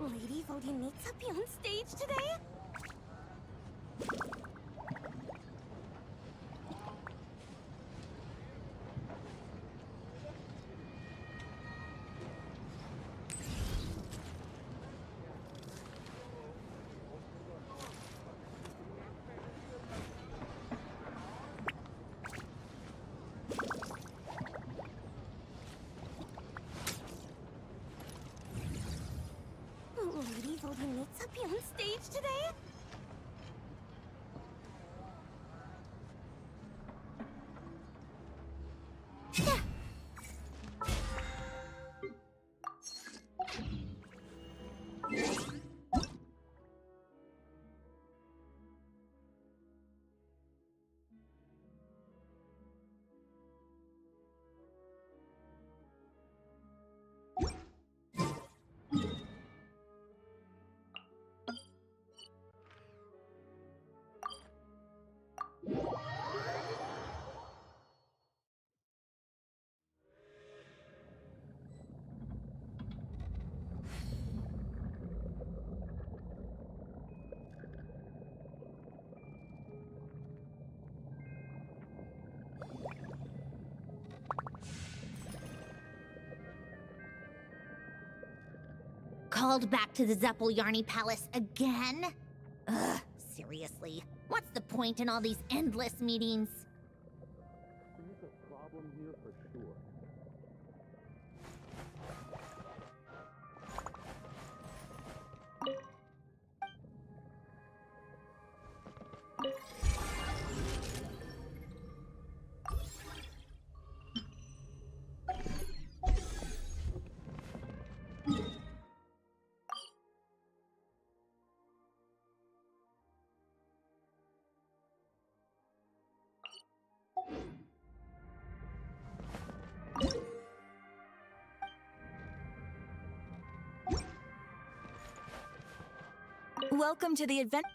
Lady voting needs to be on stage today? Lady voting needs to be on stage today? Called back to the Zeppeljärny Palace again? Ugh, seriously. What's the point in all these endless meetings? There's a problem here for sure. Welcome to the event.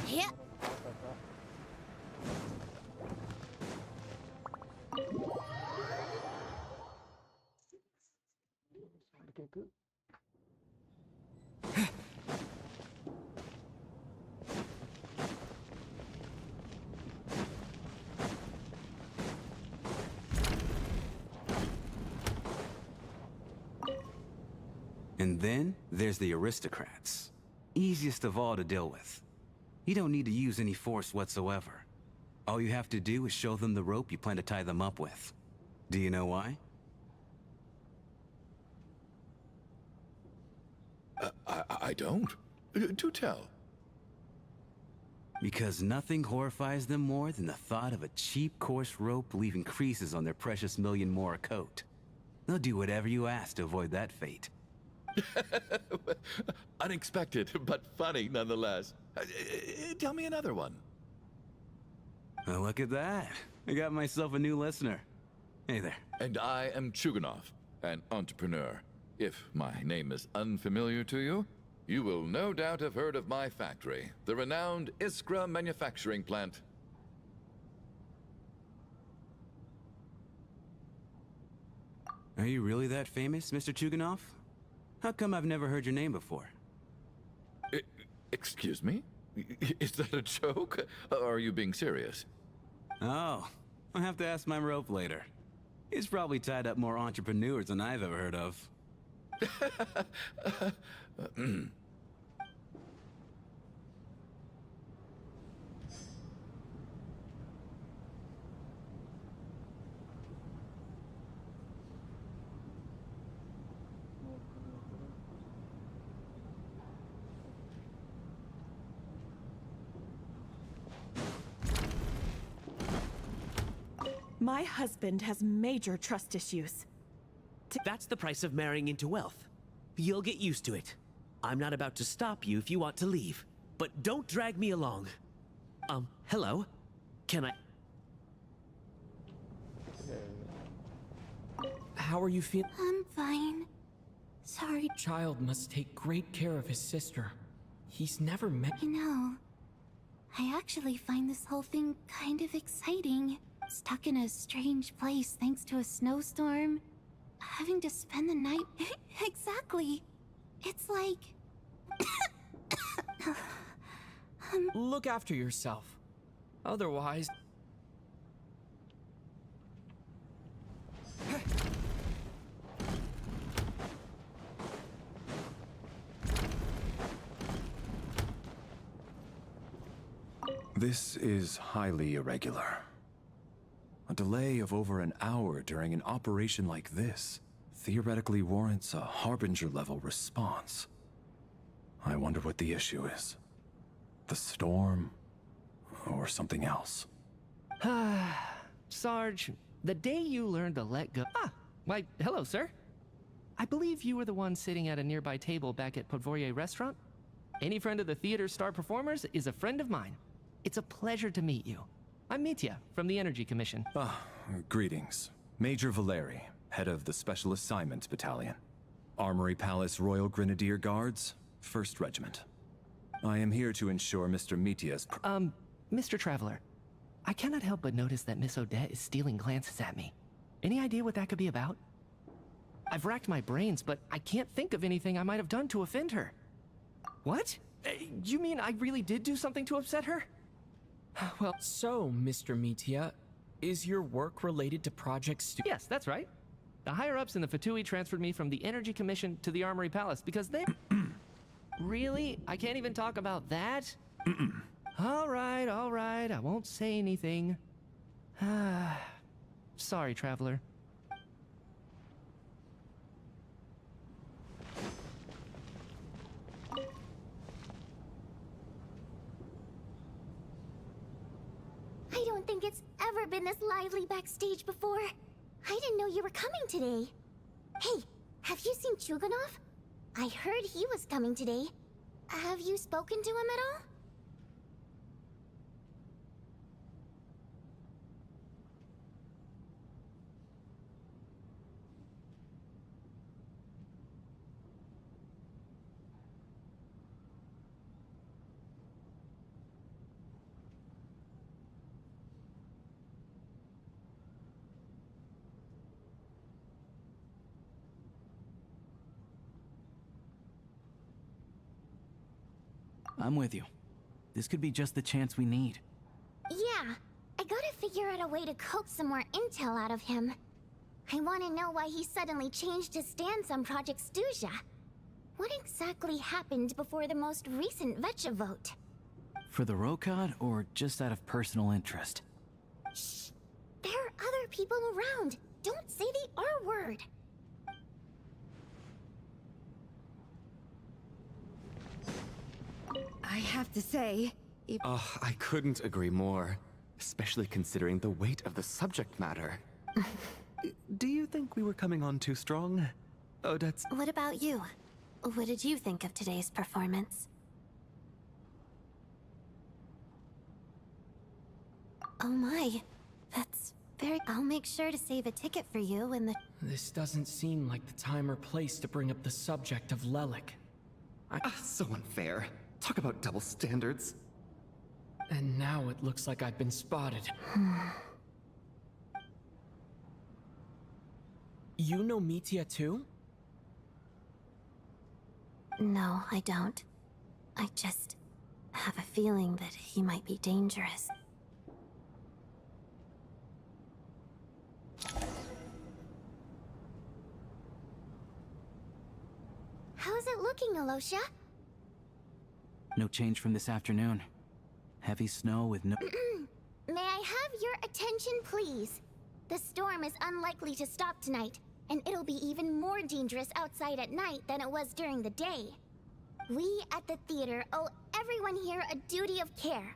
Yeah. And then there's the aristocrats. Easiest of all to deal with. You don't need to use any force whatsoever. All you have to do is show them the rope you plan to tie them up with. Do you know why? I don't. Do tell. Because nothing horrifies them more than the thought of a cheap, coarse rope leaving creases on their precious million Mora coat. They'll do whatever you ask to avoid that fate. Unexpected, but funny nonetheless. Tell me another one. Well, look at that. I got myself a new listener. Hey there. And I am Chuganov, an entrepreneur. If my name is unfamiliar to you, you will no doubt have heard of my factory, the renowned Iskra manufacturing plant. Are you really that famous, Mr. Chuganov? How come I've never heard your name before? Excuse me? Is that a joke? Or are you being serious? Oh, I'll have to ask my rope later. He's probably tied up more entrepreneurs than I've ever heard of. My husband has major trust issues. That's the price of marrying into wealth. You'll get used to it. I'm not about to stop you if you want to leave. but don't drag me along. Hello? Can I... How are you feeling? I'm fine. Sorry. Child must take great care of his sister. He's never met. You know, I actually find this whole thing kind of exciting. Stuck in a strange place thanks to a snowstorm. Having to spend the night... Exactly. It's like... Look after yourself. Otherwise... This is highly irregular. A delay of over an hour during an operation like this theoretically warrants a Harbinger-level response. I wonder what the issue is. The storm, or something else. Sarge, the day you learned to let go... Ah, why, hello, sir. I believe you were the one sitting at a nearby table back at Podvorye Restaurant. Any friend of the theater's star performers is a friend of mine. It's a pleasure to meet you. I'm Mitya, from the Energy Commission. Greetings. Major Valeri, head of the Special Assignments Battalion. Armory Palace Royal Grenadier Guards, 1st Regiment. I am here to ensure Mr. Mitya's... Mr. Traveler, I cannot help but notice that Miss Odette is stealing glances at me. Any idea what that could be about? I've racked my brains, but I can't think of anything I might have done to offend her. What? You mean I really did do something to upset her? Well... So, Mr. Mitya, is your work related to Project Yes, that's right. The higher-ups in the Fatui transferred me from the Energy Commission to the Armory Palace because they... Really? I can't even talk about that? All right, I won't say anything. Sorry, Traveler. I don't think it's ever been this lively backstage before. I didn't know you were coming today. Hey, have you seen Chuganov? I heard he was coming today. Have you spoken to him at all? I'm with you. This could be just the chance we need. Yeah, I gotta figure out a way to coax some more intel out of him. I want to know why he suddenly changed his stance on Project Stuzha. What exactly happened before the most recent Vetcha vote? For the Rokad, or just out of personal interest? Shh! There are other people around. Don't say the R word. I have to say... I couldn't agree more. Especially considering the weight of the subject matter. Do you think we were coming on too strong? Odette's... What about you? What did you think of today's performance? Oh my, that's very... I'll make sure to save a ticket for you when the... This doesn't seem like the time or place to bring up the subject of Lelik. So unfair. Talk about double standards. And now it looks like I've been spotted. You know Mitya too? No, I don't. I just have a feeling that he might be dangerous. How's it looking, Alosha? No change from this afternoon. Heavy snow with no... May I have your attention, please? The storm is unlikely to stop tonight, and it'll be even more dangerous outside at night than it was during the day. We at the theater owe everyone here a duty of care.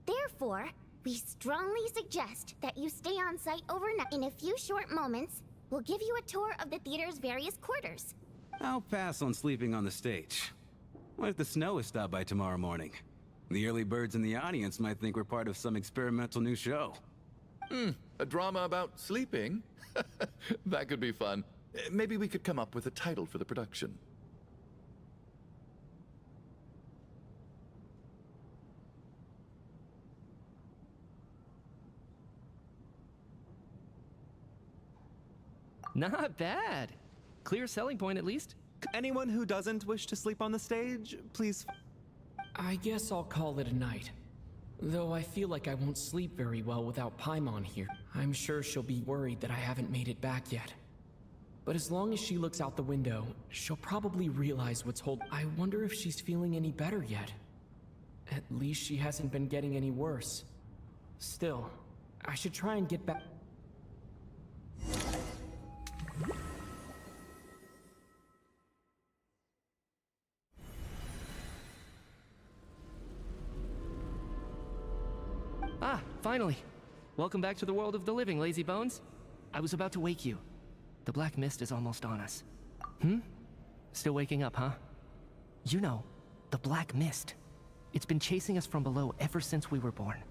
Therefore, we strongly suggest that you stay on site overnight. In a few short moments, we'll give you a tour of the theater's various quarters. I'll pass on sleeping on the stage. What if the snow is stopped by tomorrow morning? The early birds in the audience might think we're part of some experimental new show. A drama about sleeping? That could be fun. Maybe we could come up with a title for the production. Not bad. Clear selling point, at least. Anyone who doesn't wish to sleep on the stage, please. I guess I'll call it a night. Though I feel like I won't sleep very well without Paimon here. I'm sure she'll be worried that I haven't made it back yet. But as long as she looks out the window, she'll probably realize what's I wonder if she's feeling any better yet. At least she hasn't been getting any worse. Still, I should try and get back. Ah, finally. Welcome back to the world of the living, lazy bones. I was about to wake you. The black mist is almost on us. Still waking up, huh? You know, the black mist. It's been chasing us from below ever since we were born.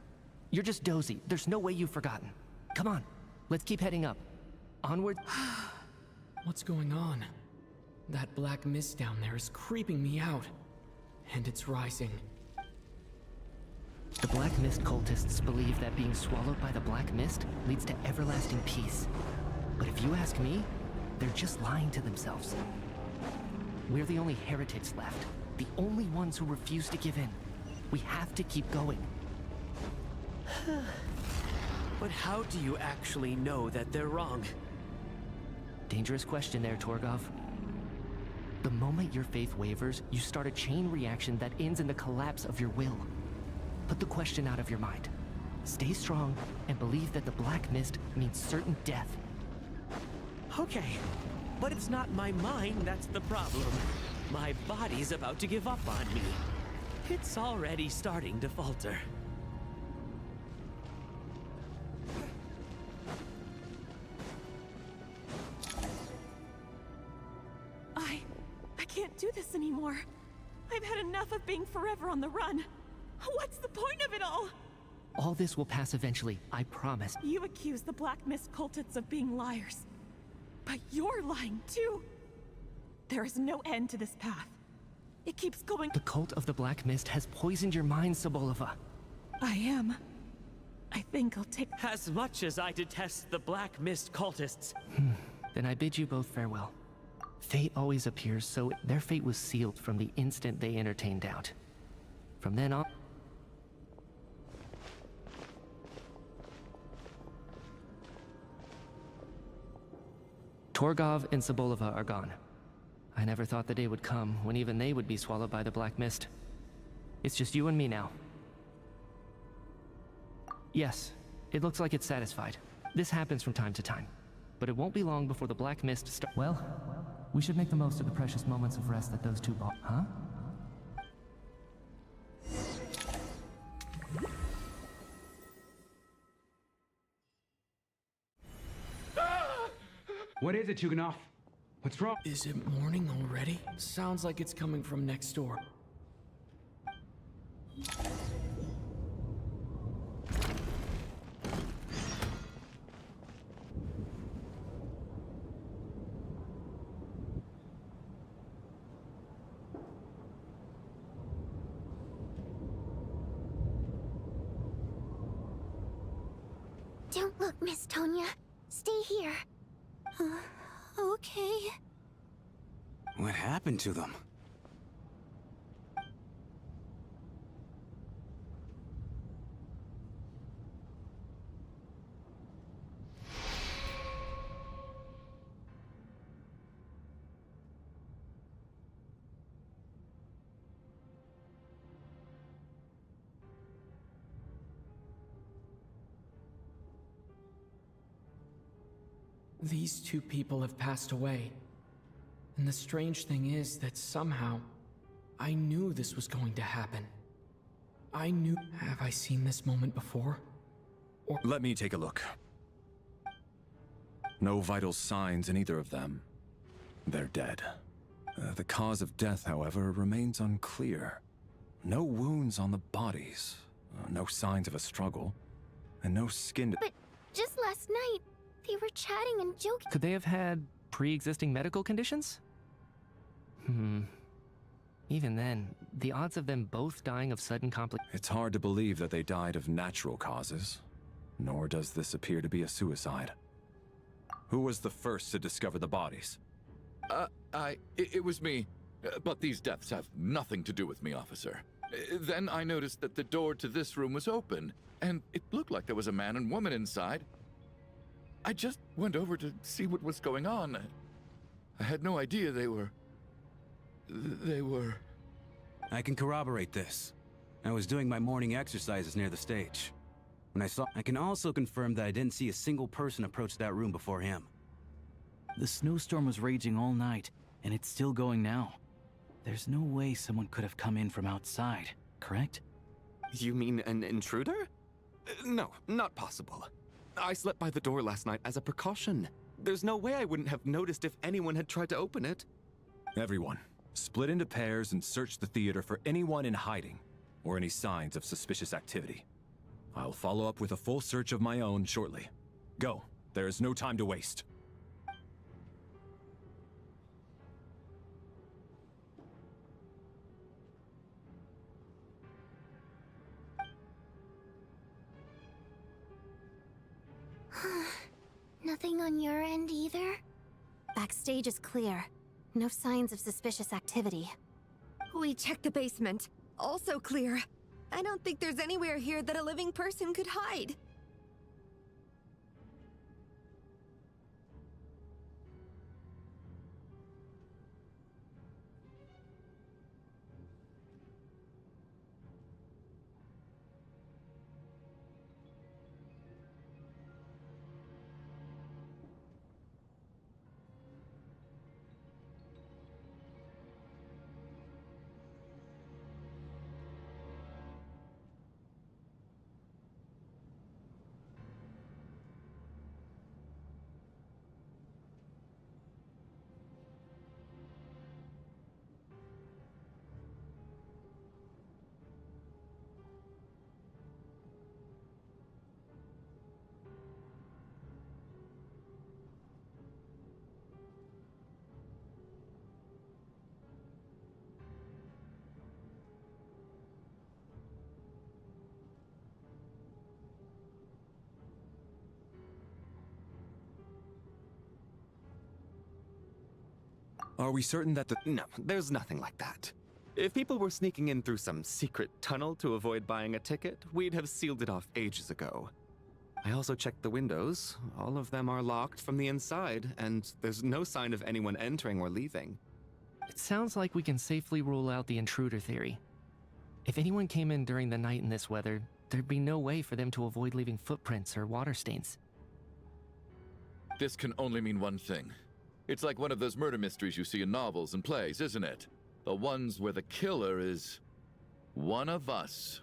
You're just dozy. There's no way you've forgotten. Come on, let's keep heading up. Onward. What's going on? That black mist down there is creeping me out. And it's rising. The Black Mist cultists believe that being swallowed by the Black Mist leads to everlasting peace. But if you ask me, they're just lying to themselves. We're the only heretics left. The only ones who refuse to give in. We have to keep going. But how do you actually know that they're wrong? Dangerous question there, Torgov. The moment your faith wavers, you start a chain reaction that ends in the collapse of your will. Put the question out of your mind. Stay strong and believe that the Black Mist means certain death. Okay, but it's not my mind that's the problem. My body's about to give up on me. It's already starting to falter. I can't do this anymore. I've had enough of being forever on the run. What's the point of it all? All this will pass eventually, I promise. You accuse the Black Mist cultists of being liars. But you're lying too. There is no end to this path. It keeps going. The cult of the Black Mist has poisoned your mind, Sobolova. I think I'll take... As much as I detest the Black Mist cultists. Then I bid you both farewell. Fate always appears, so their fate was sealed from the instant they entertained doubt. From then on... Torgov and Sobolova are gone. I never thought the day would come when even they would be swallowed by the Black Mist. It's just you and me now. Yes, it looks like it's satisfied. This happens from time to time. But it won't be long before the Black Mist Well, we should make the most of the precious moments of rest that those two bought, huh? What is it, Tuganov? What's wrong? Is it morning already? Sounds like it's coming from next door. Don't look, Miss Tonya. Stay here. Okay. What happened to them? These two people have passed away. And the strange thing is that somehow, I knew this was going to happen. I knew... Have I seen this moment before? Or... Let me take a look. No vital signs in either of them. They're dead. The cause of death, however, remains unclear. No wounds on the bodies, no signs of a struggle, and no skin. But just last night, they were chatting and joking. Could they have had pre-existing medical conditions? Even then, the odds of them both dying of sudden complications. It's hard to believe that they died of natural causes, nor does this appear to be a suicide. Who was the first to discover the bodies? It was me. But these deaths have nothing to do with me, officer. Then I noticed that the door to this room was open, and it looked like there was a man and woman inside. I just went over to see what was going on. I had no idea they were... I can corroborate this. I was doing my morning exercises near the stage. When I can also confirm that I didn't see a single person approach that room before him. The snowstorm was raging all night, and it's still going now. There's no way someone could have come in from outside, correct? You mean an intruder? No, not possible. I slept by the door last night as a precaution. There's no way I wouldn't have noticed if anyone had tried to open it. Everyone, split into pairs and search the theater for anyone in hiding, or any signs of suspicious activity. I'll follow up with a full search of my own shortly. Go, there is no time to waste. Nothing on your end either? Backstage is clear. No signs of suspicious activity. We checked the basement. Also clear. I don't think there's anywhere here that a living person could hide. Are we certain that the... No, there's nothing like that. If people were sneaking in through some secret tunnel to avoid buying a ticket, we'd have sealed it off ages ago. I also checked the windows. All of them are locked from the inside, and there's no sign of anyone entering or leaving. It sounds like we can safely rule out the intruder theory. If anyone came in during the night in this weather, there'd be no way for them to avoid leaving footprints or water stains. This can only mean one thing. It's like one of those murder mysteries you see in novels and plays, isn't it? The ones where the killer is one of us.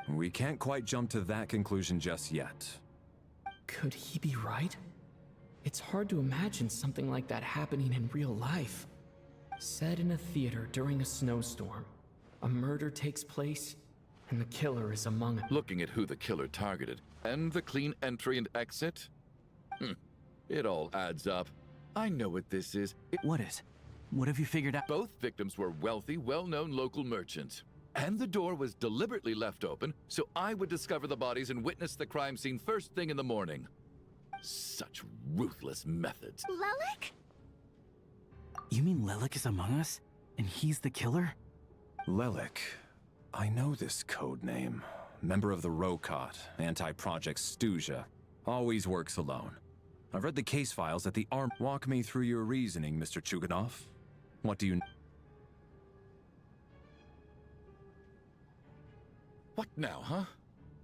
We can't quite jump to that conclusion just yet. Could he be right? It's hard to imagine something like that happening in real life. Set in a theater during a snowstorm, a murder takes place, and the killer is among us. Looking at who the killer targeted, and the clean entry and exit, it all adds up. I know what this is. What is? What have you figured out? Both victims were wealthy, well-known local merchants. And the door was deliberately left open so I would discover the bodies and witness the crime scene first thing in the morning. Such ruthless methods. Lelik? You mean Lelik is among us? And he's the killer? Lelik. I know this code name. Member of the Rokot, anti-Project Snezhnaya. Always works alone. I've read the case files at the arm. Walk me through your reasoning, Mr. Chuganov. What do you... What now, huh?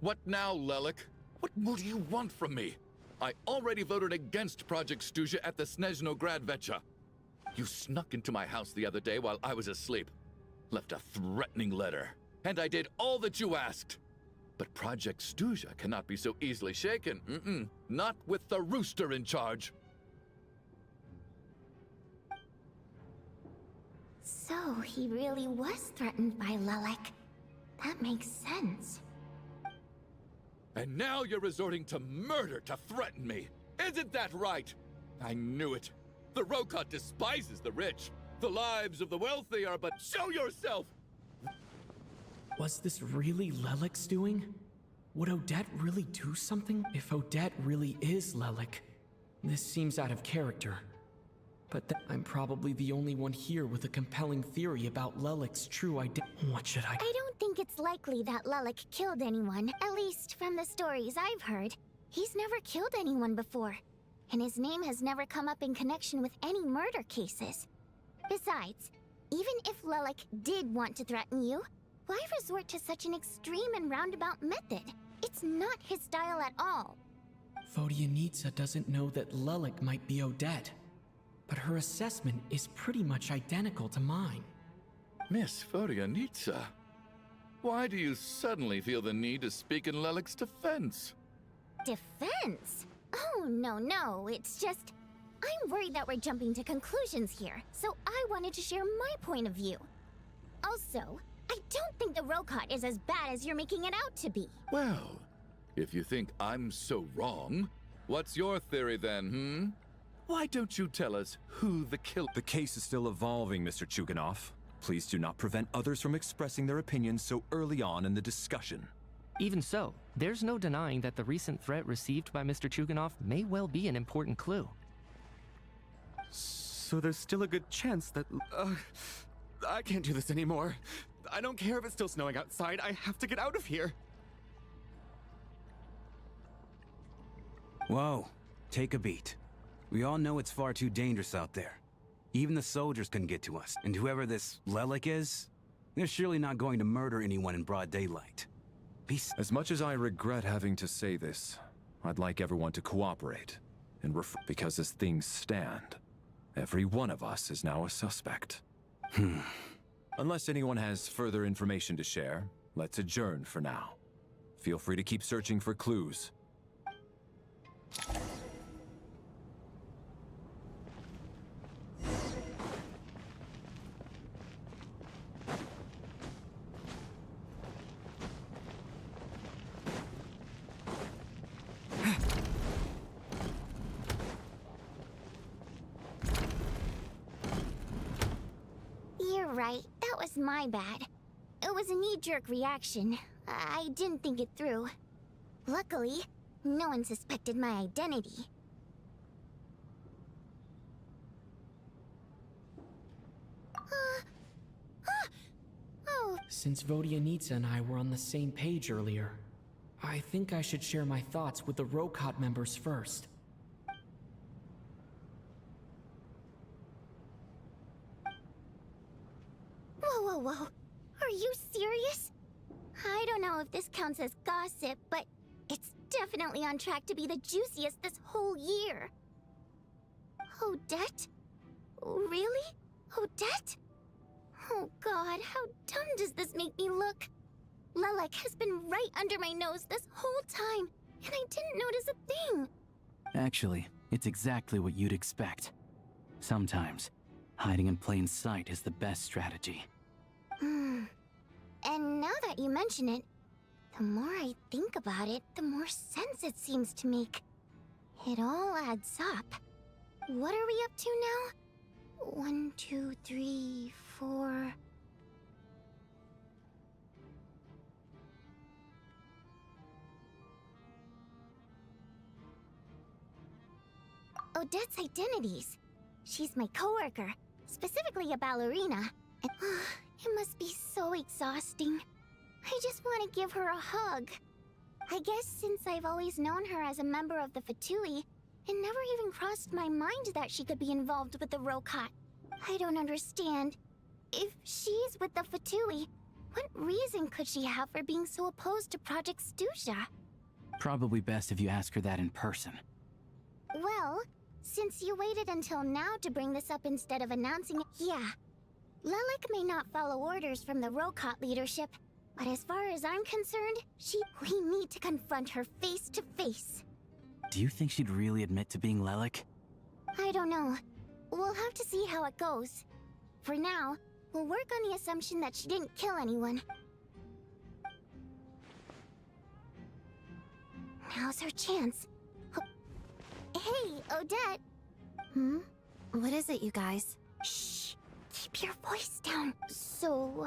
What now, Lelik? What more do you want from me? I already voted against Project Snezhnaya at the Snezhnaya. You snuck into my house the other day while I was asleep. Left a threatening letter. And I did all that you asked. But Project Snezhnaya cannot be so easily shaken. Not with the rooster in charge. So he really was threatened by Lelek. That makes sense. And now you're resorting to murder to threaten me. Isn't that right? I knew it. The Rokot despises the rich. The lives of the wealthy are but... Show yourself! Was this really Lelek's doing? Would Odette really do something if Odette really is Lelek? This seems out of character. But I'm probably the only one here with a compelling theory about Lelek's true identity. What should I... I don't think it's likely that Lelek killed anyone, at least from the stories I've heard. He's never killed anyone before, and his name has never come up in connection with any murder cases. Besides, even if Lelek did want to threaten you, why resort to such an extreme and roundabout method? It's not his style at all. Vodyanitsa doesn't know that Lelek might be Odette, but her assessment is pretty much identical to mine. Miss Vodyanitsa, why do you suddenly feel the need to speak in Lelek's defense? Defense? Oh, no, it's just... I'm worried that we're jumping to conclusions here, so I wanted to share my point of view. Also, I don't think the Rokot is as bad as you're making it out to be. Well, if you think I'm so wrong, what's your theory then, Why don't you tell us who the killer... The case is still evolving, Mr. Chuganov. Please do not prevent others from expressing their opinions so early on in the discussion. Even so, there's no denying that the recent threat received by Mr. Chuganov may well be an important clue. So there's still a good chance that... I can't do this anymore. I don't care if it's still snowing outside. I have to get out of here. Whoa, take a beat. We all know it's far too dangerous out there. Even the soldiers couldn't get to us. And whoever this Lelek is, they're surely not going to murder anyone in broad daylight. As much as I regret having to say this, I'd like everyone to cooperate and because as things stand, every one of us is now a suspect. Unless anyone has further information to share, let's adjourn for now. Feel free to keep searching for clues. You're right, that was my bad. It was a knee-jerk reaction. I didn't think it through. Luckily, no one suspected my identity. Oh. Since Vodyanitsa and I were on the same page earlier, I think I should share my thoughts with the Rokot members first. Whoa. Are you serious? I don't know if this counts as gossip, but it's definitely on track to be the juiciest this whole year. Odette? Really? Odette? Oh god, how dumb does this make me look? Lelek has been right under my nose this whole time, and I didn't notice a thing. Actually, it's exactly what you'd expect. Sometimes, hiding in plain sight is the best strategy. And now that you mention it, the more I think about it, the more sense it seems to make. It all adds up. What are we up to now? 1, 2, 3, 4... Odette's identities. She's my coworker, specifically a ballerina. And it must be so exhausting. I just want to give her a hug. I guess since I've always known her as a member of the Fatui, it never even crossed my mind that she could be involved with the Rokot. I don't understand. If she's with the Fatui, what reason could she have for being so opposed to Project Snezhnaya? Probably best if you ask her that in person. Well, since you waited until now to bring this up instead of announcing it, yeah. Lelek may not follow orders from the Rokot leadership, but as far as I'm concerned, we need to confront her face to face. Do you think she'd really admit to being Lelek? I don't know. We'll have to see how it goes. For now, We'll work on the assumption that she didn't kill anyone. Now's her chance. Hey, Odette! Hmm? What is it, you guys? Shh! Keep your voice down. So,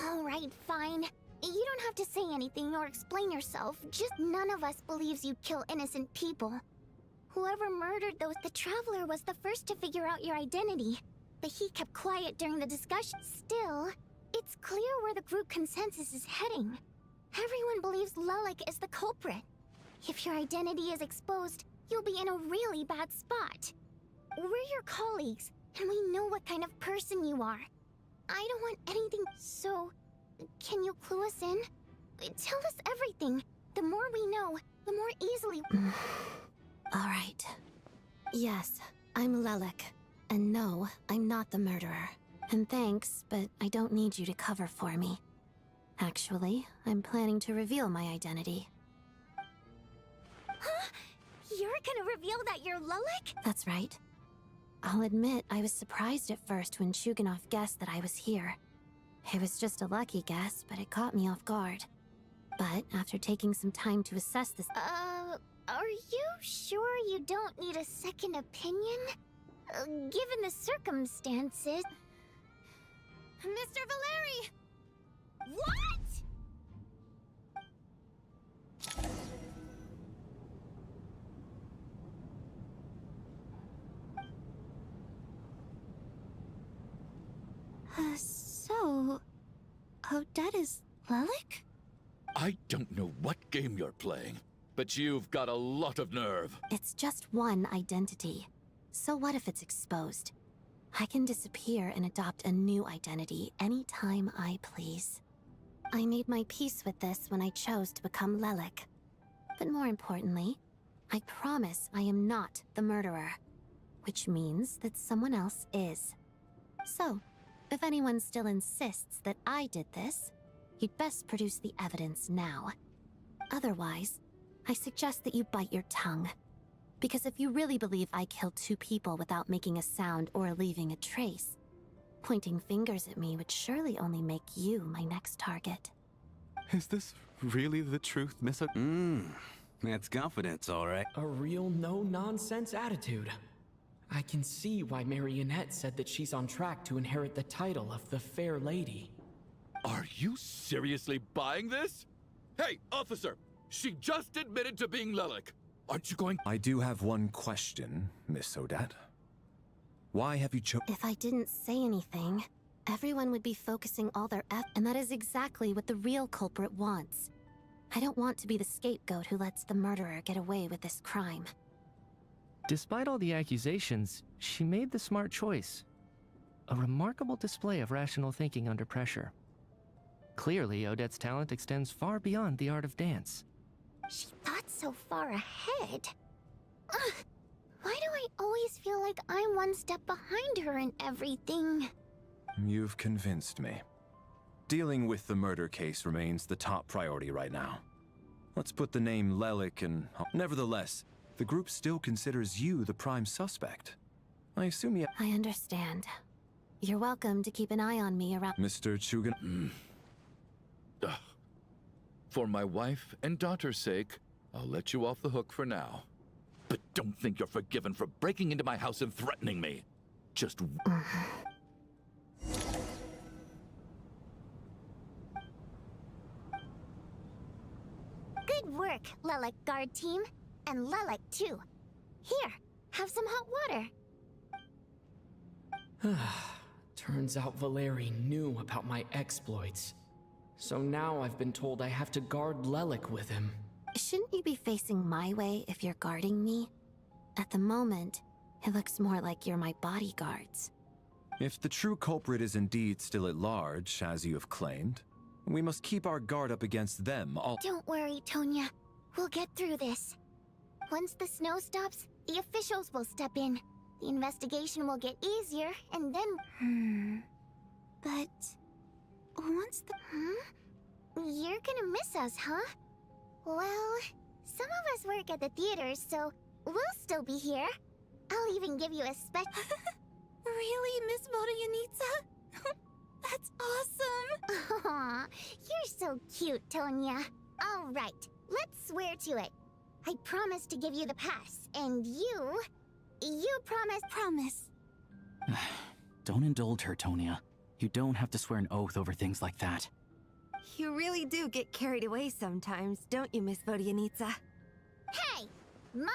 Alright, fine. You don't have to say anything or explain yourself. Just none of us believes you kill innocent people. Whoever murdered the Traveler was the first to figure out your identity. But he kept quiet during the discussion. Still, it's clear where the group consensus is heading. Everyone believes Lelik is the culprit. If your identity is exposed, you'll be in a really bad spot. We're your colleagues, and we know what kind of person you are. I don't want anything, so... Can you clue us in? Tell us everything. The more we know, the more easily... Alright. Yes, I'm Lelik. And no, I'm not the murderer. And thanks, but I don't need you to cover for me. Actually, I'm planning to reveal my identity. Huh? You're gonna reveal that you're Lelik? That's right. I'll admit I was surprised at first when Chuganov guessed that I was here. It was just a lucky guess, but it caught me off guard. But after taking some time to assess this... Are you sure you don't need a second opinion? Given the circumstances... Mr. Valeri! What?! So... Odette is Lelik? I don't know what game you're playing, but you've got a lot of nerve. It's just one identity. So what if it's exposed? I can disappear and adopt a new identity anytime I please. I made my peace with this when I chose to become Lelik. But more importantly, I promise I am not the murderer. Which means that someone else is. So, if anyone still insists that I did this, you'd best produce the evidence now. Otherwise, I suggest that you bite your tongue. Because if you really believe I killed 2 people without making a sound or leaving a trace, pointing fingers at me would surely only make you my next target. Is this really the truth, Miss That's confidence, all right. A real no-nonsense attitude. I can see why Marionette said that she's on track to inherit the title of the Fair Lady. Are you seriously buying this? Hey, officer! She just admitted to being Lelik. Aren't you going— I do have one question, Miss Odette. Why have you If I didn't say anything, everyone would be focusing all their and that is exactly what the real culprit wants. I don't want to be the scapegoat who lets the murderer get away with this crime. Despite all the accusations, she made the smart choice. A remarkable display of rational thinking under pressure. Clearly, Odette's talent extends far beyond the art of dance. She thought so far ahead. Ugh, why do I always feel like I'm one step behind her in everything? You've convinced me. Dealing with the murder case remains the top priority right now. Let's put the name Lelik and... Nevertheless, the group still considers you the prime suspect. I assume you... I understand. You're welcome to keep an eye on me around... Mr. Chugan... For my wife and daughter's sake, I'll let you off the hook for now. But don't think you're forgiven for breaking into my house and threatening me. Just... Good work, Lelik guard team. And Lelik too. Here, have some hot water. Turns out Valeri knew about my exploits. So now I've been told I have to guard Lelik with him. Shouldn't you be facing my way if you're guarding me? At the moment, it looks more like you're my bodyguards. If the true culprit is indeed still at large, as you have claimed, we must keep our guard up against them all— Don't worry, Tonya. We'll get through this. Once the snow stops, the officials will step in. The investigation will get easier, and then... But... once the... You're gonna miss us, huh? Well, some of us work at the theater, so we'll still be here. I'll even give you a Really, Miss Vodoyanitsa? That's awesome! Aw, you're so cute, Tonya. All right, let's swear to it. I promise to give you the pass, and you promise... Promise. Don't indulge her, Tonya. You don't have to swear an oath over things like that. You really do get carried away sometimes, don't you, Miss Vodoyanitsa? Hey! Mom...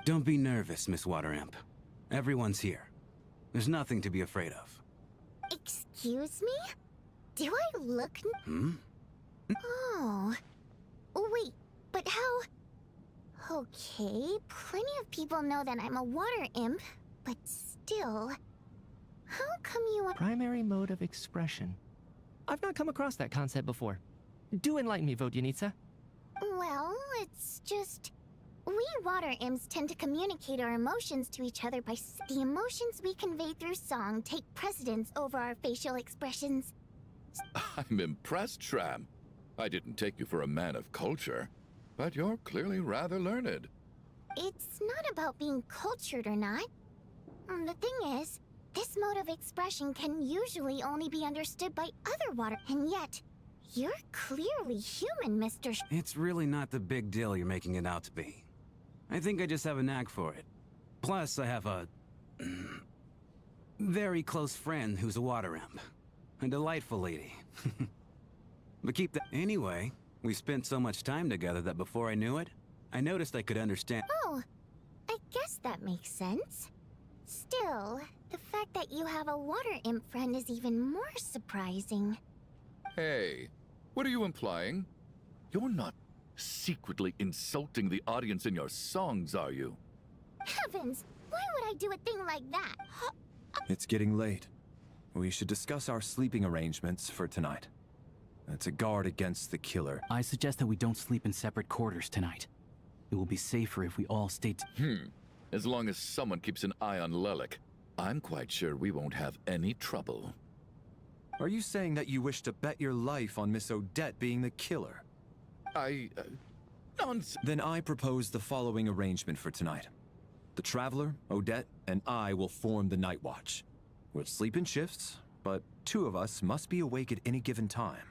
Don't be nervous, Miss Water Imp. Everyone's here. There's nothing to be afraid of. Excuse me? Do I look... Hmm? Oh. Wait, but how... Okay, plenty of people know that I'm a water imp, but still... How come you are... Primary mode of expression. I've not come across that concept before. Do enlighten me, Vodoyanitsa. Well, it's just... We water imps tend to communicate our emotions to each other by... The emotions we convey through song take precedence over our facial expressions. I'm impressed, Shram. I didn't take you for a man of culture, but you're clearly rather learned. It's not about being cultured or not. The thing is, this mode of expression can usually only be understood by other water... And yet, you're clearly human, Mr. It's really not the big deal you're making it out to be. I think I just have a knack for it. Plus, I have a... very close friend who's a water imp. A delightful lady. But keep that... Anyway, we spent so much time together that before I knew it, I noticed I could understand... Oh, I guess that makes sense. Still, the fact that you have a water imp friend is even more surprising. Hey, what are you implying? You're not secretly insulting the audience in your songs, are you? Heavens, why would I do a thing like that? It's getting late. We should discuss our sleeping arrangements for tonight. To guard against the killer. I suggest that we don't sleep in separate quarters tonight. It will be safer if we all stay As long as someone keeps an eye on Lelik, I'm quite sure we won't have any trouble. Are you saying that you wish to bet your life on Miss Odette being the killer? Nonsense. Then I propose the following arrangement for tonight. The Traveler, Odette, and I will form the Night Watch. We'll sleep in shifts, but two of us must be awake at any given time.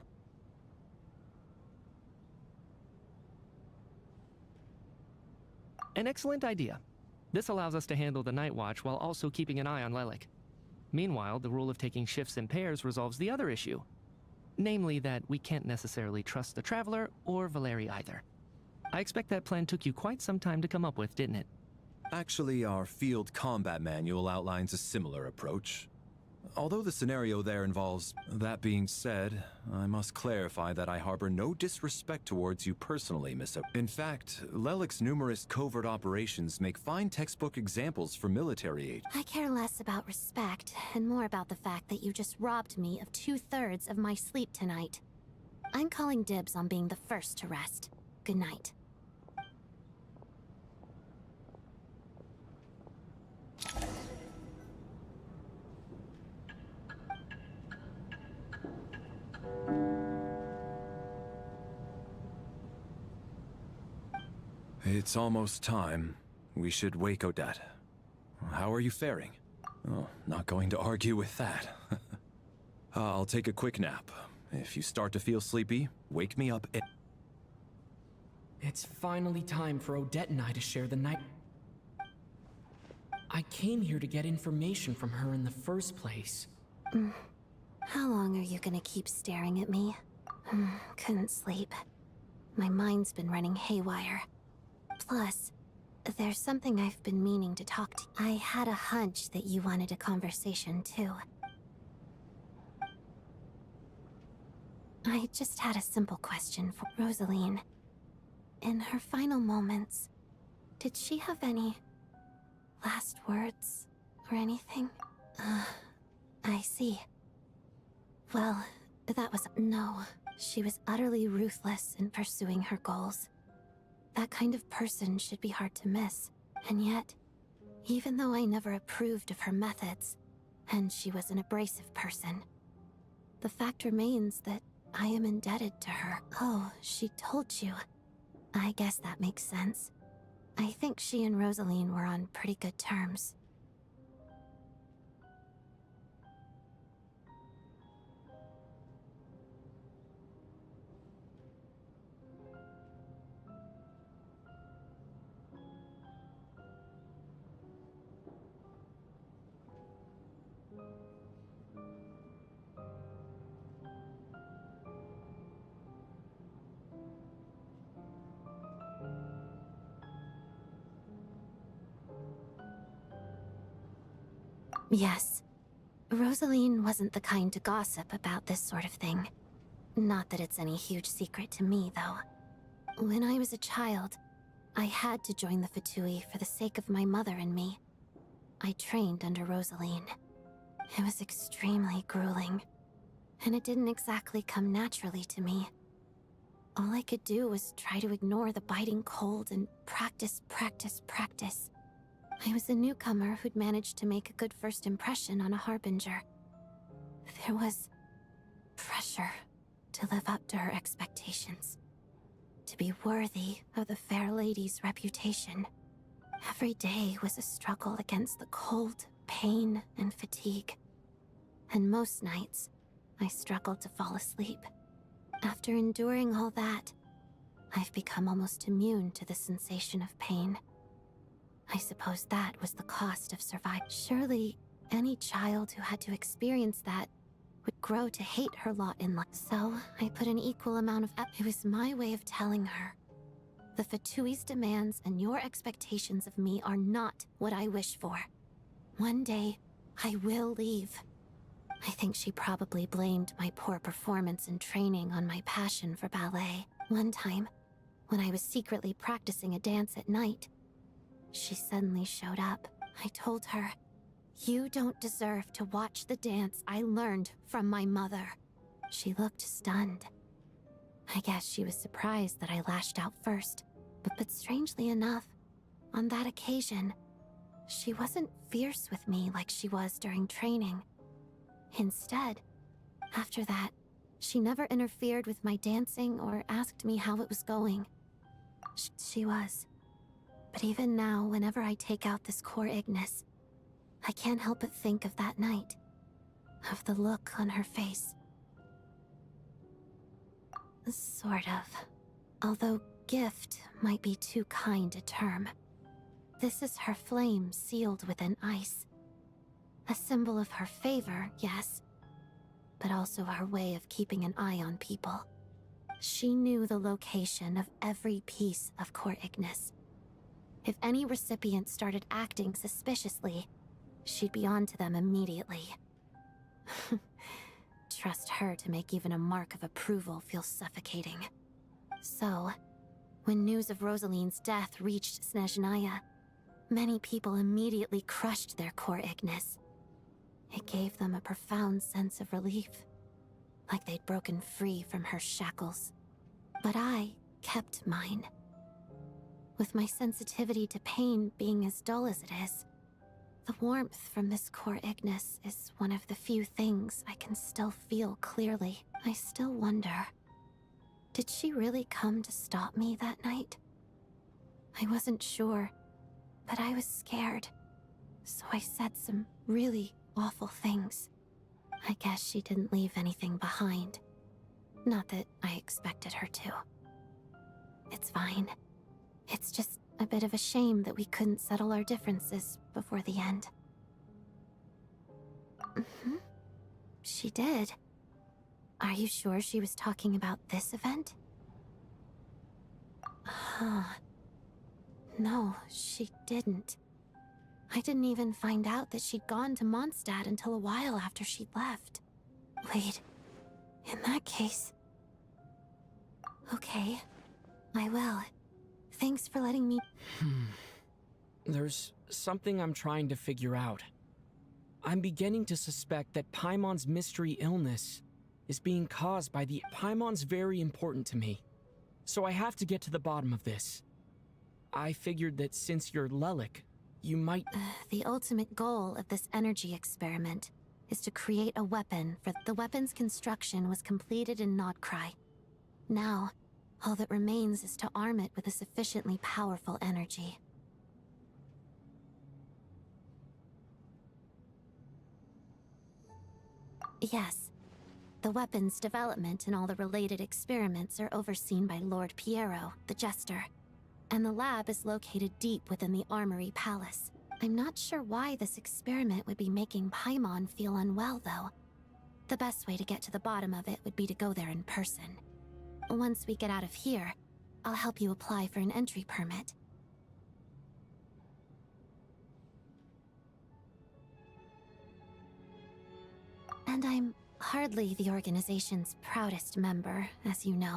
An excellent idea. This allows us to handle the Night Watch while also keeping an eye on Lelik. Meanwhile, the rule of taking shifts in pairs resolves the other issue. Namely that we can't necessarily trust the Traveler or Valeri either. I expect that plan took you quite some time to come up with, didn't it? Actually, our field combat manual outlines a similar approach. Although the scenario there involves... That being said, I must clarify that I harbor no disrespect towards you personally, Miss O. In fact, Lelik's numerous covert operations make fine textbook examples for military aid. I care less about respect and more about the fact that you just robbed me of 2/3 of my sleep tonight. I'm calling dibs on being the first to rest. Good night. It's almost time. We should wake Odette. How are you faring? Oh, not going to argue with that. I'll take a quick nap. If you start to feel sleepy, wake me up. It's finally time for Odette and I to share the night. I came here to get information from her in the first place. How long are you gonna keep staring at me? Couldn't sleep. My mind's been running haywire. Plus, there's something I've been meaning to talk to. I had a hunch that you wanted a conversation, too. I just had a simple question for Rosaline. In her final moments, did she have any last words or anything? I see. Well, that was... No. She was utterly ruthless in pursuing her goals. That kind of person should be hard to miss. And yet, even though I never approved of her methods, and she was an abrasive person, the fact remains that I am indebted to her. Oh, she told you. I guess that makes sense. I think she and Rosaline were on pretty good terms. Yes. Rosaline wasn't the kind to gossip about this sort of thing. Not that it's any huge secret to me, though. When I was a child, I had to join the Fatui for the sake of my mother and me. I trained under Rosaline. It was extremely grueling, and it didn't exactly come naturally to me. All I could do was try to ignore the biting cold and practice, practice, practice. I was a newcomer who'd managed to make a good first impression on a harbinger. There was pressure to live up to her expectations, to be worthy of the fair lady's reputation. Every day was a struggle against the cold, pain, and fatigue. And most nights, I struggled to fall asleep. After enduring all that, I've become almost immune to the sensation of pain. I suppose that was the cost of surviving. Surely, any child who had to experience that would grow to hate her lot in life. So, I put an equal amount of effort. It was my way of telling her, the Fatui's demands and your expectations of me are not what I wish for. One day, I will leave. I think she probably blamed my poor performance in training on my passion for ballet. One time, when I was secretly practicing a dance at night, she suddenly showed up. I told her, "You don't deserve to watch the dance I learned from my mother." She looked stunned. I guess she was surprised that I lashed out first. But strangely enough, on that occasion, she wasn't fierce with me like she was during training. Instead, after that, she never interfered with my dancing or asked me how it was going. She was. But even now, whenever I take out this core Ignis, I can't help but think of that night, of the look on her face. Sort of. Although gift might be too kind a term. This is her flame sealed within ice. A symbol of her favor, yes, but also her way of keeping an eye on people. She knew the location of every piece of core Ignis. If any recipient started acting suspiciously, she'd be on to them immediately. Trust her to make even a mark of approval feel suffocating. So, when news of Rosaline's death reached Snezhnaya, many people immediately crushed their core Ignis. It gave them a profound sense of relief, like they'd broken free from her shackles. But I kept mine. With my sensitivity to pain being as dull as it is, the warmth from this core Ignis is one of the few things I can still feel clearly. I still wonder, did she really come to stop me that night? I wasn't sure, but I was scared, so I said some really awful things. I guess she didn't leave anything behind. Not that I expected her to. It's fine. It's just a bit of a shame that we couldn't settle our differences before the end. She did. Are you sure she was talking about this event? No, she didn't. I didn't even find out that she'd gone to Mondstadt until a while after she'd left. Wait, in that case... Okay, I will. Thanks for letting me... There's something I'm trying to figure out. I'm beginning to suspect that Paimon's mystery illness is being caused by the Paimon's very important to me. So I have to get to the bottom of this. I figured that since you're Lelik, you might... The ultimate goal of this energy experiment is to create a weapon for the weapon's construction was completed in Nodcry. Now, all that remains is to arm it with a sufficiently powerful energy. Yes. The weapon's development and all the related experiments are overseen by Lord Piero, the Jester. And the lab is located deep within the Armory Palace. I'm not sure why this experiment would be making Paimon feel unwell, though. The best way to get to the bottom of it would be to go there in person. Once we get out of here, I'll help you apply for an entry permit. And I'm hardly the organization's proudest member, as you know.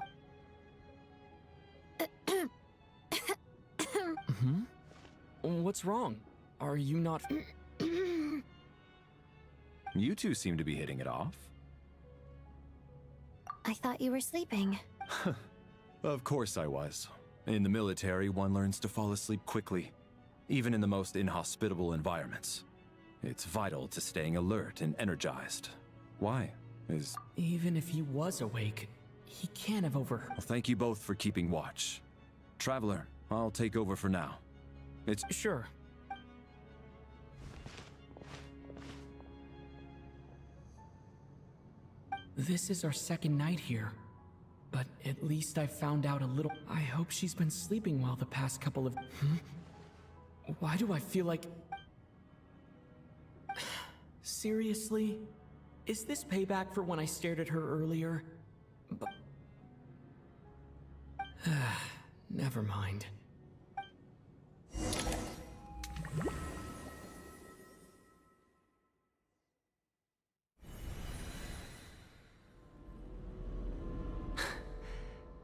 What's wrong? Are you not... You two seem to be hitting it off. I thought you were sleeping. Of course I was. In the military, one learns to fall asleep quickly, even in the most inhospitable environments. It's vital to staying alert and energized. Why? Even if he was awake, he can't have Well, thank you both for keeping watch. Traveler, I'll take over for now. It's... Sure. This is our second night here. But at least I found out a little... I hope she's been sleeping well the past couple of... Why do I feel like... Seriously? Is this payback for when I stared at her earlier? But... Never mind.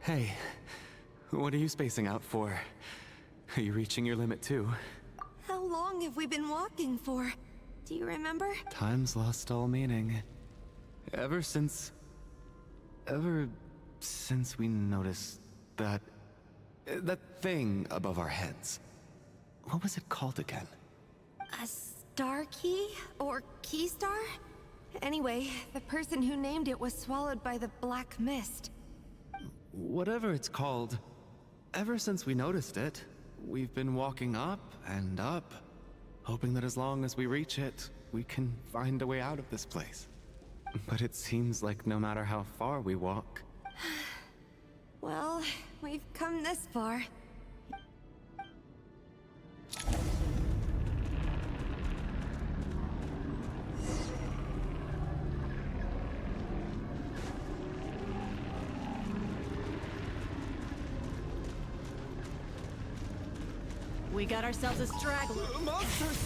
Hey, what are you spacing out for? Are you reaching your limit too? How long have we been walking for? Do you remember? Time's lost all meaning. Ever since we noticed that thing above our heads. What was it called again? A star key? Or key star? Anyway, the person who named it was swallowed by the black mist. Whatever it's called, ever since we noticed it, we've been walking up and up, hoping that as long as we reach it, we can find a way out of this place. But it seems like no matter how far we walk... Well, we've come this far. We got ourselves a straggler. Monsters!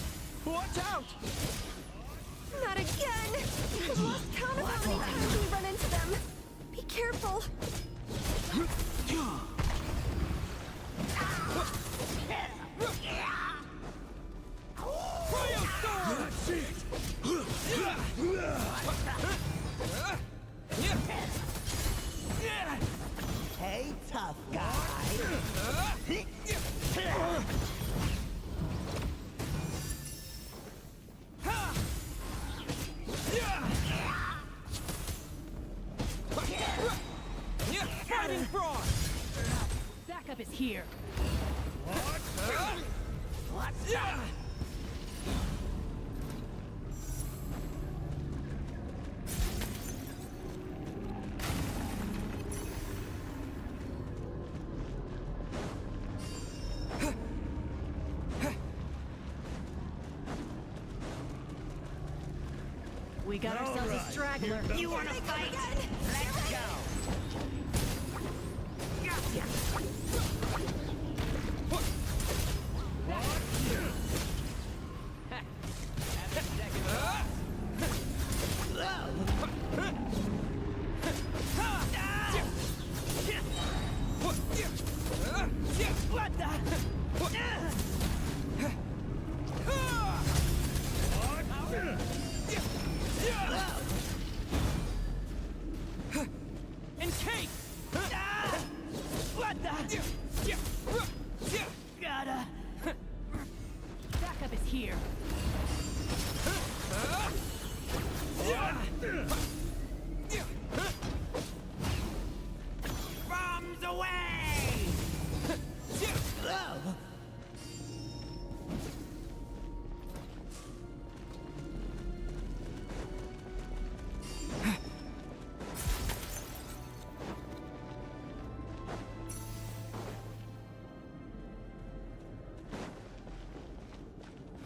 Watch out! Not again! I've lost count of how many times we run into them. Be careful. Hey, tough guy. Fighting frog! Backup is here. What's that? We got ourselves a straggler. You wanna fight? Let's go! Gotcha! What the? here. Bombs away!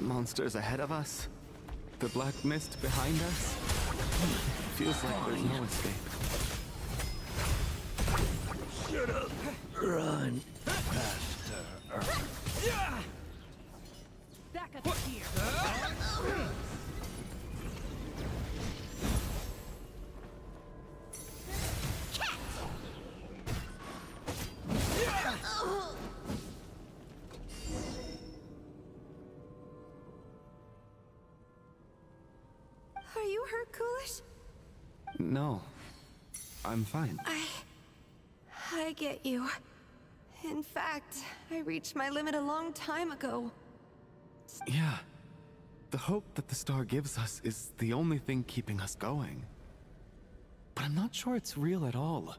Monsters ahead of us? The black mist behind us? Feels like there's no escape. Shut up! Run faster. Back up here. Are you hurt, Coolish? No. I'm fine. I get you. In fact, I reached my limit a long time ago. Yeah. The hope that the star gives us is the only thing keeping us going. But I'm not sure it's real at all.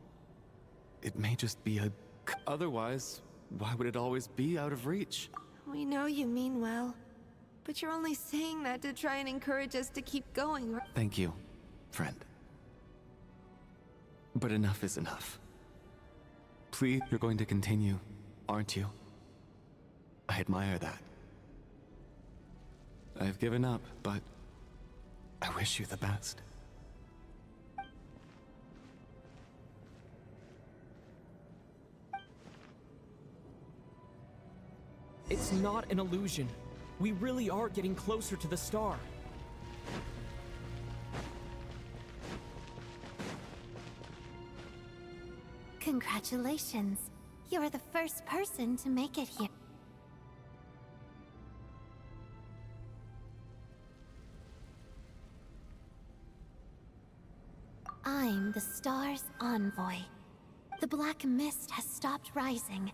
It may just be a... Otherwise, why would it always be out of reach? We know you mean well, but you're only saying that to try and encourage us to keep going, right? Thank you, friend. But enough is enough. Please, you're going to continue, aren't you? I admire that. I've given up, but I wish you the best. It's not an illusion. We really are getting closer to the star. Congratulations. You're the first person to make it here. I'm the star's envoy. The black mist has stopped rising.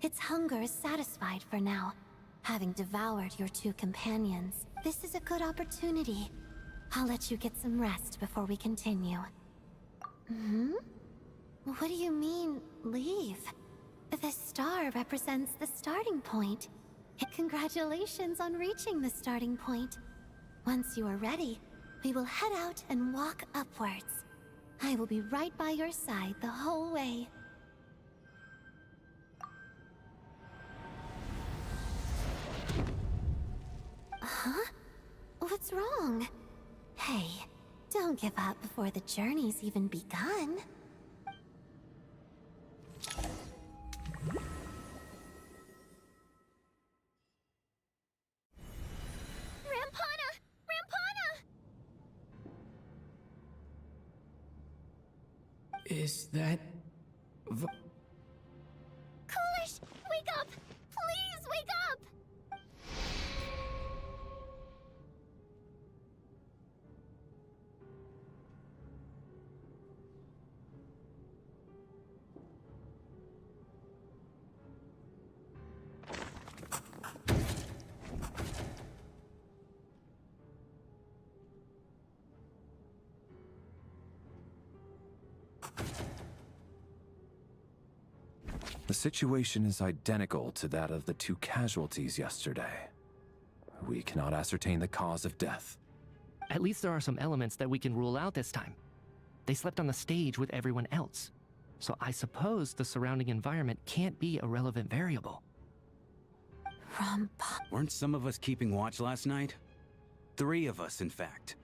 Its hunger is satisfied for now, having devoured your two companions. This is a good opportunity. I'll let you get some rest before we continue. What do you mean, leave? The star represents the starting point. Congratulations on reaching the starting point. Once you are ready, we will head out and walk upwards. I will be right by your side the whole way. Huh? What's wrong? Hey, don't give up before the journey's even begun. Rampana! Rampana! Is that... Coolish, wake up! Please wake up! The situation is identical to that of the two casualties yesterday. We cannot ascertain the cause of death. At least there are some elements that we can rule out this time. They slept on the stage with everyone else, so I suppose the surrounding environment can't be a relevant variable. Weren't some of us keeping watch last night? 3 of us, in fact.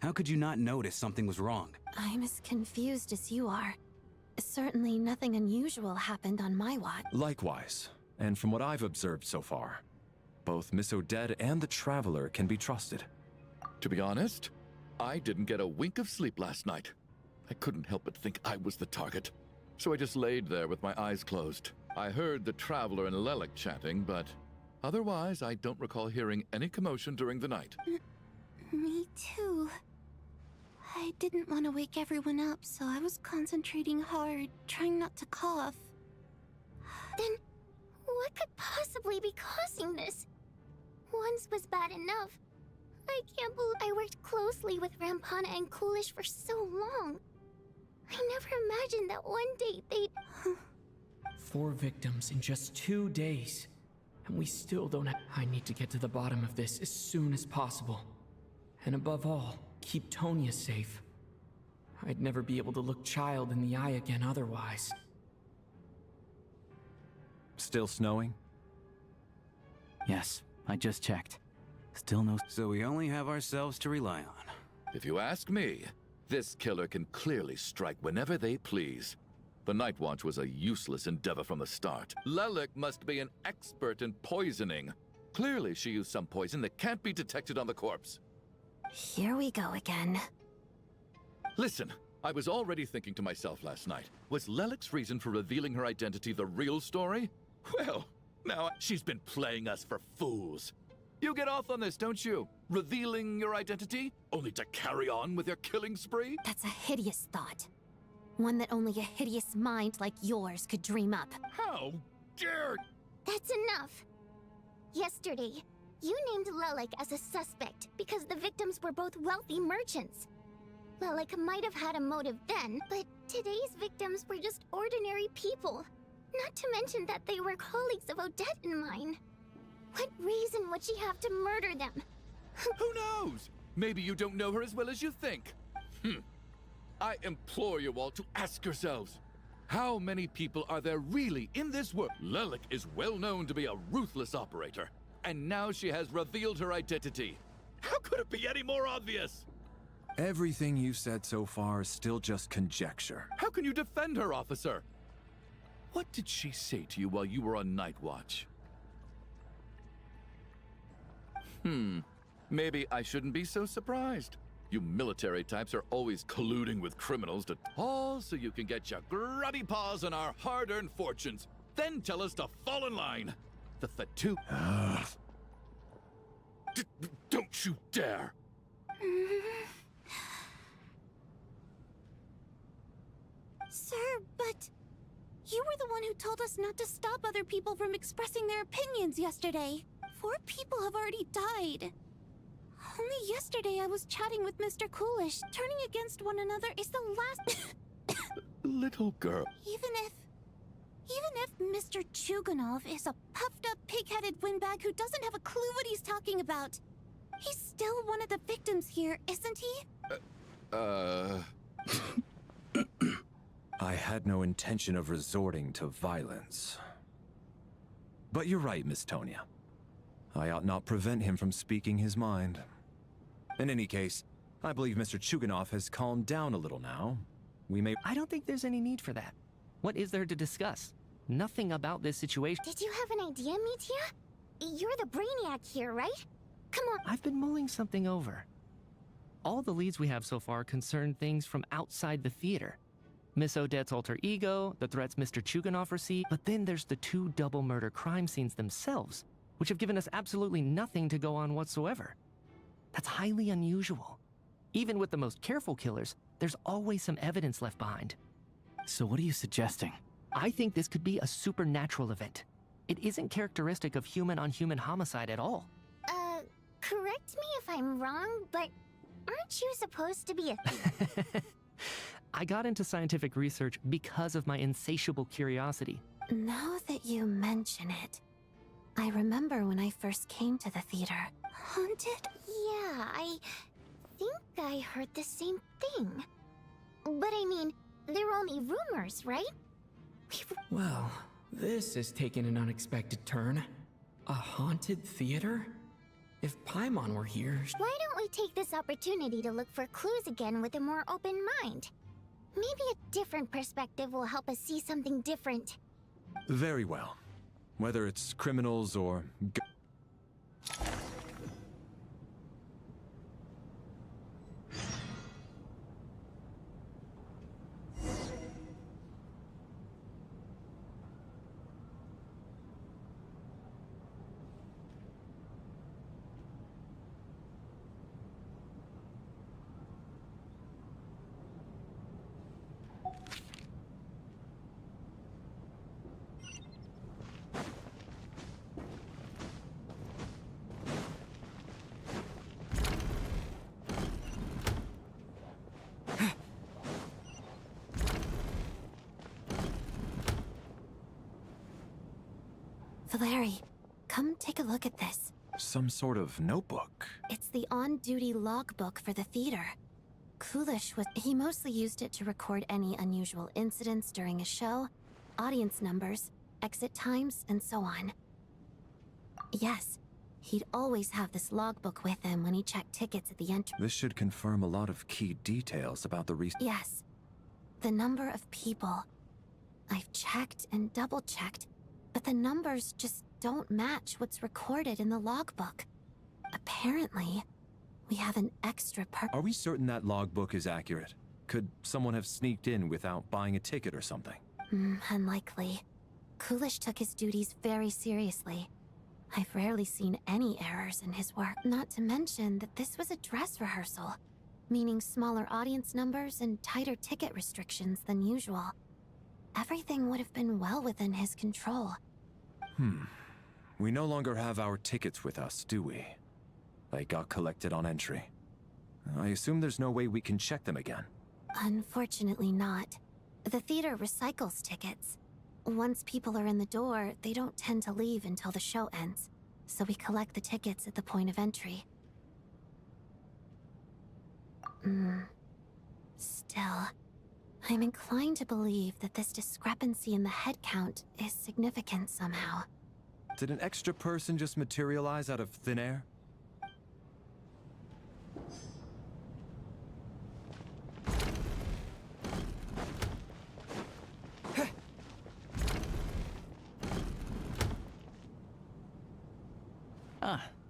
How could you not notice something was wrong? I'm as confused as you are. Certainly nothing unusual happened on my watch. Likewise, and from what I've observed so far, both Miss Odette and the Traveler can be trusted. To be honest, I didn't get a wink of sleep last night. I couldn't help but think I was the target. So I just laid there with my eyes closed. I heard the Traveler and Lelek chatting, but otherwise I don't recall hearing any commotion during the night. Me too. I didn't want to wake everyone up, so I was concentrating hard, trying not to cough. Then, what could possibly be causing this? Once was bad enough. I can't believe I worked closely with Rampana and Coolish for so long. I never imagined that one day they'd... 4 victims in just 2 days. And we still don't have... I need to get to the bottom of this as soon as possible. And above all, keep Tonya safe. I'd never be able to look Child in the eye again otherwise. Still snowing? Yes, I just checked. Still no... So we only have ourselves to rely on. If you ask me, this killer can clearly strike whenever they please. The Night Watch was a useless endeavor from the start. Lelik must be an expert in poisoning. Clearly she used some poison that can't be detected on the corpse. Here we go again. Listen, I was already thinking to myself last night, was Lelik's reason for revealing her identity the real story? Well, now she's been playing us for fools. You get off on this, don't you? Revealing your identity, only to carry on with your killing spree? That's a hideous thought. One that only a hideous mind like yours could dream up. How dare... That's enough. Yesterday, you named Lelik as a suspect because the victims were both wealthy merchants. Lelik might have had a motive then, but today's victims were just ordinary people. Not to mention that they were colleagues of Odette and mine. What reason would she have to murder them? Who knows? Maybe you don't know her as well as you think. I implore you all to ask yourselves, how many people are there really in this world? Lelik is well known to be a ruthless operator, and now she has revealed her identity. How could it be any more obvious? Everything you've said so far is still just conjecture. How can you defend her, officer? What did she say to you while you were on Night Watch? Maybe I shouldn't be so surprised. You military types are always colluding with criminals to... All so you can get your grubby paws on our hard-earned fortunes. Then tell us to fall in line. The Fatu... Don't you dare! Sir, but... You were the one who told us not to stop other people from expressing their opinions yesterday. 4 people have already died. Only yesterday I was chatting with Mr. Coolish. Turning against one another is the last... Little girl. Even if Mr. Chuganov is a puffed-up, pig-headed windbag who doesn't have a clue what he's talking about, he's still one of the victims here, isn't he? I had no intention of resorting to violence. But you're right, Miss Tonya. I ought not prevent him from speaking his mind. In any case, I believe Mr. Chuganov has calmed down a little now. We may... I don't think there's any need for that. What is there to discuss? Nothing about this situation. Did you have an idea, Mitya? You're the brainiac here, right? Come on. I've been mulling something over. All the leads we have so far concern things from outside the theater. Miss Odette's alter ego, the threats Mr. Chuganov received, but then there's the 2 double murder crime scenes themselves, which have given us absolutely nothing to go on whatsoever. That's highly unusual. Even with the most careful killers, there's always some evidence left behind. So what are you suggesting? I think this could be a supernatural event. It isn't characteristic of human-on-human homicide at all. Correct me if I'm wrong, but aren't you supposed to be a... I got into scientific research because of my insatiable curiosity. Now that you mention it, I remember when I first came to the theater. Haunted? Yeah, I think I heard the same thing. But I mean, they're only rumors, right? Well, this has taken an unexpected turn. A haunted theater? If Paimon were here... Why don't we take this opportunity to look for clues again with a more open mind? Maybe a different perspective will help us see something different. Very well. Whether it's criminals or... Valeri, come take a look at this. Some sort of notebook. It's the on-duty logbook for the theater. He mostly used it to record any unusual incidents during a show, audience numbers, exit times, and so on. Yes, he'd always have this logbook with him when he checked tickets at the entry. This should confirm a lot of key details about the recent. Yes, the number of people. I've checked and double-checked, but the numbers just don't match what's recorded in the logbook. Apparently, we have an extra Are we certain that logbook is accurate? Could someone have sneaked in without buying a ticket or something? Unlikely. Coolish took his duties very seriously. I've rarely seen any errors in his work, not to mention that this was a dress rehearsal, meaning smaller audience numbers and tighter ticket restrictions than usual. Everything would have been well within his control. We no longer have our tickets with us, do we? They got collected on entry. I assume there's no way we can check them again. Unfortunately not. The theater recycles tickets. Once people are in the door, they don't tend to leave until the show ends, so we collect the tickets at the point of entry. Still, I'm inclined to believe that this discrepancy in the head count is significant somehow. Did an extra person just materialize out of thin air?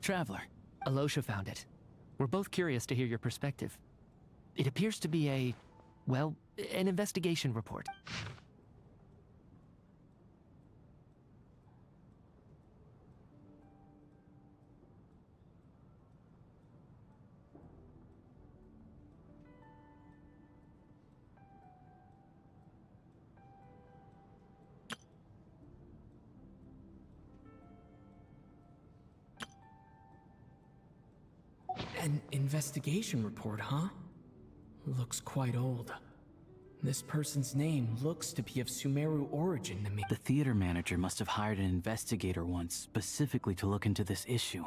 Traveler. Alosha found it. We're both curious to hear your perspective. It appears to be well, an investigation report. An investigation report, huh? Looks quite old. This person's name looks to be of Sumeru origin to me. The theater manager must have hired an investigator once specifically to look into this issue.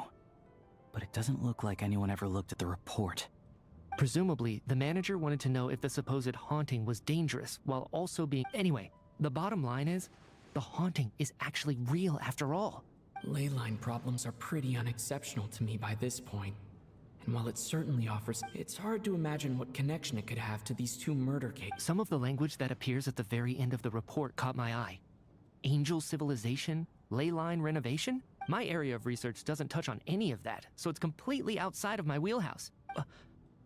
But it doesn't look like anyone ever looked at the report. Presumably, the manager wanted to know if the supposed haunting was dangerous while also being... Anyway, the bottom line is, the haunting is actually real after all. Leyline problems are pretty unexceptional to me by this point. And while it certainly offers, it's hard to imagine what connection it could have to these two murder cases. Some of the language that appears at the very end of the report caught my eye. Angel civilization, leyline renovation? My area of research doesn't touch on any of that, so it's completely outside of my wheelhouse.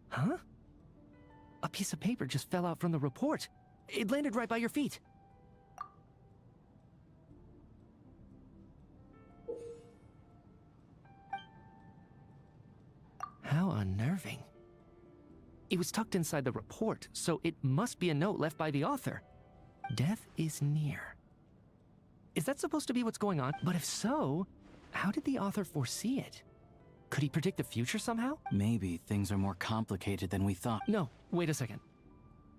Huh? A piece of paper just fell out from the report. It landed right by your feet. How unnerving. It was tucked inside the report, so it must be a note left by the author. Death is near. Is that supposed to be what's going on? But if so, how did the author foresee it? Could he predict the future somehow? Maybe things are more complicated than we thought. No, wait a second.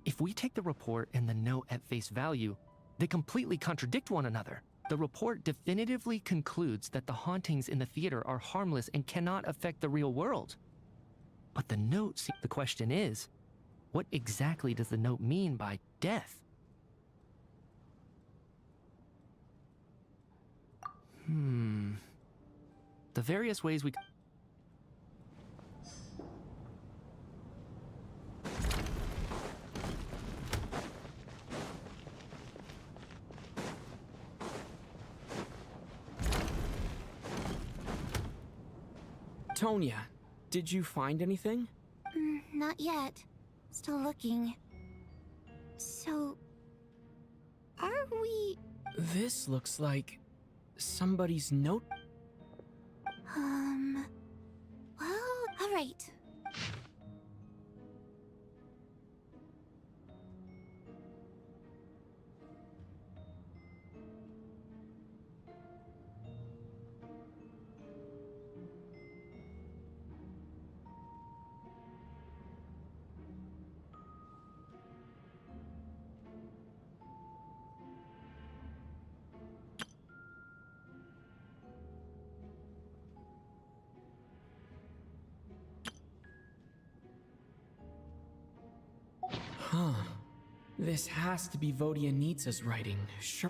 If we take the report and the note at face value, they completely contradict one another. The report definitively concludes that the hauntings in the theater are harmless and cannot affect the real world. But the note, the question is, what exactly does the note mean by death? The various ways we... Tonya, did you find anything? Not yet. Still looking. So... are we... This looks like... somebody's note? Well, alright. This has to be Vodyanitsa's writing, sure.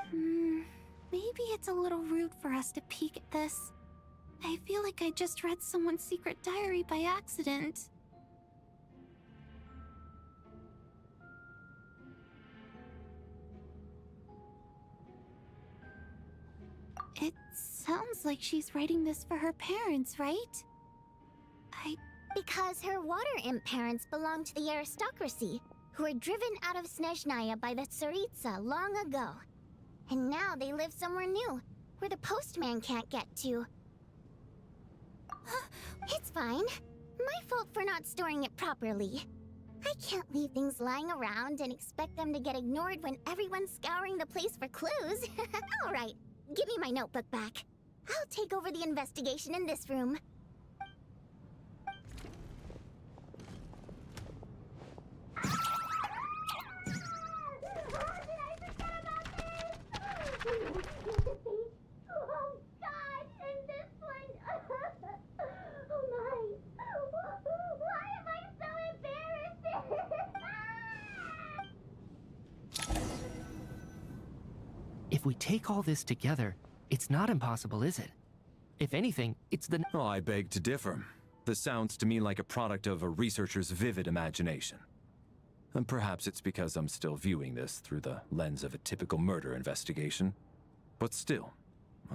Maybe it's a little rude for us to peek at this. I feel like I just read someone's secret diary by accident. It sounds like she's writing this for her parents, right? Because her water imp parents belong to the aristocracy, who were driven out of Snezhnaya by the Tsaritsa long ago. And now they live somewhere new, where the postman can't get to. It's fine. My fault for not storing it properly. I can't leave things lying around and expect them to get ignored when everyone's scouring the place for clues. Alright, give me my notebook back. I'll take over the investigation in this room. Oh God, and this one. Oh my. Why am I so embarrassed? If we take all this together, it's not impossible, is it? If anything, it's the... Oh, I beg to differ. This sounds to me like a product of a researcher's vivid imagination. And perhaps it's because I'm still viewing this through the lens of a typical murder investigation. But still,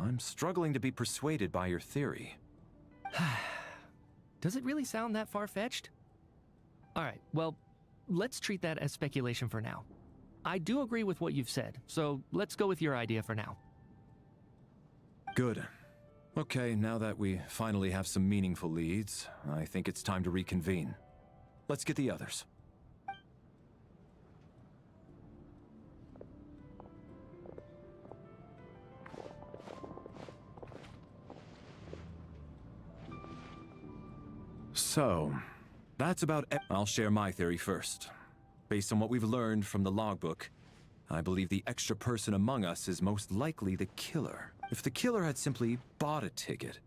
I'm struggling to be persuaded by your theory. Does it really sound that far-fetched? Alright, well, let's treat that as speculation for now. I do agree with what you've said, so let's go with your idea for now. Good. Okay, now that we finally have some meaningful leads, I think it's time to reconvene. Let's get the others. So, that's about it. I'll share my theory first. Based on what we've learned from the logbook, I believe the extra person among us is most likely the killer. If the killer had simply bought a ticket,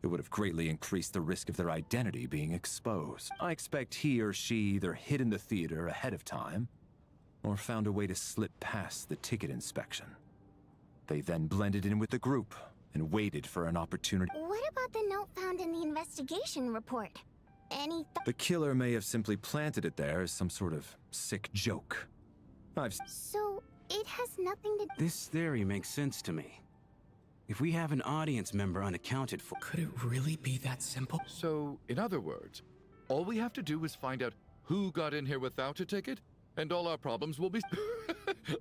it would have greatly increased the risk of their identity being exposed. I expect he or she either hid in the theater ahead of time, or found a way to slip past the ticket inspection. They then blended in with the group and waited for an opportunity. What about the note found in the investigation report? The killer may have simply planted it there as some sort of sick joke. So, it has nothing to... This theory makes sense to me. If we have an audience member unaccounted for... Could it really be that simple? So, in other words, all we have to do is find out who got in here without a ticket, and all our problems will be...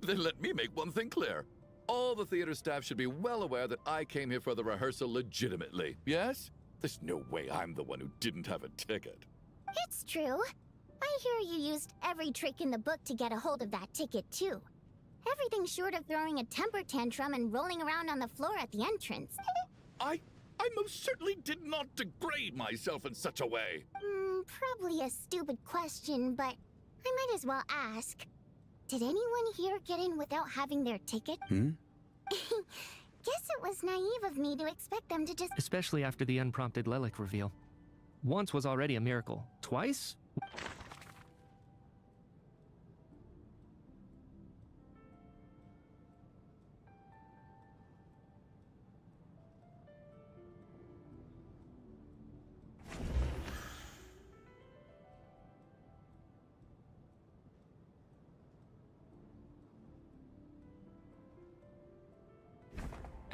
Then let me make one thing clear. All the theater staff should be well aware that I came here for the rehearsal legitimately, yes? There's no way I'm the one who didn't have a ticket. It's true. I hear you used every trick in the book to get a hold of that ticket, too. Everything short of throwing a temper tantrum and rolling around on the floor at the entrance. I most certainly did not degrade myself in such a way. Probably a stupid question, but I might as well ask. Did anyone here get in without having their ticket? Guess it was naive of me to expect them to just... Especially after the unprompted Lelik reveal. Once was already a miracle. Twice?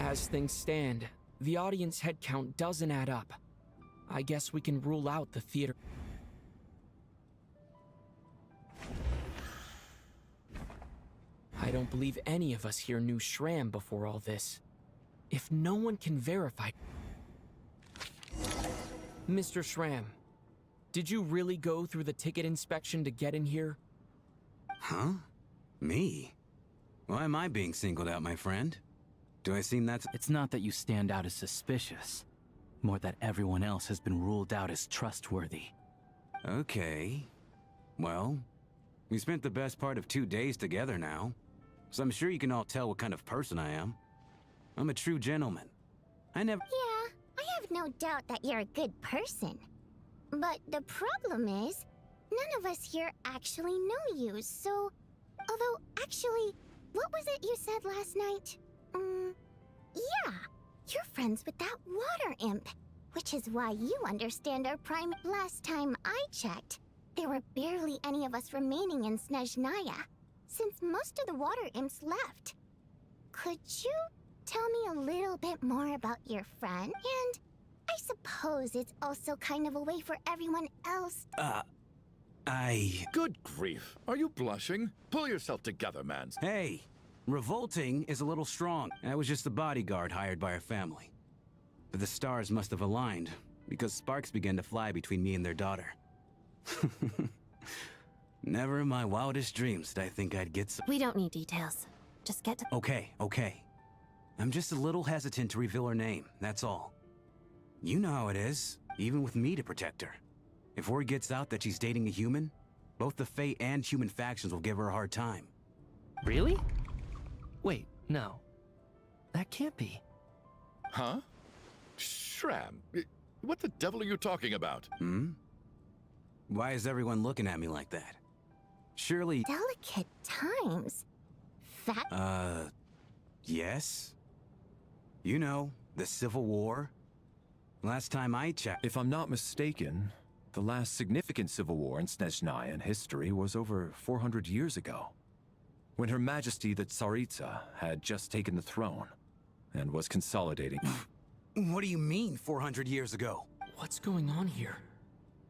As things stand, the audience head count doesn't add up. I guess we can rule out the theater. I don't believe any of us here knew Shram before all this. If no one can verify... Mr. Shram, did you really go through the ticket inspection to get in here? Huh? Me? Why am I being singled out, my friend? Do I seem that... It's not that you stand out as suspicious. More that everyone else has been ruled out as trustworthy. Okay. Well, we spent the best part of 2 days together now. So I'm sure you can all tell what kind of person I am. I'm a true gentleman. I never... Yeah, I have no doubt that you're a good person. But the problem is, none of us here actually know you, so... Although, actually, what was it you said last night? Yeah, you're friends with that water imp. Which is why you understand our prime. Last time I checked, there were barely any of us remaining in Snezhnaya, since most of the water imps left. Could you tell me a little bit more about your friend? And I suppose it's also kind of a way for everyone else. Good grief. Are you blushing? Pull yourself together, man. Hey, revolting is a little strong. I was just a bodyguard hired by our family. But the stars must have aligned, because sparks began to fly between me and their daughter. Never in my wildest dreams did I think I'd get some— We don't need details. Just get to— Okay. I'm just a little hesitant to reveal her name, that's all. You know how it is, even with me to protect her. If word gets out that she's dating a human, both the Fae and human factions will give her a hard time. Really? Wait, no. That can't be. Huh? Shram, what the devil are you talking about? Why is everyone looking at me like that? Surely— Delicate times. Yes? You know, the Civil War? Last time I checked— If I'm not mistaken, the last significant civil war in Snezhnaya history was over 400 years ago, when Her Majesty the Tsaritsa had just taken the throne and was consolidating. What do you mean, 400 years ago? What's going on here?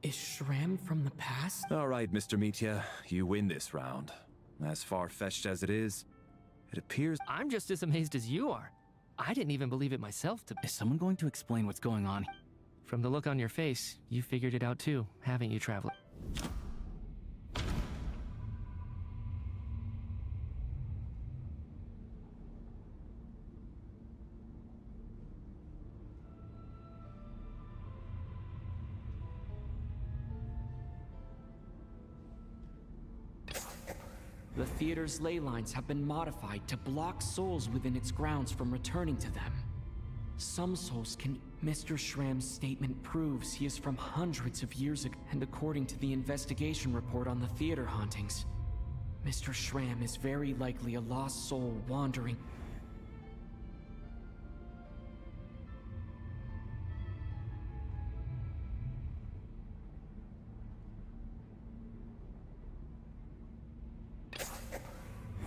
Is Shram from the past? All right, Mr. Mitya, you win this round. As far-fetched as it is, it appears— I'm just as amazed as you are. I didn't even believe it myself to— Is someone going to explain what's going on? From the look on your face, you figured it out too, haven't you, Traveler? The theater's ley lines have been modified to block souls within its grounds from returning to them. Some souls can— Mr. Shram's statement proves he is from hundreds of years ago, and according to the investigation report on the theater hauntings, Mr. Shram is very likely a lost soul wandering.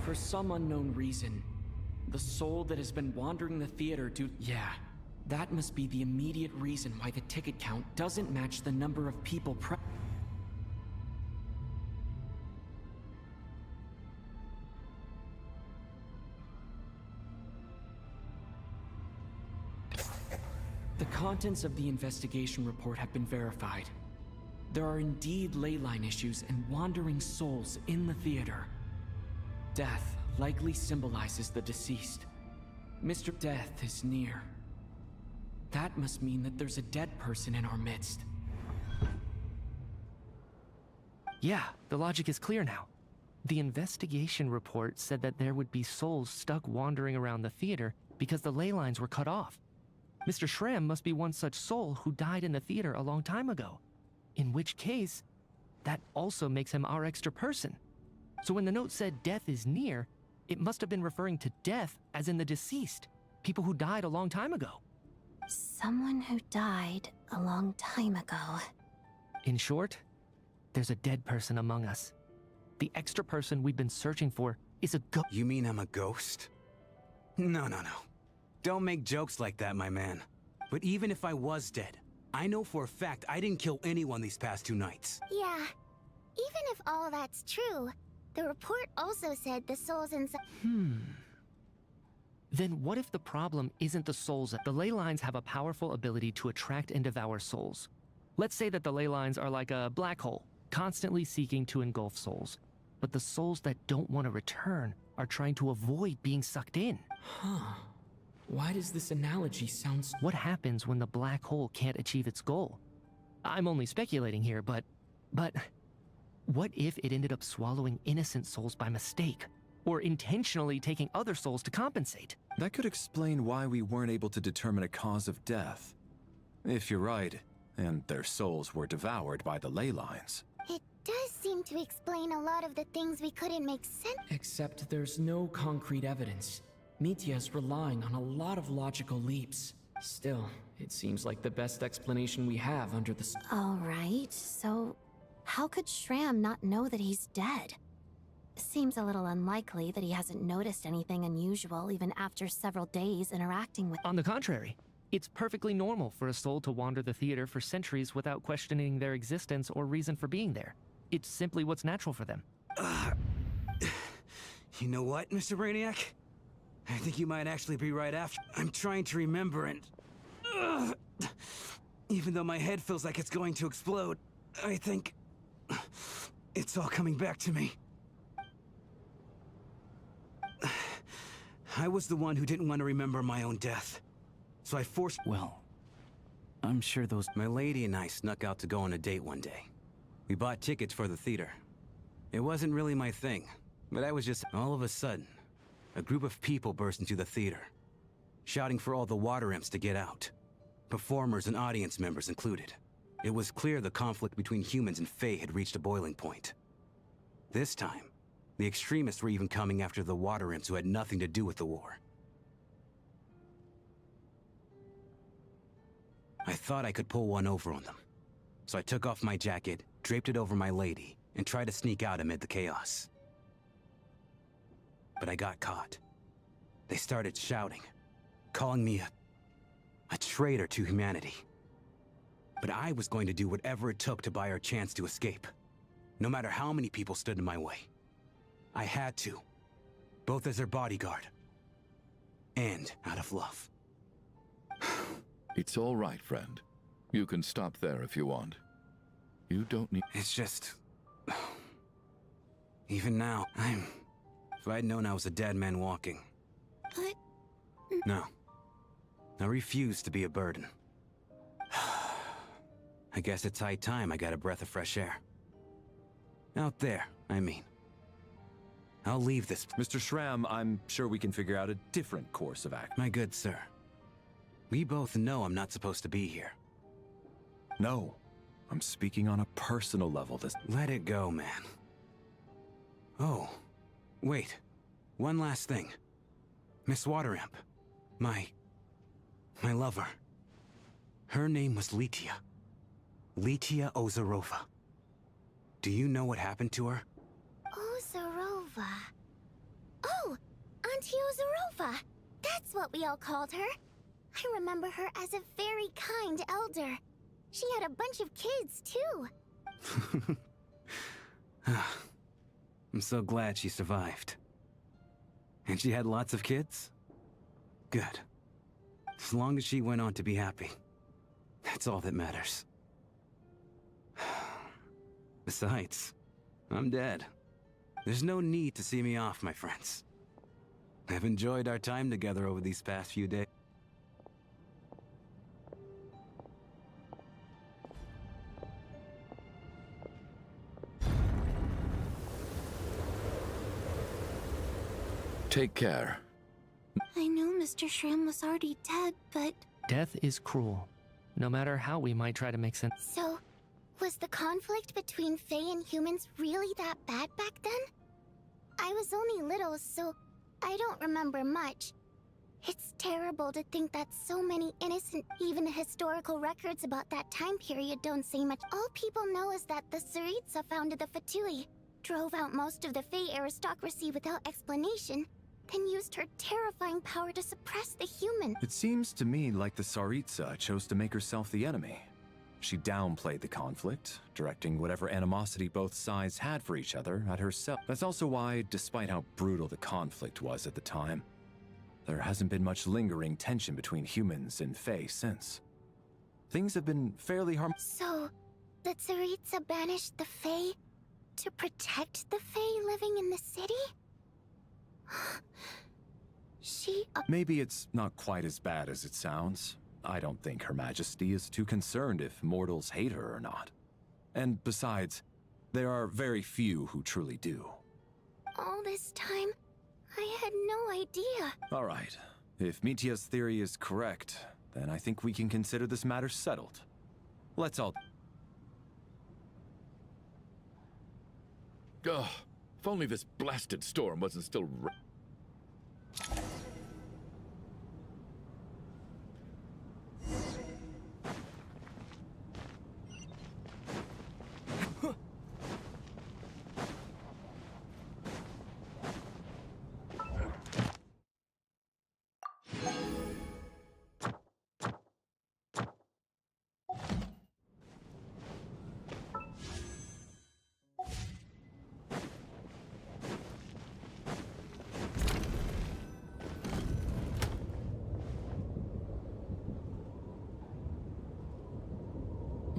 For some unknown reason, the soul that has been wandering the theater that must be the immediate reason why the ticket count doesn't match the number of people The contents of the investigation report have been verified. There are indeed ley line issues and wandering souls in the theater. Death likely symbolizes the deceased. Mr. Death is near. That must mean that there's a dead person in our midst. Yeah, the logic is clear now. The investigation report said that there would be souls stuck wandering around the theater because the ley lines were cut off. Mr. Shram must be one such soul who died in the theater a long time ago. In which case, that also makes him our extra person. So when the note said death is near, it must have been referring to death as in the deceased, people who died a long time ago. Someone who died a long time ago. In short, there's a dead person among us. The extra person we've been searching for is a ghost. You mean I'm a ghost? No. Don't make jokes like that, my man. But even if I was dead, I know for a fact I didn't kill anyone these past 2 nights. Yeah, even if all that's true, the report also said the souls inside— Then what if the problem isn't the souls? The ley lines have a powerful ability to attract and devour souls. Let's say that the ley lines are like a black hole, constantly seeking to engulf souls. But the souls that don't want to return are trying to avoid being sucked in. Why does this analogy sound so— What happens when the black hole can't achieve its goal? I'm only speculating here, but what if it ended up swallowing innocent souls by mistake? Or intentionally taking other souls to compensate? That could explain why we weren't able to determine a cause of death. If you're right, and their souls were devoured by the ley lines. It does seem trying to explain a lot of the things we couldn't make sense. Except there's no concrete evidence. Mitya is relying on a lot of logical leaps. Still, it seems like the best explanation we have under the... Alright, so how could Shram not know that he's dead? Seems a little unlikely that he hasn't noticed anything unusual even after several days interacting with... On the contrary, it's perfectly normal for a soul to wander the theater for centuries without questioning their existence or reason for being there. It's simply what's natural for them. You know what, Mr. Brainiac? I think you might actually be right after. I'm trying to remember and... even though my head feels like it's going to explode, I think... it's all coming back to me. I was the one who didn't want to remember my own death. So I forced... Well, I'm sure those... My lady and I snuck out to go on a date one day. We bought tickets for the theater. It wasn't really my thing, but I was just... All of a sudden, a group of people burst into the theater, shouting for all the water imps to get out. Performers and audience members included. It was clear the conflict between humans and Fae had reached a boiling point. This time, the extremists were even coming after the water imps who had nothing to do with the war. I thought I could pull one over on them. So I took off my jacket, draped it over my lady, and tried to sneak out amid the chaos. But I got caught. They started shouting, calling me a traitor to humanity. But I was going to do whatever it took to buy our chance to escape, no matter how many people stood in my way. I had to, both as their bodyguard and out of love. It's all right, friend. You can stop there if you want. You don't need... It's just... Even now, if I'd known I was a dead man walking... But... No. I refuse to be a burden. I guess it's high time I got a breath of fresh air. Out there, I mean. I'll leave this... Mr. Shram, I'm sure we can figure out a different course of action. My good sir. We both know I'm not supposed to be here. No. I'm speaking on a personal level. Let it go, man. Oh. Wait. One last thing. Miss Water Imp. My lover. Her name was Litia. Litia Ozarova. Do you know what happened to her? Ozarova. Oh, Auntie Ozarova. That's what we all called her. I remember her as a very kind elder. She had a bunch of kids, too. I'm so glad she survived. And she had lots of kids? Good. As long as she went on to be happy. That's all that matters. Besides, I'm dead. There's no need to see me off, my friends. I've enjoyed our time together over these past few days. Take care. I knew Mr. Shram was already dead, but... Death is cruel, no matter how we might try to make sense. So, was the conflict between Fae and humans really that bad back then? I was only little, so I don't remember much. It's terrible to think that so many innocent, even historical records about that time period don't say much. All people know is that the Tsaritsa founded the Fatui, drove out most of the Fae aristocracy without explanation, then used her terrifying power to suppress the human. It seems to me like the Tsaritsa chose to make herself the enemy. She downplayed the conflict, directing whatever animosity both sides had for each other at herself. That's also why, despite how brutal the conflict was at the time, there hasn't been much lingering tension between humans and Fae since. Things have been fairly So, the Tsaritsa banished the Fae to protect the Fae living in the city? Maybe it's not quite as bad as it sounds. I don't think Her Majesty is too concerned if mortals hate her or not. And besides, there are very few who truly do. All this time, I had no idea. All right. If Mitya's theory is correct, then I think we can consider this matter settled. Let's all... Ugh, if only this blasted storm wasn't still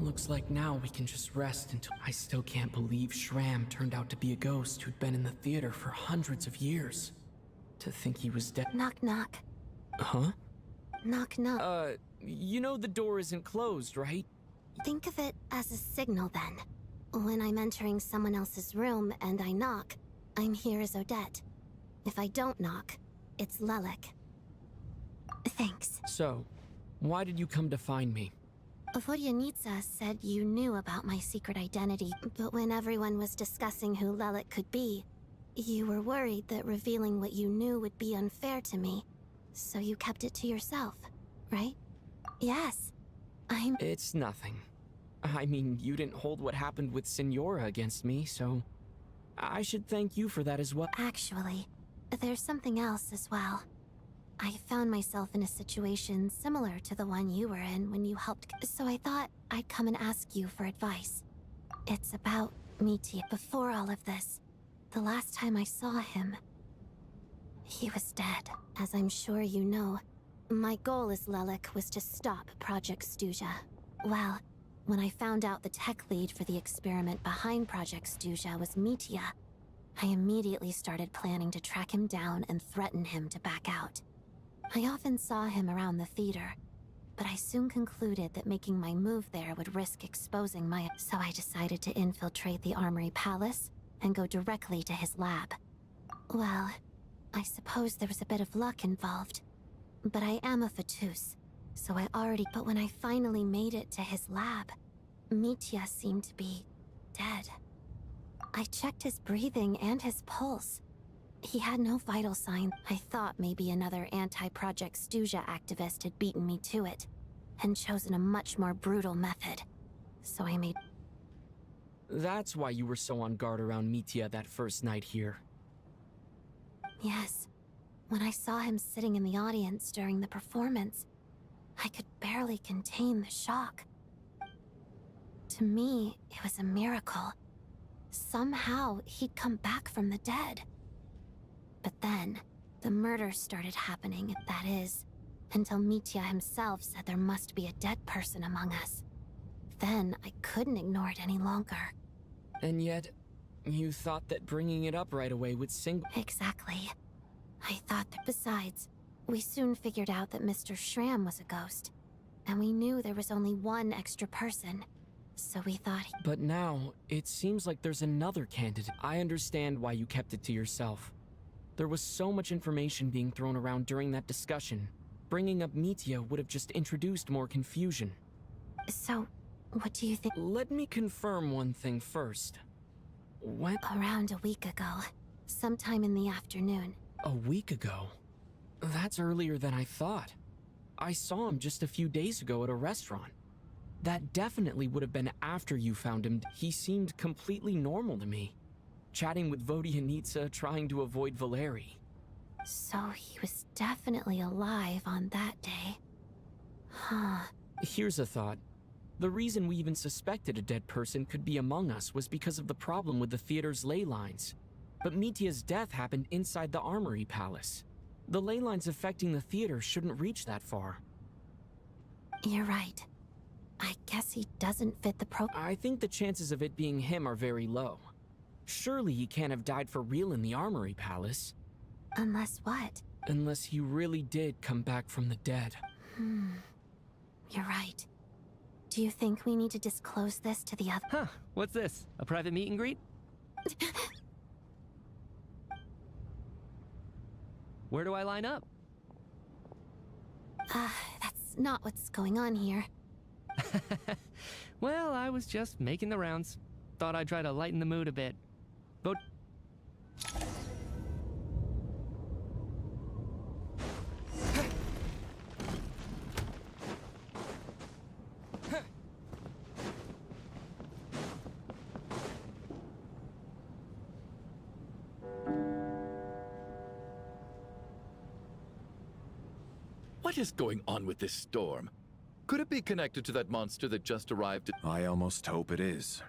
Looks like now we can just rest until... I still can't believe Shram turned out to be a ghost who'd been in the theater for hundreds of years. To think he was dead... Knock, knock. Huh? Knock, knock. You know the door isn't closed, right? Think of it as a signal, then. When I'm entering someone else's room and I knock, I'm here as Odette. If I don't knock, it's Lelik. Thanks. So, why did you come to find me? Vodyanitsa said you knew about my secret identity, but when everyone was discussing who Lelik could be, you were worried that revealing what you knew would be unfair to me, so you kept it to yourself, right? Yes. It's nothing. I mean, you didn't hold what happened with Signora against me, so... I should thank you for that as well. Actually, there's something else as well. I found myself in a situation similar to the one you were in when you helped, so I thought I'd come and ask you for advice. It's about Mitya. Before all of this, the last time I saw him, he was dead. As I'm sure you know, my goal as Lelik was to stop Project Snezhnaya. Well, when I found out the tech lead for the experiment behind Project Snezhnaya was Mitya, I immediately started planning to track him down and threaten him to back out. I often saw him around the theater, but I soon concluded that making my move there would risk exposing my... So I decided to infiltrate the Armory Palace and go directly to his lab. Well, I suppose there was a bit of luck involved, but I am a Fatus, so I already... But when I finally made it to his lab, Mitya seemed to be dead. I checked his breathing and his pulse. He had no vital signs. I thought maybe another anti-Project Snezhnaya activist had beaten me to it, and chosen a much more brutal method. So I made... That's why you were so on guard around Mitya that first night here. Yes. When I saw him sitting in the audience during the performance, I could barely contain the shock. To me, it was a miracle. Somehow, he'd come back from the dead. But then, the murders started happening, that is, until Mitya himself said there must be a dead person among us. Then, I couldn't ignore it any longer. And yet, you thought that bringing it up right away would sing... Exactly. I thought that besides, we soon figured out that Mr. Shram was a ghost, and we knew there was only one extra person, so we thought... But now, it seems like there's another candidate. I understand why you kept it to yourself. There was so much information being thrown around during that discussion. Bringing up Mitya would have just introduced more confusion. So, what do you think? Let me confirm one thing first. When? Around a week ago. Sometime in the afternoon. A week ago? That's earlier than I thought. I saw him just a few days ago at a restaurant. That definitely would have been after you found him. He seemed completely normal to me. Chatting with Vodyanitsa, trying to avoid Valeri. So he was definitely alive on that day. Huh. Here's a thought. The reason we even suspected a dead person could be among us was because of the problem with the theater's ley lines. But Mitya's death happened inside the Armory Palace. The ley lines affecting the theater shouldn't reach that far. You're right. I guess he doesn't fit the I think the chances of it being him are very low. Surely he can't have died for real in the Armory Palace. Unless what? Unless he really did come back from the dead. You're right. Do you think we need to disclose this to the other? Huh, what's this? A private meet and greet? Where do I line up? That's not what's going on here. Well, I was just making the rounds. Thought I'd try to lighten the mood a bit. But What is going on with this storm? Could it be connected to that monster that just arrived at... I almost hope it is.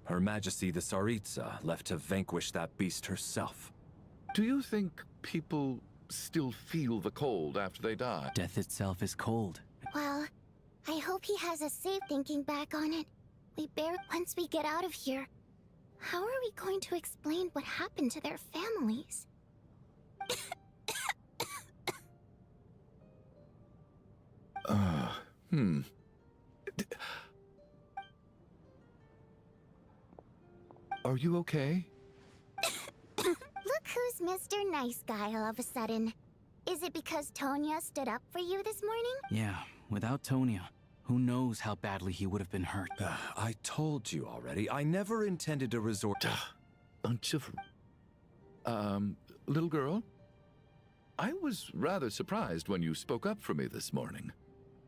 Her Majesty the Tsaritsa left to vanquish that beast herself. Do you think people still feel the cold after they die? death itself is cold. Well, I hope he has a safe thinking back on it. Once we get out of here, how are we going to explain what happened to their families? Are you okay? Look who's Mr. Nice Guy all of a sudden. Is it because Tonya stood up for you this morning? Yeah, without Tonya, who knows how badly he would have been hurt. I told you already, I never intended to resort to... Bunch of... little girl? I was rather surprised when you spoke up for me this morning.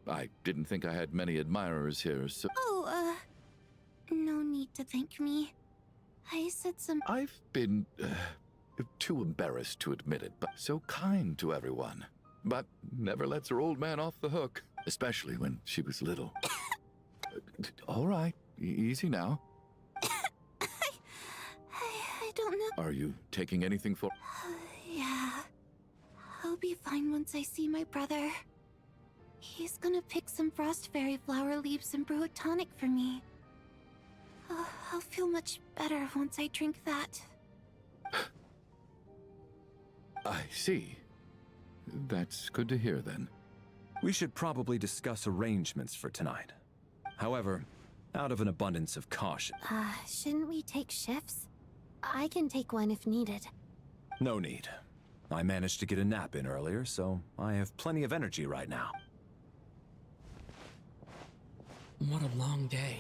I didn't think I had many admirers here, so... Oh, no need to thank me. I said some... I've been, too embarrassed to admit it, but so kind to everyone. But never lets her old man off the hook, especially when she was little. All right, easy now. I don't know. Are you taking anything for... Yeah. I'll be fine once I see my brother. He's gonna pick some frost fairy flower leaves and brew a tonic for me. I'll feel much better once I drink that. I see. That's good to hear, then. We should probably discuss arrangements for tonight. However, out of an abundance of caution... Shouldn't we take shifts? I can take one if needed. No need. I managed to get a nap in earlier, so I have plenty of energy right now. What a long day.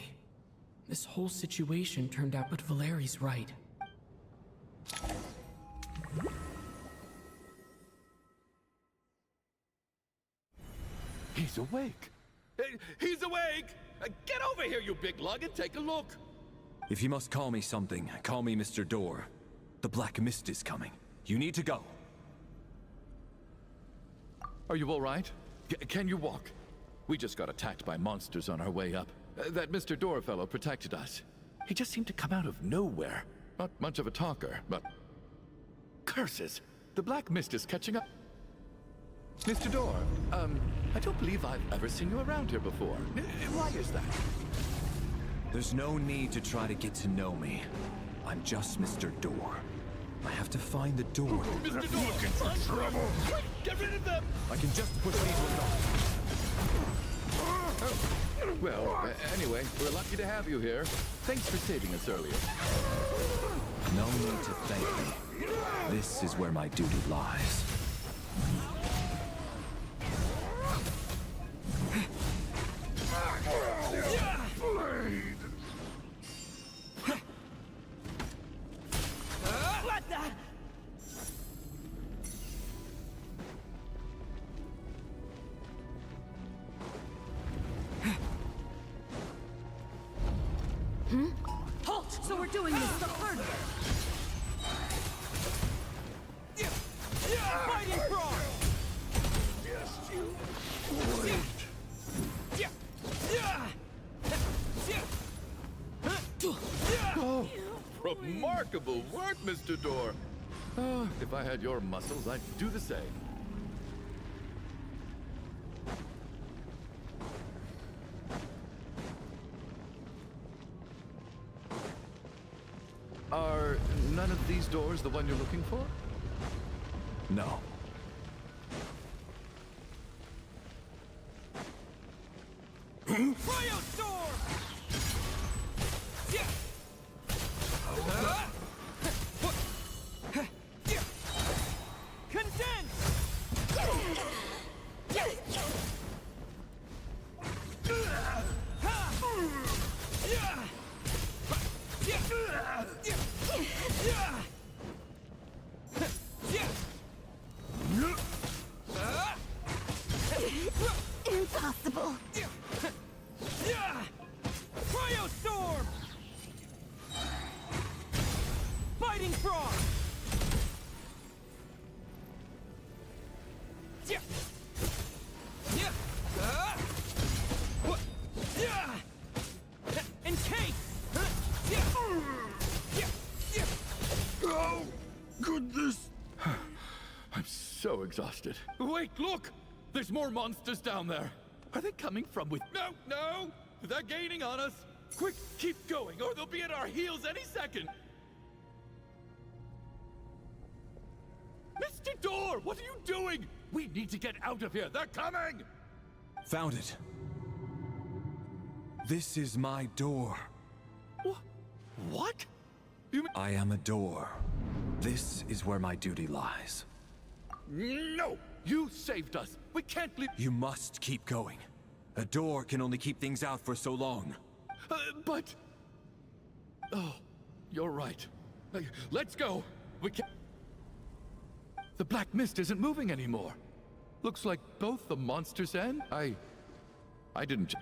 This whole situation turned out, but Valeri's right. He's awake. He's awake! Get over here, you big lug, and take a look. If you must call me something, call me Mr. Door. The Black Mist is coming. You need to go. Are you all right? Can you walk? We just got attacked by monsters on our way up. That Mr. Door fellow protected us. He just seemed to come out of nowhere. Not much of a talker, but... Curses! The Black Mist is catching up. Mr. Door, I don't believe I've ever seen you around here before. Why is that? There's no need to try to get to know me. I'm just Mr. Door. I have to find the door. Mr. Door! Looking for trouble! Quick, get rid of them! I can just push these ones off. Well, anyway, we're lucky to have you here. Thanks for saving us earlier. No need to thank me. This is where my duty lies. What the? Halt! So we're doing this the hard way. Fighting frog! Yes, you Oh, remarkable work, Mr. Door. If I had your muscles, I'd do the same. Are none of these doors the one you're looking for? No. Firestorm! Condense! Lightning Frog! Yeah. Yeah. What? Yeah. And Kate! Yeah. Yeah. Yeah. Oh, goodness! I'm so exhausted. Wait, look! There's more monsters down there. Are they coming from with... No, no! They're gaining on us! Quick, keep going, or they'll be at our heels any second! Mr. Door, what are you doing? We need to get out of here. They're coming! Found it. This is my door. What? I am a door. This is where my duty lies. No! You saved us. We can't leave... You must keep going. A door can only keep things out for so long. But... Oh, you're right. Let's go. We can't... The black mist isn't moving anymore. Looks like both the monsters and... I didn't...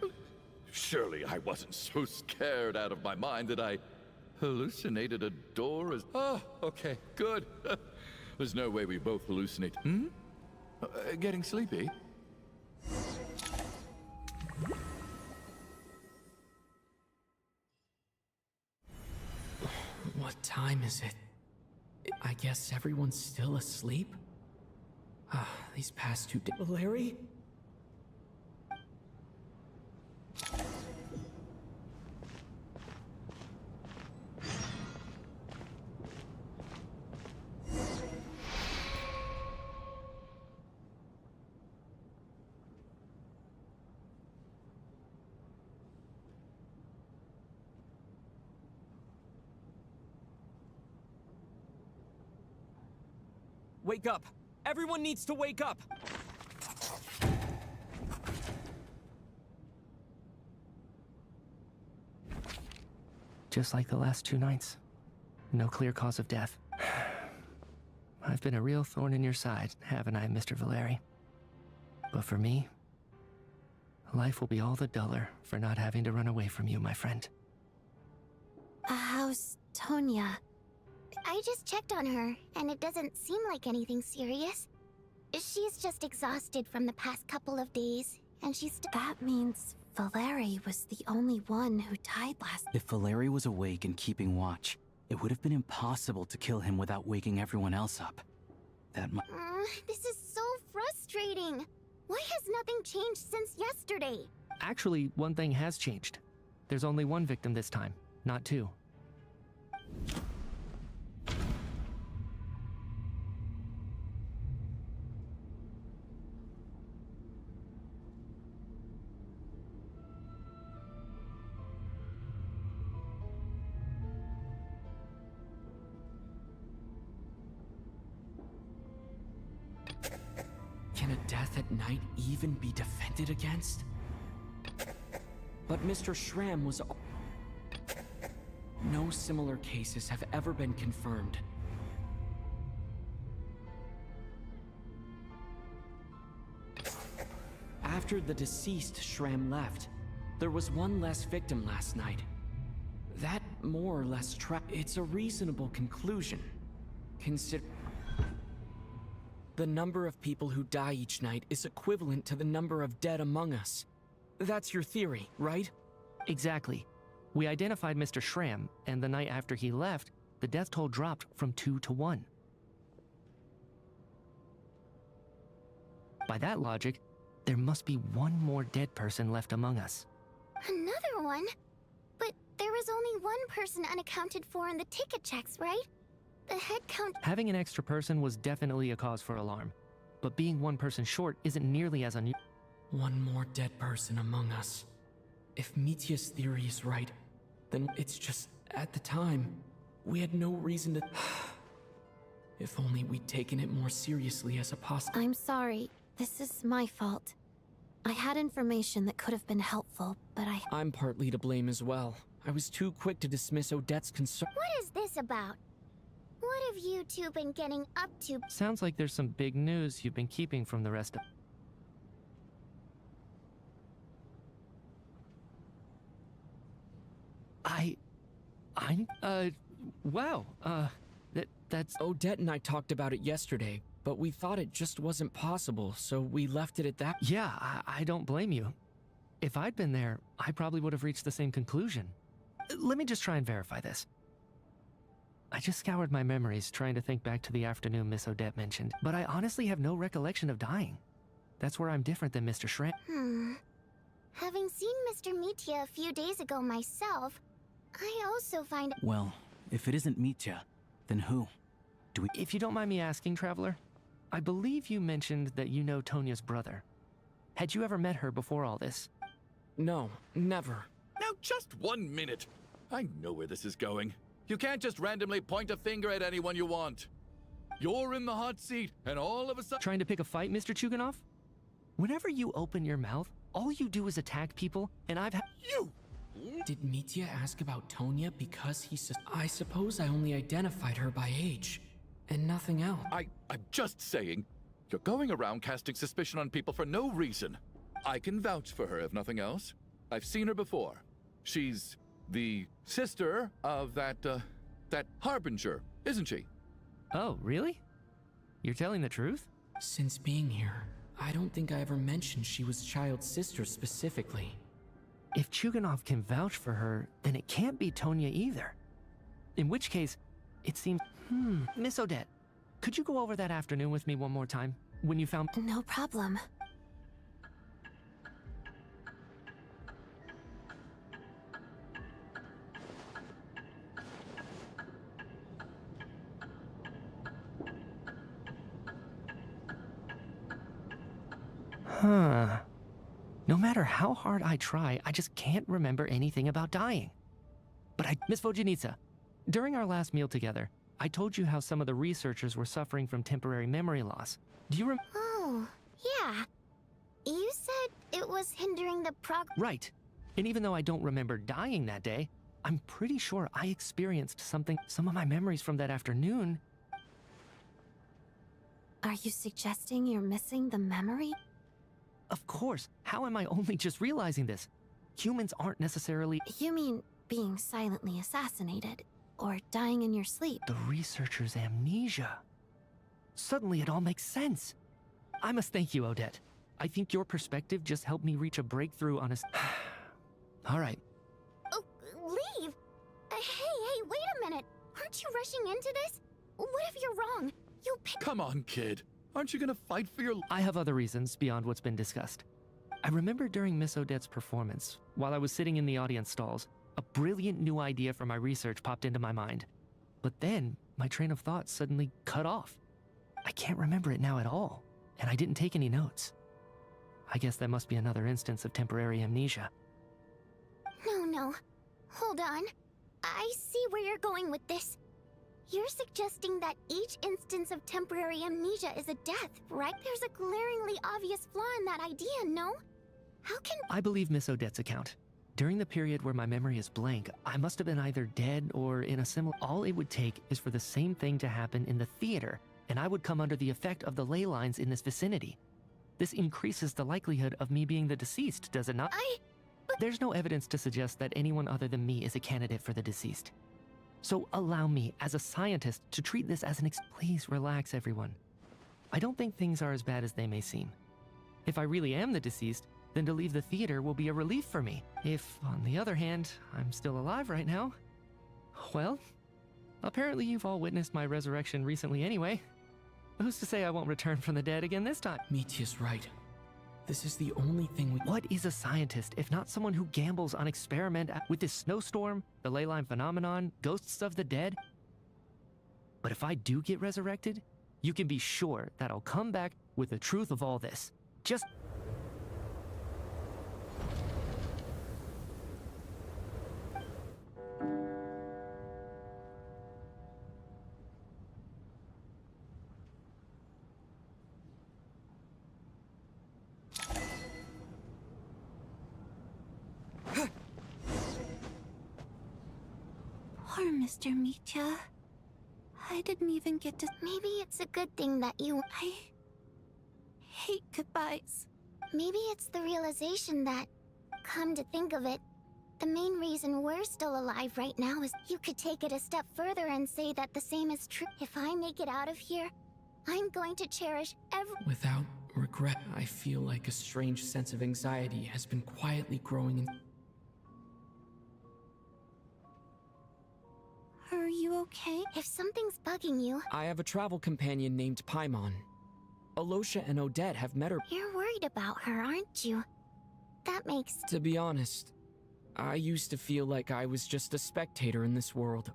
Surely I wasn't so scared out of my mind that I hallucinated a door as... Oh, okay, good. There's no way we both hallucinate. Getting sleepy? What time is it? I guess everyone's still asleep? These past 2 days... Larry? Wake up! Everyone needs to wake up! Just like the last 2 nights. No clear cause of death. I've been a real thorn in your side, haven't I, Mr. Valeri? But for me, life will be all the duller for not having to run away from you, my friend. How's Tonya? I just checked on her, and it doesn't seem like anything serious. She's just exhausted from the past couple of days, and she's... That means Valeri was the only one who died last... If Valeri was awake and keeping watch, it would have been impossible to kill him without waking everyone else up. This is so frustrating. Why has nothing changed since yesterday? Actually, one thing has changed. There's only one victim this time, not 2. Can a death at night even be defended against? But Mr. Schramm was... No similar cases have ever been confirmed. After the deceased Schramm left, there was one less victim last night. That more or less it's a reasonable conclusion. Consider... The number of people who die each night is equivalent to the number of dead among us. That's your theory, right? Exactly. We identified Mr. Schramm, and the night after he left, the death toll dropped from 2 to 1. By that logic, there must be one more dead person left among us. Another one? But there was only one person unaccounted for in the ticket checks, right? The head count... Having an extra person was definitely a cause for alarm, but being one person short isn't nearly as unusual. One more dead person among us. If Mitya's theory is right, then it's just, at the time, we had no reason to... If only we'd taken it more seriously as a possible... I'm sorry. This is my fault. I had information that could have been helpful, but I'm partly to blame as well. I was too quick to dismiss Odette's concern. What is this about? What have you two been getting up to? Sounds like there's some big news you've been keeping from the rest of... wow, That's... Odette and I talked about it yesterday, but we thought it just wasn't possible, so we left it at that. Yeah, I don't blame you. If I'd been there, I probably would have reached the same conclusion. Let me just try and verify this. I just scoured my memories trying to think back to the afternoon Miss Odette mentioned, but I honestly have no recollection of dying. That's where I'm different than Mr. Shran. Having seen Mr. Mitya a few days ago myself, I also find... Well, if it isn't Mitya, then who? Do we... If you don't mind me asking, Traveler, I believe you mentioned that you know Tonya's brother. Had you ever met her before all this? No, never. Now just 1 minute. I know where this is going. You can't just randomly point a finger at anyone you want. You're in the hot seat, and all of a sudden... Trying to pick a fight, Mr. Chuganov? Whenever you open your mouth, all you do is attack people, and I've had... You! Did Mitya ask about Tonya because he says... I suppose I only identified her by age, and nothing else. I'm just saying, you're going around casting suspicion on people for no reason. I can vouch for her, if nothing else. I've seen her before. She's the sister of that Harbinger, isn't she? Oh, really? You're telling the truth? Since being here, I don't think I ever mentioned she was Child's sister specifically. If Chuganov can vouch for her, then it can't be Tonya either. In which case, it seems... Miss Odette, could you go over that afternoon with me one more time? When you found... No problem. Huh. No matter how hard I try, I just can't remember anything about dying. But Miss Vojanitsa, during our last meal together, I told you how some of the researchers were suffering from temporary memory loss. Do you remember? Oh, yeah. You said it was hindering the Right. And even though I don't remember dying that day, I'm pretty sure I experienced something. Some of my memories from that afternoon... Are you suggesting you're missing the memory? Of course. How am I only just realizing this? Humans aren't necessarily... You mean being silently assassinated, or dying in your sleep? The researcher's amnesia. Suddenly it all makes sense. I must thank you, Odette. I think your perspective just helped me reach a breakthrough on a... All right. Oh, leave! Hey, wait a minute! Aren't you rushing into this? What if you're wrong? Come on, kid. Aren't you gonna fight for your... I have other reasons beyond what's been discussed. I remember during Miss Odette's performance, while I was sitting in the audience stalls, a brilliant new idea for my research popped into my mind. But then, my train of thought suddenly cut off. I can't remember it now at all, and I didn't take any notes. I guess that must be another instance of temporary amnesia. No. Hold on. I see where you're going with this. You're suggesting that each instance of temporary amnesia is a death, right? There's a glaringly obvious flaw in that idea, no? How can... I believe Miss Odette's account. During the period where my memory is blank, I must have been either dead or in a similar... All it would take is for the same thing to happen in the theater, and I would come under the effect of the ley lines in this vicinity. This increases the likelihood of me being the deceased, does it not? But... There's no evidence to suggest that anyone other than me is a candidate for the deceased. So allow me, as a scientist, to treat this as an Please relax, everyone. I don't think things are as bad as they may seem. If I really am the deceased, then to leave the theater will be a relief for me. If, on the other hand, I'm still alive right now, well, apparently you've all witnessed my resurrection recently anyway. Who's to say I won't return from the dead again this time? Mitya's right. This is the only thing we... What is a scientist if not someone who gambles on experiment with this snowstorm, the ley line phenomenon, ghosts of the dead? But if I do get resurrected, you can be sure that I'll come back with the truth of all this. Just... Poor Mr. Mitya. I didn't even get to... Maybe it's a good thing that you... I hate goodbyes. Maybe it's the realization that, come to think of it, The main reason we're still alive right now is you could take it a step further and say that the same is true. If I make it out of here, I'm going to cherish every— Without regret, I feel like a strange sense of anxiety has been quietly growing in. Are you okay? If something's bugging you— I have a travel companion named Paimon. Alosha and Odette have met her. You're worried about her, aren't you? That makes— To be honest, I used to feel like I was just a spectator in this world,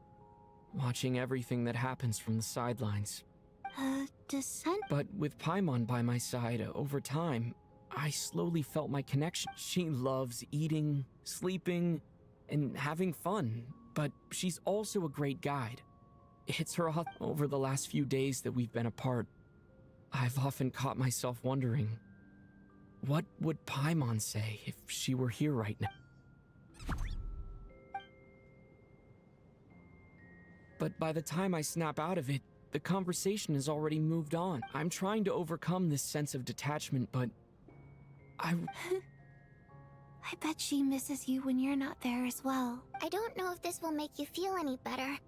watching everything that happens from the sidelines. Descent? But with Paimon by my side, over time, I slowly felt my connection. She loves eating, sleeping, and having fun, but she's also a great guide. It's her over the last few days that we've been apart. I've often caught myself wondering, what would Paimon say if she were here right now? But by the time I snap out of it, the conversation has already moved on. I'm trying to overcome this sense of detachment, but I bet she misses you when you're not there as well. I don't know if this will make you feel any better,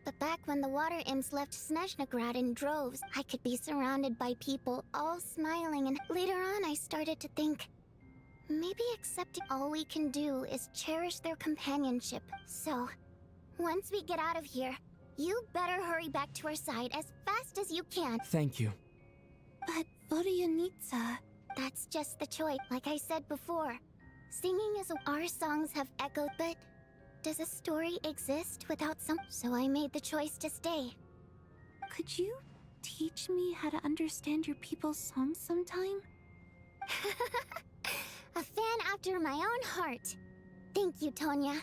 but back when the water imps left Snezhnaya in droves, I could be surrounded by people all smiling, and later on I started to think, maybe accepting all we can do is cherish their companionship. So, once we get out of here, you better hurry back to our side as fast as you can. Thank you. But Vodyanitsa— That's just the choice. Like I said before, singing is our songs have echoed, but does a story exist without some— So I made the choice to stay. Could you teach me how to understand your people's songs sometime? A fan after my own heart. Thank you, Tonya.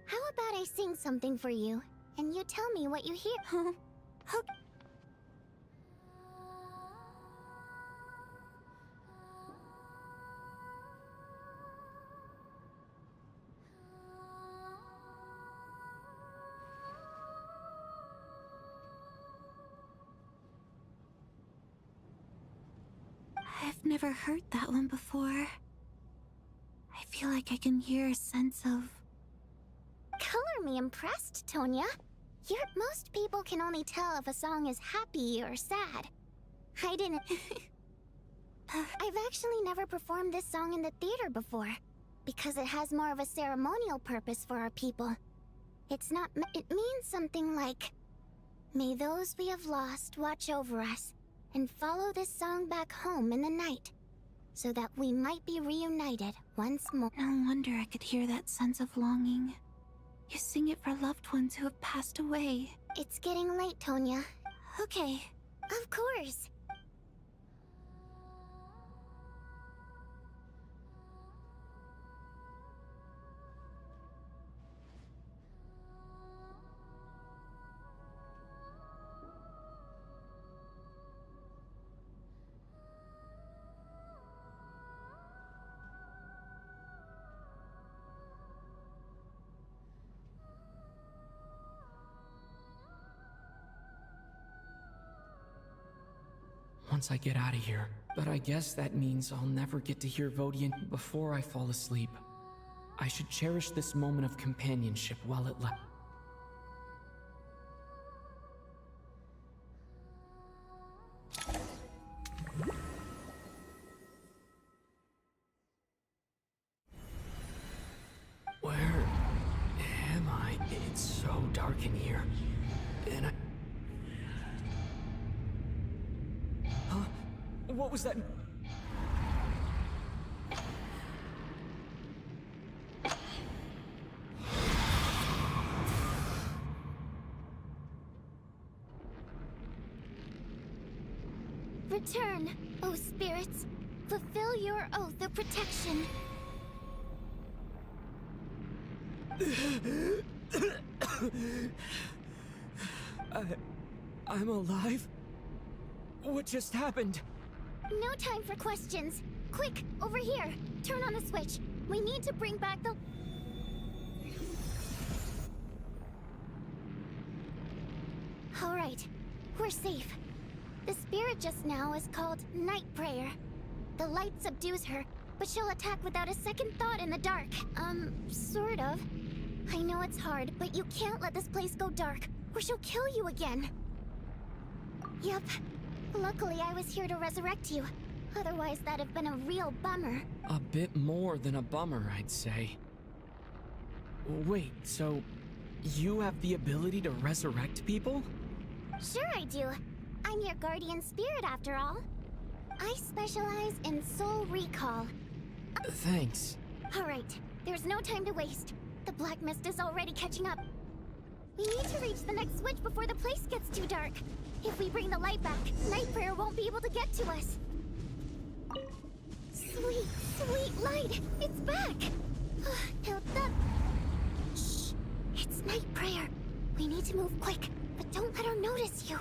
How about I sing something for you, and you tell me what you hear? Okay. I've never heard that one before. I feel like I can hear a sense of— Color me impressed, Tonya. Most people can only tell if a song is happy or sad. I didn't— I've actually never performed this song in the theater before, because it has more of a ceremonial purpose for our people. It's not— It means something like, may those we have lost watch over us, and follow this song back home in the night, so that we might be reunited once more. No wonder I could hear that sense of longing. You sing it for loved ones who have passed away. It's getting late, Tonya. Okay. Of course. Once I get out of here. But I guess that means I'll never get to hear Vodyan before I fall asleep. I should cherish this moment of companionship while it lasts. Where am I? It's so dark in here. And Huh? What was that? Return, O spirits. Fulfill your oath of protection. I'm alive? What just happened? No time for questions. Quick, over here. Turn on the switch. We need to bring back the— All right, we're safe. The spirit just now is called Night Prayer. The light subdues her, but she'll attack without a second thought in the dark. Sort of. I know it's hard, but you can't let this place go dark, or she'll kill you again. Yep. Luckily, I was here to resurrect you. Otherwise, that'd have been a real bummer. A bit more than a bummer, I'd say. Wait, so you have the ability to resurrect people? Sure I do. I'm your guardian spirit after all. I specialize in soul recall. Thanks. Alright, there's no time to waste. The black mist is already catching up. We need to reach the next switch before the place gets too dark. If we bring the light back, Night Prayer won't be able to get to us. Sweet, sweet light! It's back! Now that... Shh! It's Night Prayer. We need to move quick, but don't let her notice you.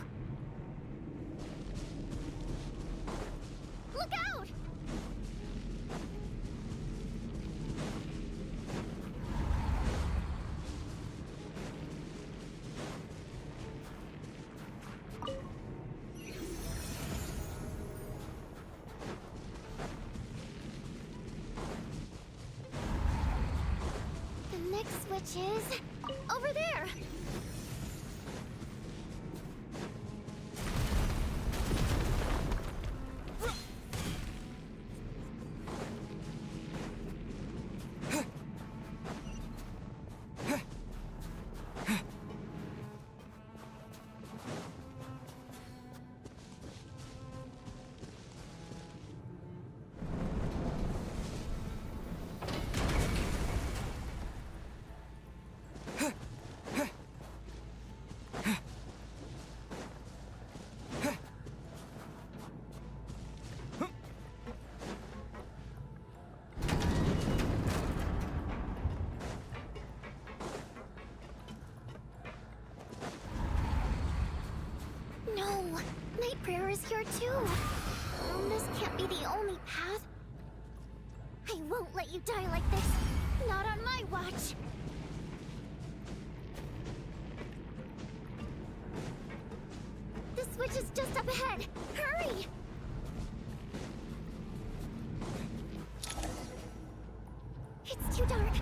Look out! The next switch is... over there! No! Night Prayer is here too! Oh, this can't be the only path. I won't let you die like this! Not on my watch! The switch is just up ahead! Hurry! It's too dark!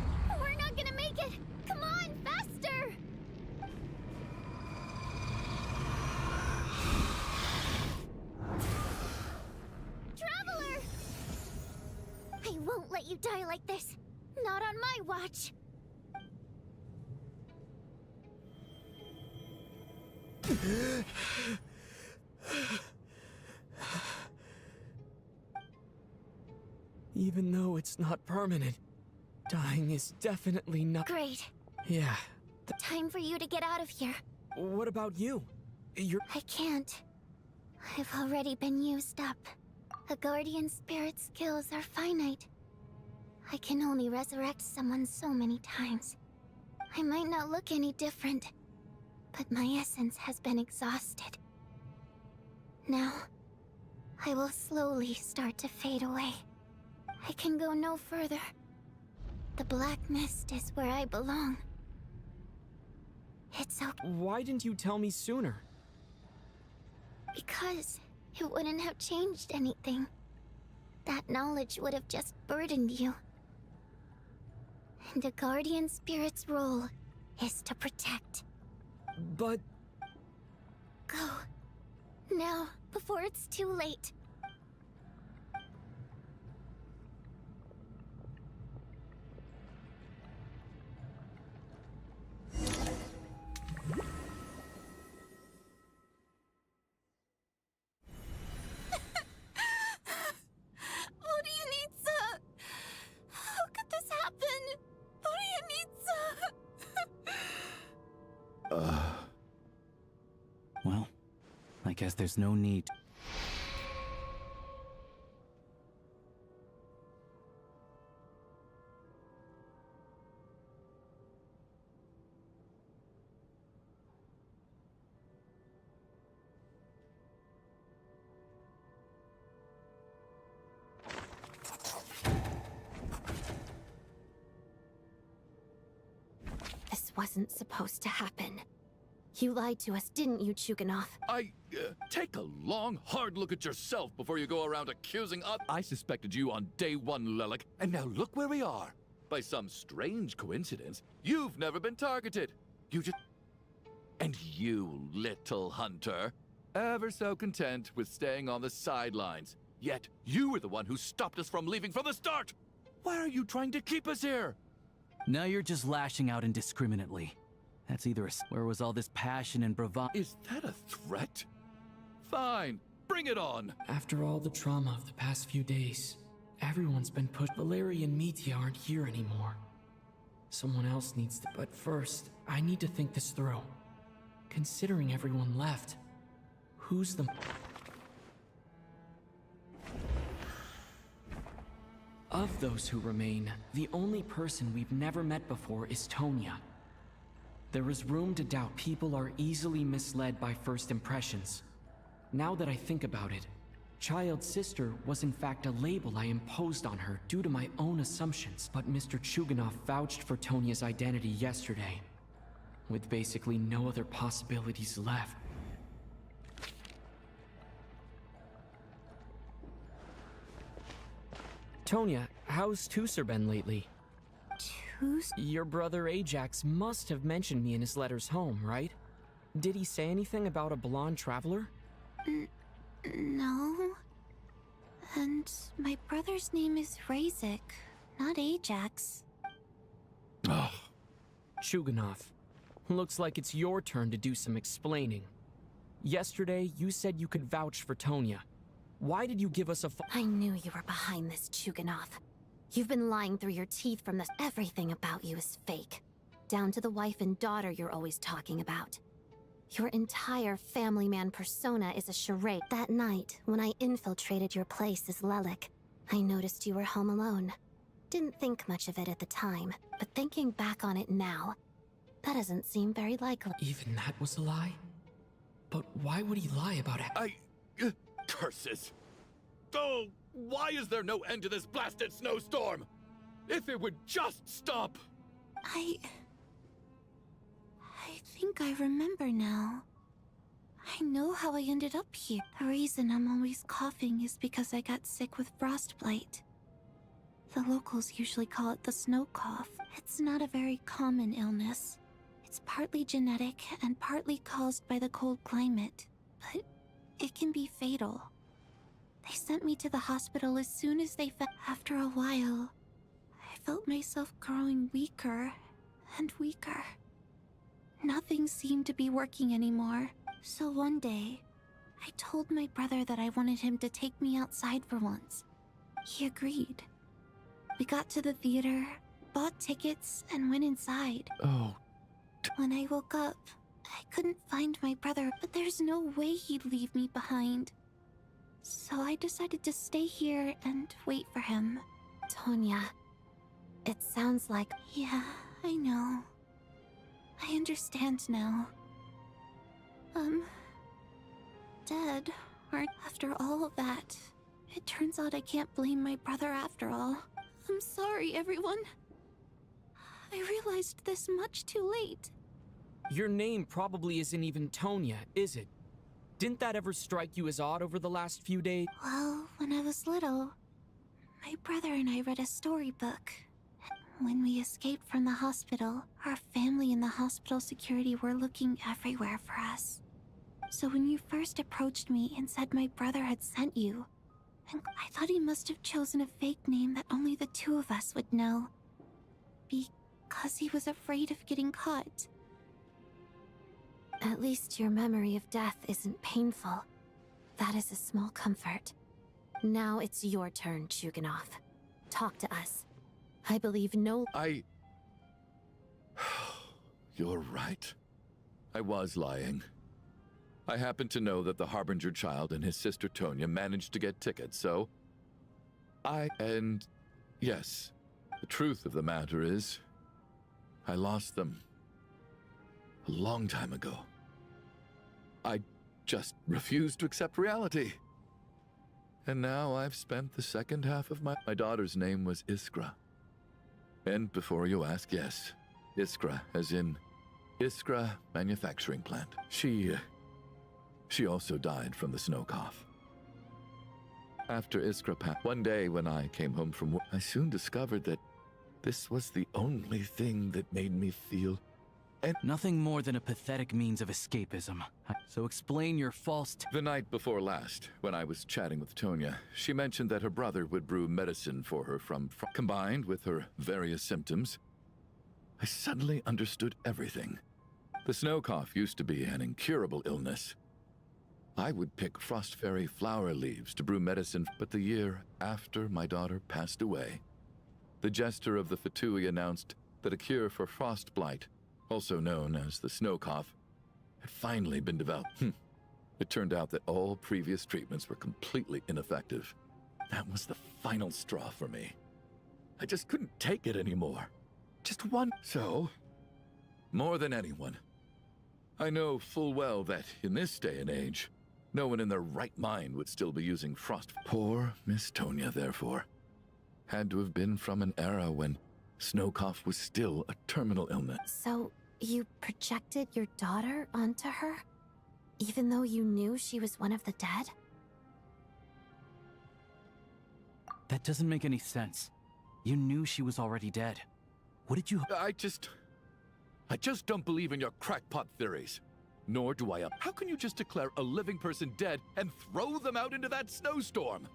We're not gonna make it! Come on, faster! Traveler! I won't let you die like this. Not on my watch. Even though it's not permanent, dying is definitely not... Great. Yeah. Time for you to get out of here. What about you? I can't. I've already been used up. A guardian spirit's skills are finite. I can only resurrect someone so many times. I might not look any different, but my essence has been exhausted. Now, I will slowly start to fade away. I can go no further. The black mist is where I belong. It's okay. Why didn't you tell me sooner? Because it wouldn't have changed anything. That knowledge would have just burdened you. And a guardian spirit's role is to protect. But... Go. Now, before it's too late. Well, I guess there's no need. This wasn't supposed to happen. You lied to us, didn't you, Chuganov? Take a long, hard look at yourself before you go around accusing us. I suspected you on day one, Lelik, and now look where we are. By some strange coincidence, you've never been targeted. And you, little hunter, ever so content with staying on the sidelines. Yet, you were the one who stopped us from leaving from the start! Why are you trying to keep us here? Now you're just lashing out indiscriminately. That's either where was all this passion and bravado? Is that a threat? Fine, bring it on! After all the trauma of the past few days, everyone's been put. Valeria and Mitya aren't here anymore. Someone else needs to. But first, I need to think this through. Considering everyone left, who's the. Of those who remain, the only person we've never met before is Tonya. There is room to doubt people are easily misled by first impressions. Now that I think about it, Child's sister was in fact a label I imposed on her due to my own assumptions, but Mr. Chuganov vouched for Tonya's identity yesterday, with basically no other possibilities left. Tonya, how's Tusser been lately? Your brother Ajax must have mentioned me in his letters home, right? Did he say anything about a blonde traveler? No. And my brother's name is Razik, not Ajax. Chuganov, looks like it's your turn to do some explaining. Yesterday, you said you could vouch for Tonya. Why did you give us a I knew you were behind this, Chuganov. You've been lying through your teeth from this. Everything about you is fake. Down to the wife and daughter you're always talking about. Your entire family man persona is a charade. That night, when I infiltrated your place as Lelik, I noticed you were home alone. Didn't think much of it at the time, but thinking back on it now, that doesn't seem very likely. Even that was a lie? But why would he lie about it? Curses! Oh, why is there no end to this blasted snowstorm? If it would just stop! I think I remember now. I know how I ended up here. The reason I'm always coughing is because I got sick with frostbite. The locals usually call it the snow cough. It's not a very common illness. It's partly genetic and partly caused by the cold climate, but it can be fatal. They sent me to the hospital as soon as they found. After a while, I felt myself growing weaker and weaker. Nothing seemed to be working anymore. So one day, I told my brother that I wanted him to take me outside for once. He agreed. We got to the theater, bought tickets, and went inside. Oh. When I woke up, I couldn't find my brother, but there's no way he'd leave me behind. So I decided to stay here and wait for him. Tonya, it sounds like... Yeah, I know. I understand now. Dead. Or after all of that, it turns out I can't blame my brother after all. I'm sorry, everyone. I realized this much too late. Your name probably isn't even Tonya, is it? Didn't that ever strike you as odd over the last few days? Well, when I was little, my brother and I read a storybook. When we escaped from the hospital, our family and the hospital security were looking everywhere for us. So when you first approached me and said my brother had sent you, I thought he must have chosen a fake name that only the two of us would know. Because he was afraid of getting caught. At least your memory of death isn't painful. That is a small comfort. Now it's your turn, Chuganov. Talk to us. I believe no... You're right. I was lying. I happen to know that the Harbinger child and his sister Tonya managed to get tickets, so... And... yes, the truth of the matter is... I lost them. A long time ago. I just refused to accept reality. And now I've spent the second half of my daughter's name was Iskra. And before you ask, yes, Iskra, as in Iskra manufacturing plant. She also died from the snow cough. After Iskra passed, one day when I came home from work, I soon discovered that this was the only thing that made me feel. And nothing more than a pathetic means of escapism. So explain your false. The night before last, when I was chatting with Tonya, she mentioned that her brother would brew medicine for her combined with her various symptoms. I suddenly understood everything. The snow cough used to be an incurable illness. I would pick frost fairy flower leaves to brew medicine, but the year after my daughter passed away, the jester of the Fatui announced that a cure for frost blight, also known as the snow cough, had finally been developed. It turned out that all previous treatments were completely ineffective. That was the final straw for me. I just couldn't take it anymore. Just one. So, more than anyone, I know full well that in this day and age, no one in their right mind would still be using frost. Poor Miss Tonya, therefore, had to have been from an era when snow cough was still a terminal illness. So, you projected your daughter onto her? Even though you knew she was one of the dead? That doesn't make any sense. You knew she was already dead. What did you... I just don't believe in your crackpot theories. Nor do I. How can you just declare a living person dead and throw them out into that snowstorm?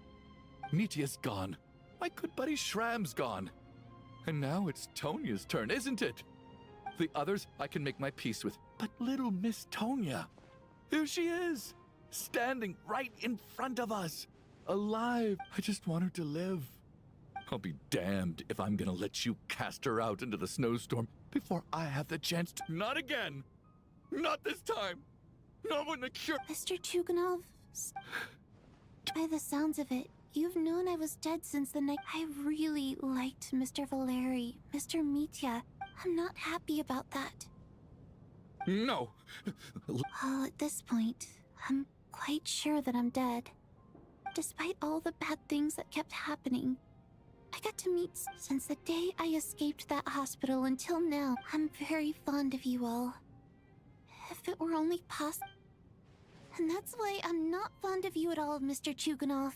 Nitia's gone. My good buddy Shram's gone. And now it's Tonya's turn, isn't it? The others I can make my peace with. But little Miss Tonya, here she is, standing right in front of us, alive. I just want her to live. I'll be damned if I'm gonna let you cast her out into the snowstorm before I have the chance to. Not again! Not this time! Not when the cure— Mr. Chuganov, by the sounds of it, you've known I was dead since the night. I really liked Mr. Valeri, Mr. Mitya. I'm not happy about that. No! Well, at this point, I'm quite sure that I'm dead. Despite all the bad things that kept happening, I got to meet since the day I escaped that hospital until now. I'm very fond of you all. If it were only possible. And that's why I'm not fond of you at all, Mr. Chuganov.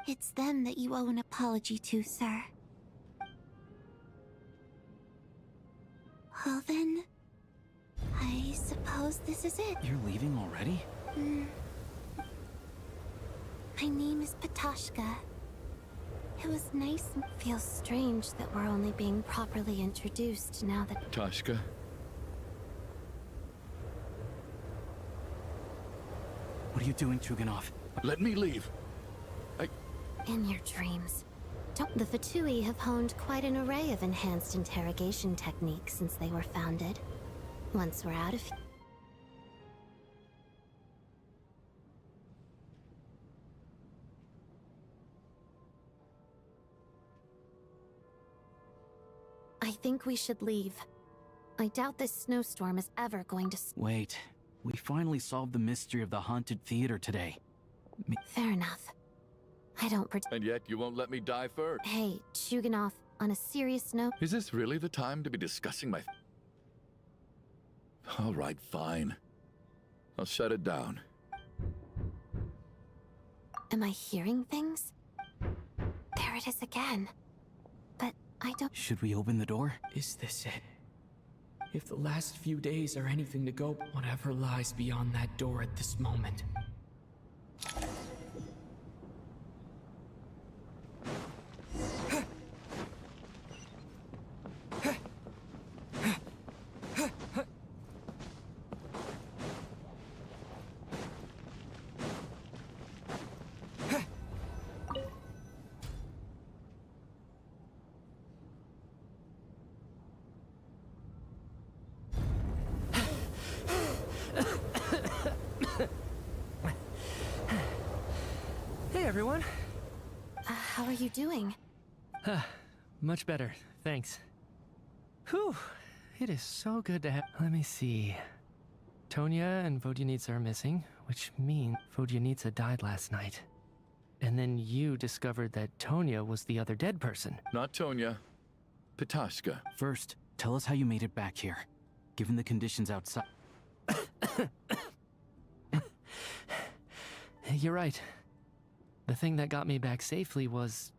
It's them that you owe an apology to, sir. Well then, I suppose this is it. You're leaving already? My name is Patashka. It was nice and feels strange that we're only being properly introduced now that— Patashka? What are you doing, Chuganov? Let me leave. In your dreams. The Fatui have honed quite an array of enhanced interrogation techniques since they were founded. Once we're out of here, I think we should leave. I doubt this snowstorm is ever going to— Wait. We finally solved the mystery of the haunted theater today. Fair enough. I don't And yet you won't let me die first. Hey, Chuganov, on a serious note— Is this really the time to be discussing my— All right, fine. I'll shut it down. Am I hearing things? There it is again. But I don't— Should we open the door? Is this it? If the last few days are anything to go, whatever lies beyond that door at this moment. Hey, everyone. How are you doing? Much better, thanks. Whew, it is so good to have— Let me see. Tonya and Vodyanitsa are missing, which means Vodyanitsa died last night. And then you discovered that Tonya was the other dead person. Not Tonya. Patashka. First, Tell us how you made it back here, given the conditions outside. You're right. The thing that got me back safely was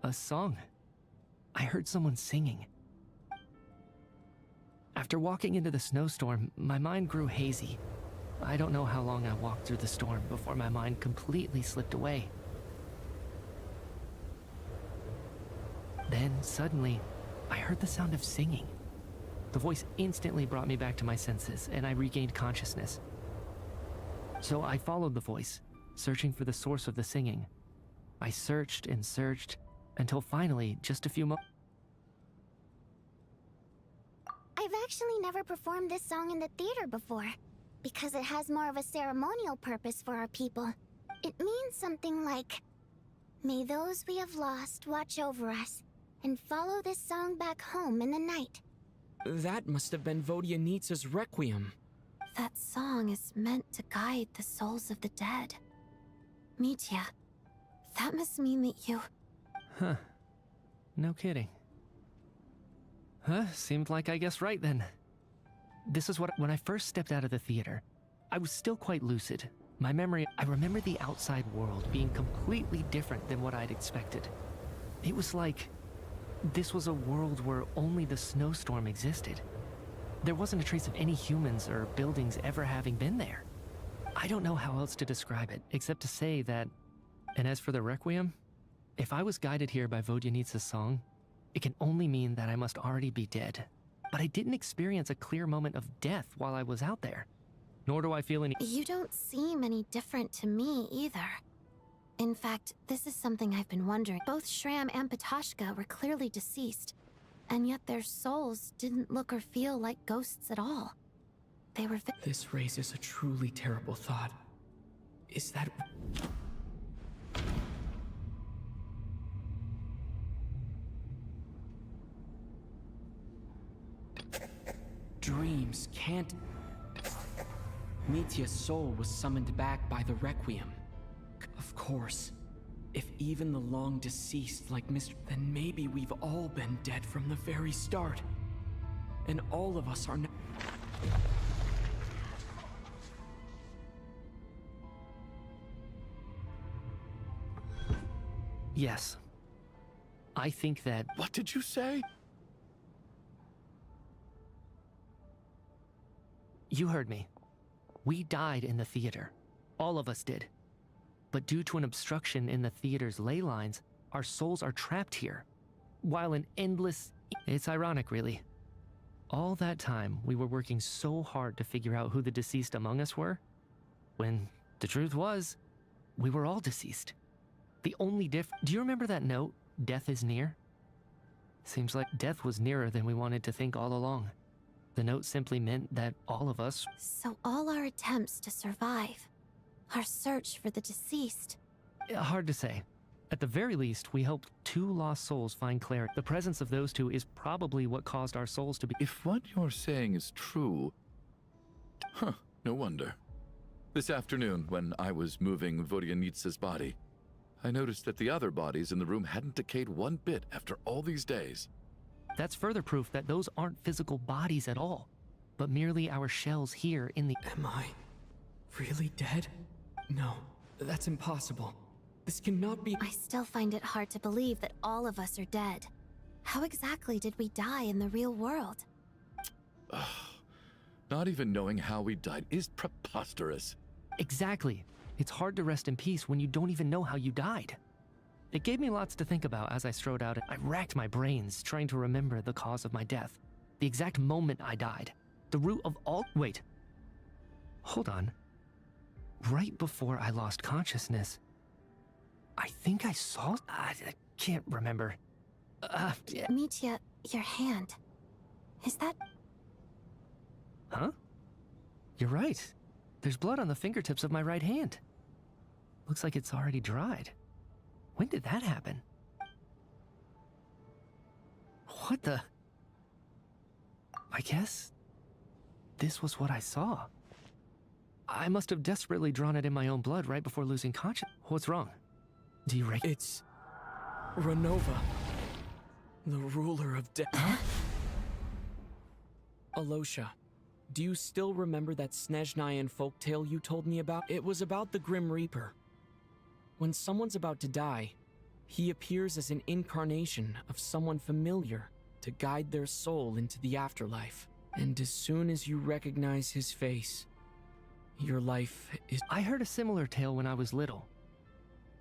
a song. I heard someone singing. After walking into the snowstorm, my mind grew hazy. I don't know how long I walked through the storm before my mind completely slipped away. Then, suddenly, I heard the sound of singing. The voice instantly brought me back to my senses, and I regained consciousness. So I followed the voice, searching for the source of the singing. I searched and searched, until finally, just a few moments. I've actually never performed this song in the theater before, because it has more of a ceremonial purpose for our people. It means something like, "May those we have lost watch over us, and follow this song back home in the night." That must have been Vodyanitsa's Requiem. That song is meant to guide the souls of the dead. Mitya, that must mean that you... Huh. No kidding. Huh, seemed like I guessed right then. This is when I first stepped out of the theater, I was still quite lucid. My memory, I remember the outside world being completely different than what I'd expected. It was like this was a world where only the snowstorm existed. There wasn't a trace of any humans or buildings ever having been there. I don't know how else to describe it, except to say that, and as for the Requiem, if I was guided here by Vodyanitsa's song, it can only mean that I must already be dead. But I didn't experience a clear moment of death while I was out there. Nor do I feel any— You don't seem any different to me either. In fact, this is something I've been wondering. Both Shram and Patashka were clearly deceased, and yet their souls didn't look or feel like ghosts at all. They were— This raises a truly terrible thought. Is that... Dreams can't... Mitya's soul was summoned back by the Requiem. Of course. If even the long deceased like Mr... Then maybe we've all been dead from the very start. And all of us are now... Yes. I think that... What did you say? You heard me. We died in the theater. All of us did. But due to an obstruction in the theater's ley lines, our souls are trapped here. While an endless... It's ironic, really. All that time, we were working so hard to figure out who the deceased among us were, when the truth was, we were all deceased. The only Do you remember that note, "Death is near"? Seems like death was nearer than we wanted to think all along. The note simply meant that all of us... So all our attempts to survive, our search for the deceased... Hard to say. At the very least, we helped two lost souls find clarity. The presence of those two is probably what caused our souls to be... If what you're saying is true... Huh, no wonder. This afternoon, when I was moving Vodyanitsa's body, I noticed that the other bodies in the room hadn't decayed one bit after all these days. That's further proof that those aren't physical bodies at all, but merely our shells here in the... Am I really dead? No, that's impossible. This cannot be... I still find it hard to believe that all of us are dead. How exactly did we die in the real world? Not even knowing how we died is preposterous. Exactly. It's hard to rest in peace when you don't even know how you died. It gave me lots to think about as I strode out. I racked my brains trying to remember the cause of my death, the exact moment I died, the root of all... Wait. Hold on. Right before I lost consciousness, I think I saw... I can't remember. Mitya, your hand. Is that... Huh? You're right. There's blood on the fingertips of my right hand. Looks like it's already dried. When did that happen? What the... I guess... this was what I saw. I must have desperately drawn it in my own blood right before losing consciousness. What's wrong? Do you It's... Renova. The ruler of death. Huh? Alosha, do you still remember that Snezhnayan folktale you told me about? It was about the Grim Reaper. When someone's about to die, he appears as an incarnation of someone familiar to guide their soul into the afterlife. And as soon as you recognize his face, your life is... I heard a similar tale when I was little.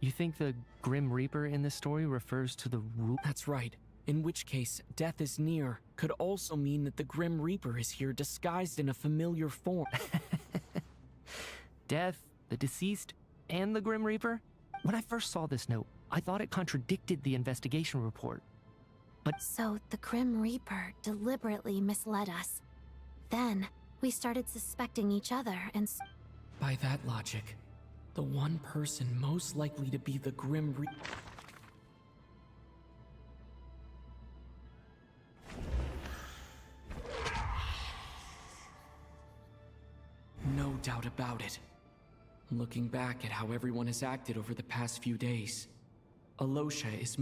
You think the Grim Reaper in this story refers to the That's right. In which case, death is near could also mean that the Grim Reaper is here disguised in a familiar form. Death, the deceased, and the Grim Reaper? When I first saw this note, I thought it contradicted the investigation report. But So the Grim Reaper deliberately misled us. Then, we started suspecting each other and... By that logic, the one person most likely to be the Grim Reaper... No doubt about it. Looking back at how everyone has acted over the past few days, Alosha is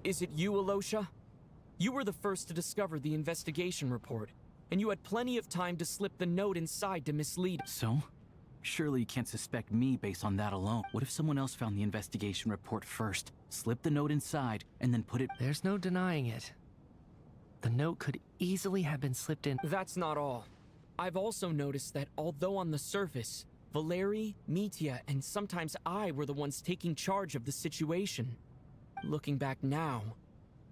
Is it you, Alosha? You were the first to discover the investigation report, and you had plenty of time to slip the note inside to mislead. So? Surely you can't suspect me based on that alone. What if someone else found the investigation report first, slipped the note inside, and then put it... There's no denying it. The note could easily have been slipped in. That's not all. I've also noticed that although on the surface, Valeri, Mitya, and sometimes I were the ones taking charge of the situation, looking back now,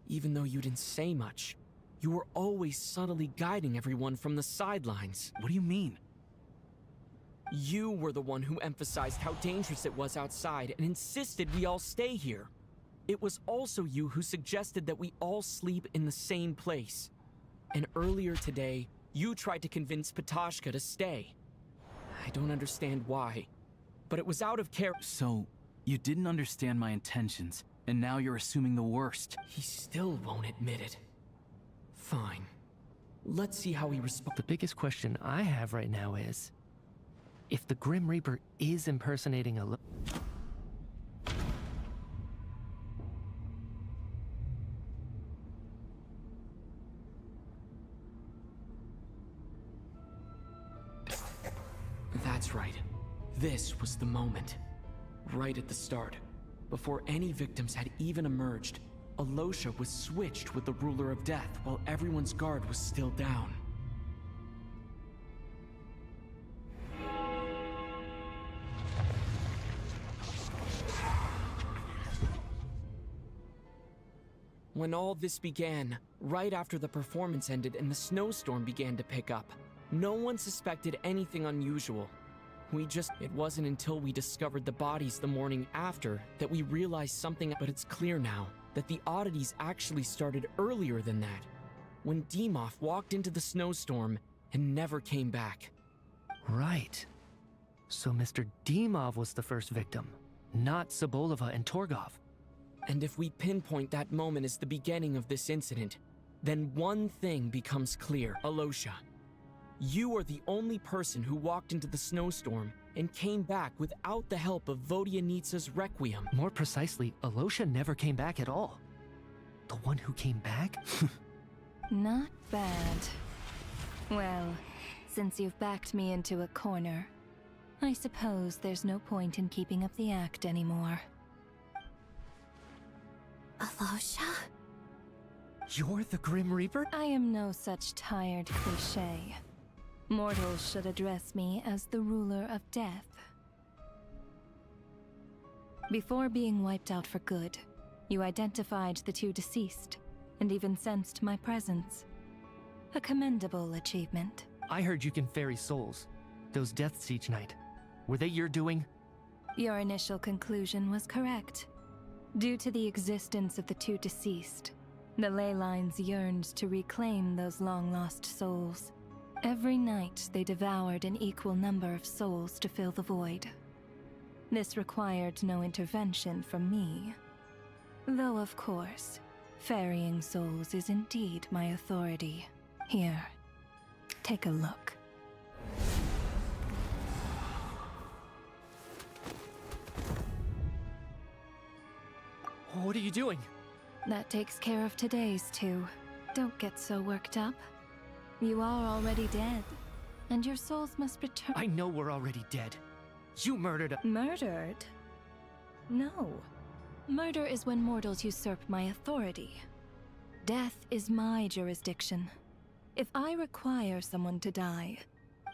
even though you didn't say much, you were always subtly guiding everyone from the sidelines. What do you mean? You were the one who emphasized how dangerous it was outside and insisted we all stay here. It was also you who suggested that we all sleep in the same place. And earlier today, you tried to convince Patashka to stay. I don't understand why, but it was out of care. So, you didn't understand my intentions, and now you're assuming the worst. He still won't admit it. Fine. Let's see how he responds. The biggest question I have right now is, if the Grim Reaper is impersonating a... That's right. This was the moment. Right at the start. Before any victims had even emerged, Alosha was switched with the Ruler of Death while everyone's guard was still down. When all this began, right after the performance ended and the snowstorm began to pick up, no one suspected anything unusual. It wasn't until we discovered the bodies the morning after that we realized something, but it's clear now that the oddities actually started earlier than that, when Dimov walked into the snowstorm and never came back. Right. So Mr. Dimov was the first victim, not Sobolova and Torgov. And if we pinpoint that moment as the beginning of this incident, then one thing becomes clear. Alosha, you are the only person who walked into the snowstorm and came back without the help of Vodyanitsa's Requiem. More precisely, Alosha never came back at all. The one who came back? Not bad. Well, since you've backed me into a corner, I suppose there's no point in keeping up the act anymore. Alosha? You're the Grim Reaper? I am no such tired cliché. Mortals should address me as the ruler of death. Before being wiped out for good, you identified the two deceased, and even sensed my presence. A commendable achievement. I heard you can ferry souls. Those deaths each night. Were they your doing? Your initial conclusion was correct. Due to the existence of the two deceased, the ley lines yearned to reclaim those long-lost souls. Every night they devoured an equal number of souls to fill the void. This required no intervention from me. Though of course, ferrying souls is indeed my authority. Here, take a look. What are you doing? That takes care of today's too. Don't get so worked up. You are already dead, and your souls must return. I know we're already dead. You murdered a- Murdered? No. Murder is when mortals usurp my authority. Death is my jurisdiction. If I require someone to die,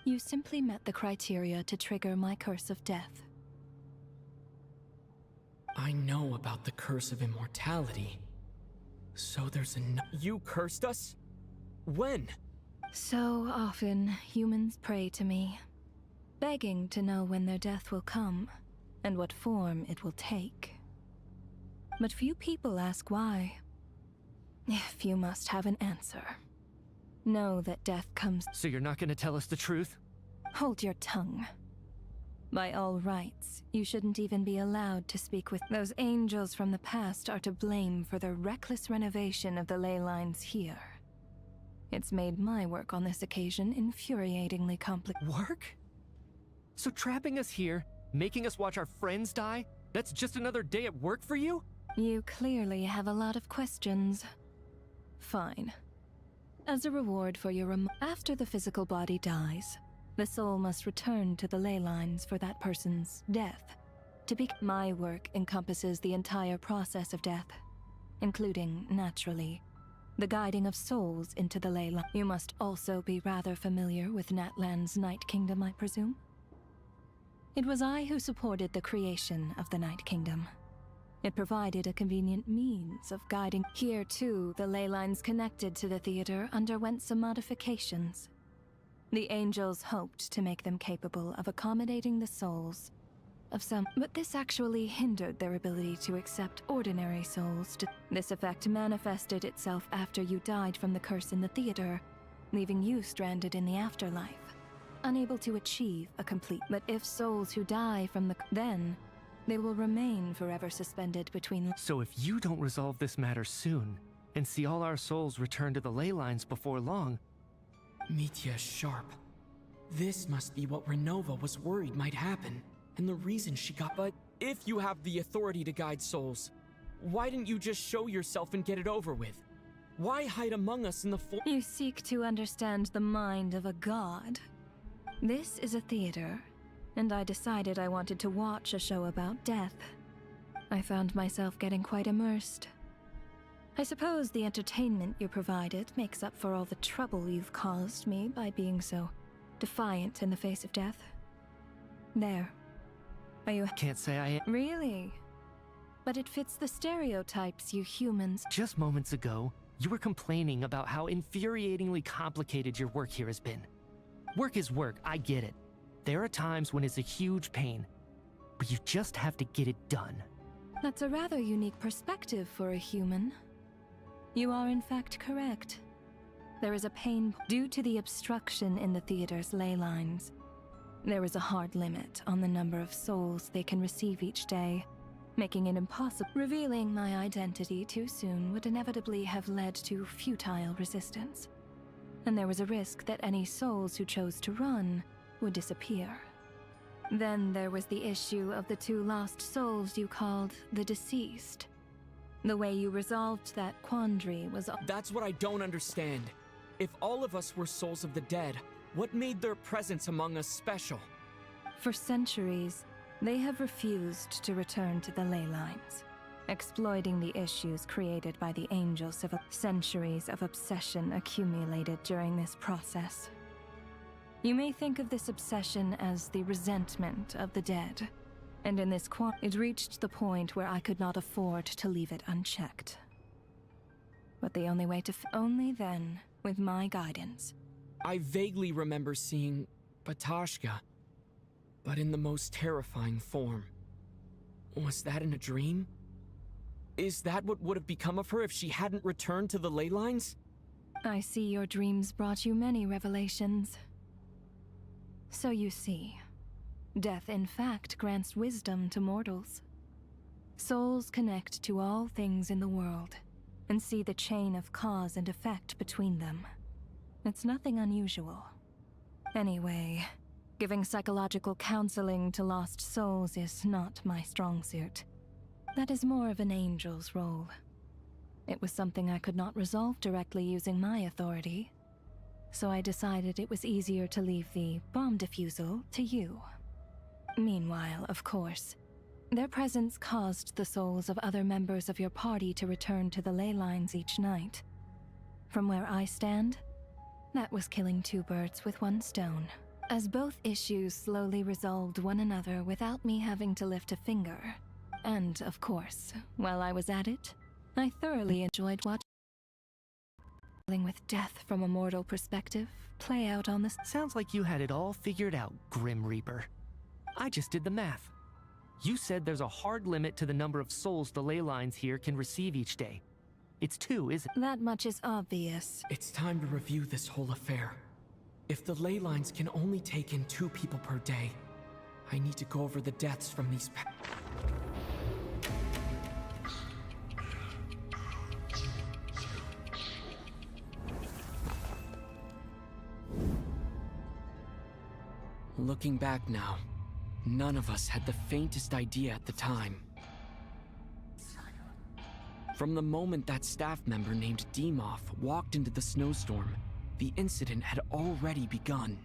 you simply met the criteria to trigger my curse of death. I know about the curse of immortality. So there's You cursed us? When? So often, humans pray to me, begging to know when their death will come, and what form it will take. But few people ask why. If you must have an answer, know that death comes. So you're not gonna tell us the truth? Hold your tongue. By all rights, you shouldn't even be allowed to speak with. Those angels from the past are to blame for the reckless renovation of the ley lines here. It's made my work on this occasion infuriatingly complicated. Work? So trapping us here, making us watch our friends die, that's just another day at work for you? You clearly have a lot of questions. Fine. As a reward for your after the physical body dies, the soul must return to the ley lines for that person's death. My work encompasses the entire process of death, including, naturally, the guiding of souls into the ley line. You must also be rather familiar with Natlan's Night Kingdom, I presume? It was I who supported the creation of the Night Kingdom. It provided a convenient means of guiding. Here, too, the ley lines connected to the theater underwent some modifications. The angels hoped to make them capable of accommodating the souls of some, but this actually hindered their ability to accept ordinary souls. This effect manifested itself after you died from the curse in the theater, leaving you stranded in the afterlife, unable to achieve a complete. But if souls who die from the then they will remain forever suspended between. So if you don't resolve this matter soon, and see all our souls return to the ley lines before long... Mitya is sharp. This must be what Renova was worried might happen, and the reason she got. But if you have the authority to guide souls, why didn't you just show yourself and get it over with? Why hide among us in the You seek to understand the mind of a god. This is a theater, and I decided I wanted to watch a show about death. I found myself getting quite immersed. I suppose the entertainment you provided makes up for all the trouble you've caused me by being so defiant in the face of death. There. Are you— Can't say I am. Really? But it fits the stereotypes you humans— Just moments ago, you were complaining about how infuriatingly complicated your work here has been. Work is work, I get it. There are times when it's a huge pain, but you just have to get it done. That's a rather unique perspective for a human. You are in fact correct. There is a pain due to the obstruction in the theater's ley lines. There is a hard limit on the number of souls they can receive each day, making it impossible. Revealing my identity too soon would inevitably have led to futile resistance. And there was a risk that any souls who chose to run would disappear. Then there was the issue of the two lost souls you called the deceased. The way you resolved that quandary was— That's what I don't understand. If all of us were souls of the dead, what made their presence among us special? For centuries, they have refused to return to the ley lines, exploiting the issues created by the angels. Centuries of obsession accumulated during this process. You may think of this obsession as the resentment of the dead, and in this it reached the point where I could not afford to leave it unchecked. But the only way to only then, with my guidance. I vaguely remember seeing Batashka, but in the most terrifying form. Was that in a dream? Is that what would have become of her if she hadn't returned to the ley lines? I see your dreams brought you many revelations. So you see, death in fact grants wisdom to mortals. Souls connect to all things in the world and see the chain of cause and effect between them. It's nothing unusual. Anyway, giving psychological counseling to lost souls is not my strong suit. That is more of an angel's role. It was something I could not resolve directly using my authority, so I decided it was easier to leave the bomb defusal to you. Meanwhile, of course, their presence caused the souls of other members of your party to return to the ley lines each night. From where I stand, that was killing two birds with one stone, as both issues slowly resolved one another without me having to lift a finger. And, of course, while I was at it, I thoroughly enjoyed watching dealing with death from a mortal perspective play out on this. Sounds like you had it all figured out, Grim Reaper. I just did the math. You said there's a hard limit to the number of souls the ley lines here can receive each day. It's 2, isn't it? That much is obvious. It's time to review this whole affair. If the ley lines can only take in 2 people per day, I need to go over the deaths from these Looking back now, none of us had the faintest idea at the time. From the moment that staff member named Demoff walked into the snowstorm, the incident had already begun.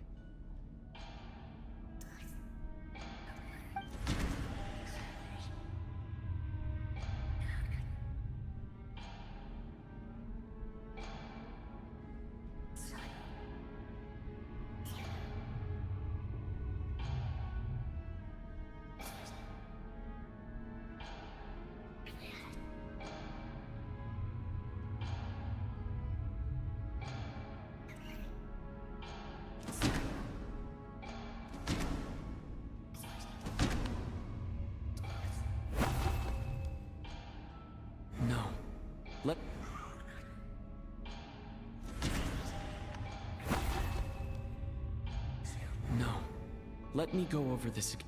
Let me go over this again.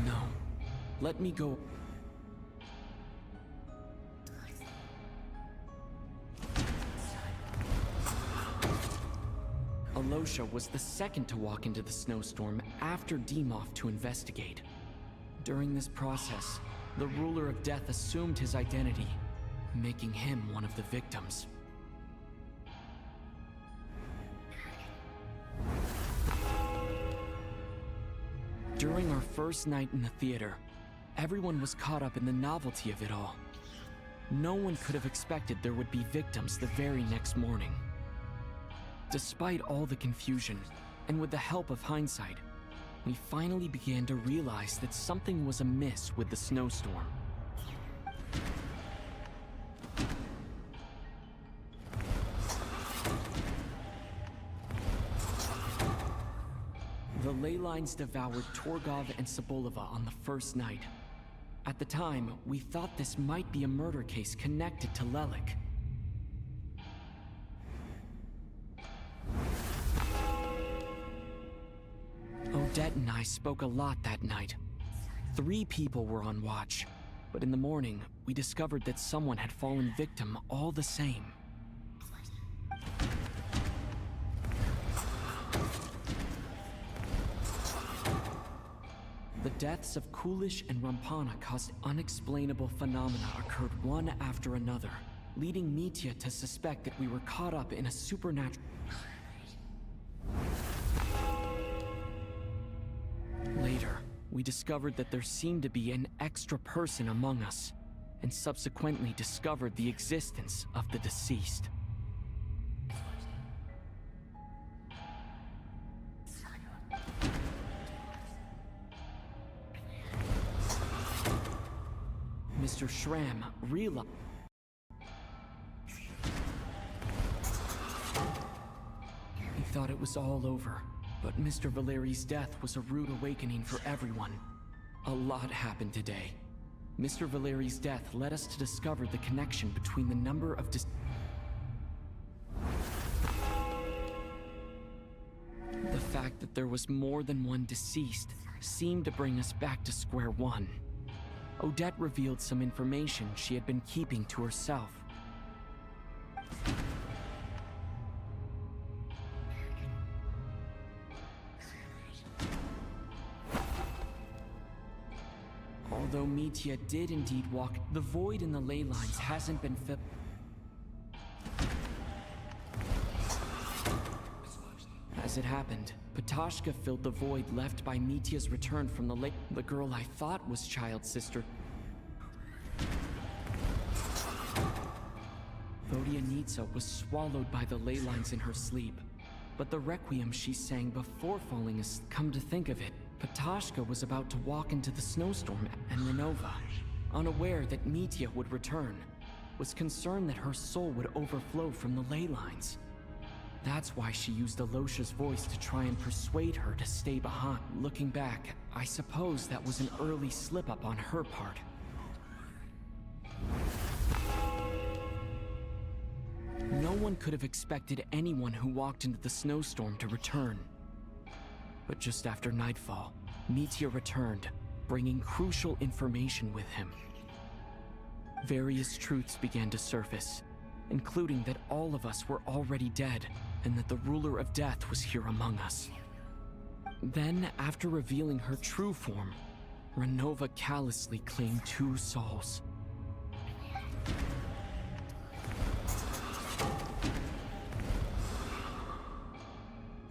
No. Let me go. Alosha was the second to walk into the snowstorm after Demoff to investigate. During this process, the ruler of death assumed his identity, making him one of the victims. During our first night in the theater, everyone was caught up in the novelty of it all. No one could have expected there would be victims the very next morning. Despite all the confusion, and with the help of hindsight, we finally began to realize that something was amiss with the snowstorm. The ley lines devoured Torgov and Sobolova on the first night. At the time, we thought this might be a murder case connected to Lelik. Odette and I spoke a lot that night. 3 people were on watch, but in the morning, we discovered that someone had fallen victim all the same. The deaths of Kulish and Rampana caused unexplainable phenomena occurred one after another, leading Mitya to suspect that we were caught up in a supernatural... Later, we discovered that there seemed to be an extra person among us, and subsequently discovered the existence of the deceased. Mr. Schramm realized... He thought it was all over, but Mr. Valeri's death was a rude awakening for everyone. A lot happened today. Mr. Valeri's death led us to discover the connection between the number of The fact that there was more than one deceased seemed to bring us back to square one. Odette revealed some information she had been keeping to herself. Mitya did indeed walk, the void in the ley lines hasn't been filled. As it happened, Ptashka filled the void left by Mitya's return from the lake. The girl I thought was Child's sister. Vodyanitsa was swallowed by the ley lines in her sleep. But the requiem she sang before falling asleep, come to think of it, Ptashka was about to walk into the snowstorm, and Renova, unaware that Mitya would return, was concerned that her soul would overflow from the ley lines. That's why she used Alosha's voice to try and persuade her to stay behind. Looking back, I suppose that was an early slip-up on her part. No one could have expected anyone who walked into the snowstorm to return. But just after nightfall, Mitya returned, bringing crucial information with him. Various truths began to surface, including that all of us were already dead, and that the ruler of death was here among us. Then, after revealing her true form, Renova callously claimed 2 souls.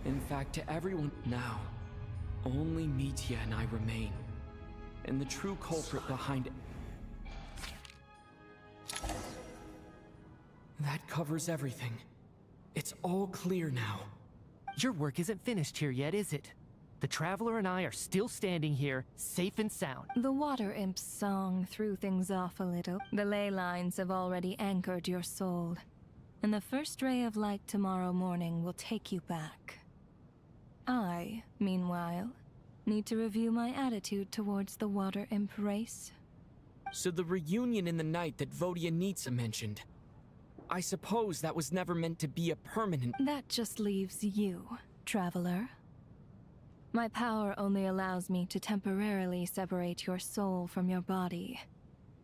In fact, to everyone now, only Mitya and I remain, and the true culprit behind it. That covers everything. It's all clear now. Your work isn't finished here yet, is it? The Traveler and I are still standing here, safe and sound. The Water Imp's song threw things off a little. The ley lines have already anchored your soul, and the first ray of light tomorrow morning will take you back. I, meanwhile, need to review my attitude towards the Water Imp race. So the reunion in the night that Vodyanitsa mentioned, I suppose that was never meant to be a permanent... That just leaves you, Traveler. My power only allows me to temporarily separate your soul from your body.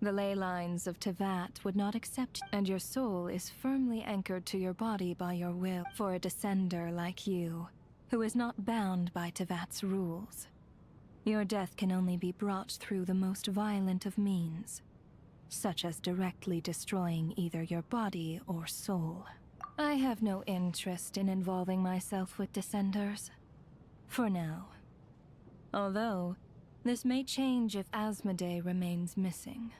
The ley lines of Tevat would not accept, and your soul is firmly anchored to your body by your will. For a descender like you, who is not bound by Tevat's rules, your death can only be brought through the most violent of means, such as directly destroying either your body or soul. I have no interest in involving myself with Descenders, for now. Although, this may change if Asmodee remains missing,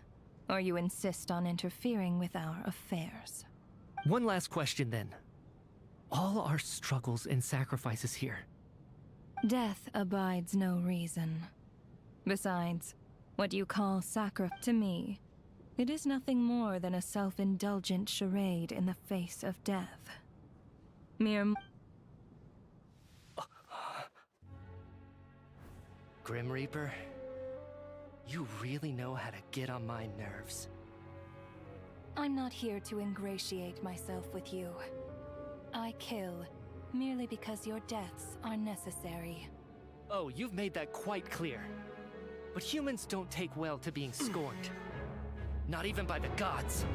or you insist on interfering with our affairs. One last question then. All our struggles and sacrifices here. Death abides no reason. Besides, what you call sacrifice to me, it is nothing more than a self-indulgent charade in the face of death. Mere... Grim Reaper, you really know how to get on my nerves. I'm not here to ingratiate myself with you. I kill merely because your deaths are necessary. Oh, you've made that quite clear. But humans don't take well to being scorned. Not even by the gods.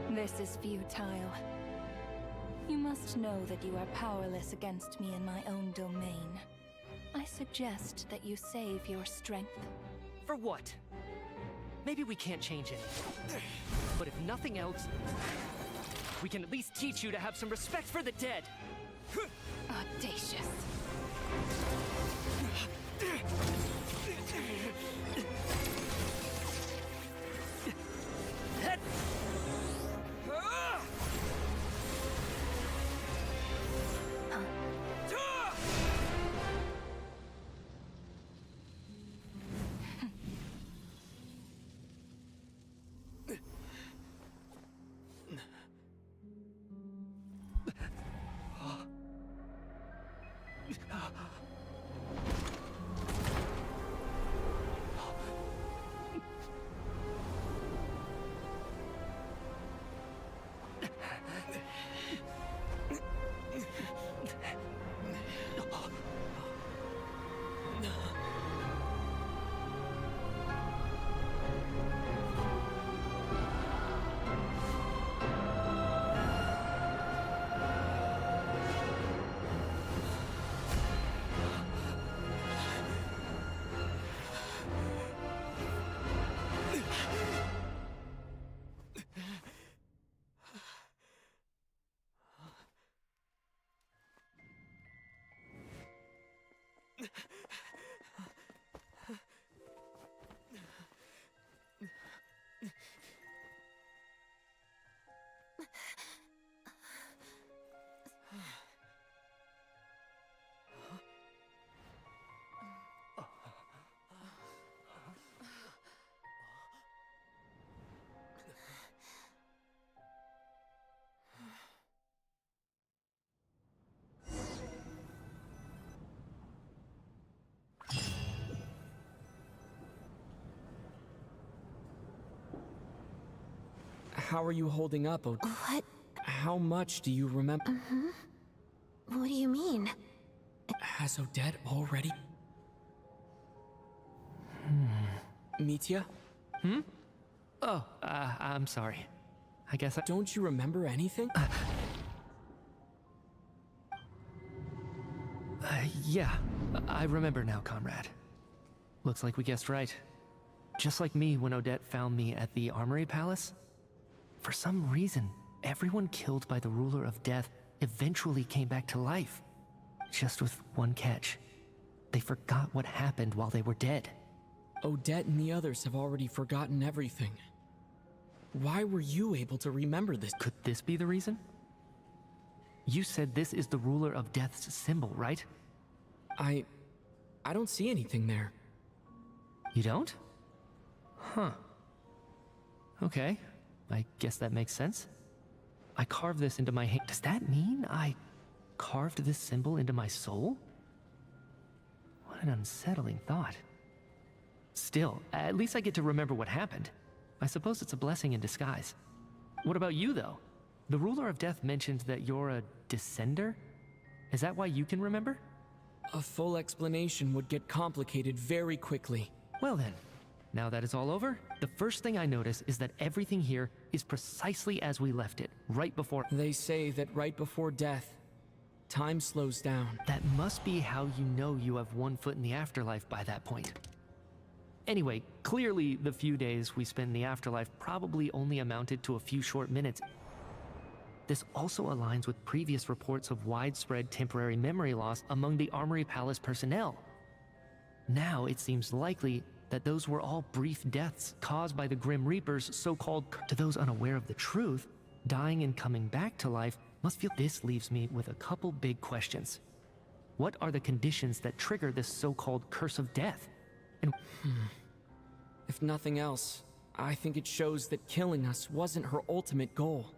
This is futile. You must know that you are powerless against me in my own domain. I suggest that you save your strength. For what? Maybe we can't change it. But if nothing else, we can at least teach you to have some respect for the dead. Audacious. How are you holding up, Odette? What? How much do you remember? What do you mean? Has Odette already... Mitya? Oh, I'm sorry. I guess I... Don't you remember anything? Yeah, I remember now, comrade. Looks like we guessed right. Just like me when Odette found me at the Armory Palace. For some reason, everyone killed by the Ruler of Death eventually came back to life. Just with one catch. They forgot what happened while they were dead. Odette and the others have already forgotten everything. Why were you able to remember this? Could this be the reason? You said this is the Ruler of Death's symbol, right? I don't see anything there. You don't? Huh. Okay, I guess that makes sense. I carved this into my hand. Does that mean I carved this symbol into my soul? What an unsettling thought. Still, at least I get to remember what happened. I suppose it's a blessing in disguise. What about you, though? The Ruler of Death mentioned that you're a descender? Is that why you can remember? A full explanation would get complicated very quickly. Well then, now that it's all over, the first thing I notice is that everything here is precisely as we left it, right before... They say that right before death, time slows down. That must be how you know you have one foot in the afterlife by that point. Anyway, clearly the few days we spent in the afterlife probably only amounted to a few short minutes. This also aligns with previous reports of widespread temporary memory loss among the Armory Palace personnel. Now it seems likely that those were all brief deaths caused by the Grim Reaper's so-called... To those unaware of the truth, dying and coming back to life must feel... This leaves me with a couple big questions. What are the conditions that trigger this so-called curse of death? And... If nothing else, I think it shows that killing us wasn't her ultimate goal.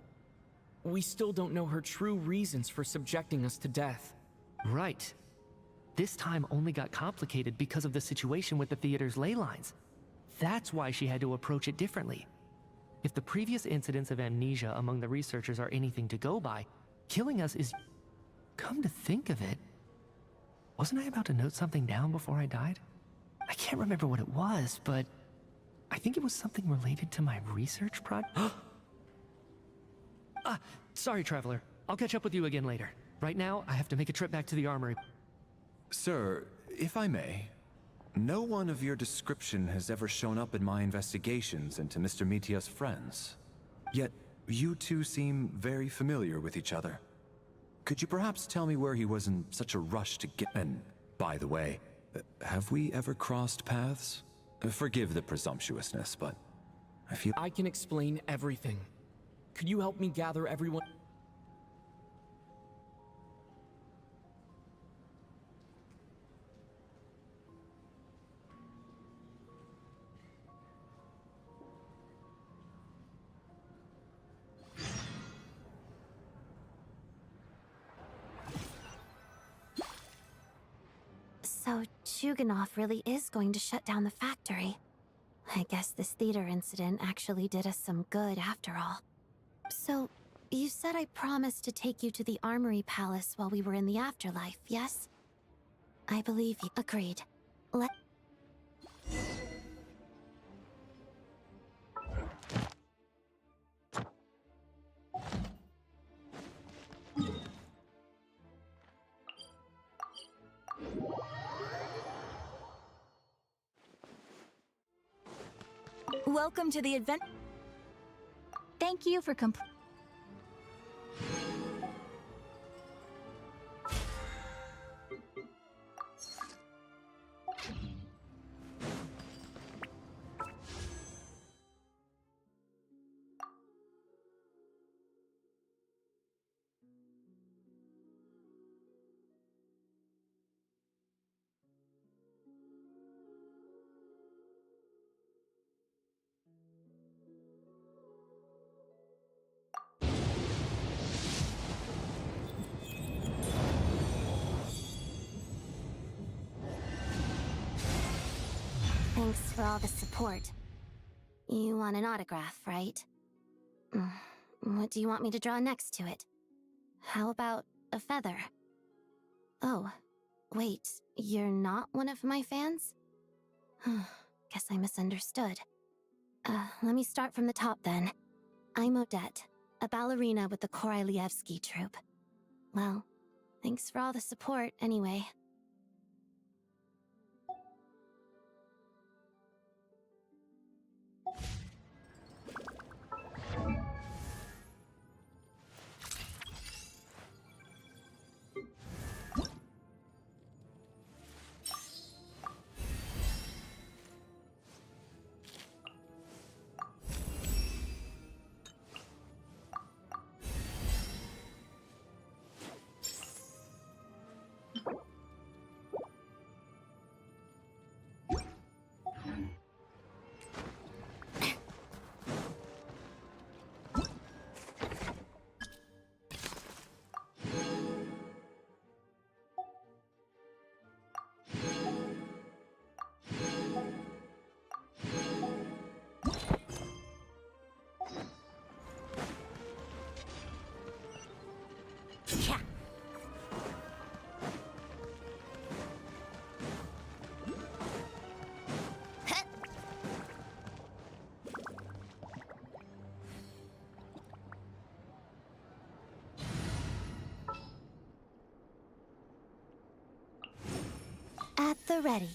We still don't know her true reasons for subjecting us to death. Right. This time only got complicated because of the situation with the theater's ley lines. That's why she had to approach it differently. If the previous incidents of amnesia among the researchers are anything to go by, killing us is... Come to think of it, wasn't I about to note something down before I died? I can't remember what it was, but I think it was something related to my research project. Sorry, Traveler. I'll catch up with you again later. Right now, I have to make a trip back to the armory. Sir, if I may, no one of your description has ever shown up in my investigations into Mr. Mitya's friends. Yet, you two seem very familiar with each other. Could you perhaps tell me where he was in such a rush to get... And, by the way, have we ever crossed paths? Forgive the presumptuousness, but I feel... I can explain everything. Could you help me gather everyone? So, Chuganov really is going to shut down the factory. I guess this theater incident actually did us some good after all. So, you said I promised to take you to the Armory Palace while we were in the afterlife, yes? I believe you. Agreed. Let... Welcome to the event. Thank you for Thanks for all the support. You want an autograph, right? What do you want me to draw next to it? How about a feather? Oh, wait, you're not one of my fans? Guess I misunderstood. Let me start from the top then. I'm Odette, a ballerina with the Korylevsky troupe. Well, thanks for all the support, anyway. At the ready.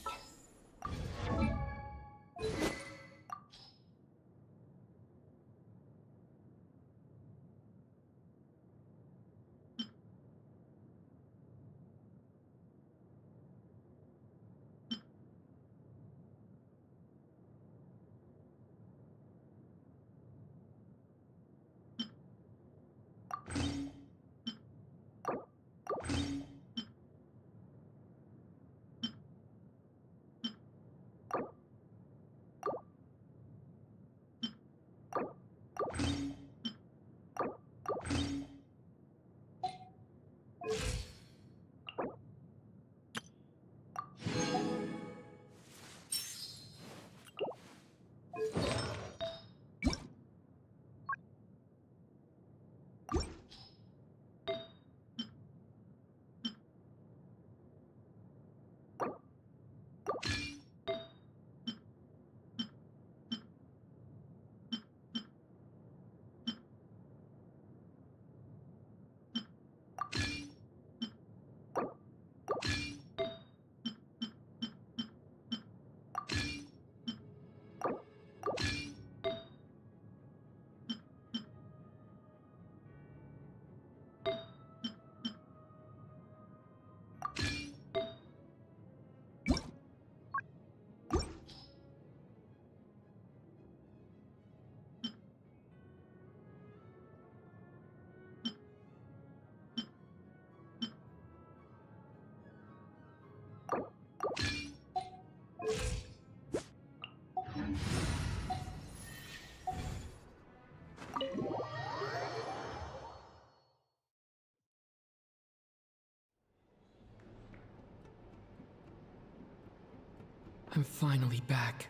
I'm finally back,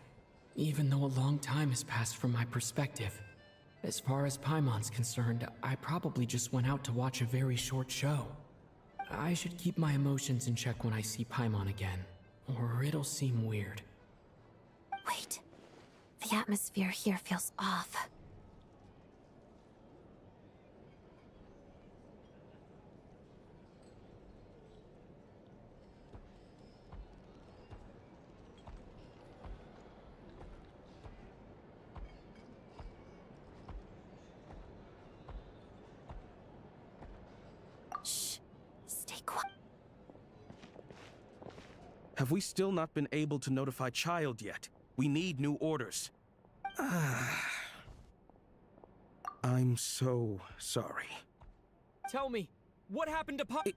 even though a long time has passed from my perspective. As far as Paimon's concerned, I probably just went out to watch a very short show. I should keep my emotions in check when I see Paimon again, or it'll seem weird. Wait. The atmosphere here feels off. Shh. Stay quiet. Have we still not been able to notify Child yet? We need new orders. I'm so sorry. Tell me, what happened to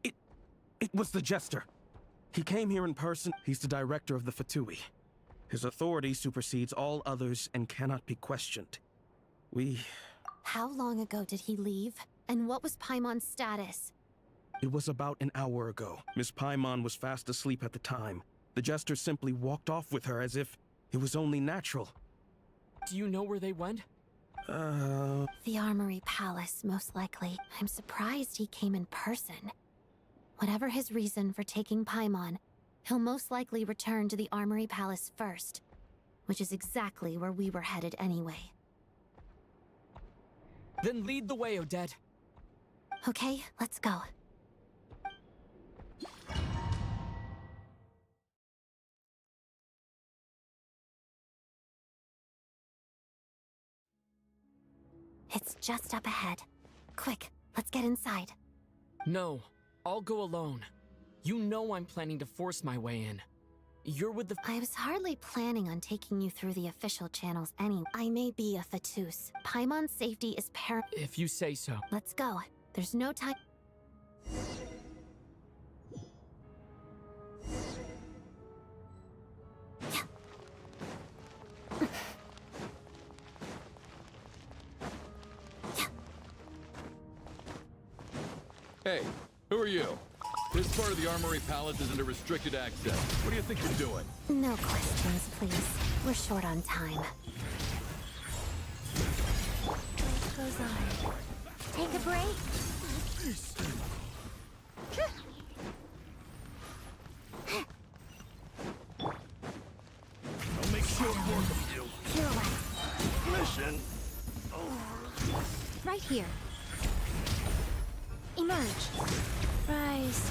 It was the Jester. He came here in person. He's the director of the Fatui. His authority supersedes all others and cannot be questioned. How long ago did he leave? And what was Paimon's status? It was about an hour ago. Miss Paimon was fast asleep at the time. The Jester simply walked off with her as if it was only natural. Do you know where they went? The Armory Palace, most likely. I'm surprised he came in person. Whatever his reason for taking Paimon, he'll most likely return to the Armory Palace first, which is exactly where we were headed anyway. Then lead the way, Odette. Okay, let's go. It's just up ahead. Quick, let's get inside. No, I'll go alone. You know I'm planning to force my way in. You're with the— I was hardly planning on taking you through the official channels anyway. I may be a Fatus. Paimon's safety is paramount. If you say so. Let's go. There's no time. Hey, who are you? This part of the Armory Palace is under restricted access. What do you think you're doing? No questions, please. We're short on time. Life goes on. Take a break. I'll make short work of you. Pirouette. Mission over. Right here. Emerge. Rise.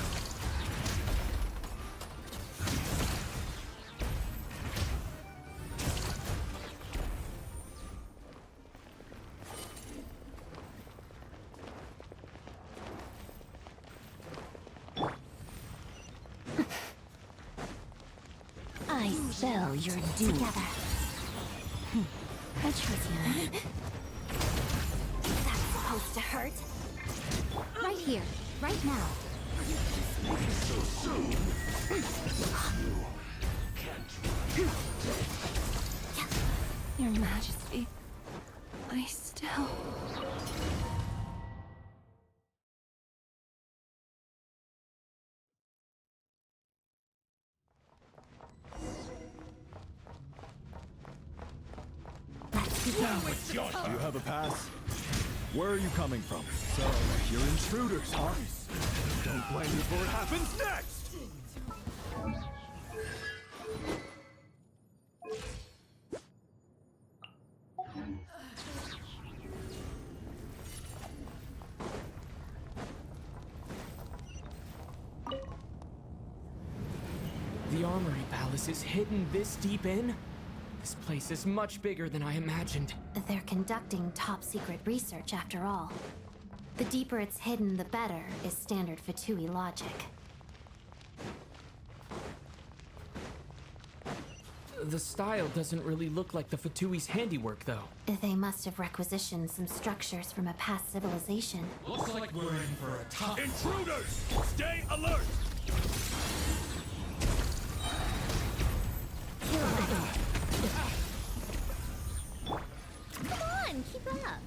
I spell your doom. Together. I trust you. That's supposed to hurt. Right here, right now. So soon. Your Majesty, I still... Let's begin. Do you have a pass? Where are you coming from? So, you're intruders, huh? Don't blame me for what happens next! The Armory Palace is hidden this deep in? This place is much bigger than I imagined. They're conducting top-secret research, after all. The deeper it's hidden, the better, is standard Fatui logic. The style doesn't really look like the Fatui's handiwork, though. They must have requisitioned some structures from a past civilization. Looks like we're in for a tough... Intruders! Stay alert! Come on, keep up.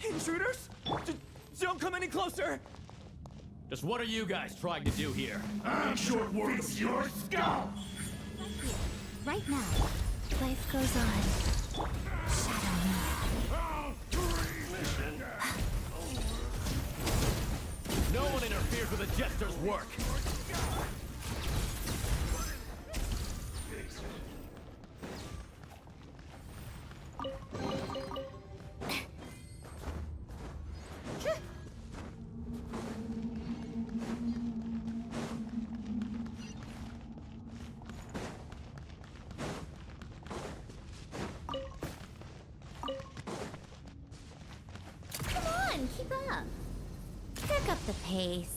Intruders? Don't come any closer! Just what are you guys trying to do here? I'm short work of your skull! Right now, life goes on. No one interferes with the Jester's work! Come on, keep up. Pick up the pace.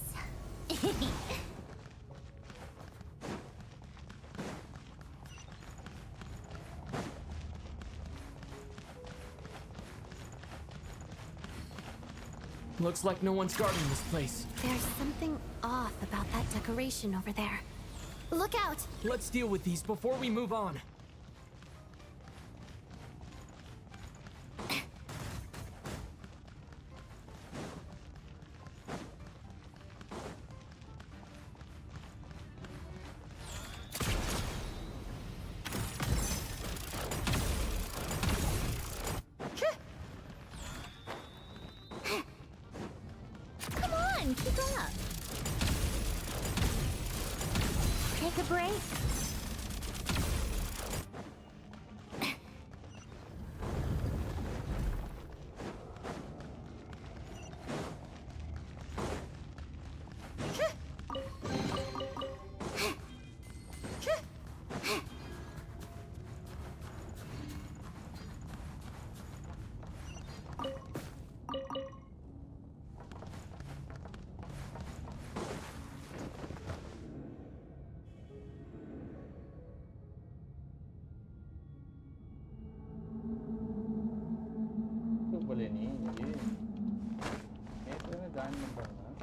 Looks like no one's guarding this place. There's something off about that decoration over there. Look out! Let's deal with these before we move on. Come on, keep up! Take a break. boleh ni jadi itu kan jangan membangun.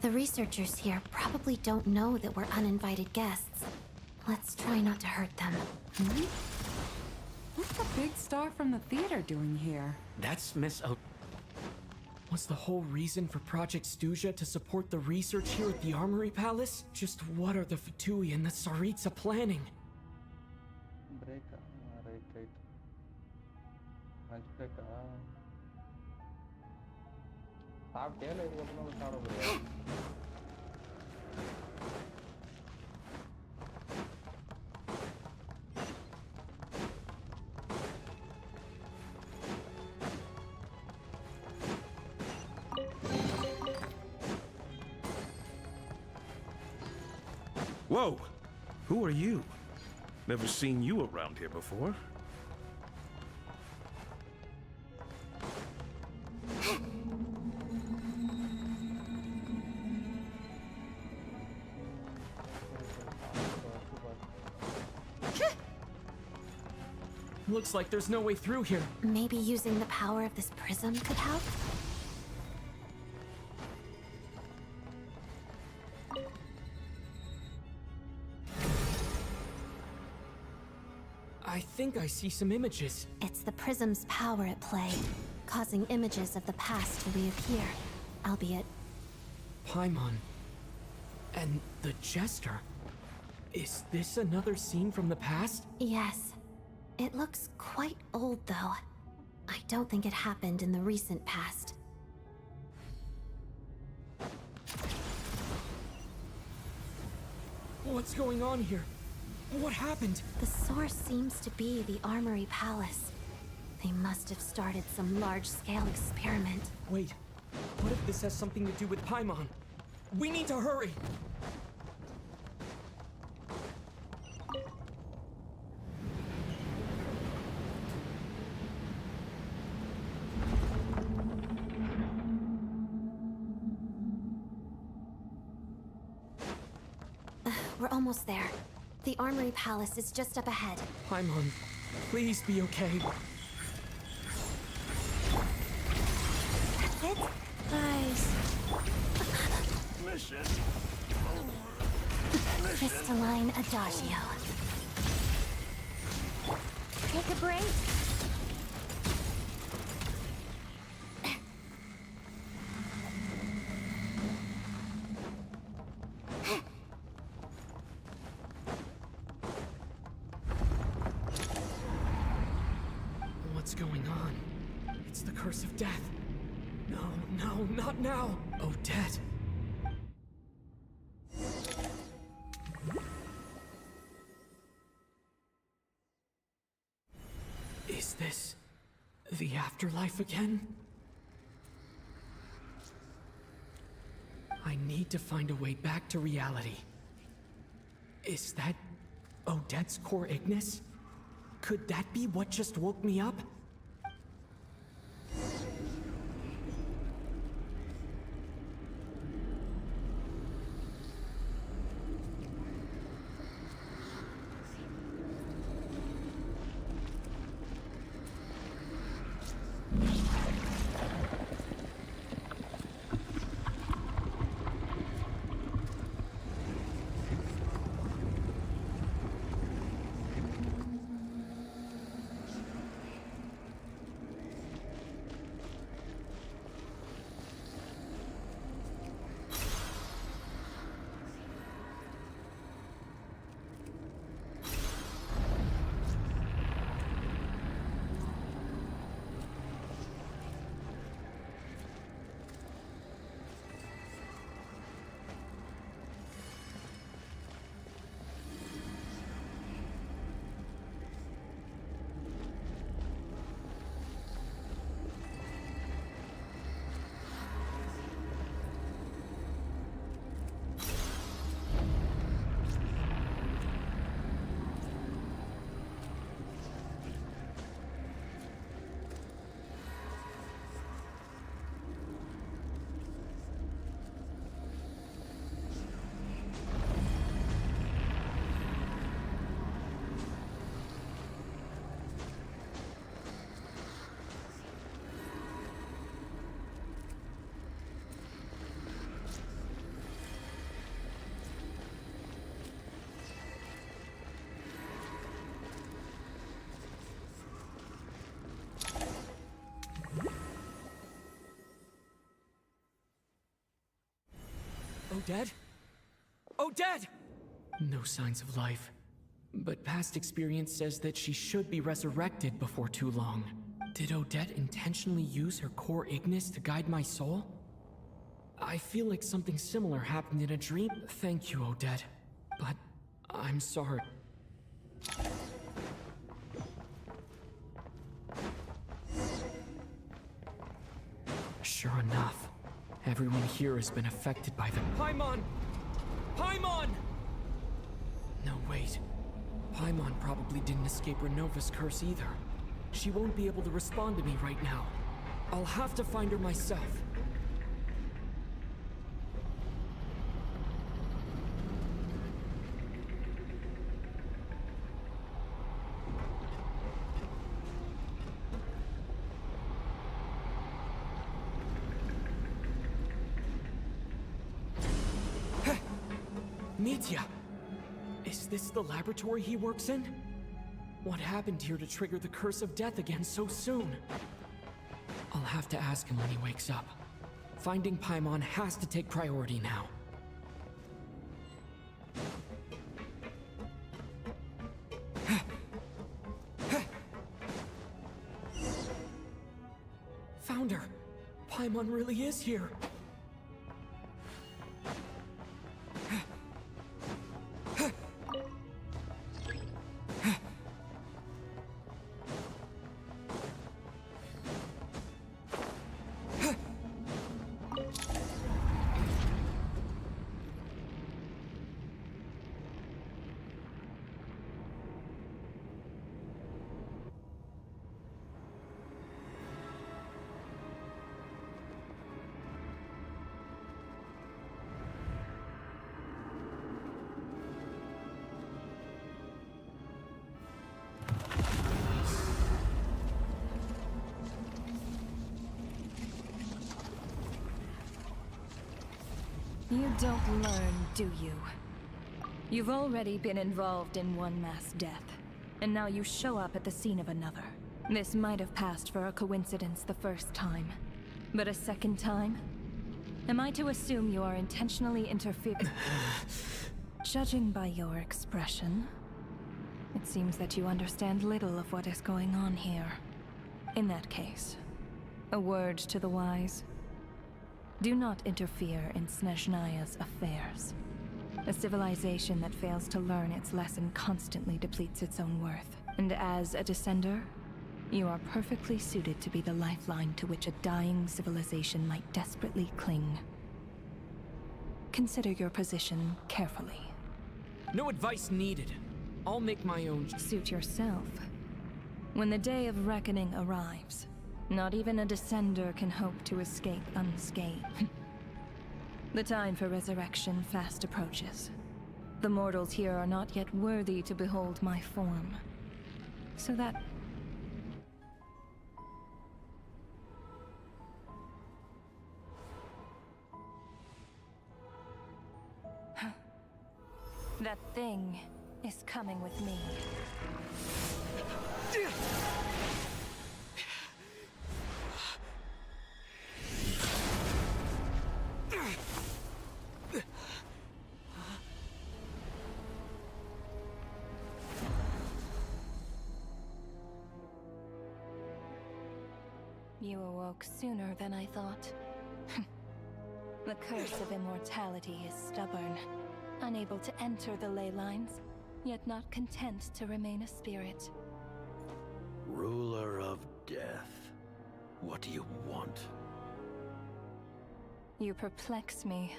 The researchers here probably don't know that we're uninvited guests. Let's try not to hurt them. What's the big star from the theater doing here? That's Miss O. Was the whole reason for Project Snezhnaya to support the research here at the Armory Palace? Just what are the Fatui and the Tsaritsa planning? Break, right. Lunch break. சாப்பிட்டே இல்லை இதுக்கப்புறம் சாப்பிட முடியாது. Whoa! Who are you? Never seen you around here before. Looks like there's no way through here. Maybe using the power of this prism could help? I think I see some images. It's the prism's power at play, causing images of the past to reappear, albeit... Paimon. And the Jester. Is this another scene from the past? Yes. It looks quite old, though. I don't think it happened in the recent past. What's going on here? What happened? The source seems to be the Armory Palace. They must have started some large-scale experiment. Wait, what if this has something to do with Paimon? We need to hurry! We're almost there. The Armory Palace is just up ahead. Paimon, please be okay. That's it? Nice. Mission. Crystalline Adagio. Take a break. What's going on? It's the curse of death. No, not now. Odette. Is this the afterlife again? I need to find a way back to reality. Is that Odette's core Ignis? Could that be what just woke me up? Odette? Odette! No signs of life. But past experience says that she should be resurrected before too long. Did Odette intentionally use her core Ignis to guide my soul? I feel like something similar happened in a dream. Thank you, Odette. But I'm sorry. Sure enough, everyone here has been affected by the Paimon! Paimon! No, wait. Paimon probably didn't escape Renova's curse either. She won't be able to respond to me right now. I'll have to find her myself. Mitya! Is this the laboratory he works in? What happened here to trigger the curse of death again so soon? I'll have to ask him when he wakes up. Finding Paimon has to take priority now. Found her! Paimon really is here! You don't learn, do you? You've already been involved in one mass death, and now you show up at the scene of another. This might have passed for a coincidence the first time, but a second time? Am I to assume you are intentionally interfering? Judging by your expression, it seems that you understand little of what is going on here. In that case, a word to the wise. Do not interfere in Snezhnaya's affairs. A civilization that fails to learn its lesson constantly depletes its own worth. And as a descender, you are perfectly suited to be the lifeline to which a dying civilization might desperately cling. Consider your position carefully. No advice needed. I'll make my own. Suit yourself. When the day of reckoning arrives, not even a descender can hope to escape unscathed. The time for resurrection fast approaches. The mortals here are not yet worthy to behold my form. So that... that thing is coming with me. You awoke sooner than I thought. The curse of immortality is stubborn, unable to enter the ley lines, yet not content to remain a spirit. Ruler of death, what do you want? You perplex me.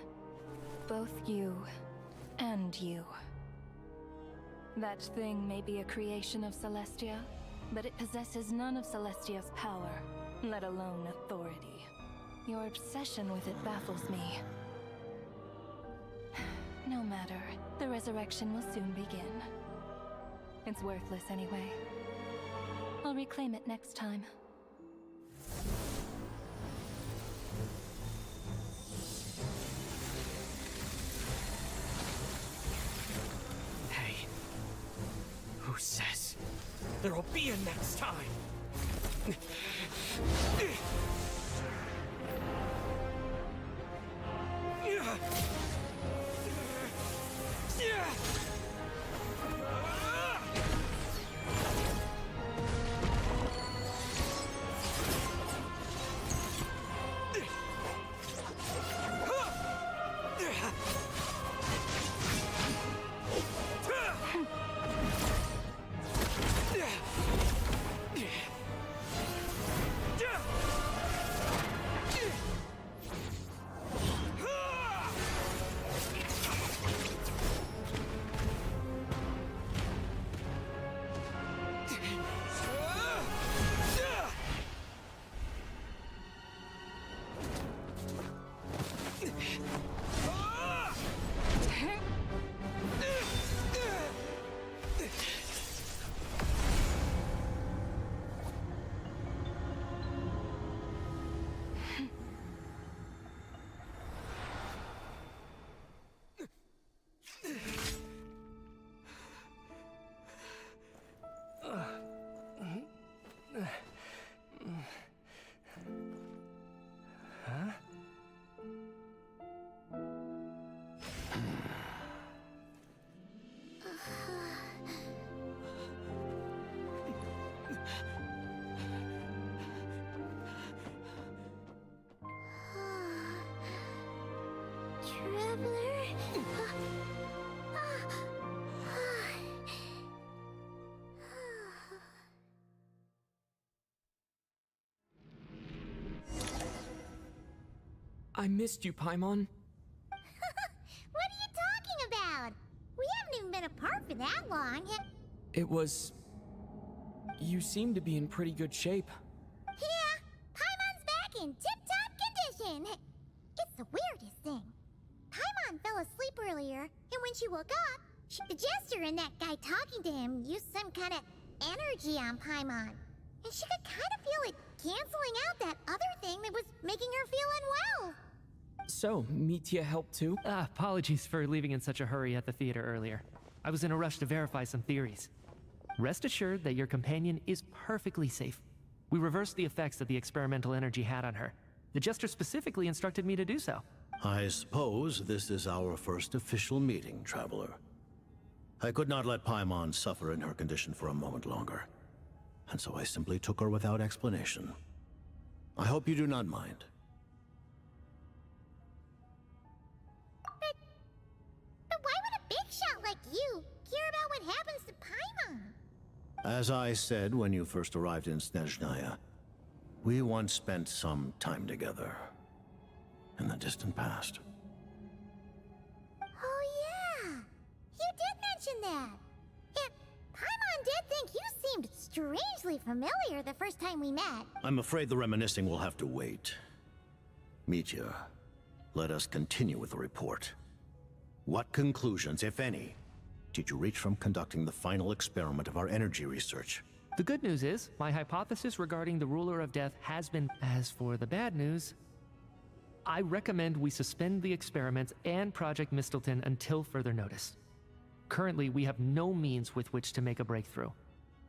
Both you and you. That thing may be a creation of Celestia, but it possesses none of Celestia's power, let alone authority. Your obsession with it baffles me. No matter, the resurrection will soon begin. It's worthless anyway. I'll reclaim it next time. Hey, who says there'll be a next time? Traveler? I missed you, Paimon. What are you talking about? We haven't even been apart for that long. It was... You seem to be in pretty good shape. Yeah, Paimon's back in tip-top condition. It's the weirdest thing. Paimon fell asleep earlier, and when she woke up, the Jester and that guy talking to him used some kind of energy on Paimon. And she could kind of feel it canceling out that other thing that was making her feel unwell. So, Mitya helped too? Apologies for leaving in such a hurry at the theater earlier. I was in a rush to verify some theories. Rest assured that your companion is perfectly safe. We reversed the effects that the experimental energy had on her. The Jester specifically instructed me to do so. I suppose this is our first official meeting, Traveler. I could not let Paimon suffer in her condition for a moment longer, and so I simply took her without explanation. I hope you do not mind. But why would a big shot like you care about what happens to Paimon? As I said when you first arrived in Snezhnaya, we once spent some time together in the distant past. Oh yeah, you did mention that. And Paimon did think you seemed strangely familiar the first time we met. I'm afraid the reminiscing will have to wait. Mitya, let us continue with the report. What conclusions, if any, did you reach from conducting the final experiment of our energy research? The good news is, my hypothesis regarding the Ruler of Death has been... As for the bad news, I recommend we suspend the experiments and Project Mistleton until further notice. Currently, we have no means with which to make a breakthrough.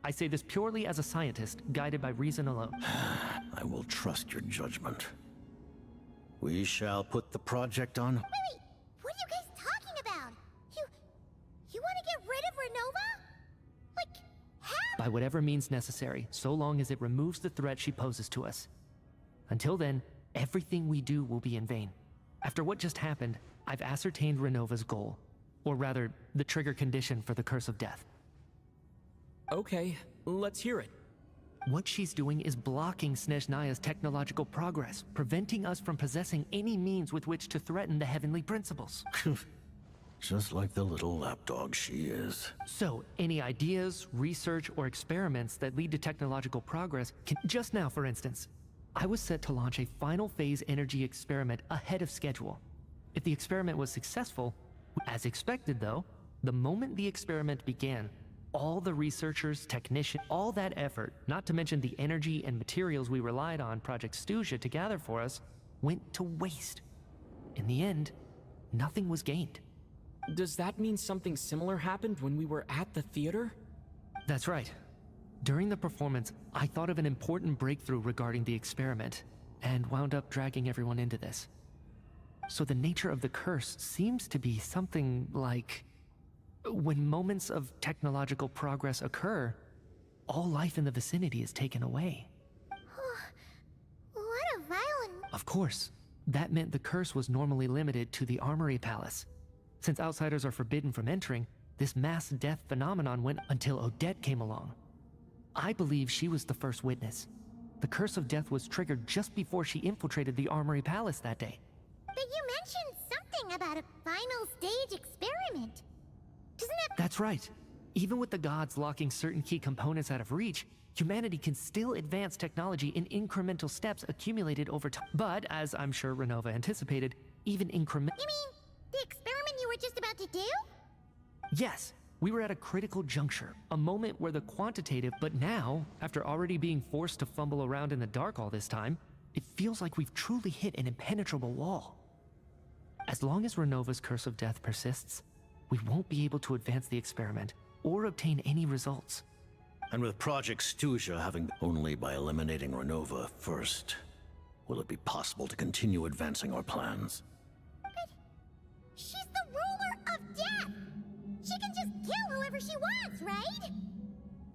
I say this purely as a scientist, guided by reason alone. I will trust your judgment. We shall put the project on... Wait, what are you guys talking about? You want to get rid of Renova? Like, how? By whatever means necessary, so long as it removes the threat she poses to us. Until then, everything we do will be in vain. After what just happened, I've ascertained Renova's goal. Or rather, the trigger condition for the Curse of Death. Okay, let's hear it. What she's doing is blocking Snezhnaya's technological progress, preventing us from possessing any means with which to threaten the heavenly principles. Just like the little lapdog she is. So, any ideas, research, or experiments that lead to technological progress can... Just now, for instance, I was set to launch a final phase energy experiment ahead of schedule. If the experiment was successful, as expected though, the moment the experiment began, all the researchers, technicians, all that effort, not to mention the energy and materials we relied on Project Snezhnaya to gather for us, went to waste. In the end, nothing was gained. Does that mean something similar happened when we were at the theater? That's right. During the performance, I thought of an important breakthrough regarding the experiment, and wound up dragging everyone into this. So the nature of the curse seems to be something like... When moments of technological progress occur, all life in the vicinity is taken away. What a violent... Of course, that meant the curse was normally limited to the Armory Palace. Since outsiders are forbidden from entering, this mass death phenomenon went until Odette came along. I believe she was the first witness. The Curse of Death was triggered just before she infiltrated the Armory Palace that day. But you mentioned something about a final stage experiment. Doesn't it... That's right. Even with the gods locking certain key components out of reach, humanity can still advance technology in incremental steps accumulated over time. But, as I'm sure Renova anticipated, even increment... You mean the experiment you were just about to do? Yes. We were at a critical juncture, a moment where the quantitative... But now, after already being forced to fumble around in the dark all this time, it feels like we've truly hit an impenetrable wall. As long as Renova's Curse of Death persists, we won't be able to advance the experiment or obtain any results. And with Project Snezhnaya having only by eliminating Renova first, will it be possible to continue advancing our plans? But she's the ruler of death! She can just kill whoever she wants, right?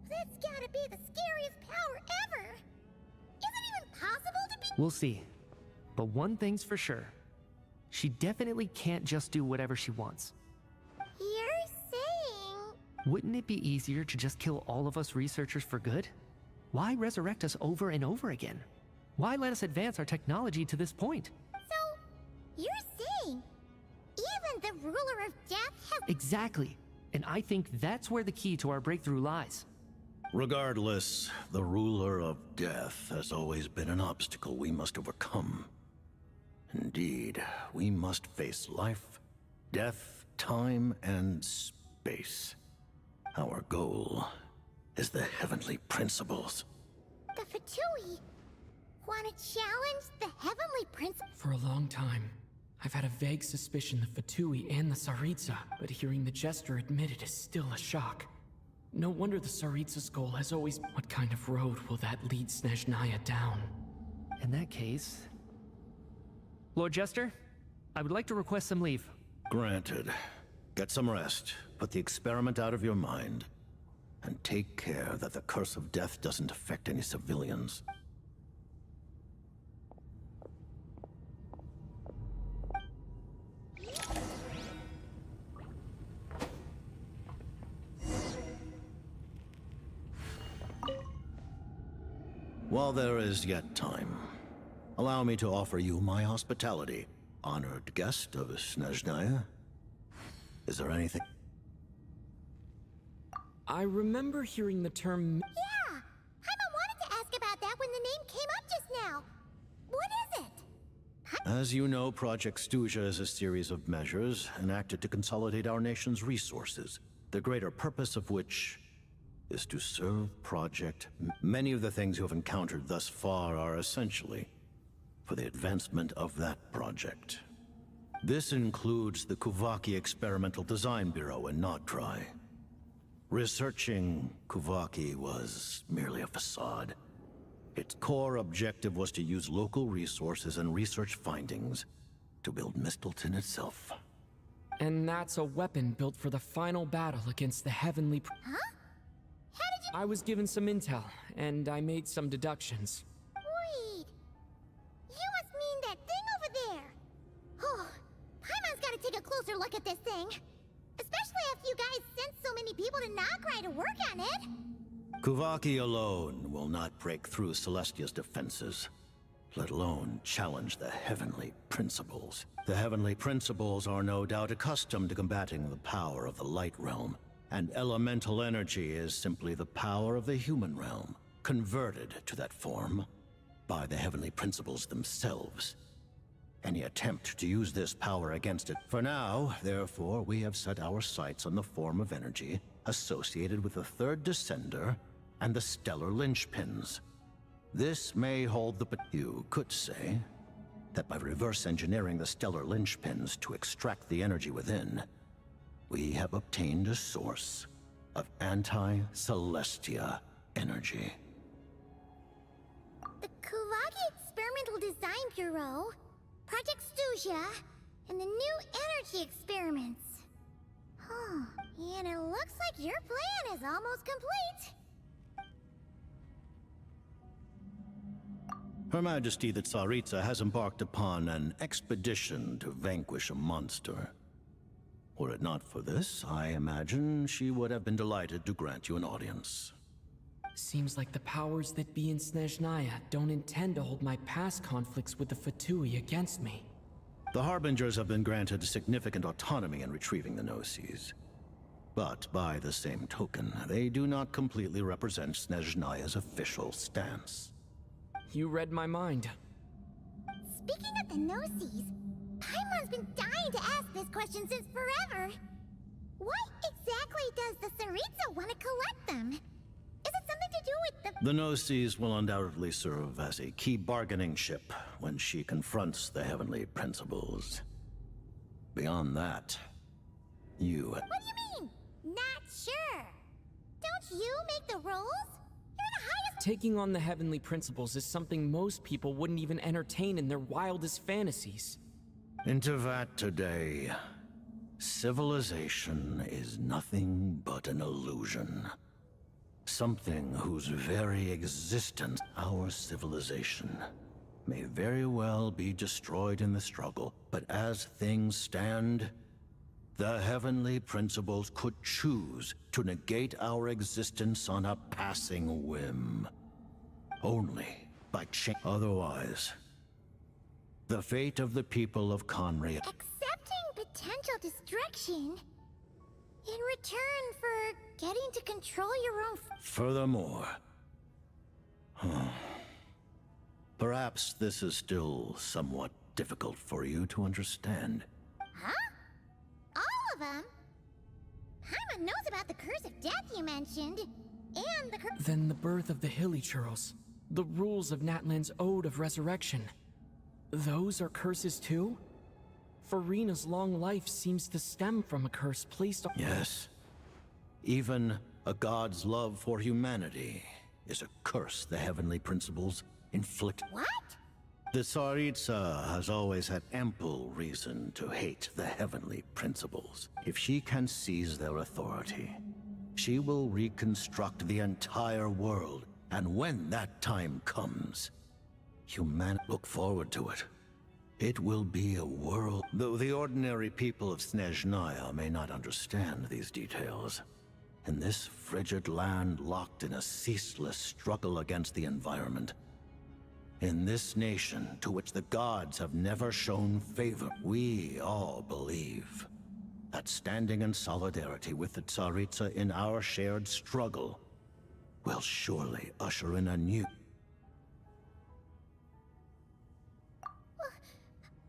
That's gotta be the scariest power ever! Is it even possible to be... We'll see. But one thing's for sure. She definitely can't just do whatever she wants. You're saying... Wouldn't it be easier to just kill all of us researchers for good? Why resurrect us over and over again? Why let us advance our technology to this point? So, you're saying even the ruler of death has... Exactly. And I think that's where the key to our breakthrough lies. Regardless, the ruler of death has always been an obstacle we must overcome. Indeed, we must face life, death, time, and space. Our goal is the heavenly principles. The Fatui want to challenge the heavenly principles? For a long time, I've had a vague suspicion the Fatui and the Tsaritsa, but hearing the Jester admit it is still a shock. No wonder the Tsaritsa's goal has always... What kind of road will that lead Snezhnaya down? In that case... Lord Jester, I would like to request some leave. Granted. Get some rest, put the experiment out of your mind, and take care that the curse of death doesn't affect any civilians. While there is yet time, allow me to offer you my hospitality, honored guest of Snezhnaya. Is there anything? I remember hearing the term... Yeah! Paimon wanted to ask about that when the name came up just now. What is it? As you know, Project Stuja is a series of measures enacted to consolidate our nation's resources, the greater purpose of which is to serve Project. Many of the things you have encountered thus far are essentially for the advancement of that project. This includes the Kuvaki Experimental Design Bureau in Notdry. Researching Kuvaki was merely a facade. Its core objective was to use local resources and research findings to build Mistleton itself. And that's a weapon built for the final battle against the heavenly... Huh? How did you... I was given some intel, and I made some deductions. Wait... You must mean that thing over there! Oh, Paimon's gotta take a closer look at this thing. Especially after you guys sent so many people to Nagrai to work on it. Kuvaki alone will not break through Celestia's defenses, let alone challenge the heavenly principles. The heavenly principles are no doubt accustomed to combating the power of the light realm, and elemental energy is simply the power of the human realm, converted to that form by the heavenly principles themselves. Any attempt to use this power against it. For now, therefore, we have set our sights on the form of energy associated with the third descender and the stellar linchpins. This may hold the... You could say that by reverse engineering the stellar linchpins to extract the energy within, we have obtained a source of anti-Celestia energy. The Kuvaki Experimental Design Bureau, Project Stuja, and the new energy experiments. Huh. And it looks like your plan is almost complete. Her Majesty the Tsaritsa has embarked upon an expedition to vanquish a monster. Were it not for this, I imagine she would have been delighted to grant you an audience. Seems like the powers that be in Snezhnaya don't intend to hold my past conflicts with the Fatui against me. The Harbingers have been granted significant autonomy in retrieving the Gnosis. But by the same token, they do not completely represent Snezhnaya's official stance. You read my mind. Speaking of the Gnosis, Paimon's been dying to ask this question since forever. Why exactly does the Tsaritsa want to collect them? Is it something to do with the... The Gnosis will undoubtedly serve as a key bargaining chip when she confronts the heavenly principles. Beyond that, you... What do you mean? Not sure. Don't you make the rules? You're the highest... Taking on the heavenly principles is something most people wouldn't even entertain in their wildest fantasies. In Tevat today, civilization is nothing but an illusion. Something whose very existence, our civilization, may very well be destroyed in the struggle, but as things stand, the heavenly principles could choose to negate our existence on a passing whim. Only by change. Otherwise, the fate of the people of Conria. Accepting potential destruction in return for getting to control your own. Furthermore, perhaps this is still somewhat difficult for you to understand. Huh? All of them? Paimon knows about the curse of death you mentioned, and the curse. Then the birth of the Hilly Churls, the rules of Natlan's Ode of Resurrection. Those are curses too? Farina's long life seems to stem from a curse placed on— Yes. Even a god's love for humanity is a curse the heavenly principles inflict. What? The Tsaritsa has always had ample reason to hate the heavenly principles. If she can seize their authority, she will reconstruct the entire world, and when that time comes, humanity look forward to it. It will be a world. Though the ordinary people of Snezhnaya may not understand these details, in this frigid land locked in a ceaseless struggle against the environment, in this nation to which the gods have never shown favor, we all believe that standing in solidarity with the Tsaritsa in our shared struggle will surely usher in a new—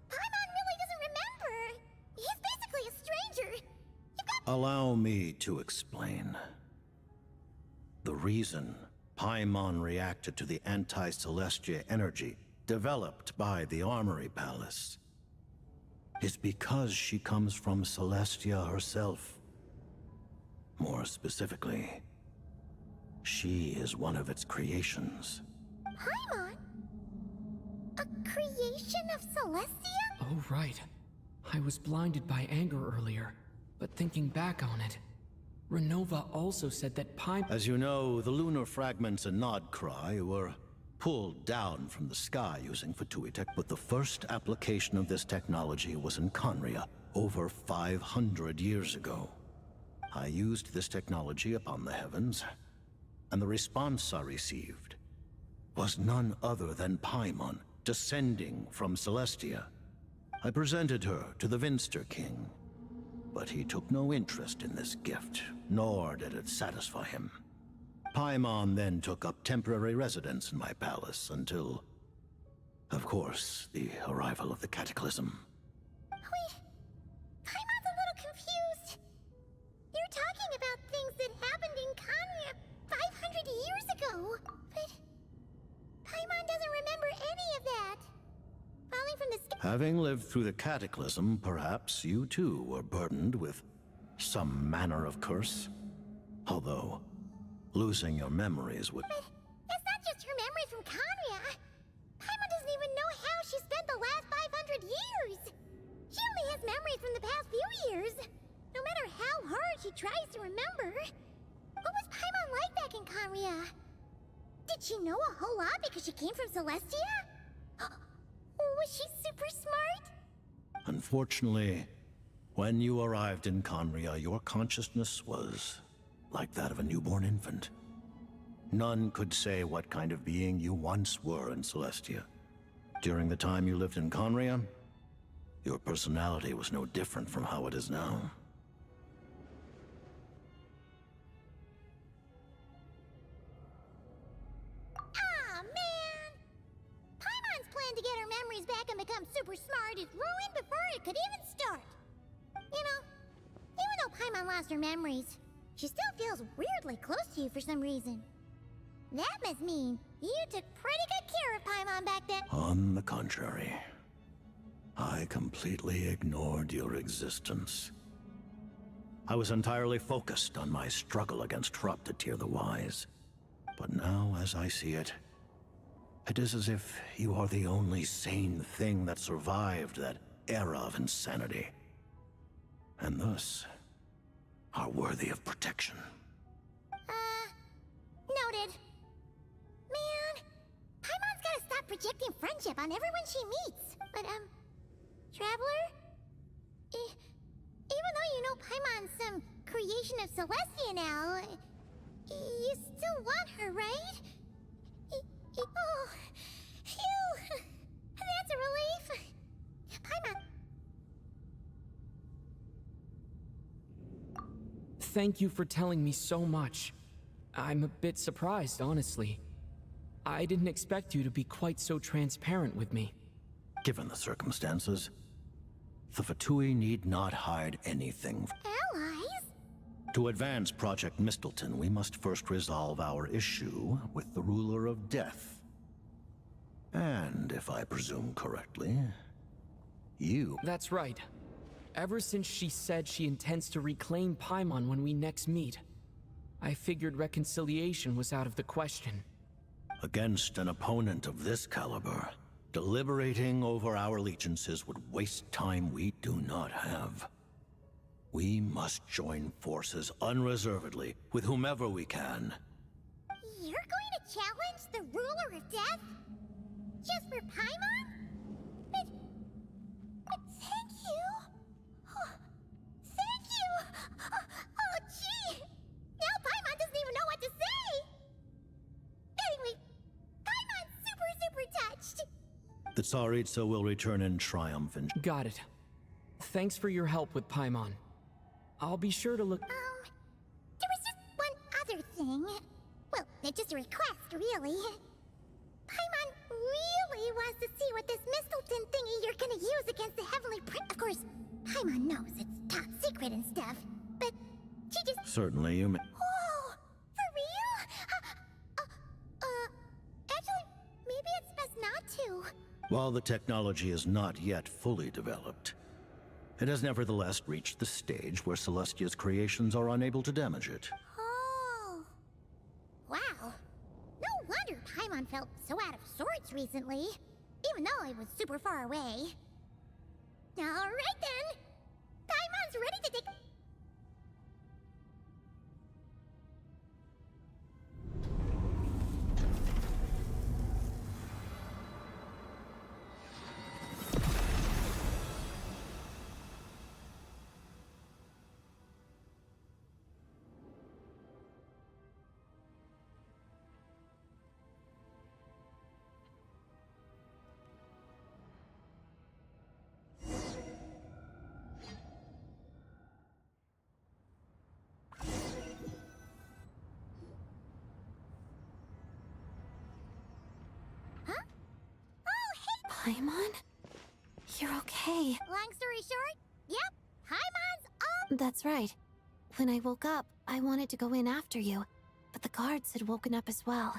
Paimon really doesn't remember. He's basically a stranger. Allow me to explain. The reason Paimon reacted to the anti-Celestia energy developed by the Armory Palace is because she comes from Celestia herself. More specifically, she is one of its creations. Paimon? A creation of Celestia? Oh, right. I was blinded by anger earlier, but thinking back on it, Renova also said that As you know, the lunar fragments in Nodcry were pulled down from the sky using Fatui tech, but the first application of this technology was in Conria over 500 years ago. I used this technology upon the heavens, and the response I received was none other than Paimon, descending from Celestia. I presented her to the Vinster King, but he took no interest in this gift, nor did it satisfy him. Paimon then took up temporary residence in my palace until, of course, the arrival of the Cataclysm. Wait, Paimon's a little confused. You're talking about things that happened in Conria 500 years ago, but Paimon doesn't remember any of that. Falling from the sky. Having lived through the Cataclysm, perhaps you too were burdened with some manner of curse. Although, losing your memories would— But it's not just her memories from Conria. Paimon doesn't even know how she spent the last 500 years. She only has memories from the past few years. No matter how hard she tries to remember. What was Paimon like back in Conria? Did she know a whole lot because she came from Celestia? Was she super smart? Unfortunately, when you arrived in Conria, your consciousness was like that of a newborn infant. None could say what kind of being you once were in Celestia. During the time you lived in Conria, your personality was no different from how it is now. Aw, man! Paimon's plan to get her memories back and become super smart is ruined before it could even start. You know, even though Paimon lost her memories, she still feels weirdly close to you for some reason. That must mean you took pretty good care of Paimon back then. On the contrary, I completely ignored your existence. I was entirely focused on my struggle against Troptatir the Wise. But now, as I see it, it is as if you are the only sane thing that survived that era of insanity. And thus, are worthy of protection. Noted. Man, Paimon's gotta stop projecting friendship on everyone she meets. But, Traveler? Even though you know Paimon's some creation of Celestia now, you still want her, right? Oh, phew! That's a relief! Paimon! Thank you for telling me so much. I'm a bit surprised, honestly. I didn't expect you to be quite so transparent with me. Given the circumstances, the Fatui need not hide anything. Allies? To advance Project Mistleton, we must first resolve our issue with the Ruler of Death. And, if I presume correctly, you... That's right. Ever since she said she intends to reclaim Paimon when we next meet, I figured reconciliation was out of the question. Against an opponent of this caliber, deliberating over our allegiances would waste time we do not have. We must join forces unreservedly with whomever we can. You're going to challenge the Ruler of Death? Just for Paimon? But thank you. Oh, thank you. Oh, gee. Now Paimon doesn't even know what to say. Anyway, Paimon's super touched. The Tsaritsa will return in triumph and... Got it. Thanks for your help with Paimon. I'll be sure to look... There was just one other thing. Well, it's just a request, really. Paimon really wants to see what this Mistleton thingy you're gonna use against the Heavenly Prince. Of course, Paimon knows it's top secret and stuff, but she just... Certainly you may... Oh, for real? Actually, maybe it's best not to. While the technology is not yet fully developed, it has nevertheless reached the stage where Celestia's creations are unable to damage it. Oh. Wow. No wonder Paimon felt so out of sorts recently, even though it was super far away. Alright then! Paimon's ready to take... Paimon? You're okay. Long story short, yep, Paimon's all... That's right. When I woke up, I wanted to go in after you, but the guards had woken up as well.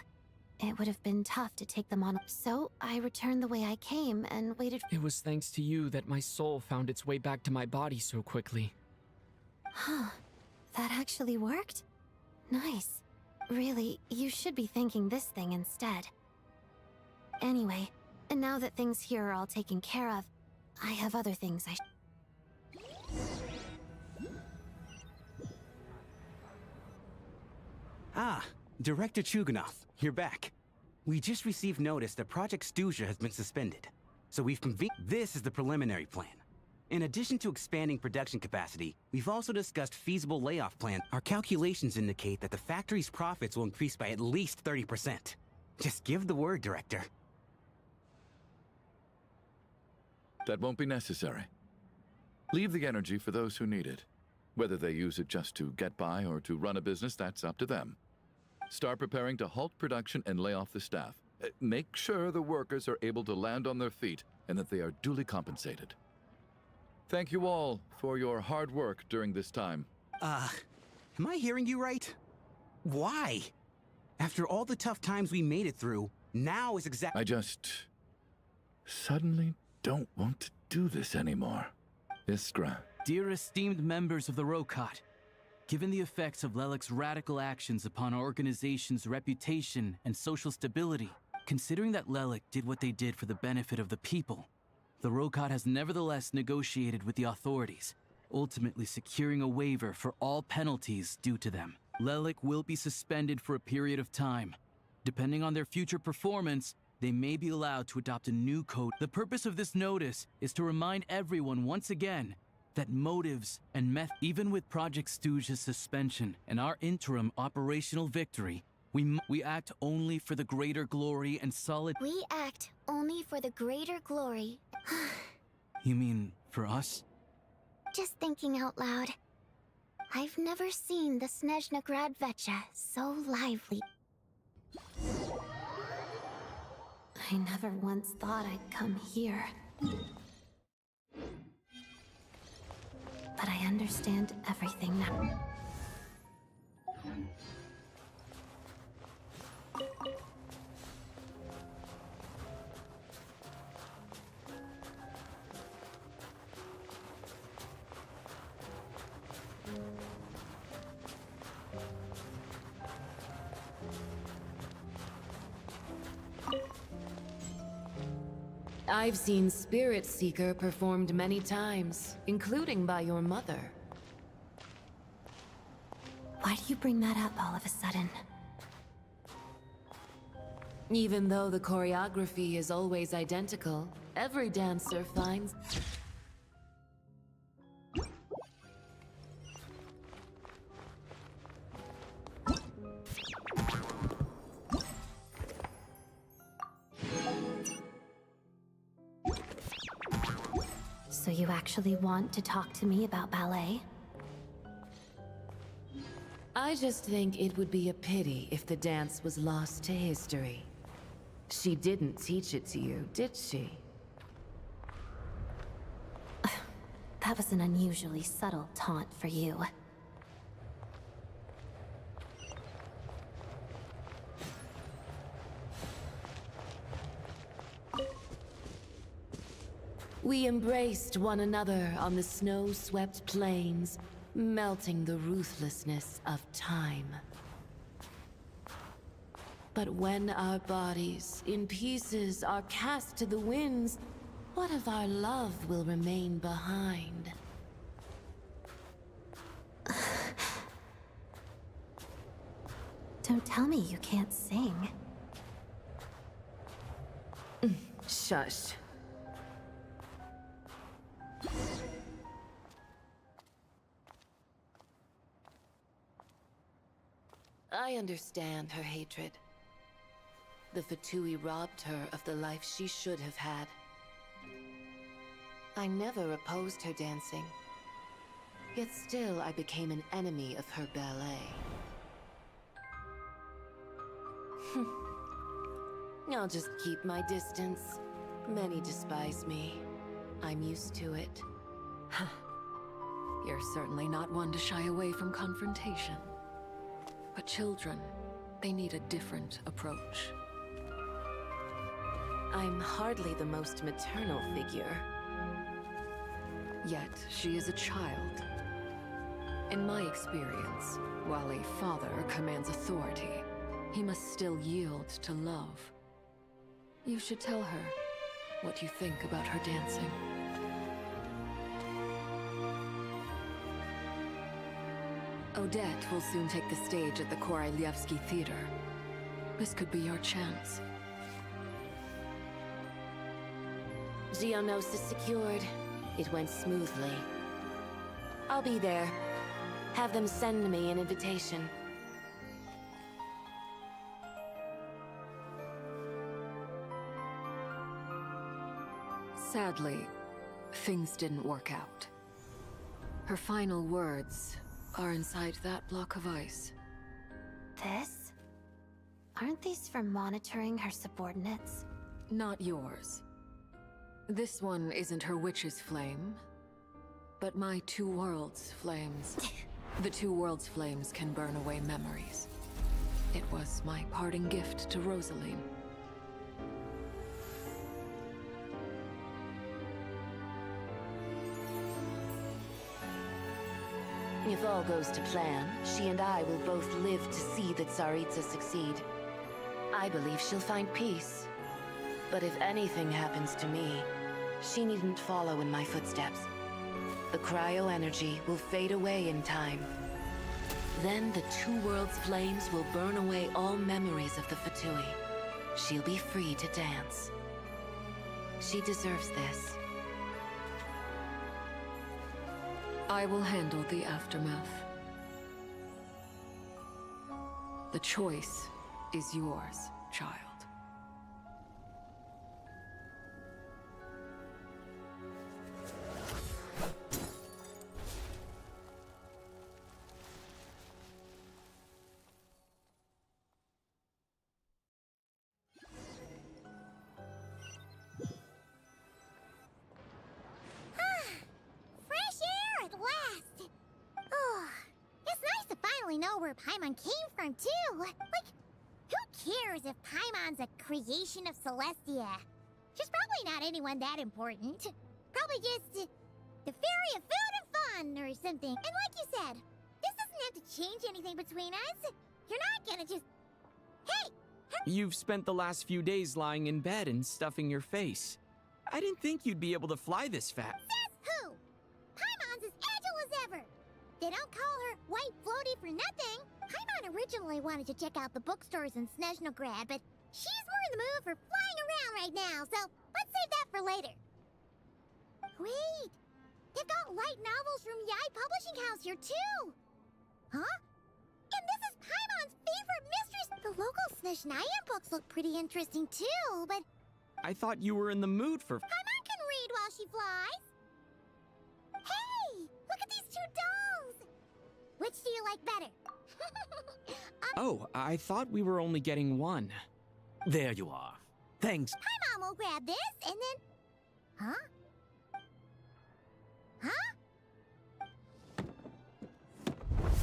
It would have been tough to take them on, so I returned the way I came and waited. It was thanks to you that my soul found its way back to my body so quickly. Huh. That actually worked? Nice. Really, you should be thanking this thing instead. Anyway, and now that things here are all taken care of, I have other things I Ah, Director Chuganov, you're back. We just received notice that Project Snezhnaya has been suspended. So we've convened. This is the preliminary plan. In addition to expanding production capacity, we've also discussed feasible layoff plans. Our calculations indicate that the factory's profits will increase by at least 30%. Just give the word, Director. That won't be necessary. Leave the energy for those who need it. Whether they use it just to get by or to run a business, that's up to them. Start preparing to halt production and lay off the staff. Make sure the workers are able to land on their feet and that they are duly compensated. Thank you all for your hard work during this time. Am I hearing you right? Why? After all the tough times we made it through, now is exactly... I just... suddenly don't want to do this anymore. Iskra. Dear esteemed members of the Rokot, given the effects of Lelek's radical actions upon our organization's reputation and social stability, considering that Lelek did what they did for the benefit of the people, the Rokot has nevertheless negotiated with the authorities, ultimately securing a waiver for all penalties due to them. Lelek will be suspended for a period of time. Depending on their future performance, they may be allowed to adopt a new code. The purpose of this notice is to remind everyone once again that motives and even with Project Stooge's suspension and our interim operational victory, we act only for the greater glory and solid. We act only for the greater glory. You mean for us? Just thinking out loud. I've never seen the Snezhnaya so lively. I never once thought I'd come here. But I understand everything now. I've seen Spirit Seeker performed many times, including by your mother. Why do you bring that up all of a sudden? Even though the choreography is always identical, every dancer finds... So you actually want to talk to me about ballet? I just think it would be a pity if the dance was lost to history. She didn't teach it to you, did she? That was an unusually subtle taunt for you. We embraced one another on the snow-swept plains, melting the ruthlessness of time. But when our bodies, in pieces, are cast to the winds, what of our love will remain behind? Don't tell me you can't sing. Shush. I understand her hatred. The Fatui robbed her of the life she should have had. I never opposed her dancing. Yet still I became an enemy of her ballet. I'll just keep my distance. Many despise me. I'm used to it. You're certainly not one to shy away from confrontation. But children, they need a different approach. I'm hardly the most maternal figure. Yet, she is a child. In my experience, while a father commands authority, he must still yield to love. You should tell her what you think about her dancing. Odette will soon take the stage at the Koralyevsky Theater. This could be your chance. Geonosis secured. It went smoothly. I'll be there. Have them send me an invitation. Sadly, things didn't work out. Her final words are inside that block of ice. This? Aren't these for monitoring her subordinates? Not yours. This one isn't her witch's flame, but my two worlds' flames. The two worlds' flames can burn away memories. It was my parting gift to Rosaline. If all goes to plan, she and I will both live to see the Tsaritsa succeed. I believe she'll find peace. But if anything happens to me, she needn't follow in my footsteps. The cryo-energy will fade away in time. Then the two worlds' flames will burn away all memories of the Fatui. she'll be free to dance. She deserves this. I will handle the aftermath. The choice is yours, child. Fresh air at last! Oh, it's nice to finally know where Paimon came from, too. Like, who cares if Paimon's a creation of Celestia? She's probably not anyone that important. Probably just the fairy of food and fun or something. And like you said, this doesn't have to change anything between us. You're not gonna just... Hey! You've spent the last few days lying in bed and stuffing your face. I didn't think you'd be able to fly this fast. Says who? Paimon's as agile as ever. They don't call her White Floaty for nothing. Paimon originally wanted to check out the bookstores in Snezhnaya, but she's more in the mood for flying around right now, so let's save that for later. Wait, they've got light novels from Yai Publishing House here too. Huh? And this is Paimon's favorite mistress. The local Snezhnaya books look pretty interesting too, but I thought you were in the mood for... Paimon can read while she flies. Hey, look at these two dolls. Which do you like better? Oh, I thought we were only getting one. There you are. Thanks. Paimon will grab this and then... Huh? Huh?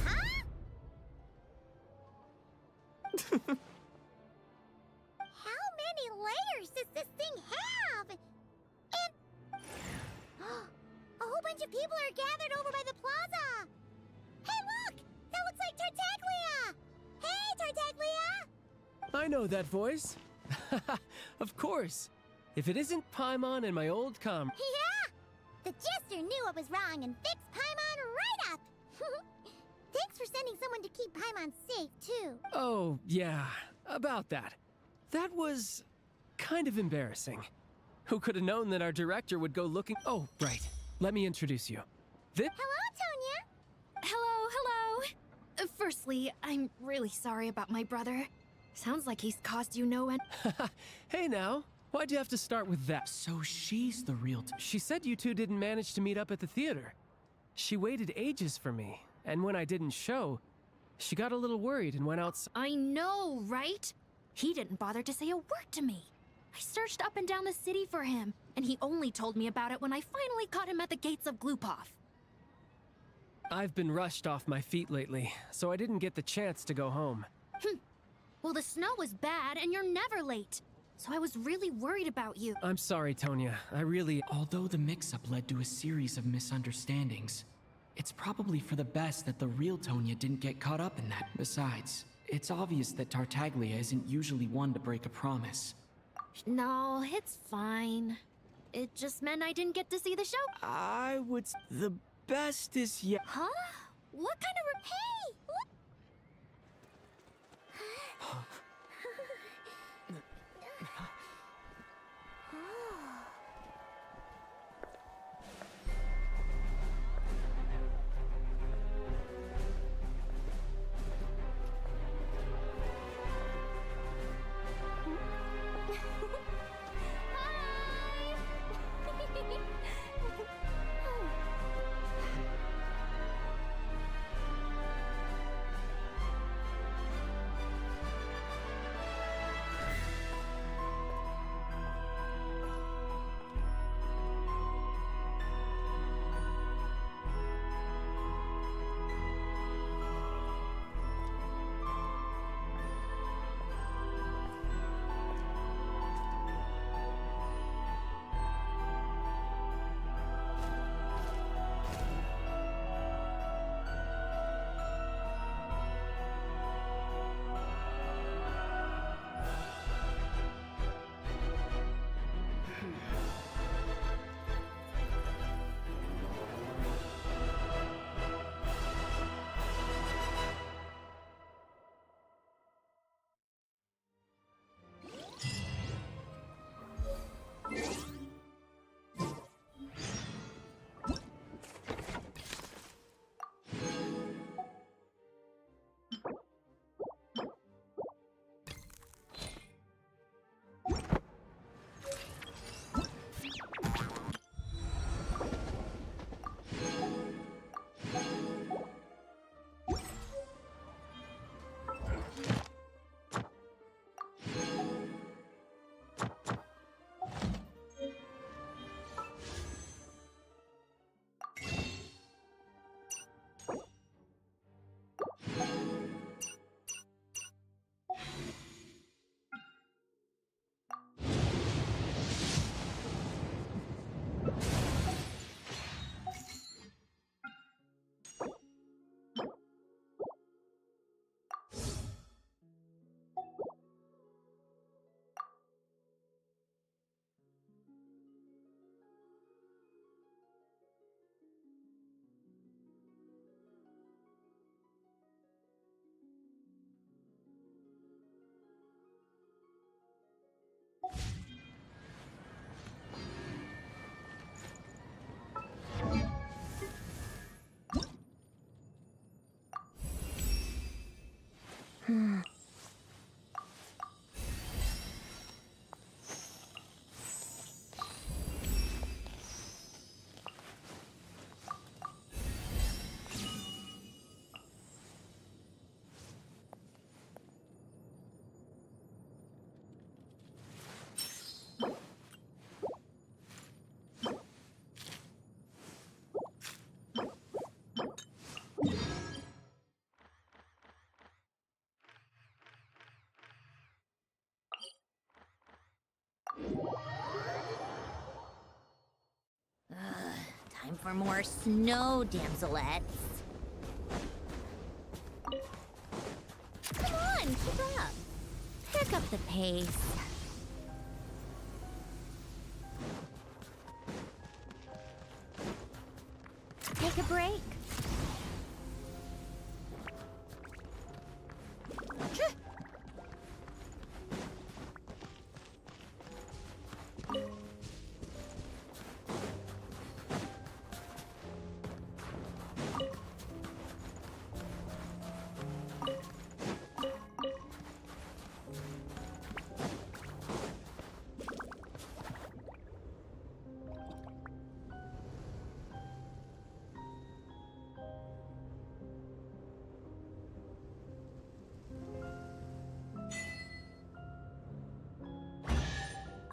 Huh? How many layers does this thing have? And... a whole bunch of people are gathered over by the plaza. Hey, look! That looks like Tartaglia! Hey, Tartaglia! I know that voice. Of course. If it isn't Paimon and my old Yeah! The Jester knew I was wrong and fixed Paimon right up! Thanks for sending someone to keep Paimon safe, too. Oh, yeah. About that. That was... kind of embarrassing. Who could have known that our director would go looking... Oh, right. Let me introduce you. This... Hello, Tonya! Hello. Firstly, I'm really sorry about my brother. Sounds like he's caused you no end. Hey now, why'd you have to start with that? So she's the real... She said you two didn't manage to meet up at the theater. She waited ages for me, and when I didn't show, she got a little worried and went outside. I know, right? He didn't bother to say a word to me. I searched up and down the city for him, and he only told me about it when I finally caught him at the gates of Glupov. I've been rushed off my feet lately, so I didn't get the chance to go home. Well, the snow was bad, and you're never late. So I was really worried about you. I'm sorry, Tonya. Although the mix-up led to a series of misunderstandings, it's probably for the best that the real Tonya didn't get caught up in that. Besides, it's obvious that Tartaglia isn't usually one to break a promise. No, it's fine. It just meant I didn't get to see the show. I would... The best is yet... Huh? What kind of... Hey! What? Time for more snow, damselettes. Come on, keep up. Pick up the pace. Take a break.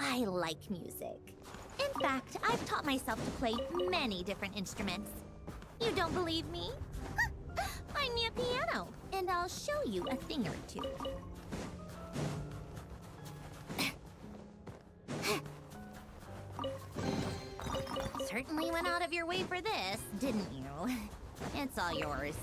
I like music. In fact, I've taught myself to play many different instruments. You don't believe me? Find me a piano, and I'll show you a thing or two. Certainly went out of your way for this, didn't you? It's all yours.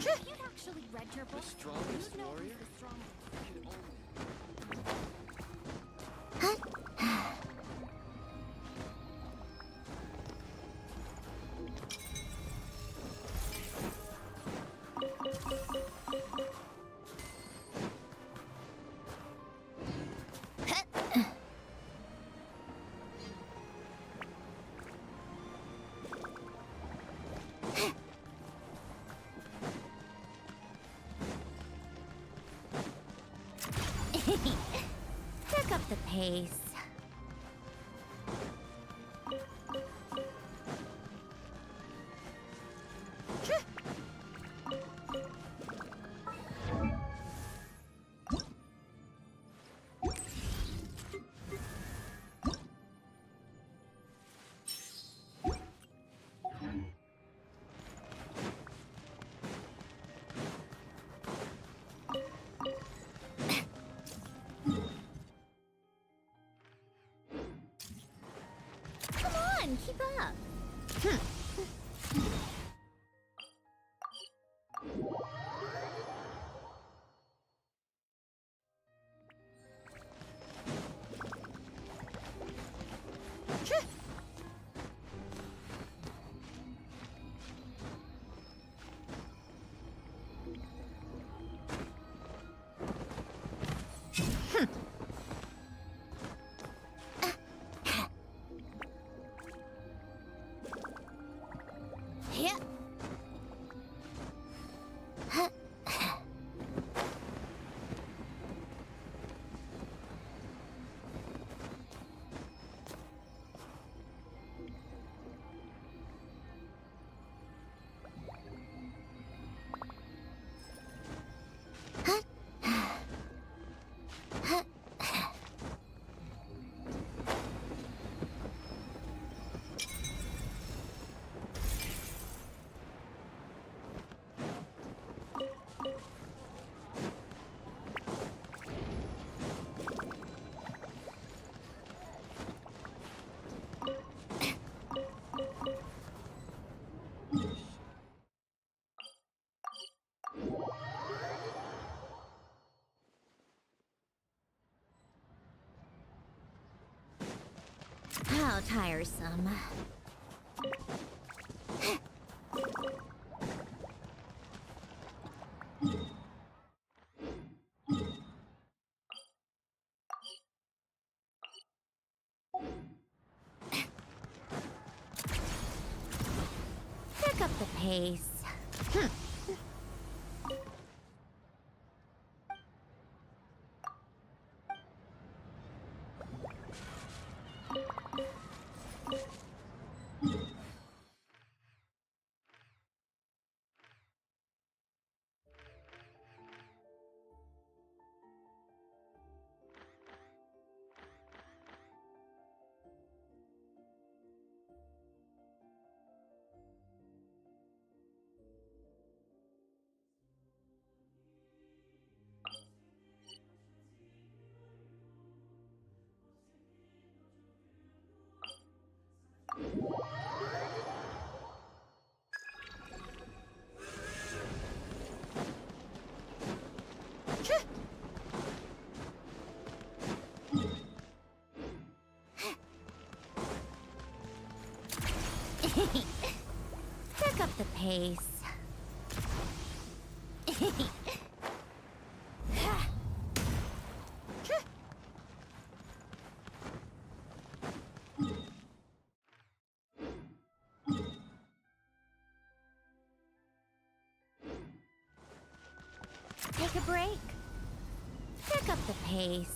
You'd actually read your book. The strongest You'd know warrior? who's the strongest. Pick up the pace. on, keep up. Yeah. How tiresome. Pick up the pace. Pick up the pace. Take a break. Pick up the pace.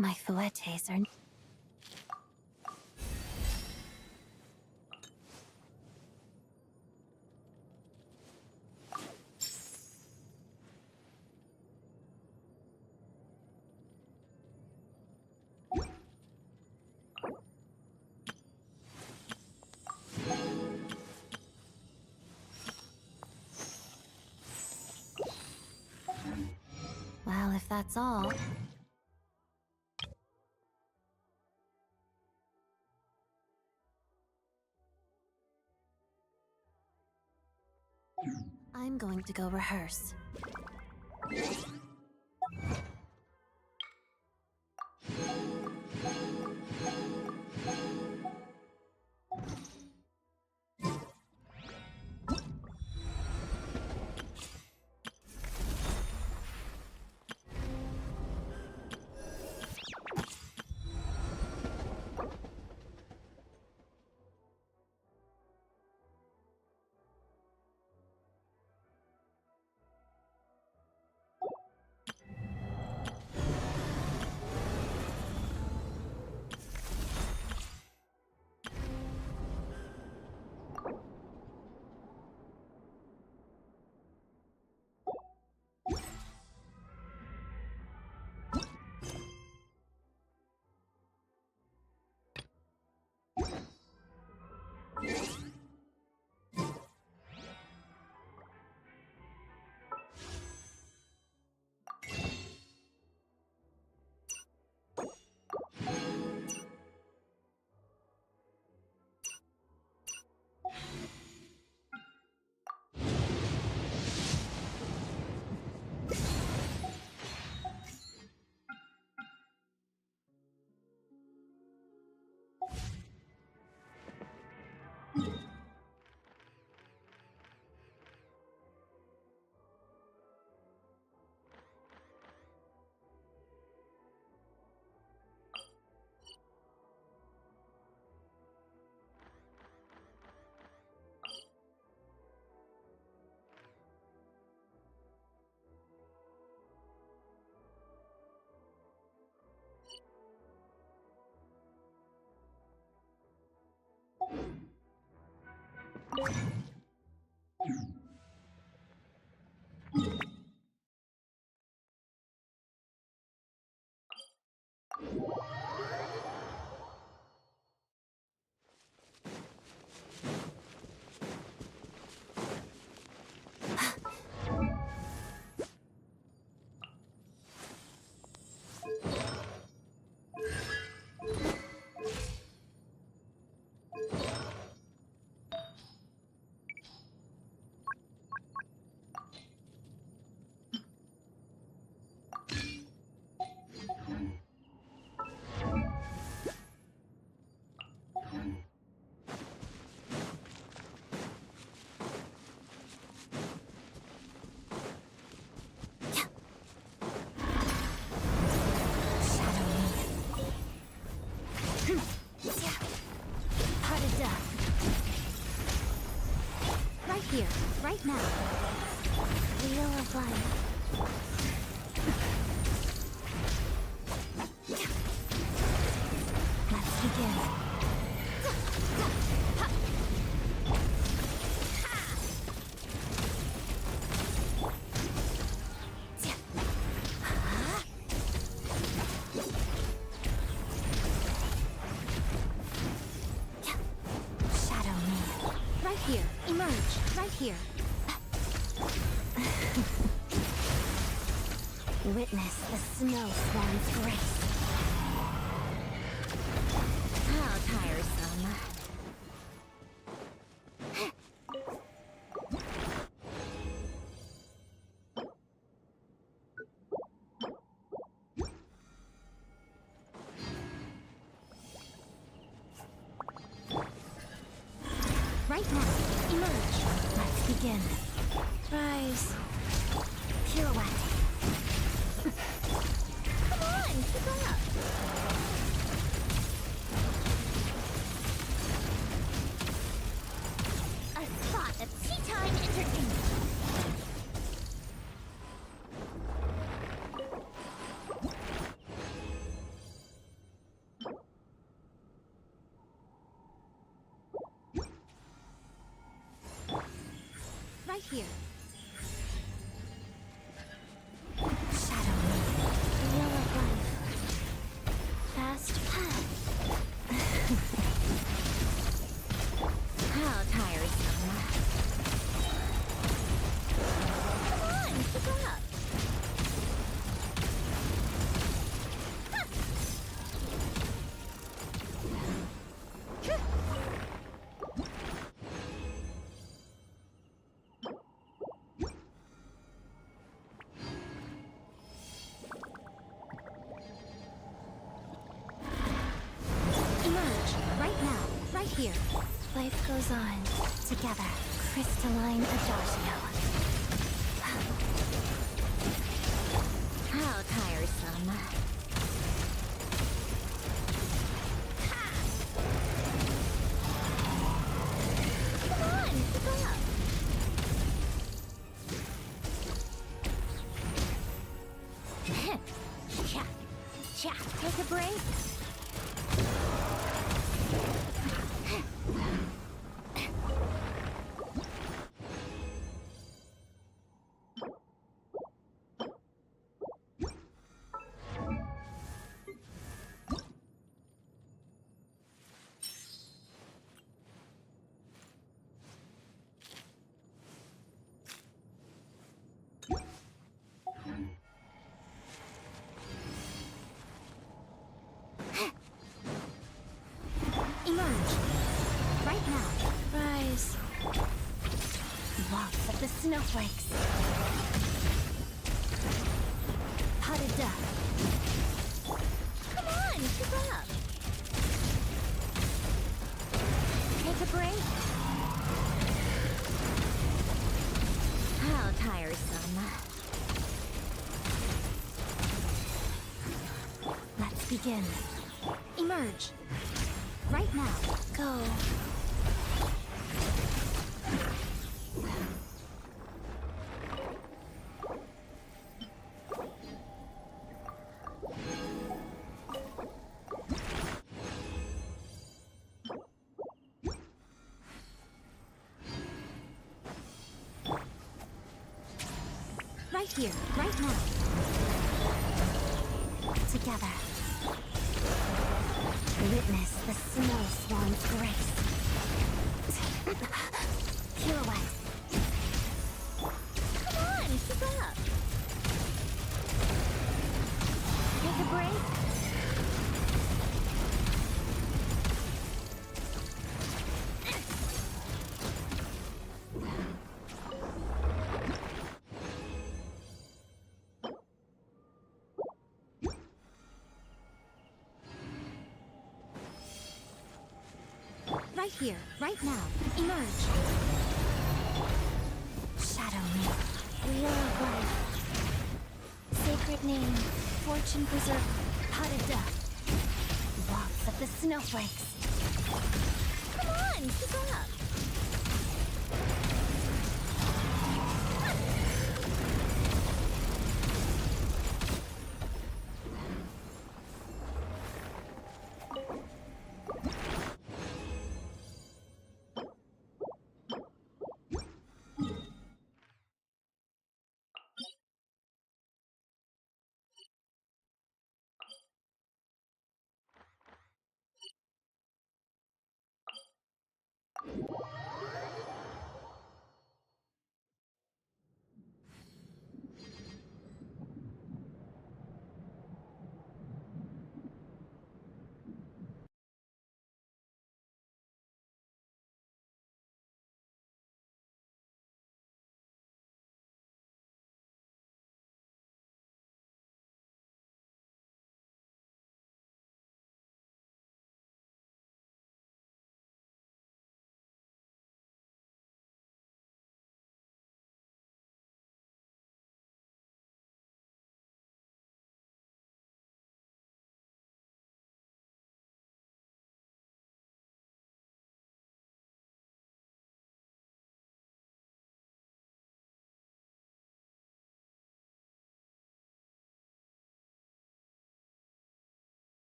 My fouettes are... Well, if that's all... I'm going to go rehearse. Here, right now. Wheel of life. Let's begin. Shadow me. Right here. Emerge. Right here. Witness the snow swan's grace. How tiresome. Right now, emerge. Let's begin. Rise. Pirouette. Come on, keep up. A spot of tea time entertainment. here. Shadow me. Wheel of life. Fast path. How tiresome. Come on, keep up. Emerge, right now, right here. Life goes on. Together. Crystalline Adagio. How tiresome. Come on, keep up. Cha, cha. Take a break. Emerge, right now. Rise. Lots of the snowflakes. Potted duck. Come on, keep up. Take a break. How tiresome. Let's begin. Emerge, right now. Go. Right here, right now. Together. Witness the snow swan's grace. Pirouette. Come on, keep up. Take a break. Right here, right now. Emerge. Shadow me. Wheel of life. Sacred name. Fortune preserver. Potted duck. Lots of the snowflakes. Come on, keep up.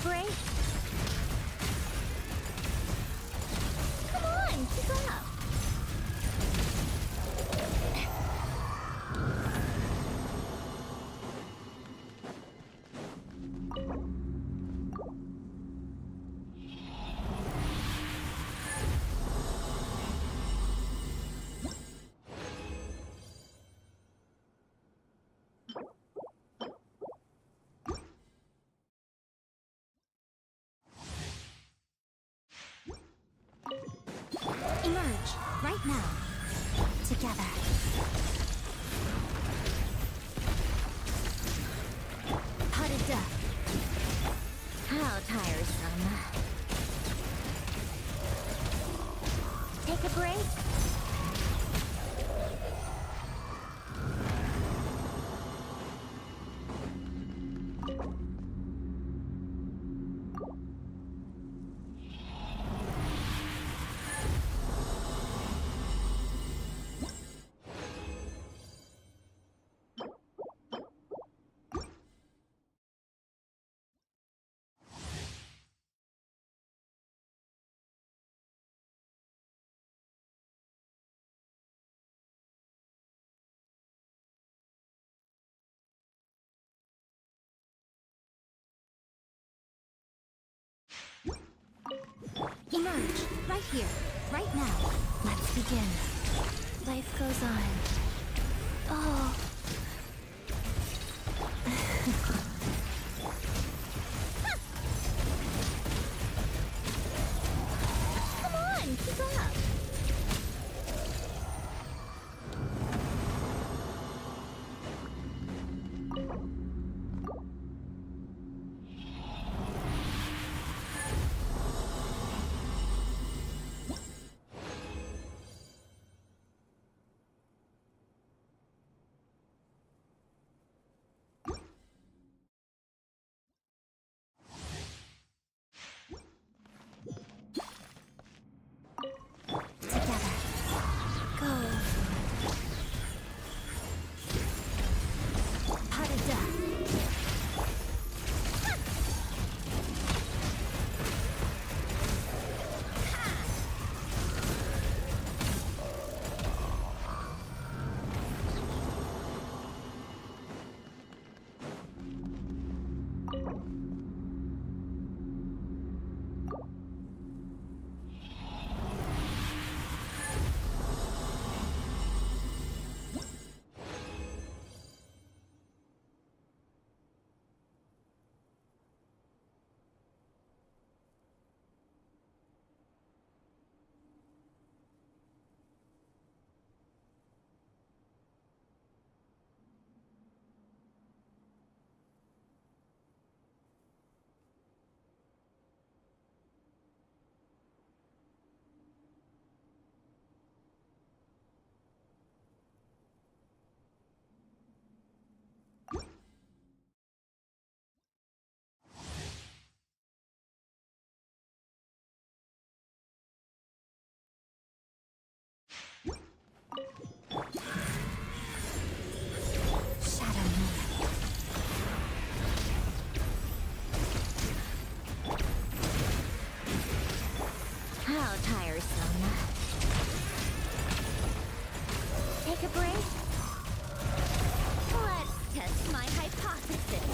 break? Come on, keep up. Emerge, right now. Together. Potted death. How tiresome. Take a break? Emerge, right here, right now. Let's begin. Life goes on. Oh. Come on, keep up. Together. Go. Potted death. How tiresome. Take a break? Let's test my hypothesis.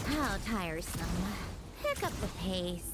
How tiresome. Pick up the pace.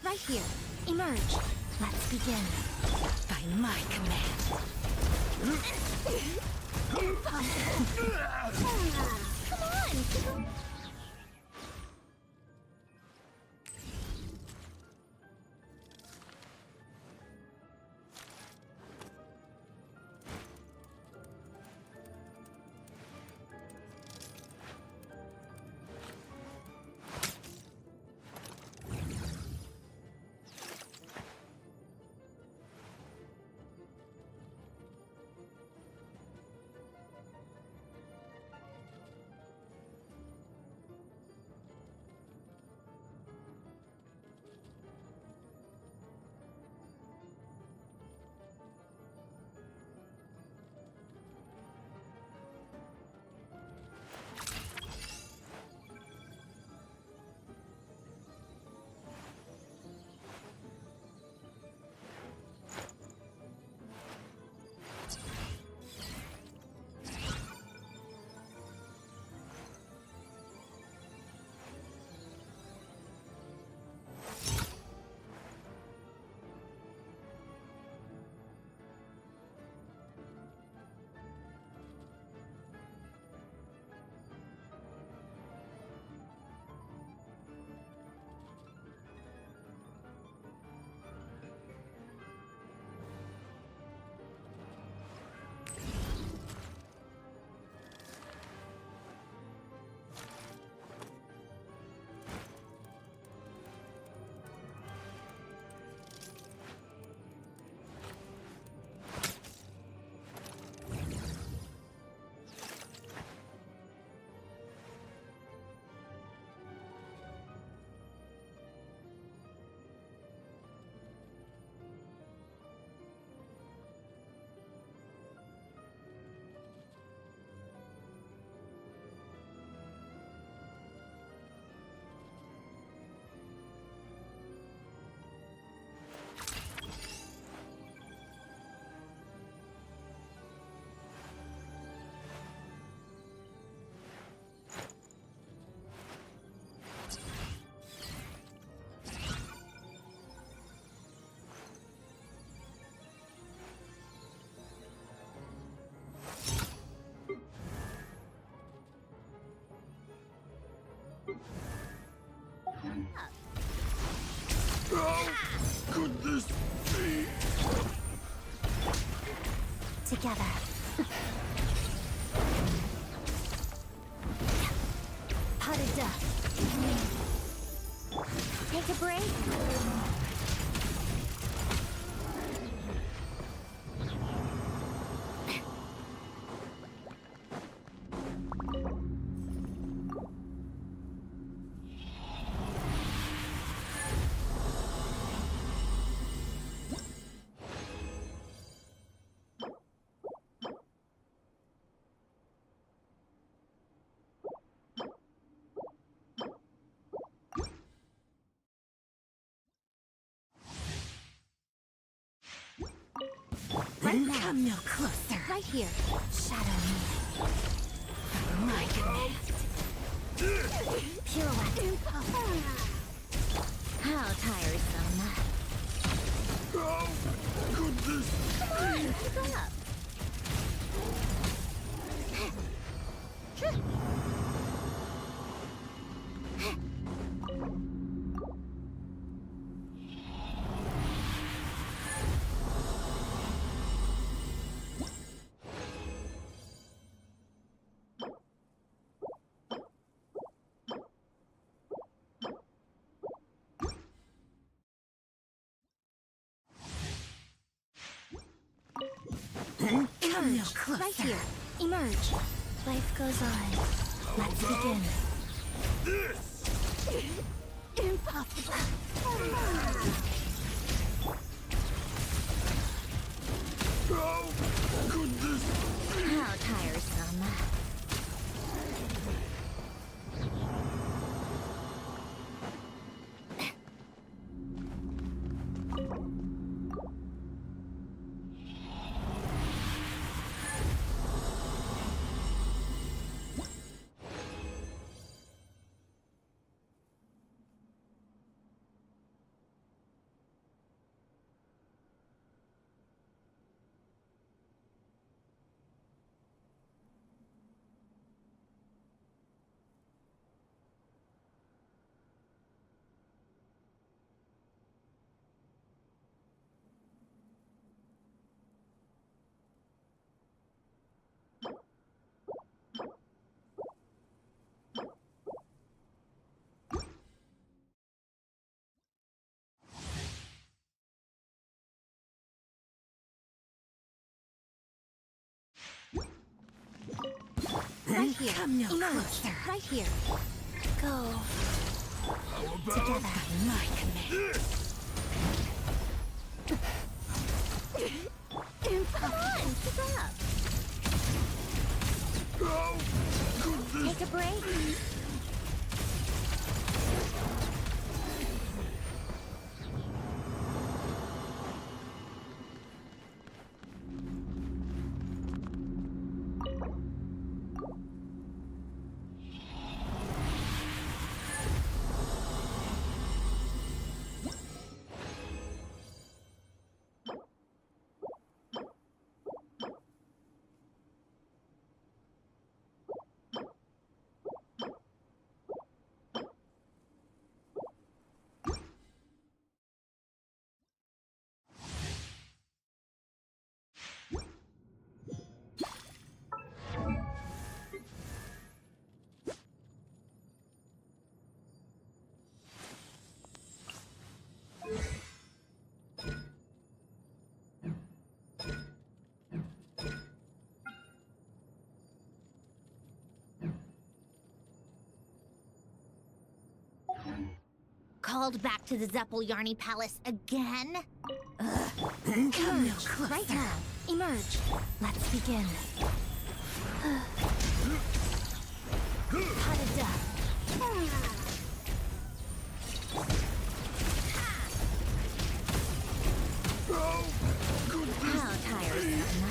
Right here. Emerge. Let's begin. By my command. Come on! How could this be? Together. Pot of dust. Take a break. Right now. Come no closer. Right here. Shadow me. By my command. Pirouette. How tiresome. How could this Come on, keep up. Emerge. Right here. Emerge. Life goes on. Let's begin. Impossible. How tiresome. Right here. Emerge. Right here. Go. Together. My command. Come on, keep up. Take a break. Called back to the Zeppeljärny Palace again? Emerge. Right now. Emerge. Let's begin. How to death. How tiresome.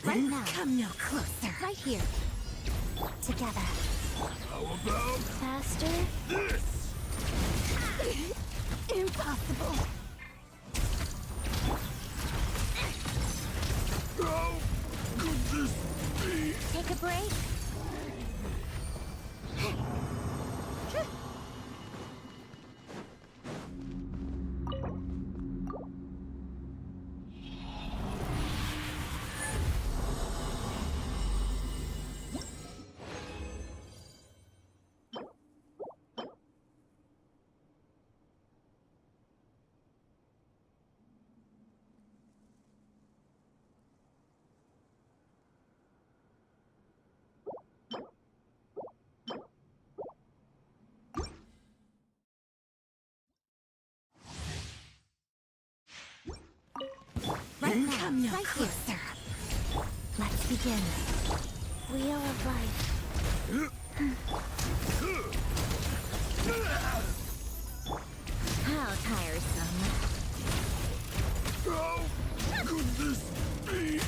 Right now. Come no closer. Right here. Together. How about Faster. this? Impossible. How could this be? Take a break? Right now. Come no closer. Let's begin. Wheel of life. How tiresome. How could this be?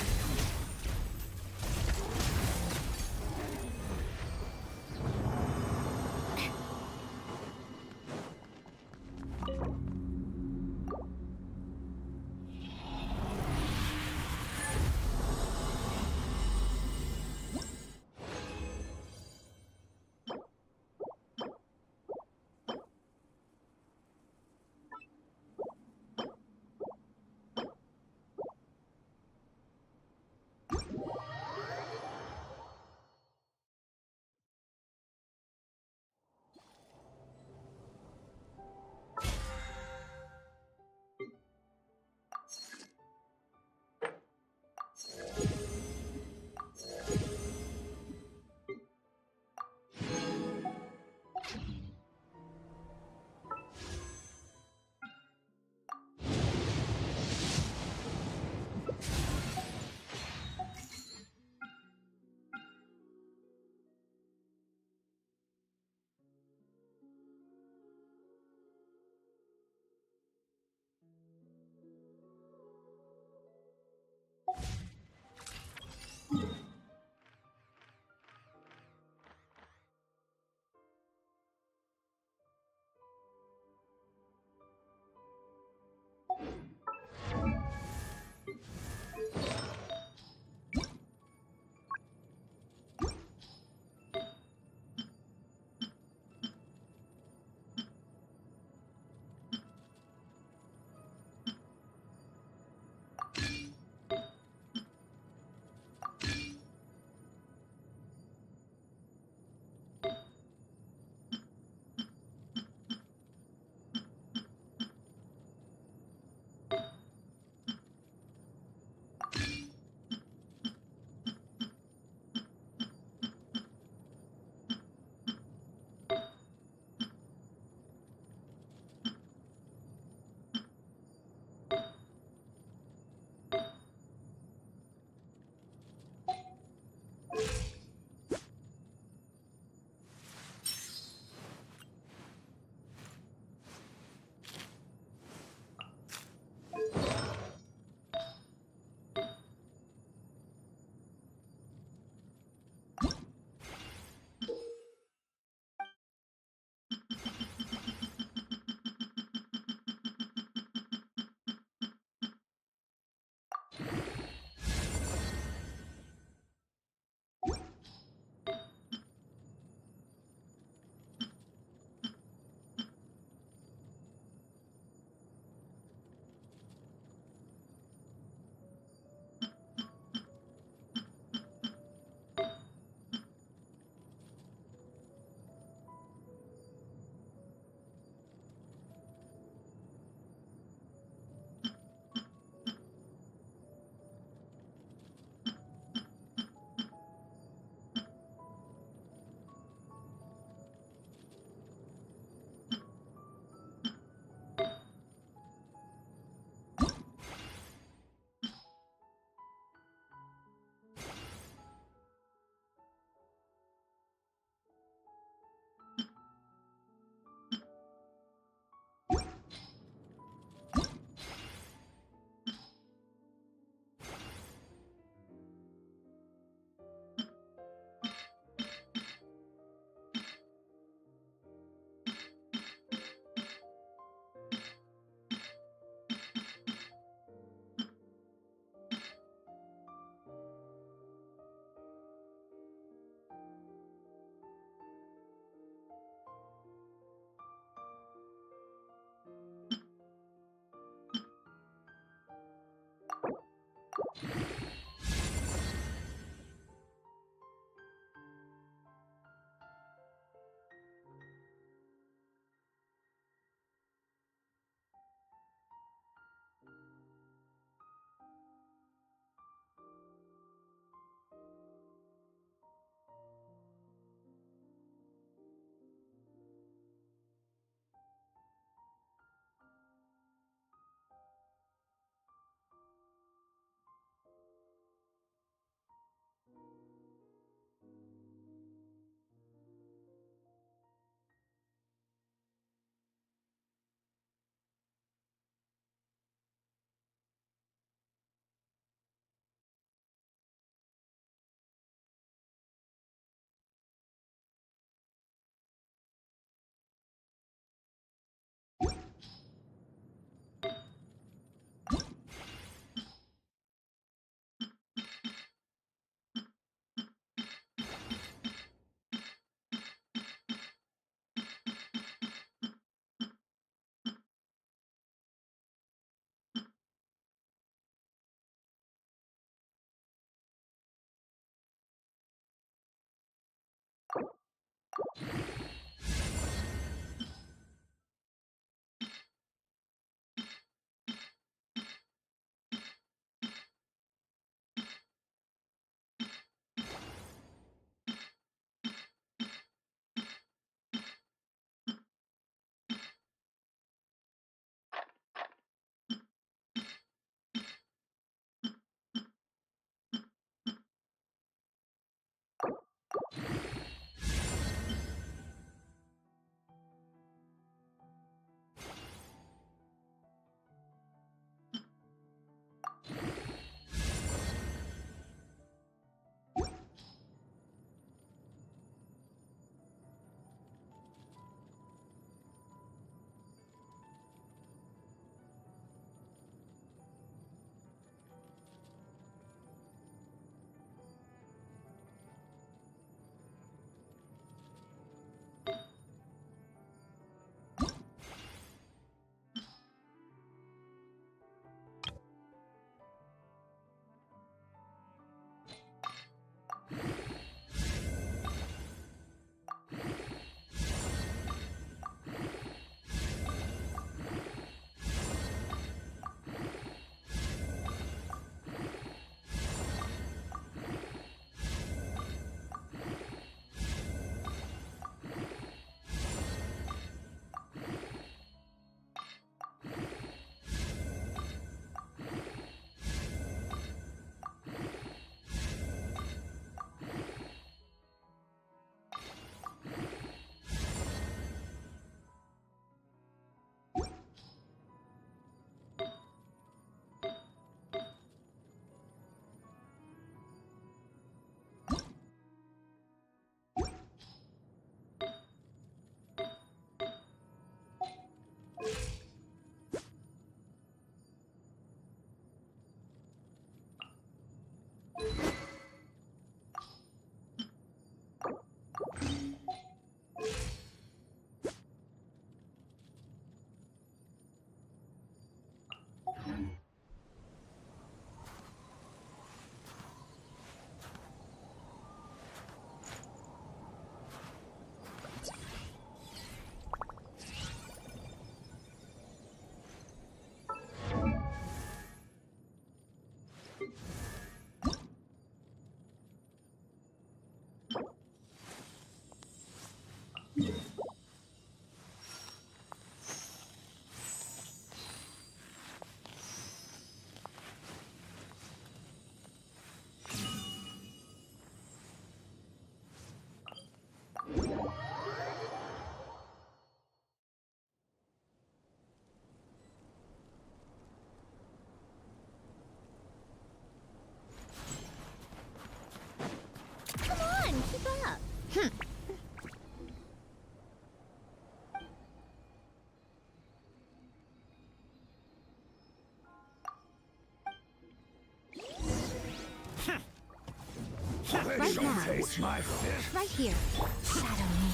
Right now. Taste my fish. Right here. Shadow me.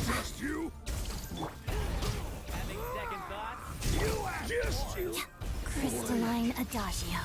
Just you? Having second thoughts? Just you? Crystalline Adagio.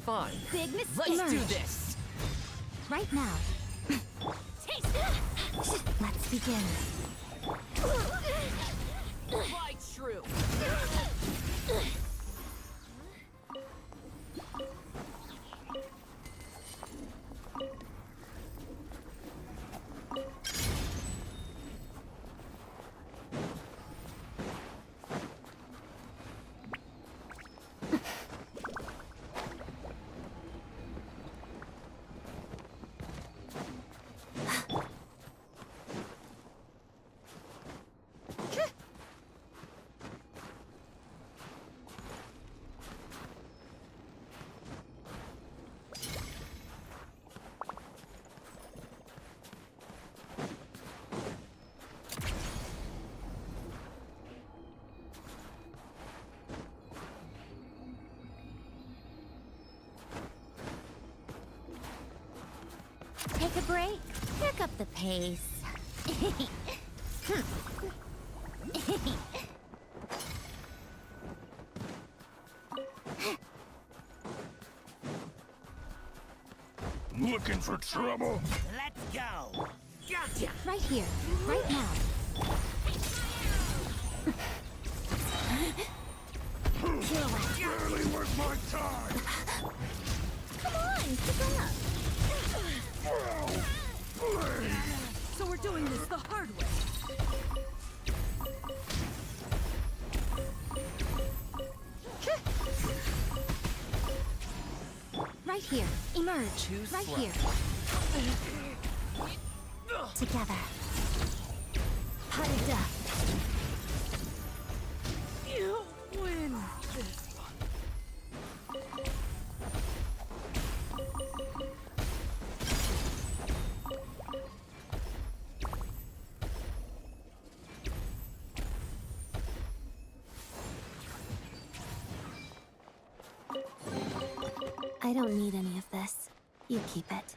Fine. Big mistake. Let's do this. Right now. Let's begin. Quite true. Take a break. Pick up the pace. Looking for trouble? Let's go. Gotcha. Right here. Right now. Barely worth my time. Come on, pick up. So we're doing this the hard way. Right here. Emerge. Right here. Together. Pot of death. You win this one. I don't need any of this. You keep it.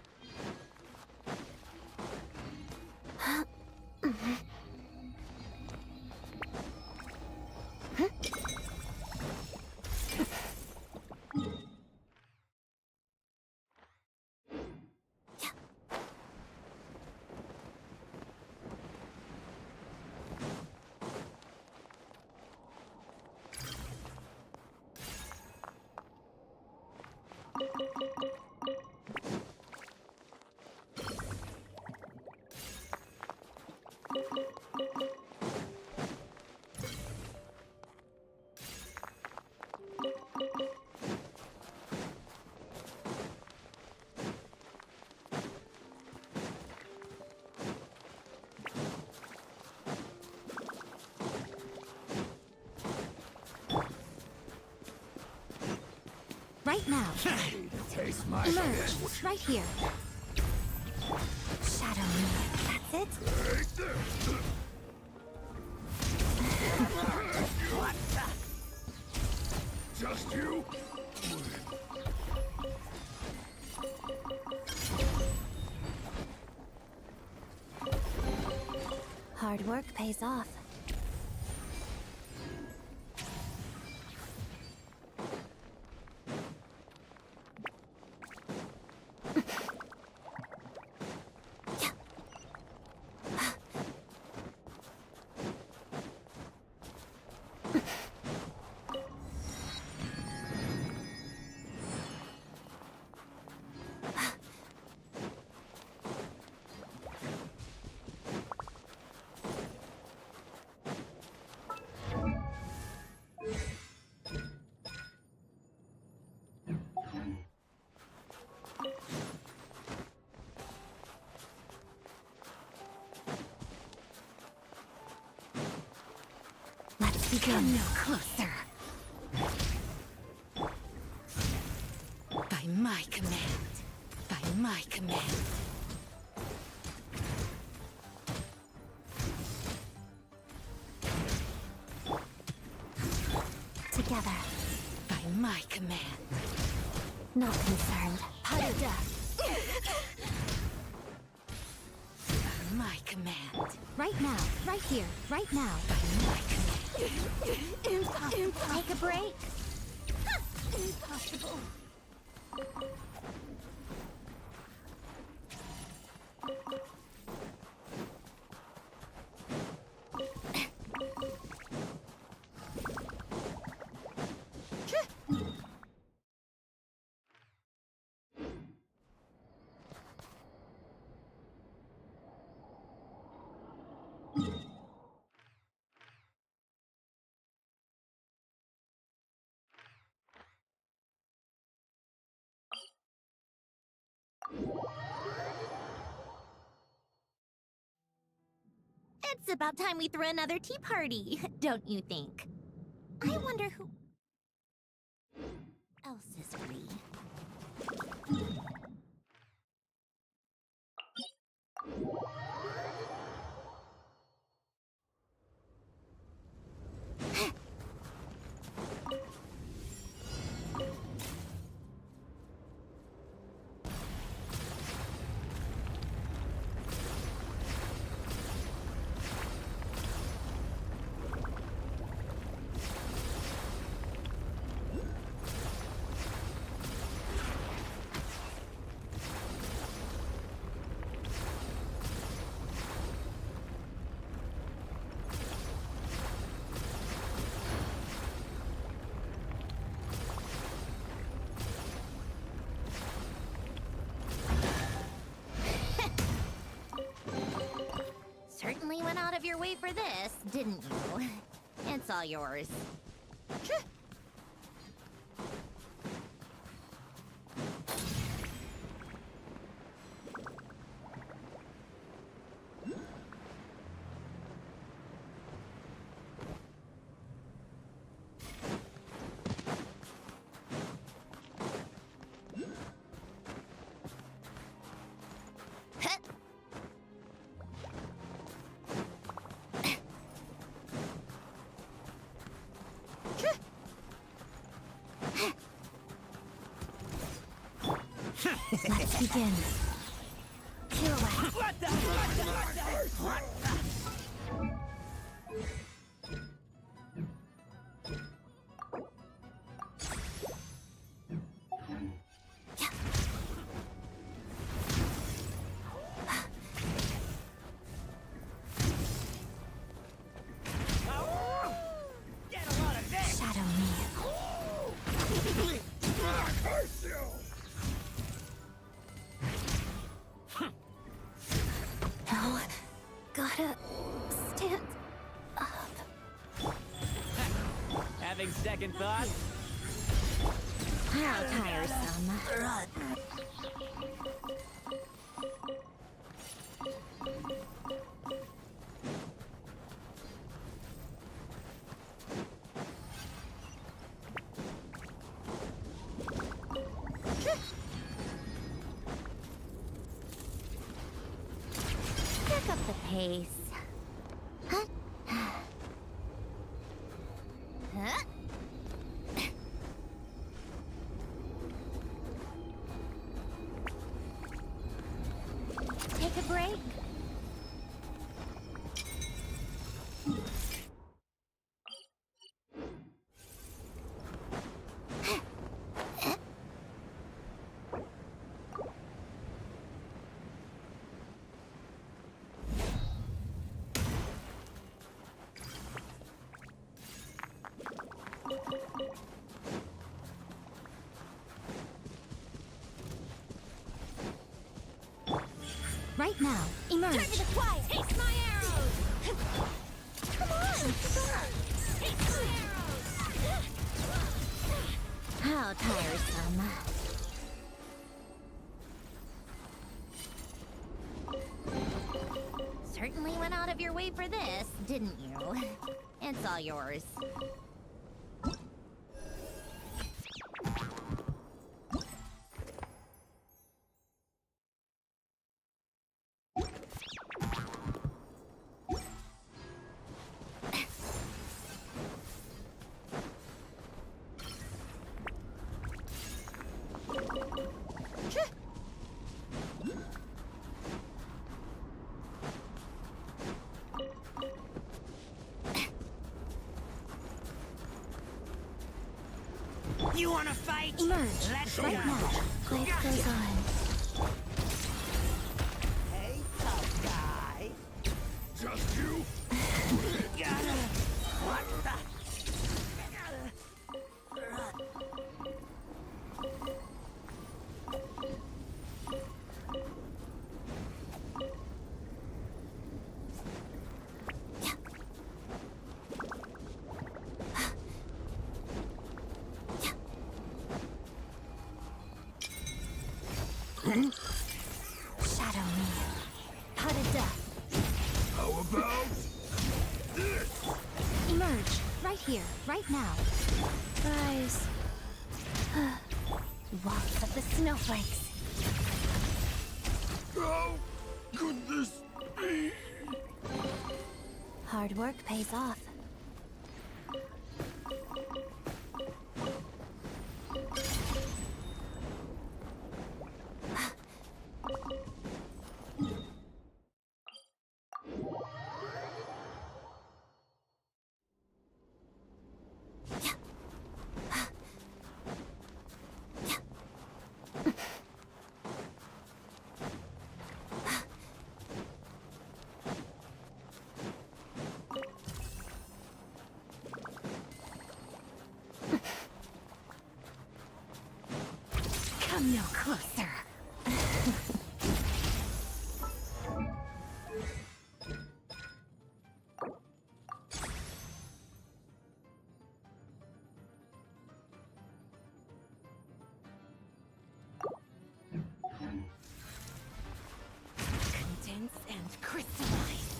Right now. Taste my Emerge. fish. Right here. Shadow me. That's it? Just you? Hard work pays off. Come no closer. By my command. By my command. Together. By my command. Not concerned. Odette. By my command. Right now. Right here. Right now. By my command. Impossible. Take a break. Impossible. It's about time we threw another tea party, don't you think? I wonder who else is free. Certainly went out of your way for this, didn't you? It's all yours. Let's begin. Pirouette. Shadow me. No, gotta stand up. Having second thoughts? How tiresome. Pick up the pace. Huh? Huh? Take a break. right now. Emerge. Turn to the quiet! Taste my arrows! Come on! Taste my arrows! How tiresome. Certainly went out of your way for this, didn't you? It's all yours. You wanna fight? Emerge. Let's Right go. now. Life goes on. Hey, tough guy. Just you? What the? Shadow me. Cut a death. How about this? Emerge. Right here. Right now. Rise. Walks of the snowflakes. How could this be? Hard work pays off. Come no closer. Condense and crystallize.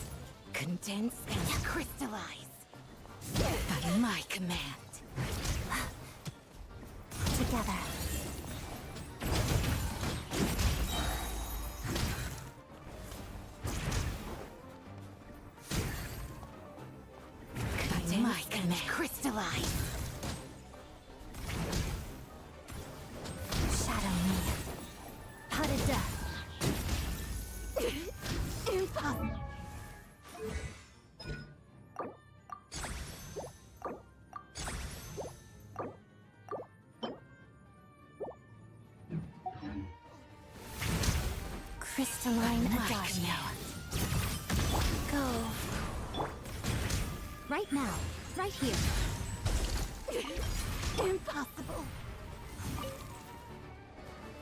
Condense and crystallize. By my command. Together. By my command. Crystallize. Shadow me. Pot of death. Impossible. Crystalline Adagio. Go. Right now. Right here. Impossible.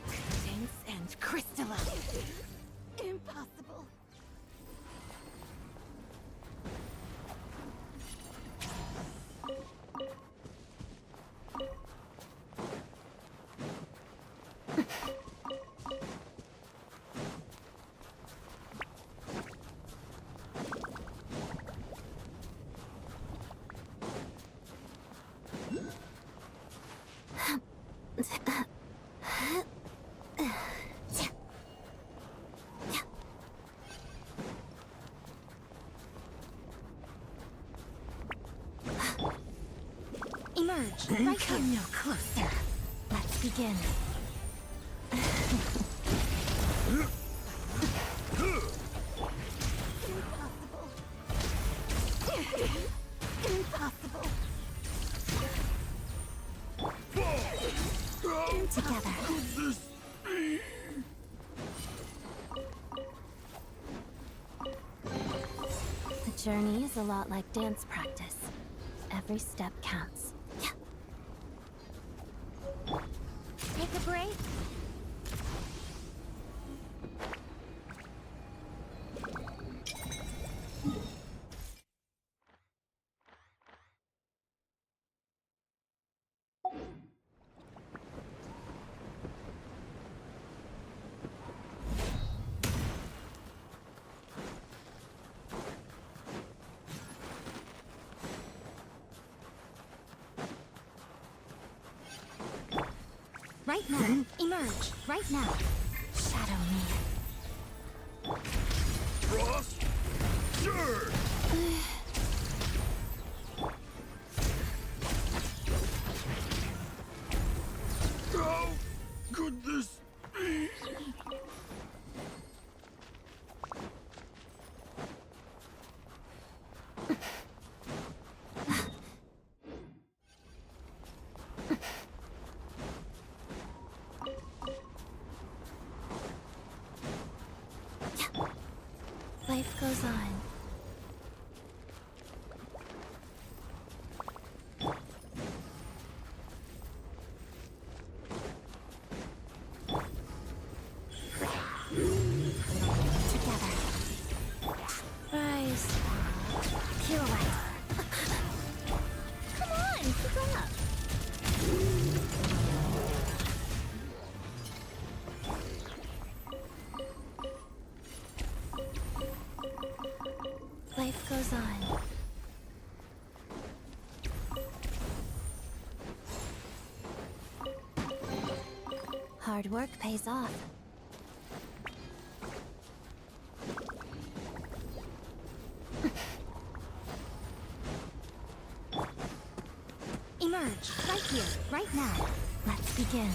Condense and crystallize. Impossible. Emerge. Right Come here. No closer. Let's begin. Impossible. Together. The journey is a lot like dance practice. Every step counts. Take a break? right now. Emerge, right now. Shadow me. Frost! Sure! How could this be? Life goes on. Together. Rise. Pirouette. Come on, keep up. Life goes on. Hard work pays off. Emerge, right here, right now. Let's begin.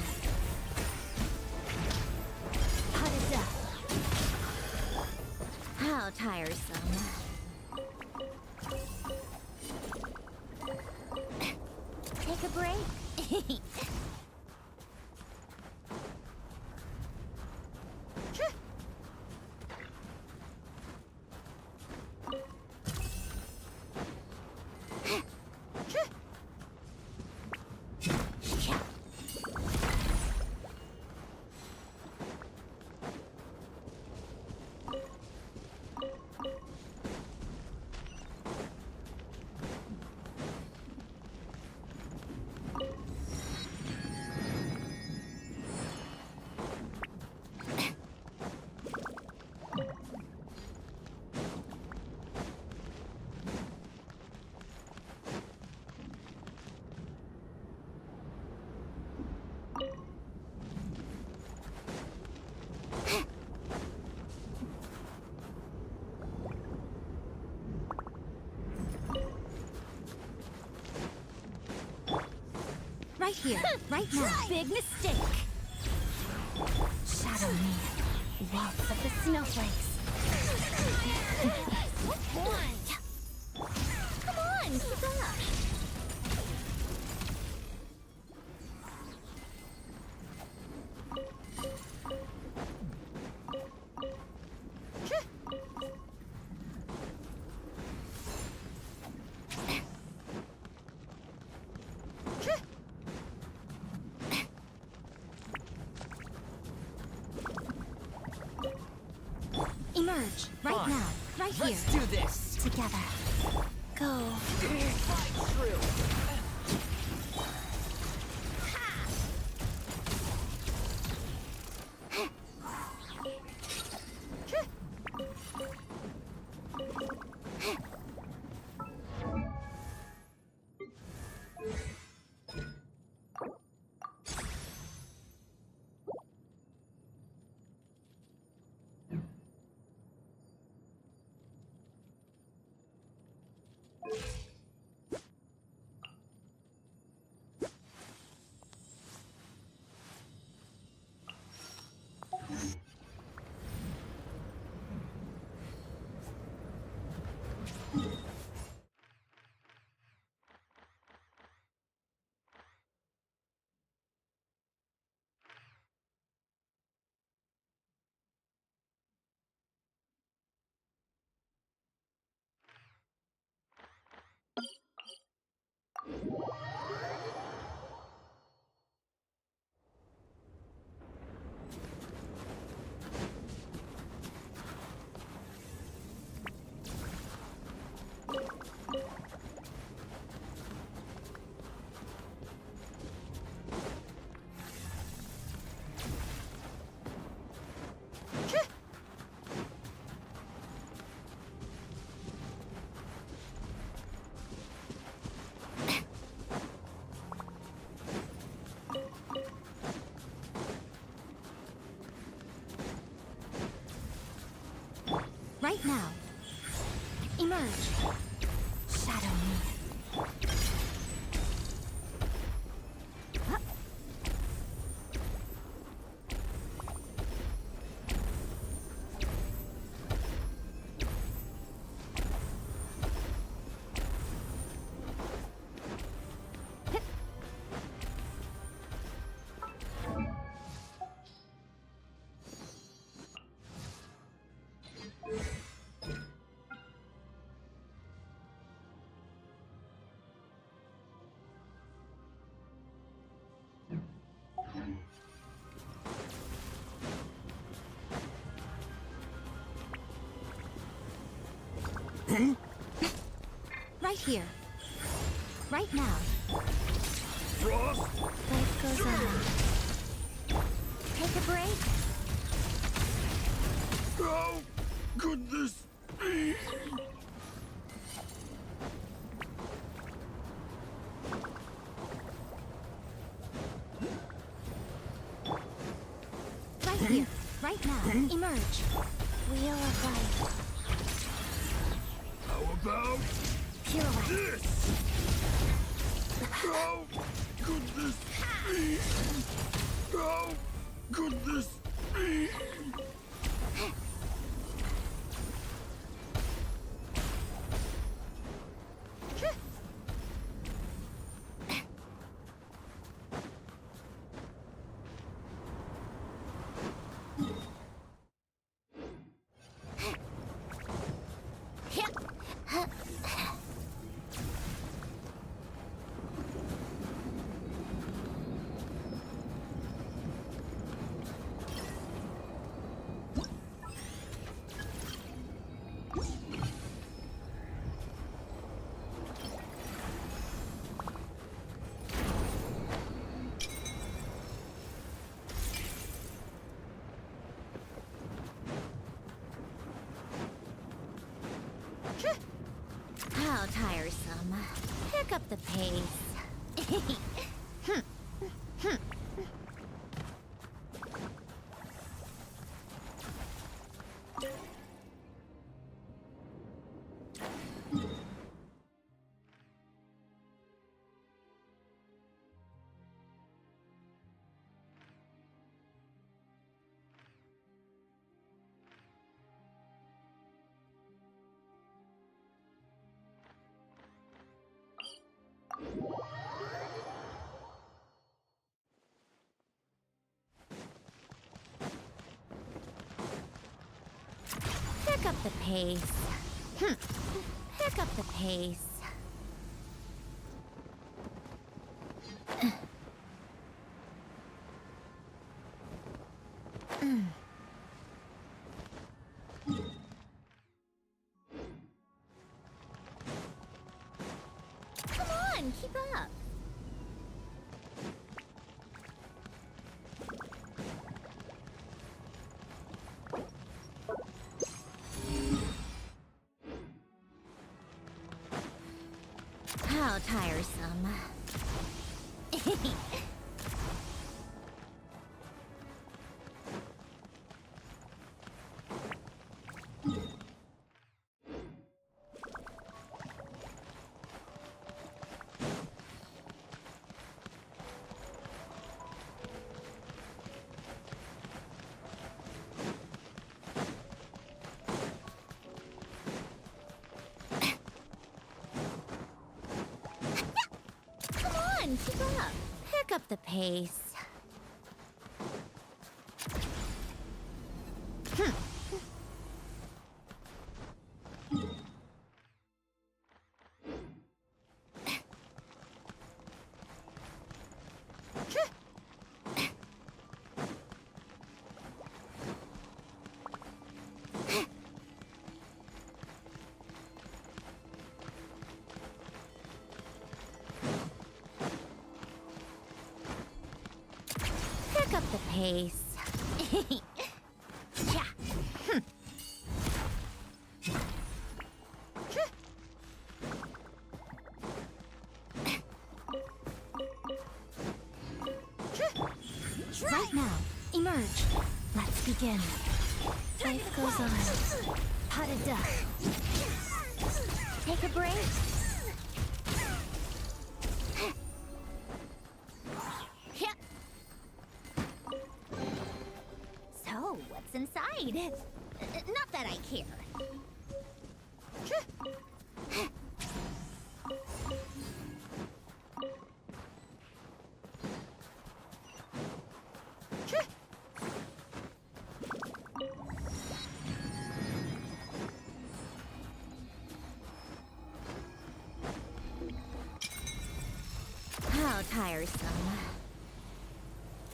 Pot of death. How tiresome. Take a break. Right here, right now. Big mistake. Shadow me. Waltz of the snowflakes. Come on, keep up. Emerge, right Fine. now, right here. Let's do this. Together. Go. Fight through. Right now. Emerge. Shadow me. Right here. Right now. Frost? Life goes on. Take a break. How could this be? Right here. Right now. Emerge. Wheel of life. How about Pirouette. this? How could this be? How could this be? How tiresome. Pick up the pace. Pick up the pace. Pick up the pace. Come on, keep up. How tiresome. Come on, keep up. Pick up the pace. Pick up the pace. Yeah. Right now, emerge. Let's begin. Life goes on. How to duck. Take a break. So, what's inside? Not that I care. How tiresome.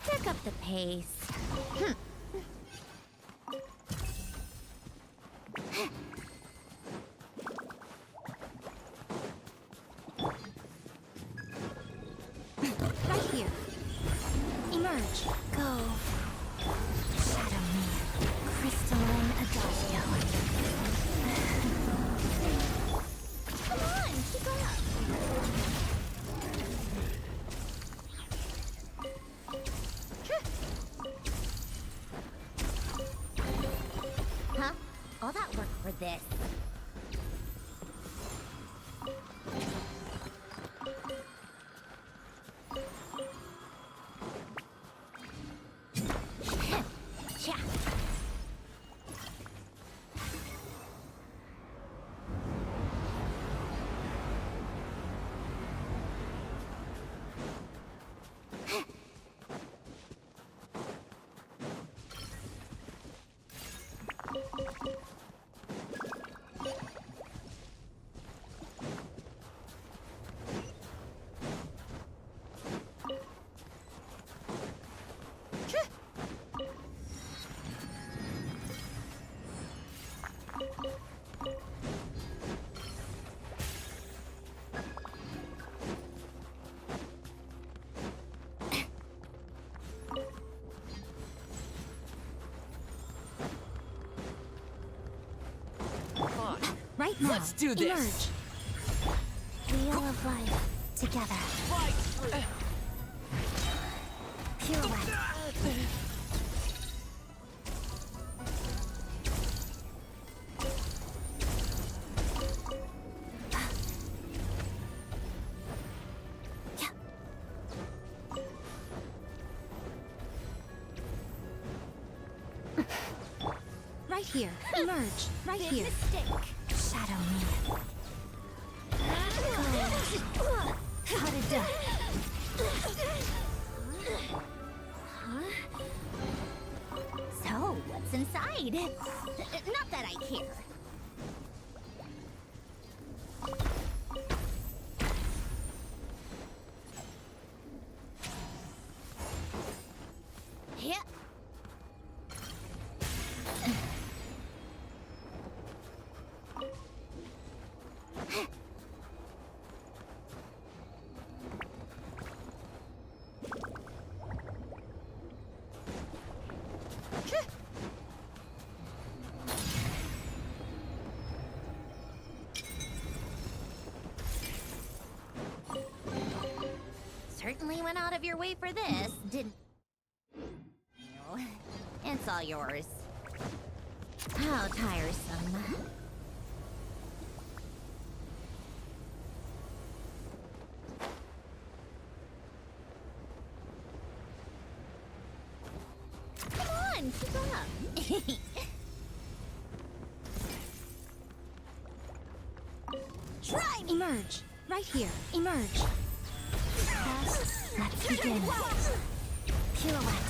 Pick up the pace. Right here. Emerge. Go. Shadow me. Crystalline Adagio. Come on, keep up. Huh? All that work for this. Right now. Let's do this. Emerge. Wheel of life. Together. Pirouette. Right here. Emerge. Right Big here. mistake. Shadow me. How to duck. So, what's inside? Not that I care. Yeah. Certainly went out of your way for this, didn't you? It's all yours. How tiresome. Come on, keep up. Try me. Emerge. Right here. Emerge. Let's begin. Pirouette.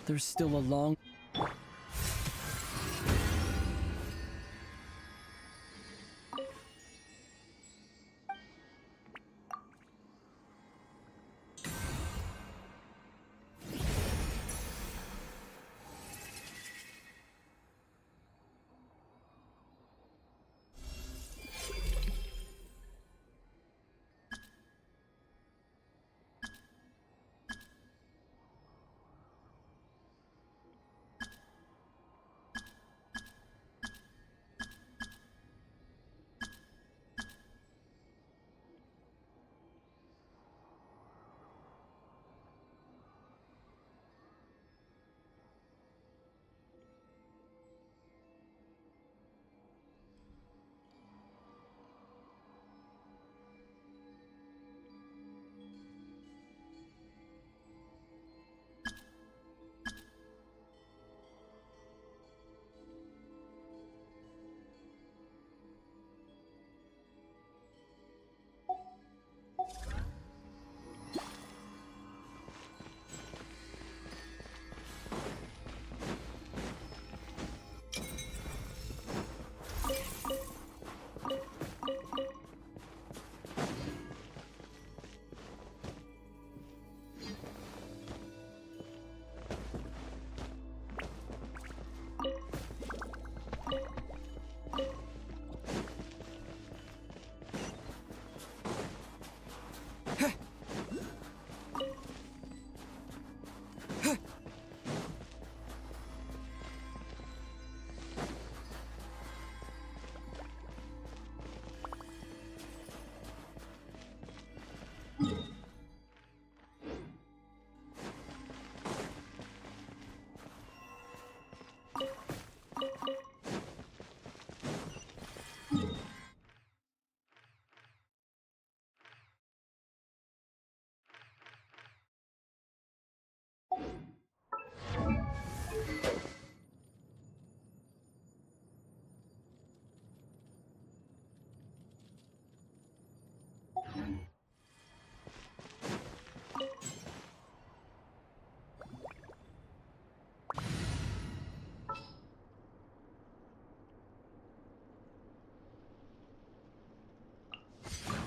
There's still a long...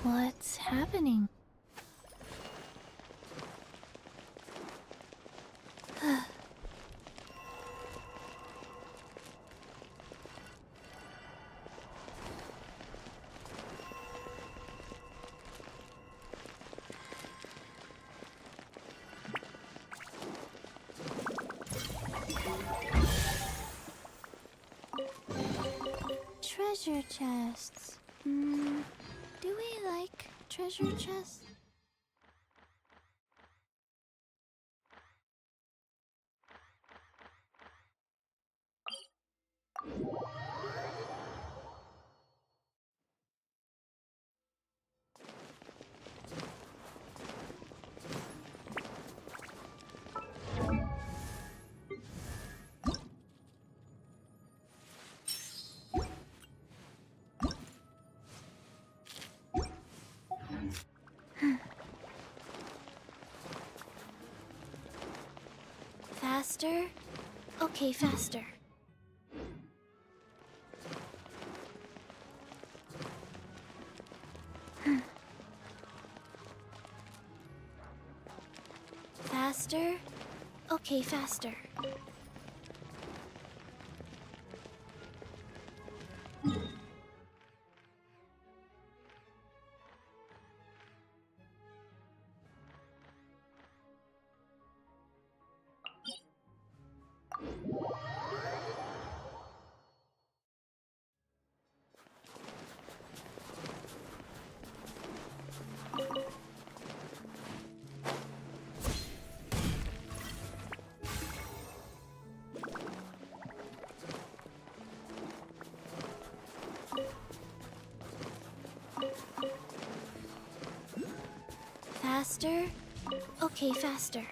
What's happening? Treasure chests. Do we like treasure chests? Faster? Okay, faster. Faster? Okay, faster. Faster? Okay, faster.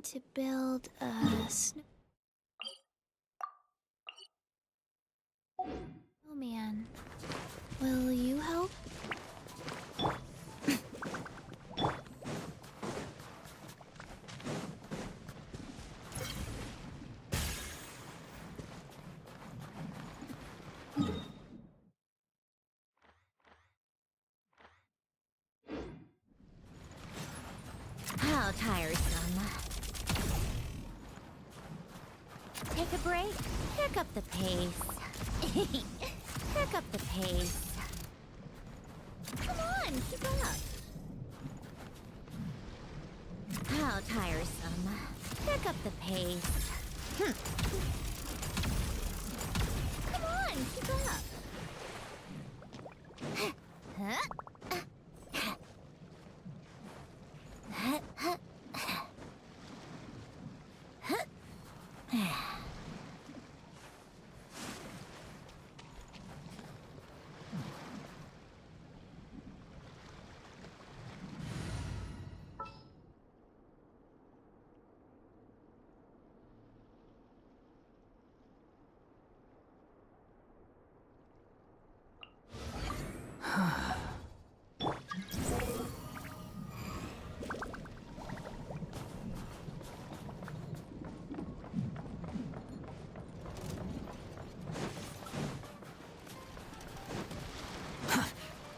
want to build a snowman. Will you help? How tiresome. Take a break, pick up the pace. Pick up the pace. Come on, keep up. How tiresome. Pick up the pace. Come on, keep up. Huh?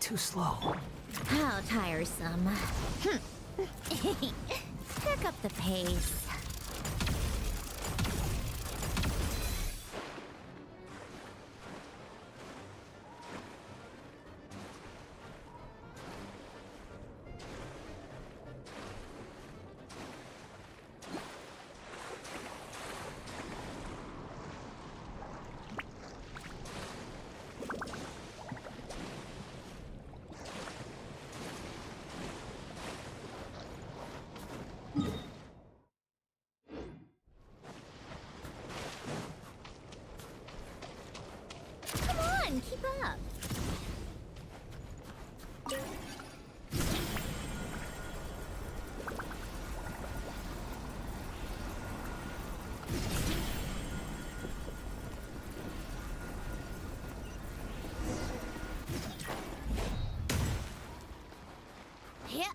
Too slow. How tiresome. Pick up the pace. Come on, keep up. Yeah.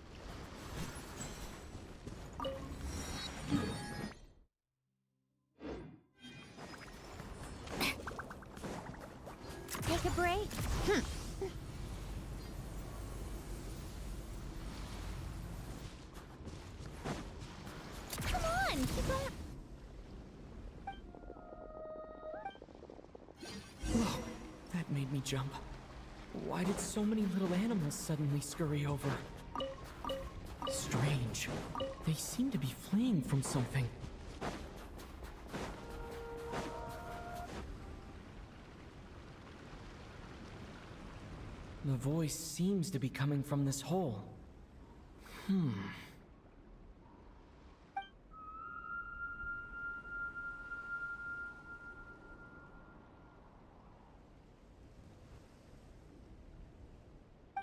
Take a break. Come on, keep up. Whoa, that made me jump. Why did so many little animals suddenly scurry over? Strange. They seem to be fleeing from something. The voice seems to be coming from this hole.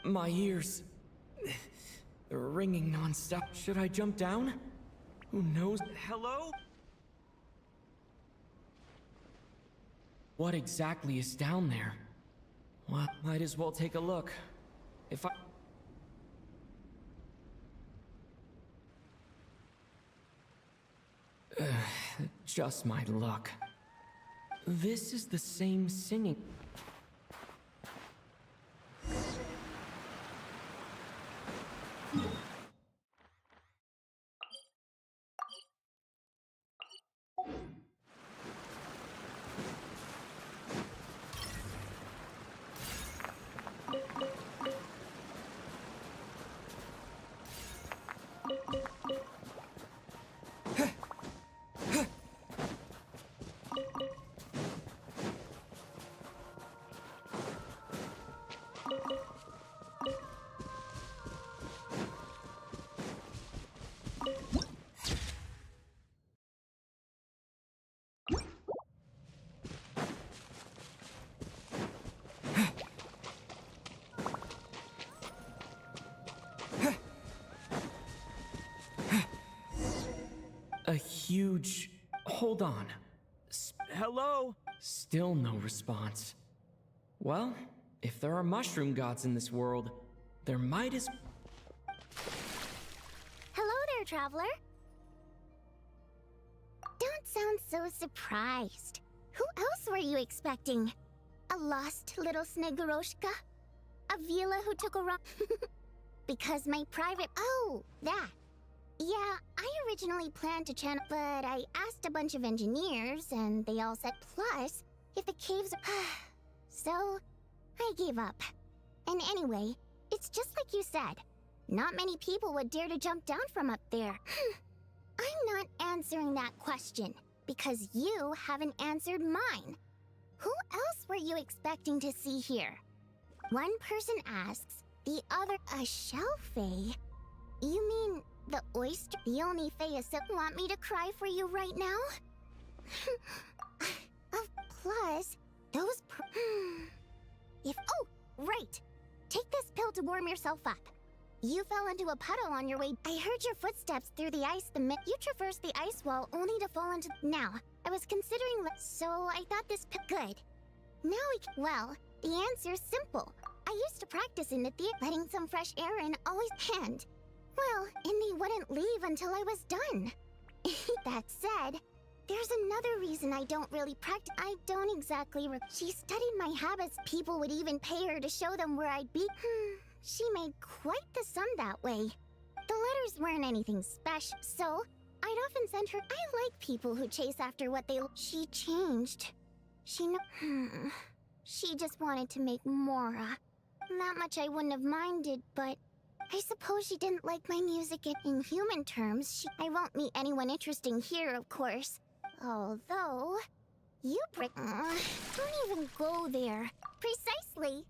My ears... they're ringing non-stop. Should I jump down? Who knows? Hello? What exactly is down there? Well, might as well take a look. If I... just my luck. This is the same singing... a huge... Hold on. Hello? Still no response. Well, if there are mushroom gods in this world, there might as... Hello there, traveler. Don't sound so surprised. Who else were you expecting? A lost little Snegoroshka? A Vila who took a wrong... Because my private... Oh, that. Yeah, I originally planned to channel, but I asked a bunch of engineers, and they all said plus, if the caves are... So, I gave up. And anyway, it's just like you said. Not many people would dare to jump down from up there. I'm not answering that question, because you haven't answered mine. Who else were you expecting to see here? One person asks, the other... A shell fae? You mean... The oyster? The only Fae want me to cry for you right now? Plus, those If... Oh, right! Take this pill to warm yourself up. You fell into a puddle on your way. I heard your footsteps through the ice the minute you traversed the ice wall only to fall into... Now, I was considering... So I thought this Good. Now Well, the answer's simple. I used to practice in the theater, letting some fresh air in always hand. Well, and they wouldn't leave until I was done. That said, there's another reason I don't really practice. I don't exactly She studied my habits. People would even pay her to show them where I'd be. She made quite the sum that way. The letters weren't anything special, so I'd often send her... I like people who chase after what they... She changed. She She just wanted to make Mora. That much I wouldn't have minded, but... I suppose she didn't like my music in human terms. I won't meet anyone interesting here, of course. Although... You don't even go there. Precisely.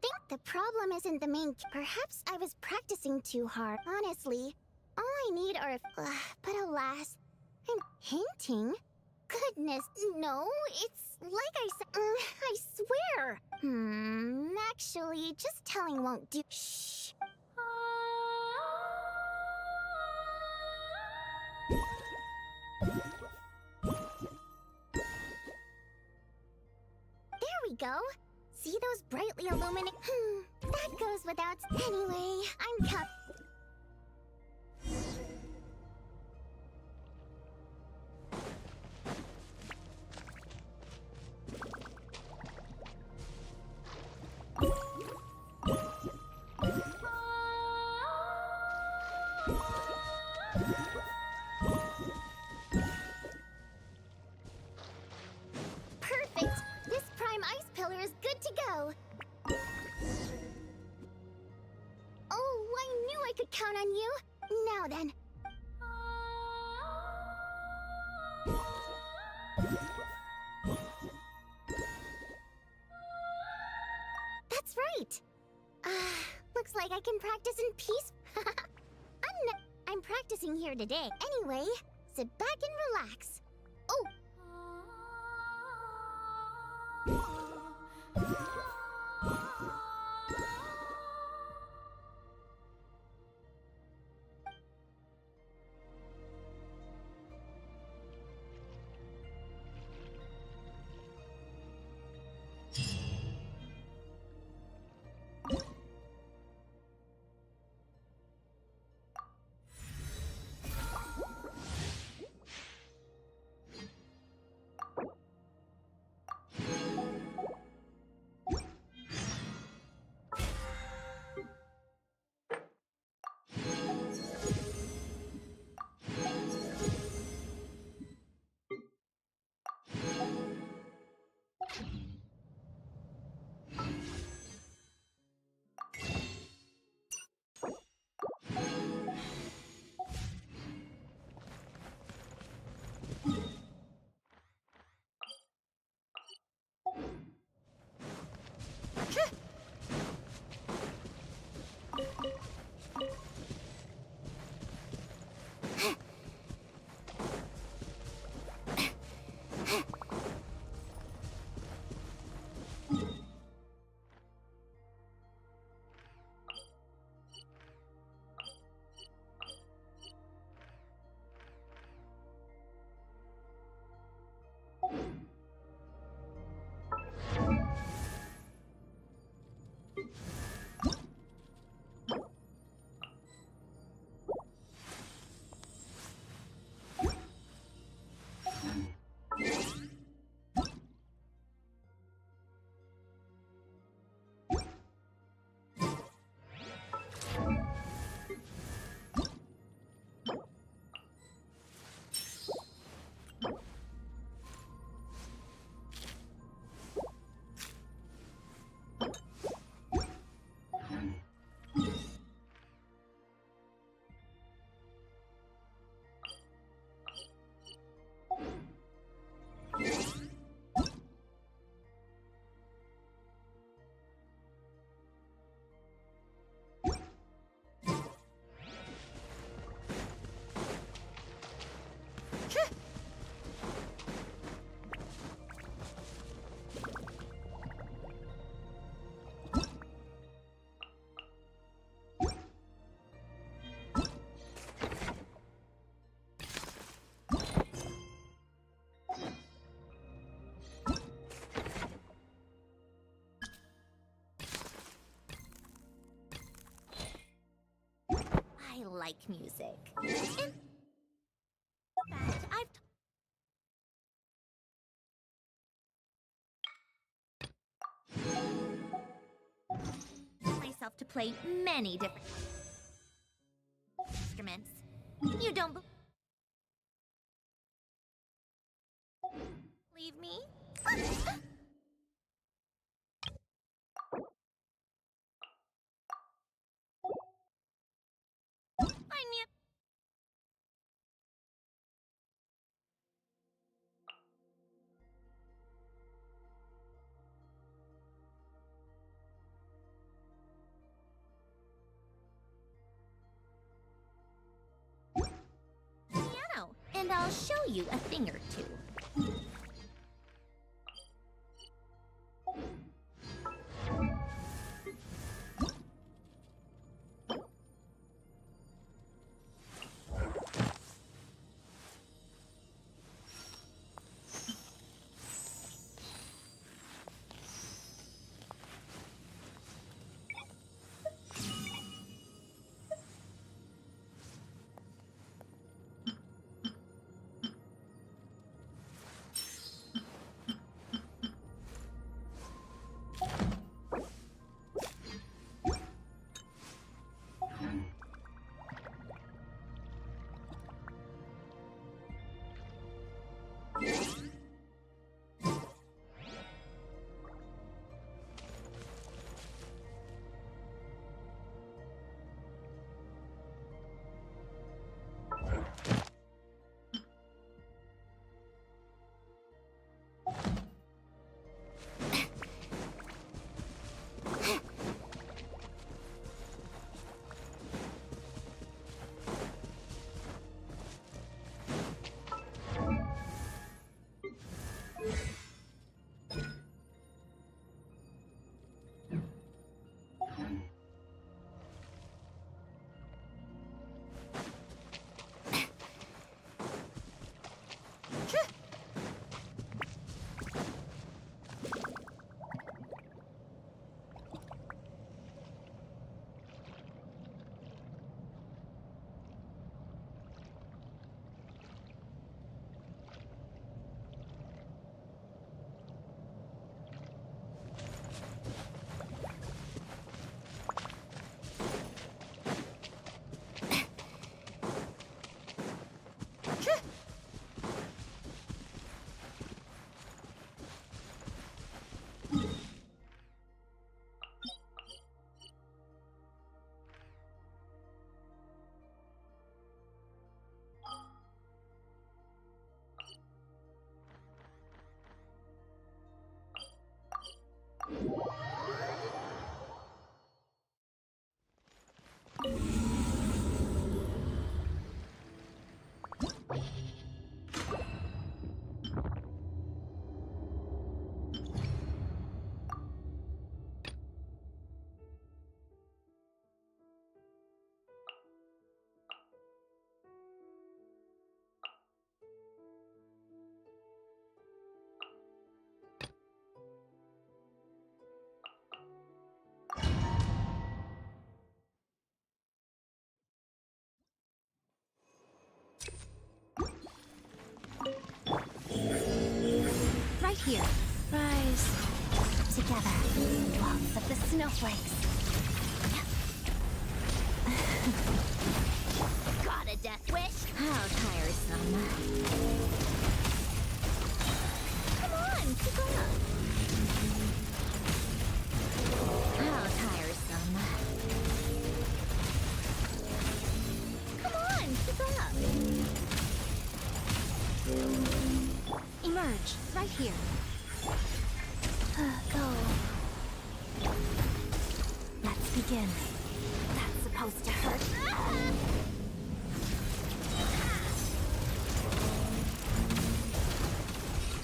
Think the problem isn't the main... Perhaps I was practicing too hard. Honestly, all I need are... but alas, I'm hinting? Goodness, no, it's like I said... I swear. Actually, just telling won't do... Shh. There we go. See those brightly illuminated... That goes without... Anyway, I'm Perfect! This prime ice pillar is good to go! Oh, I knew I could count on you! Now then... That's right! Looks like I can practice in peace. I'm practicing here today. Anyway, sit back and relax. Oh! I like music. In fact, I've taught myself to play many different instruments. You don't believe me? Find me a piano, and I'll show you a thing or two. here. Rise together, waltz of the snowflakes. Got a death wish? How tiresome. Come on, keep up. How tiresome. Come on, keep up. Emerge, right here. Go. Let's begin. That's supposed to hurt.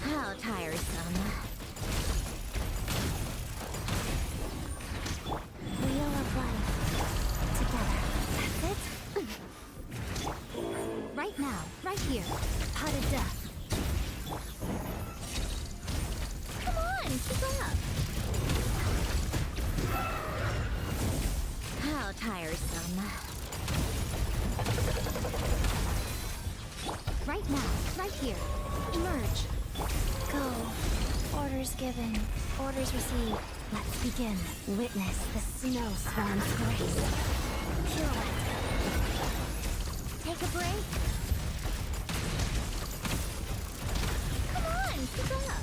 How tiresome. Wheel of life. Together. That's it. Right now, right here. Pot of death. Come on, keep up. How tiresome. Right now, right here. Emerge. Go. Orders given. Orders received. Let's begin. Witness the snow swarm's grace. Kill it. Take a break. Come on, keep up.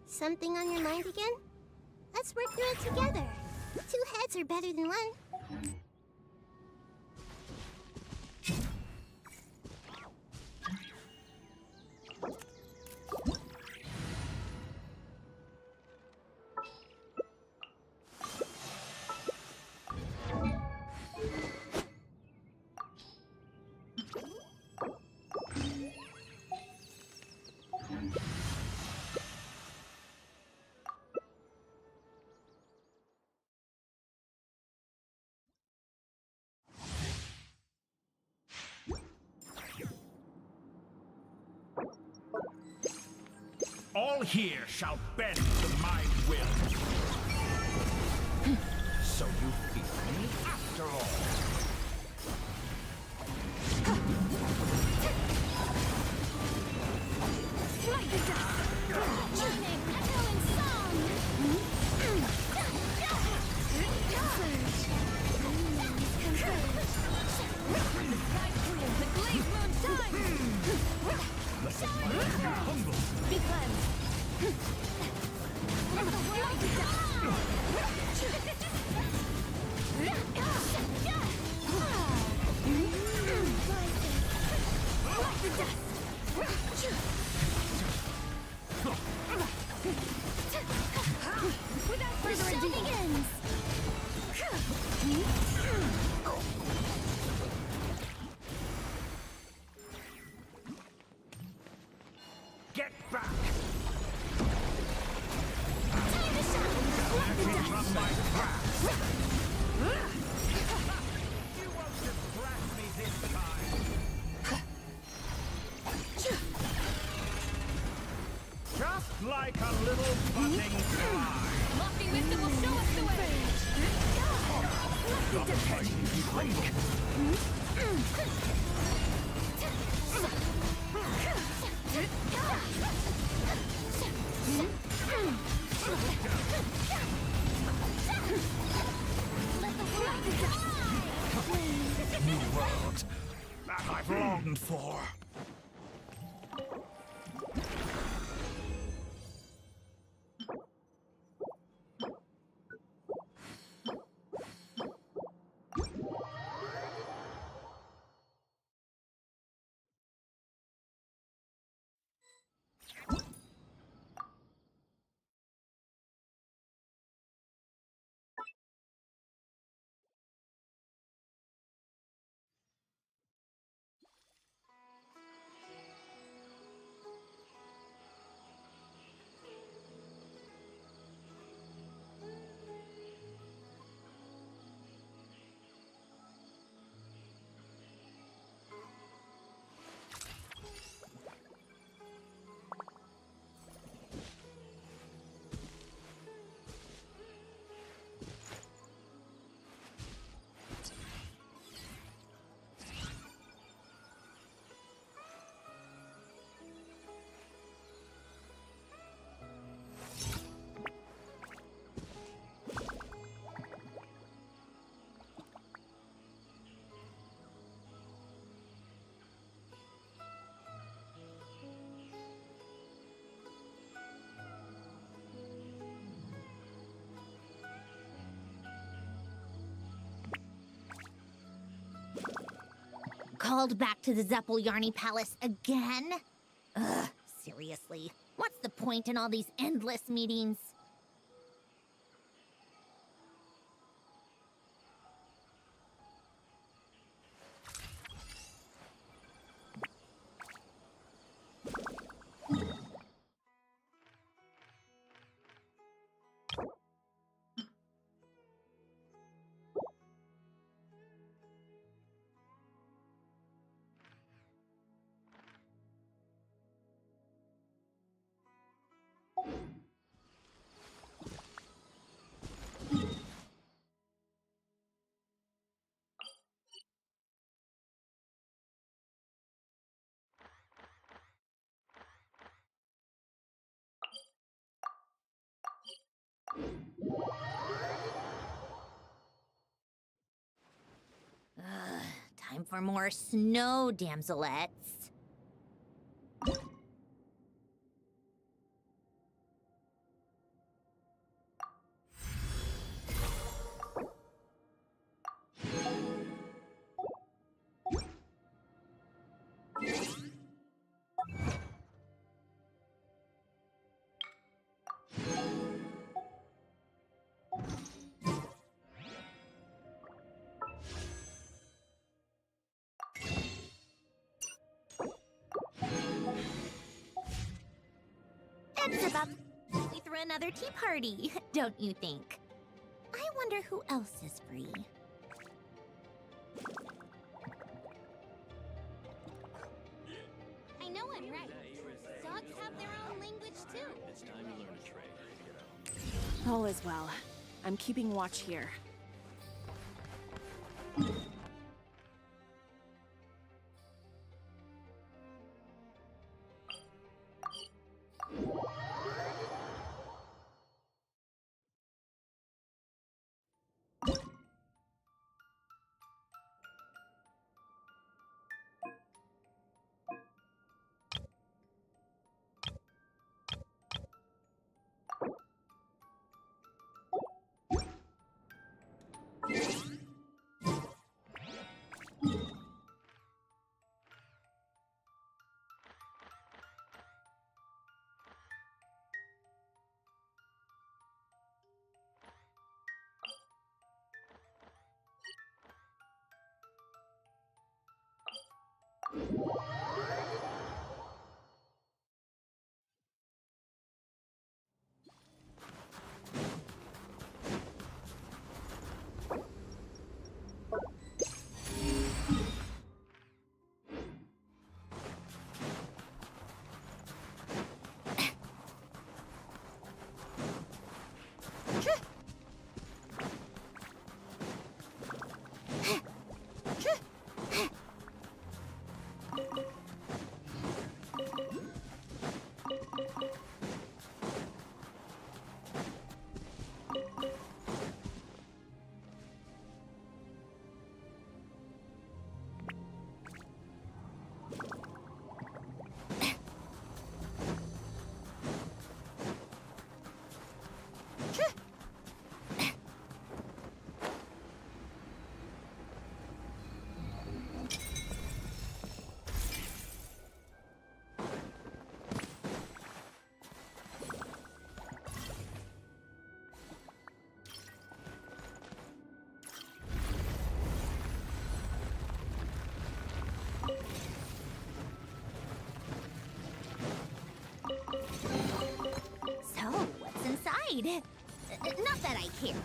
Something on your mind again? Let's work through it together. 2 heads are better than 1. All here shall bend to my will. So you fear me after all. Like the dust. Lightning, echo and song. The sky clears, the glazed moon shines. Be cleansed. Let the world be like the dust. Without further ado, begins. Get back! Time to shine. Like the dust. From my grasp! You won't distract me this time! Just like a little budding fly! Lofty wisdom will show us the way. Like the dust. New world that I've longed for. Called back to the Zeppeljärni Palace again? Ugh, seriously. What's the point in all these endless meetings? Time for more snow damselettes. It's about we threw another tea party, don't you think? I wonder who else is free. I know I'm right. Dogs have their own language too. It's time you learn to trade. All is well. I'm keeping watch here. inside! Not that I care.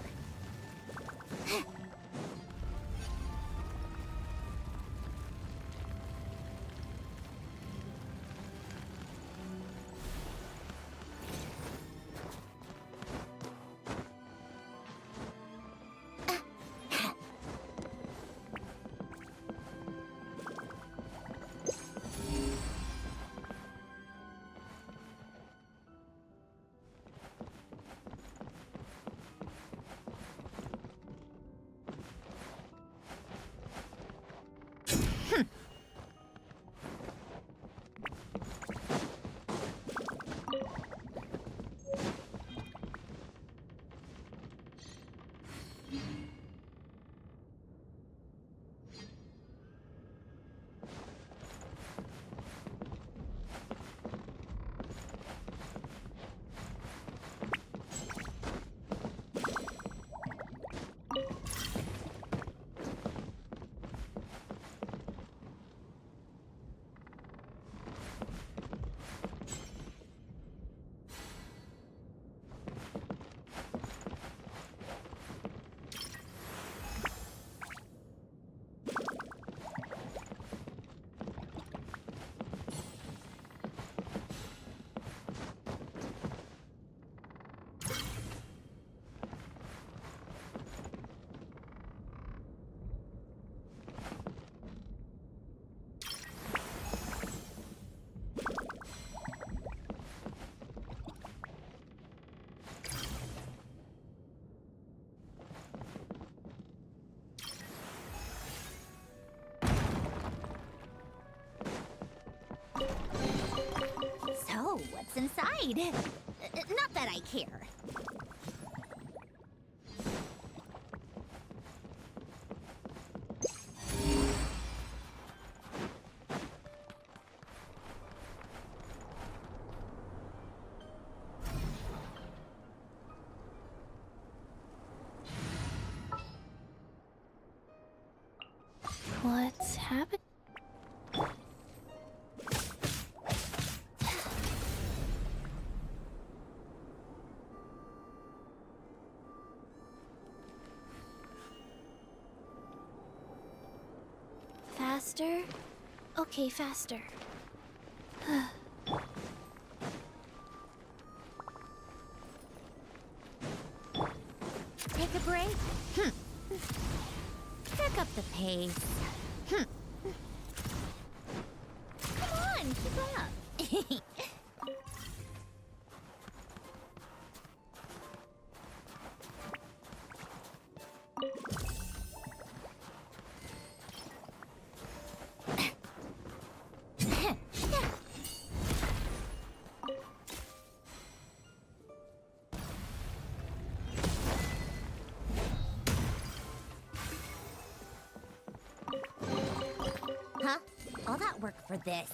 So, what's inside? Not that I care. What's happening? Faster? Okay, faster. Take a break? Pick up the pace. Come on, keep up. Huh? All that work for this?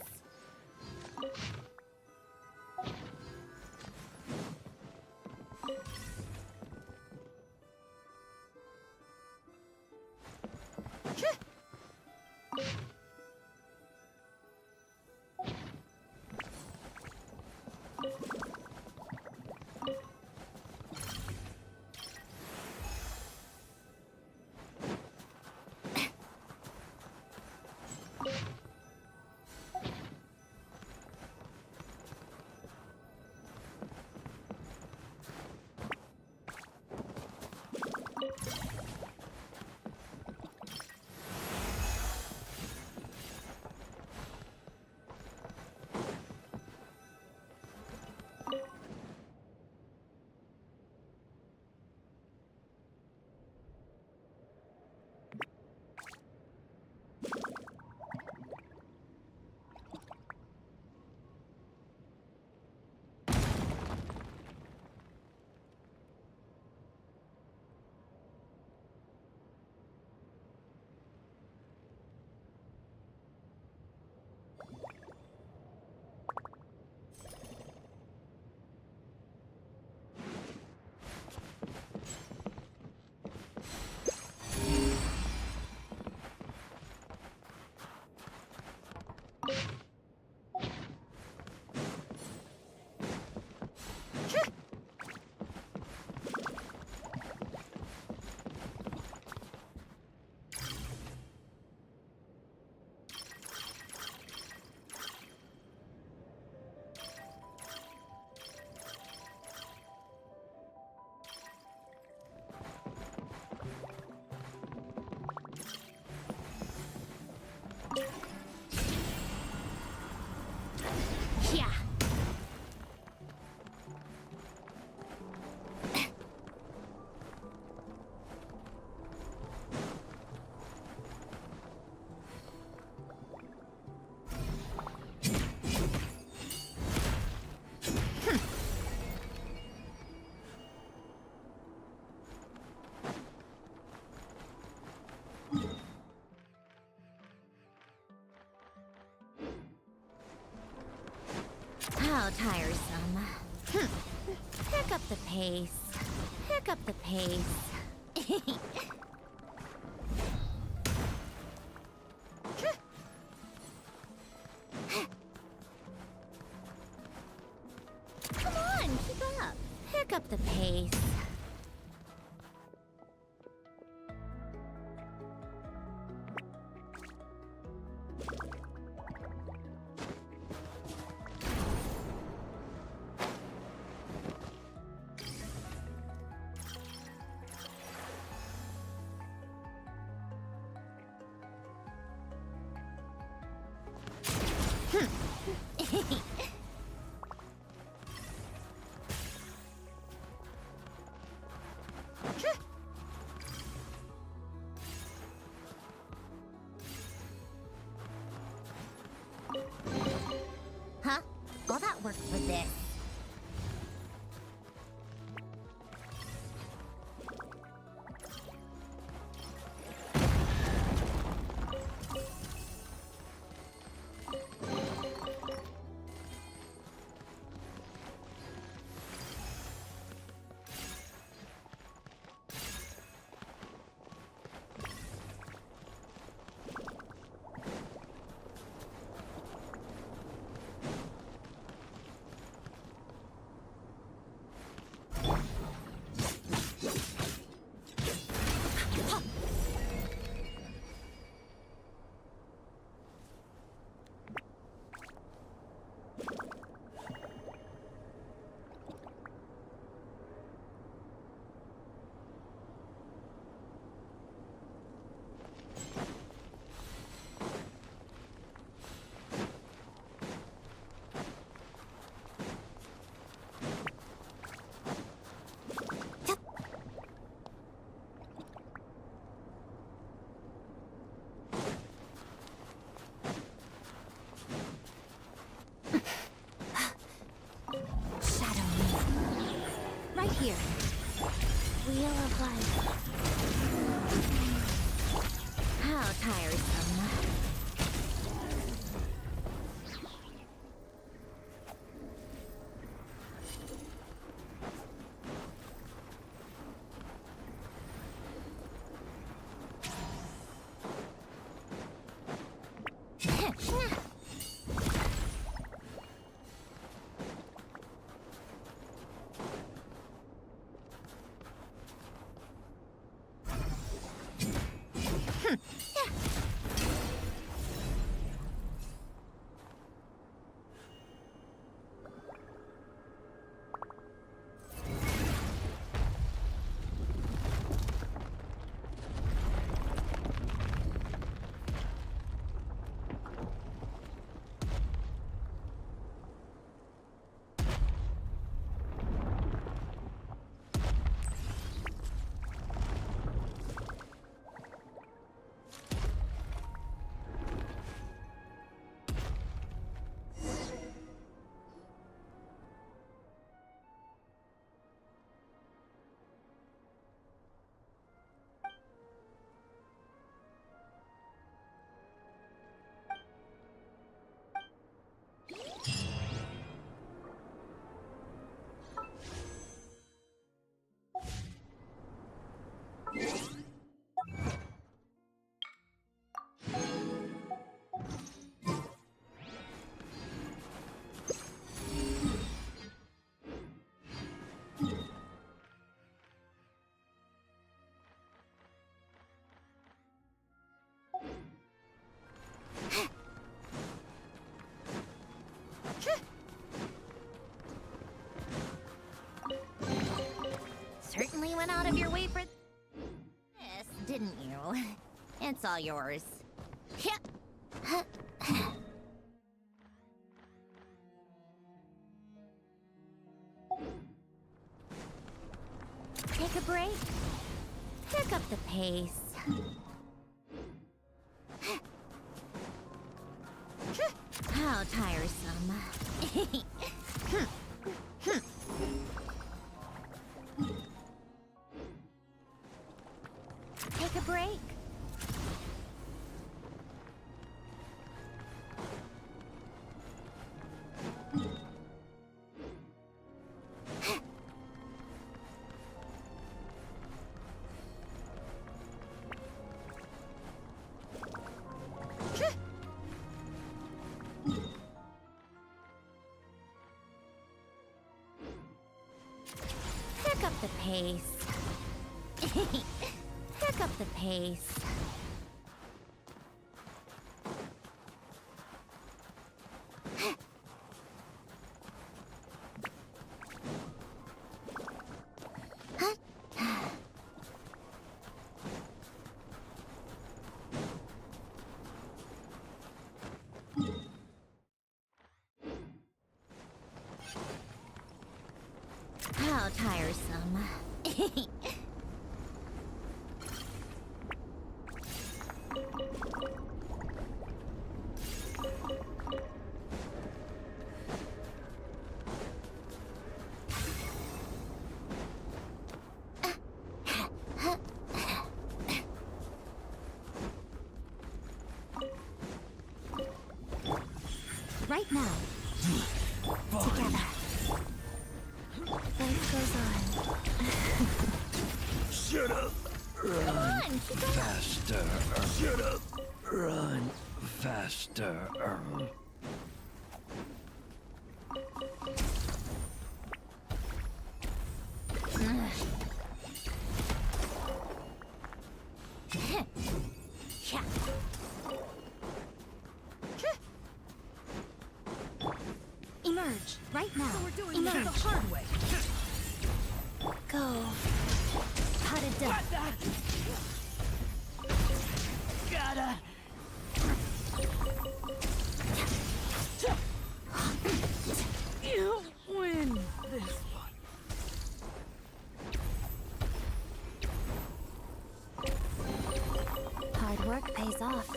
How tiresome. Pick up the pace. Pick up the pace. Come on, keep up. Pick up the pace. Huh? All that work for this. Right here. Wheel of life. How tiresome. Certainly went out of your way for this, didn't you? It's all yours. Take a break. Pick up the pace. How tiresome. Take a break. the pace. Pick up the pace. How tiresome. Right now. Together. Life goes on. Shut up! Run Come on, keep going. faster! Shut up! Run faster! Emerge. Right now. So we're doing Emerge. this the hard way. Go. Cut it down. Gotta. You win this one. Hard work pays off.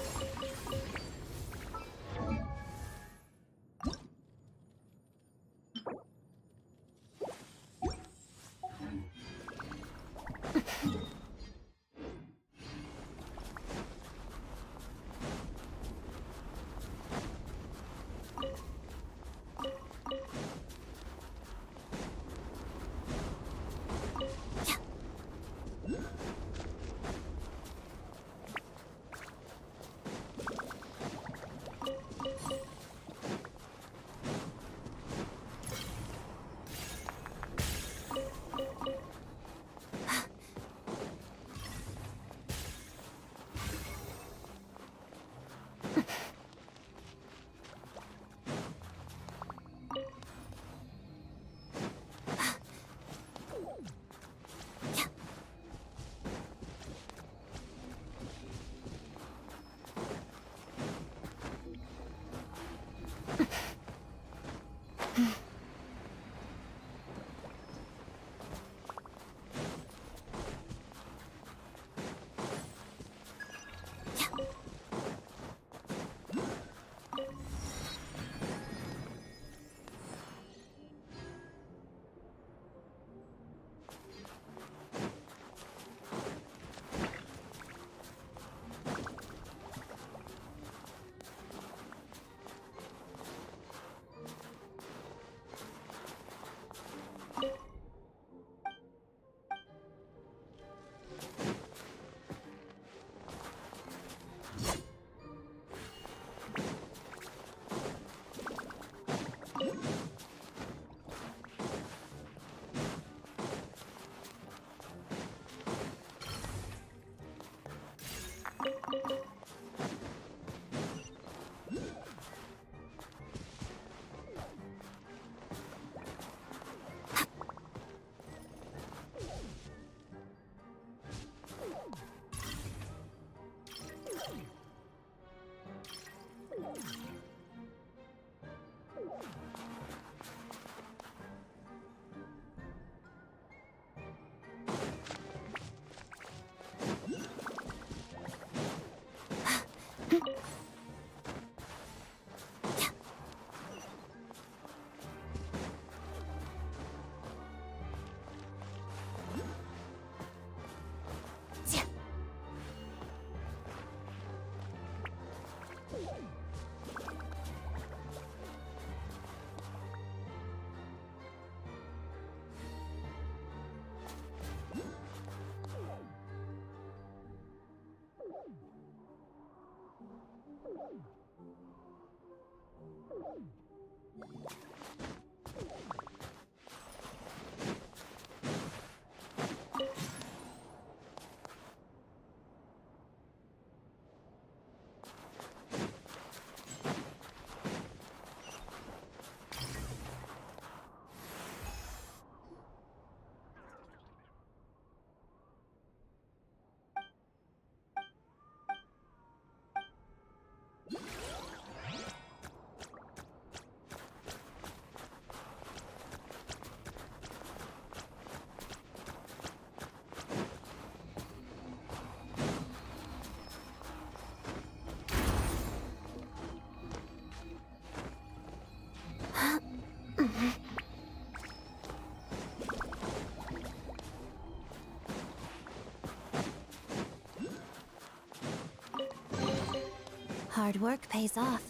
hard work pays off.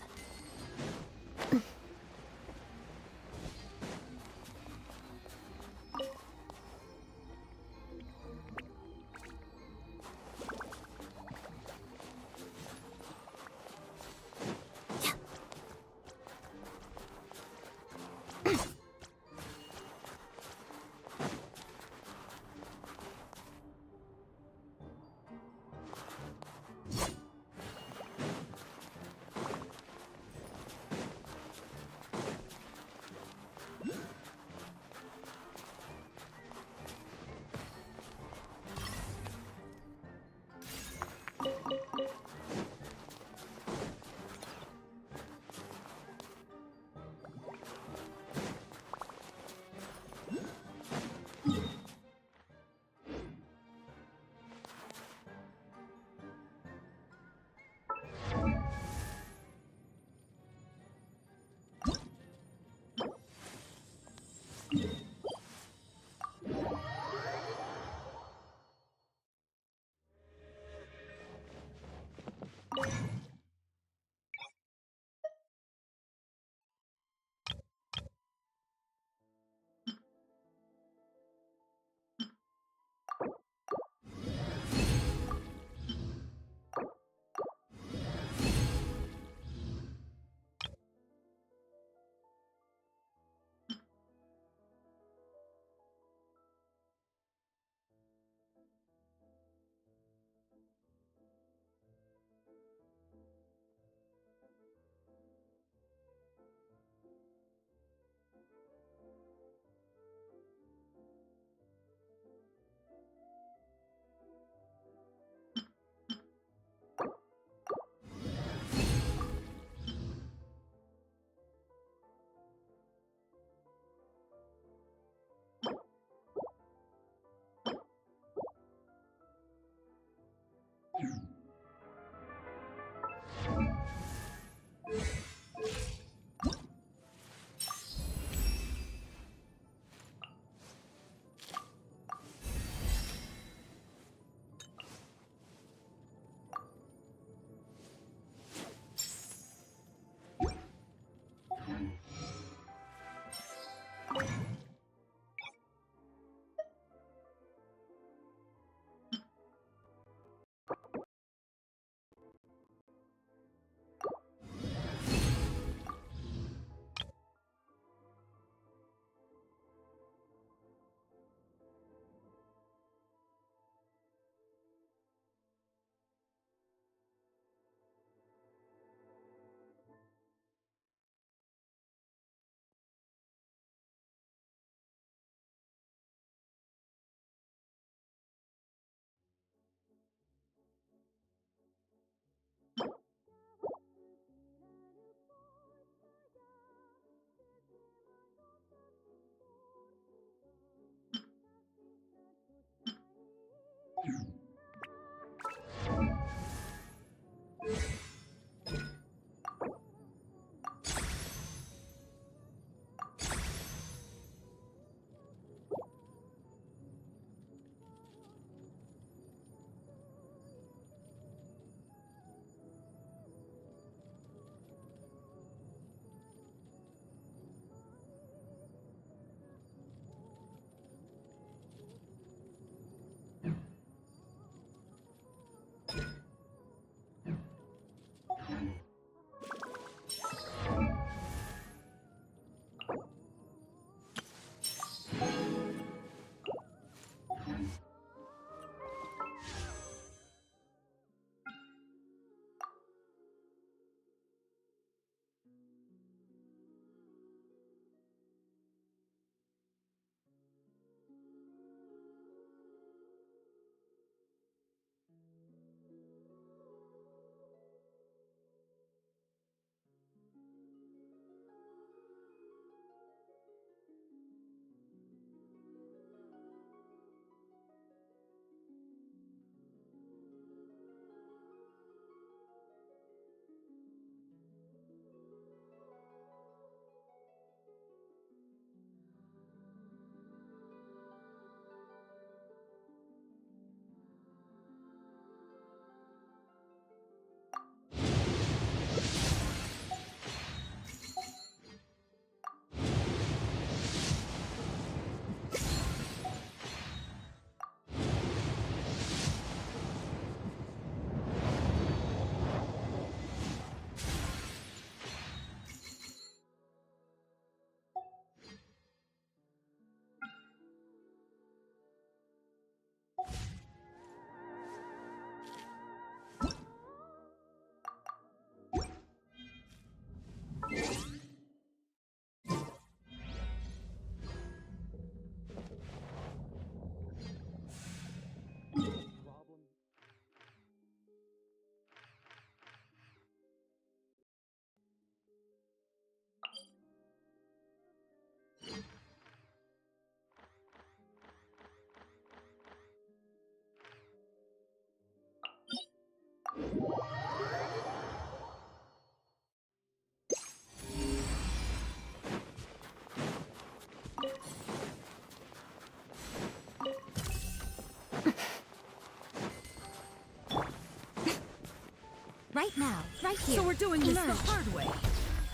right now, right here. So we're doing this the Emerge. hard way.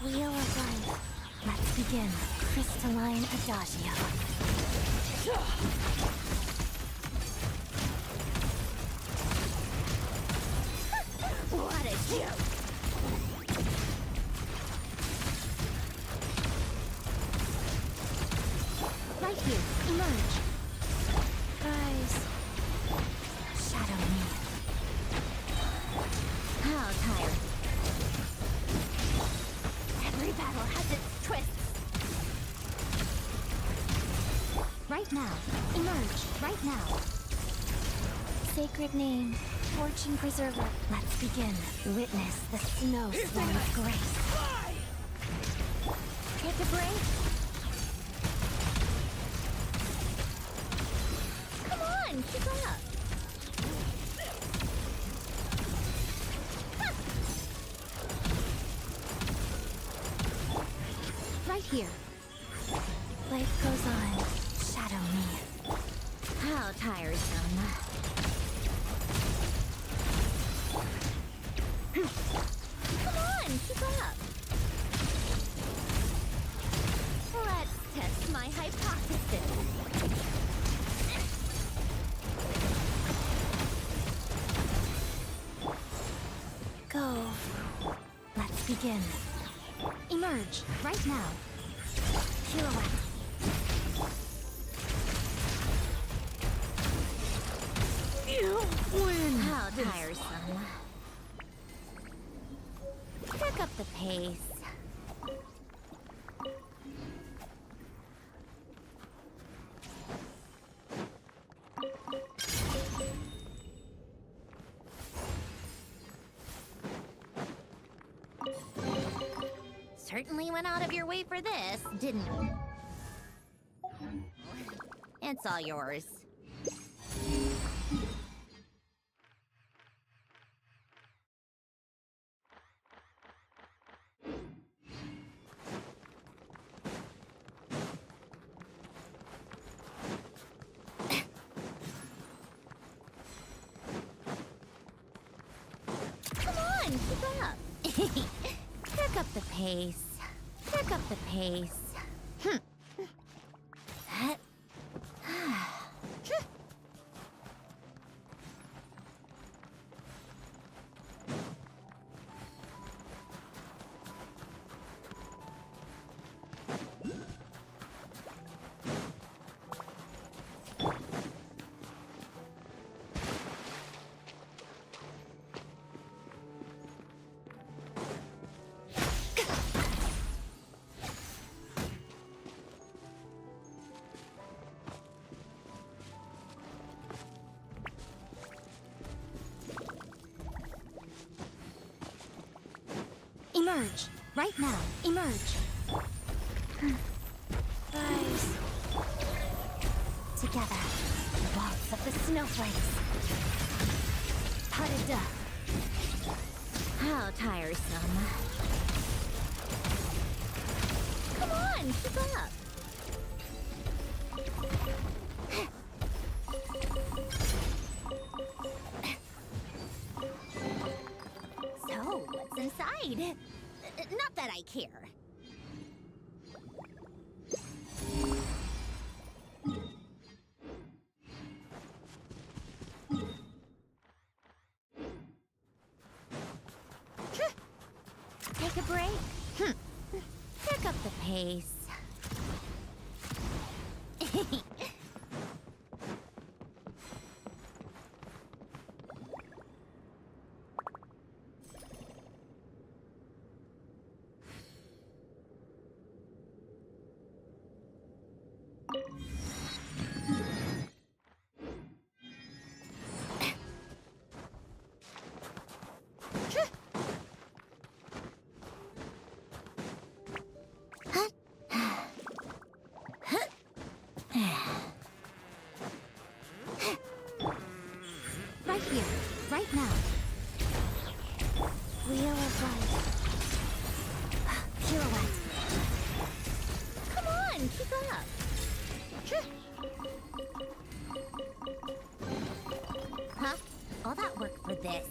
Wheel of life. Let's begin. Crystalline Adagio. What a joke! Right here, emerge. Guys, shadow me. How tired. Every battle has its twists. Right now, emerge. Right now. Sacred name, fortune preserver. Let's begin. Witness the snowstorm of grace. Take a break. Come on, keep up. Right here. Life goes on. Shadow me. How tiresome. Come on, keep up. Let's test my hypothesis. Go. Let's begin. Emerge. Right now. Pirouette. You win. How tiresome. Pick up the pace. Certainly went out of your way for this, didn't you? It's all yours. Come on, keep up. Pick up the pace. Pick up the pace. Emerge. Right now. Emerge. Guys. Together. Waltz of the snowflakes. Pas de deux. How tiresome. Come on, keep up. So, what's inside? Not that I care. Take a break. Pick up the pace. Right here. Right now. Wheel of life. Pirouette. Come on, keep up. Huh? All that work for this.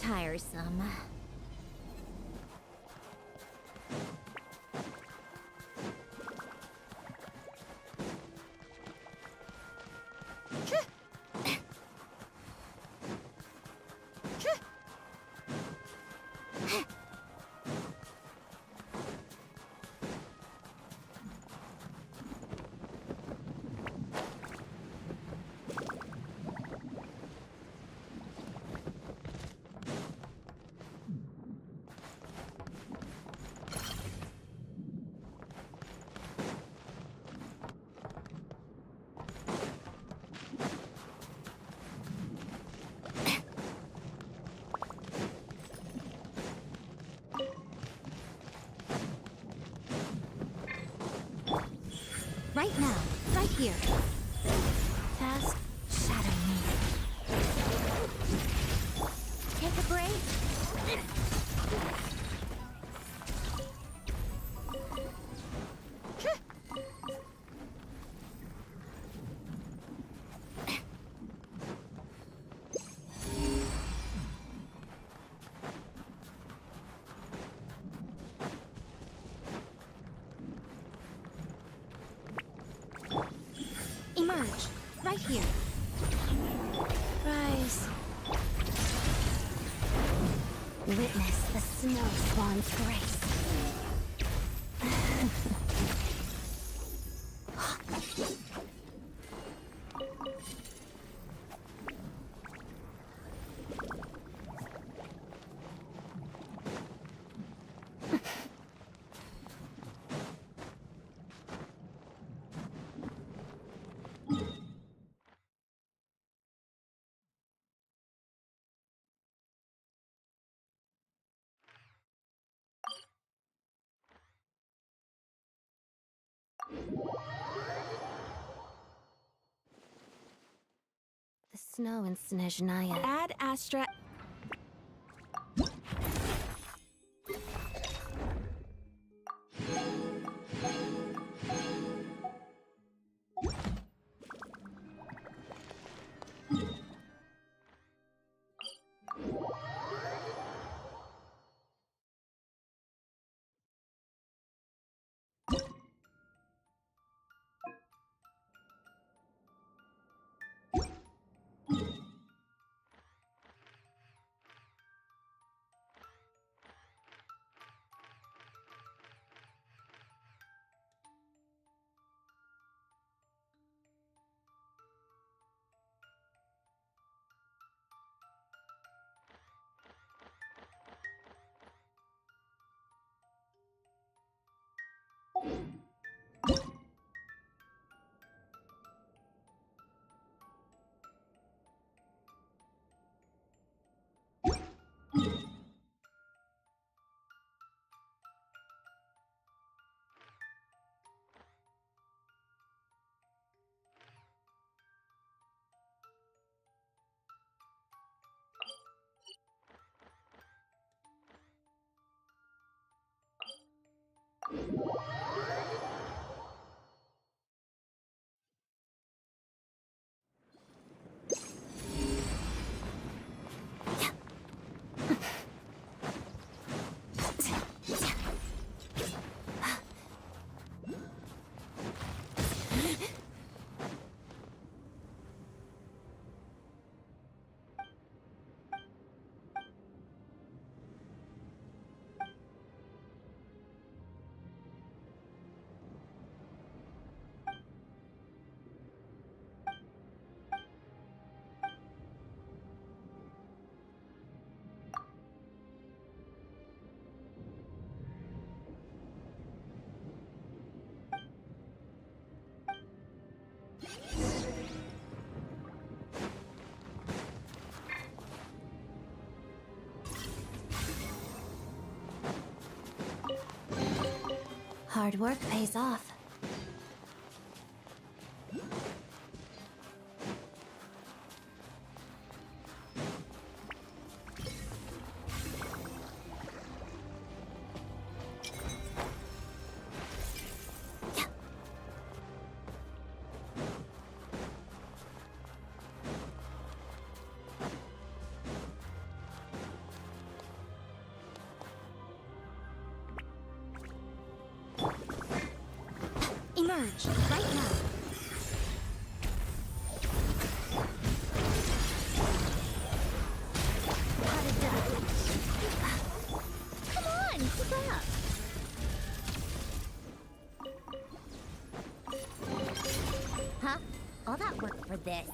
tiresome. Right now, right here. Fast, shadow me. Take a break. Emerge, right here. Rise. Witness the snow swan's grace. The snow in Snezhnaya. Ad Astra. Hard work pays off. Emerge, right now. How did that? Come on, keep up. Huh? All that work for this.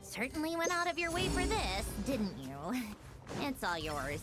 Certainly went out of your way for this, didn't you? It's all yours.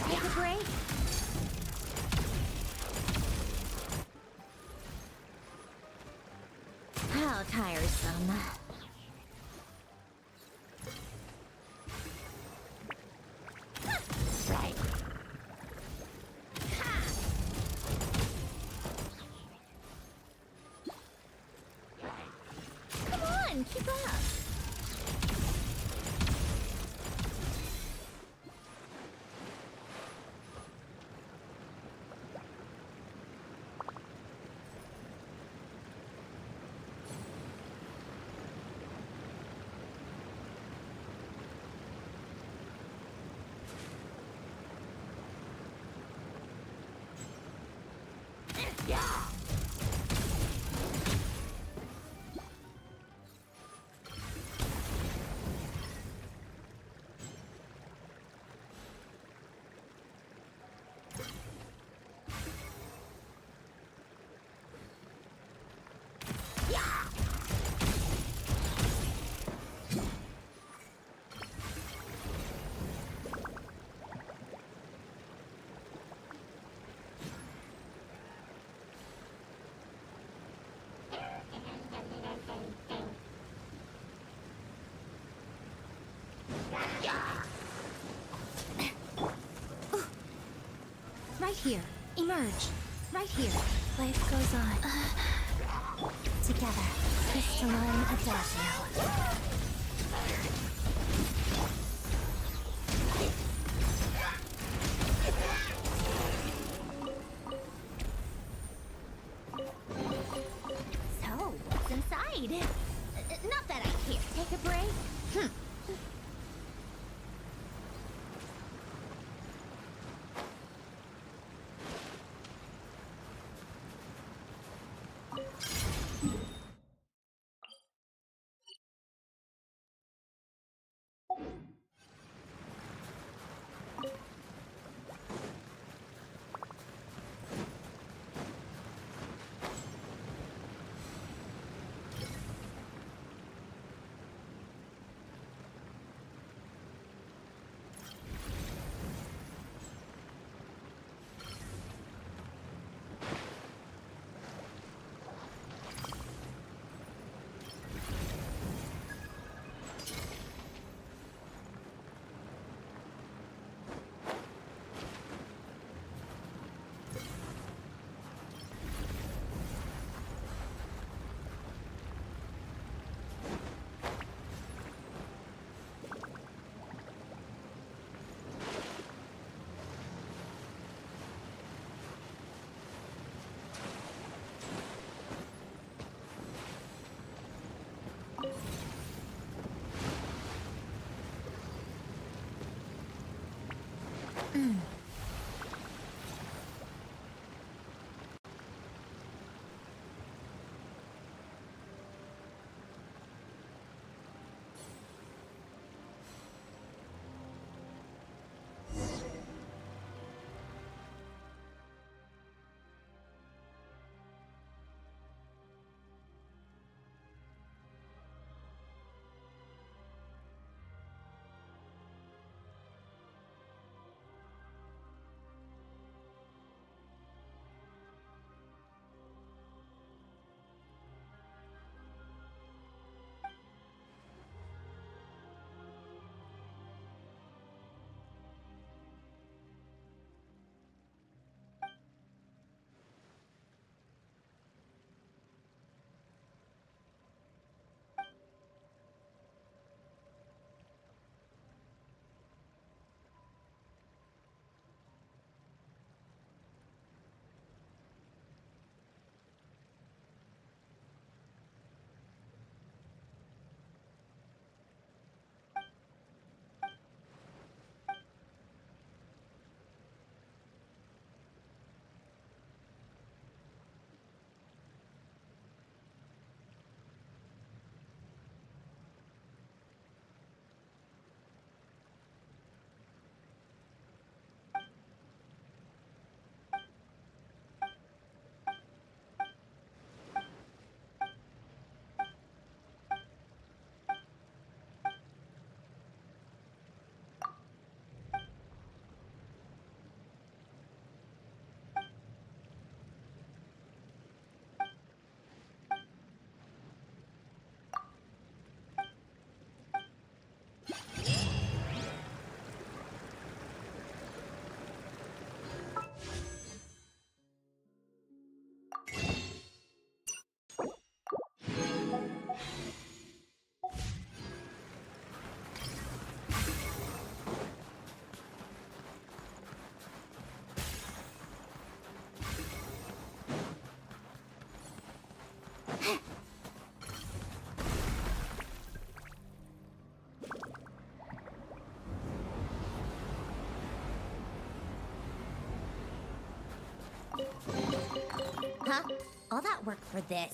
Take a break. How tiresome. Right. Come on, keep up. Right here. Emerge. Right here. Life goes on. Together. Crystalline Adagio. So, what's inside? Not that I care. Take a break? Huh? All that work for this?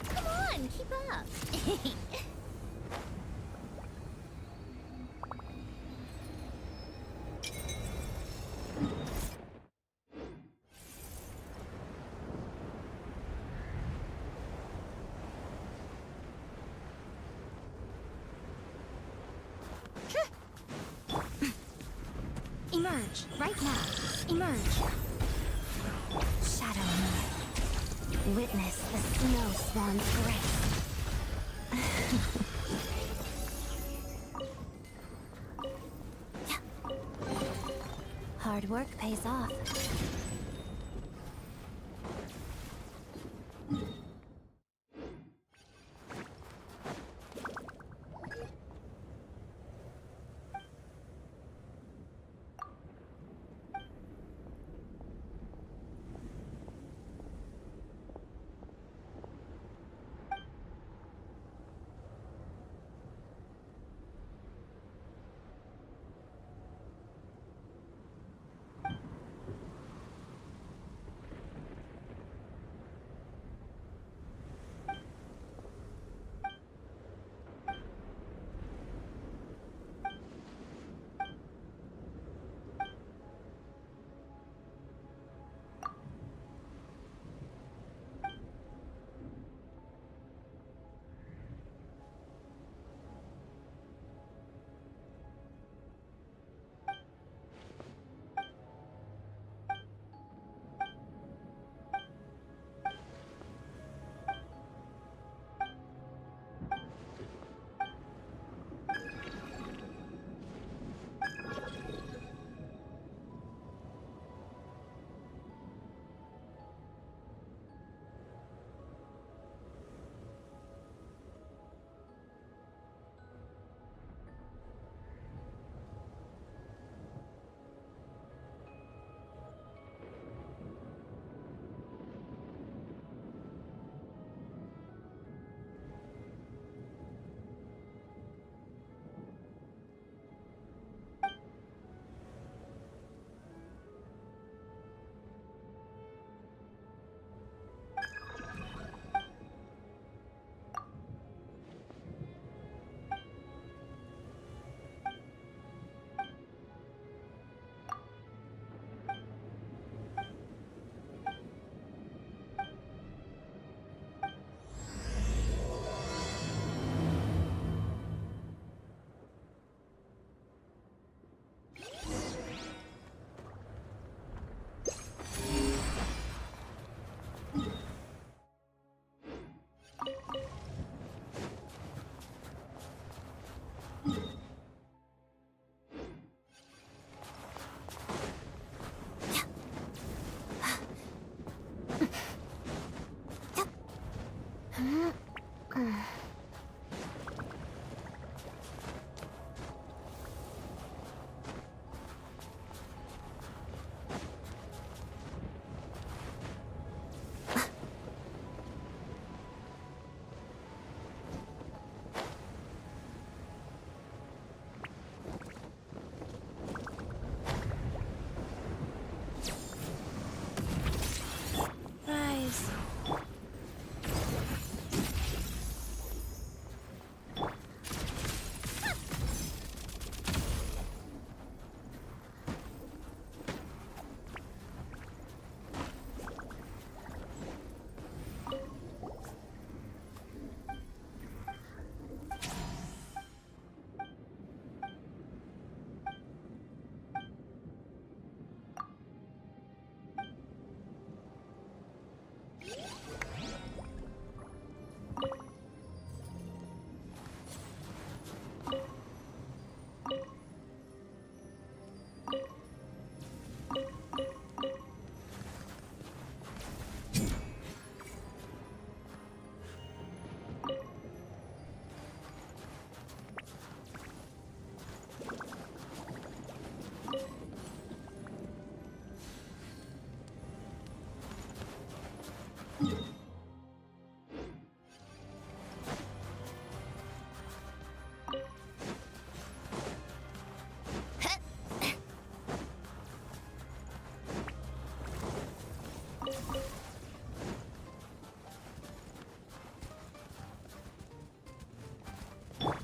Come on, keep up. Emerge, right now. Emerge. Shadow me. Witness the snow swan's grace. Hard work pays off.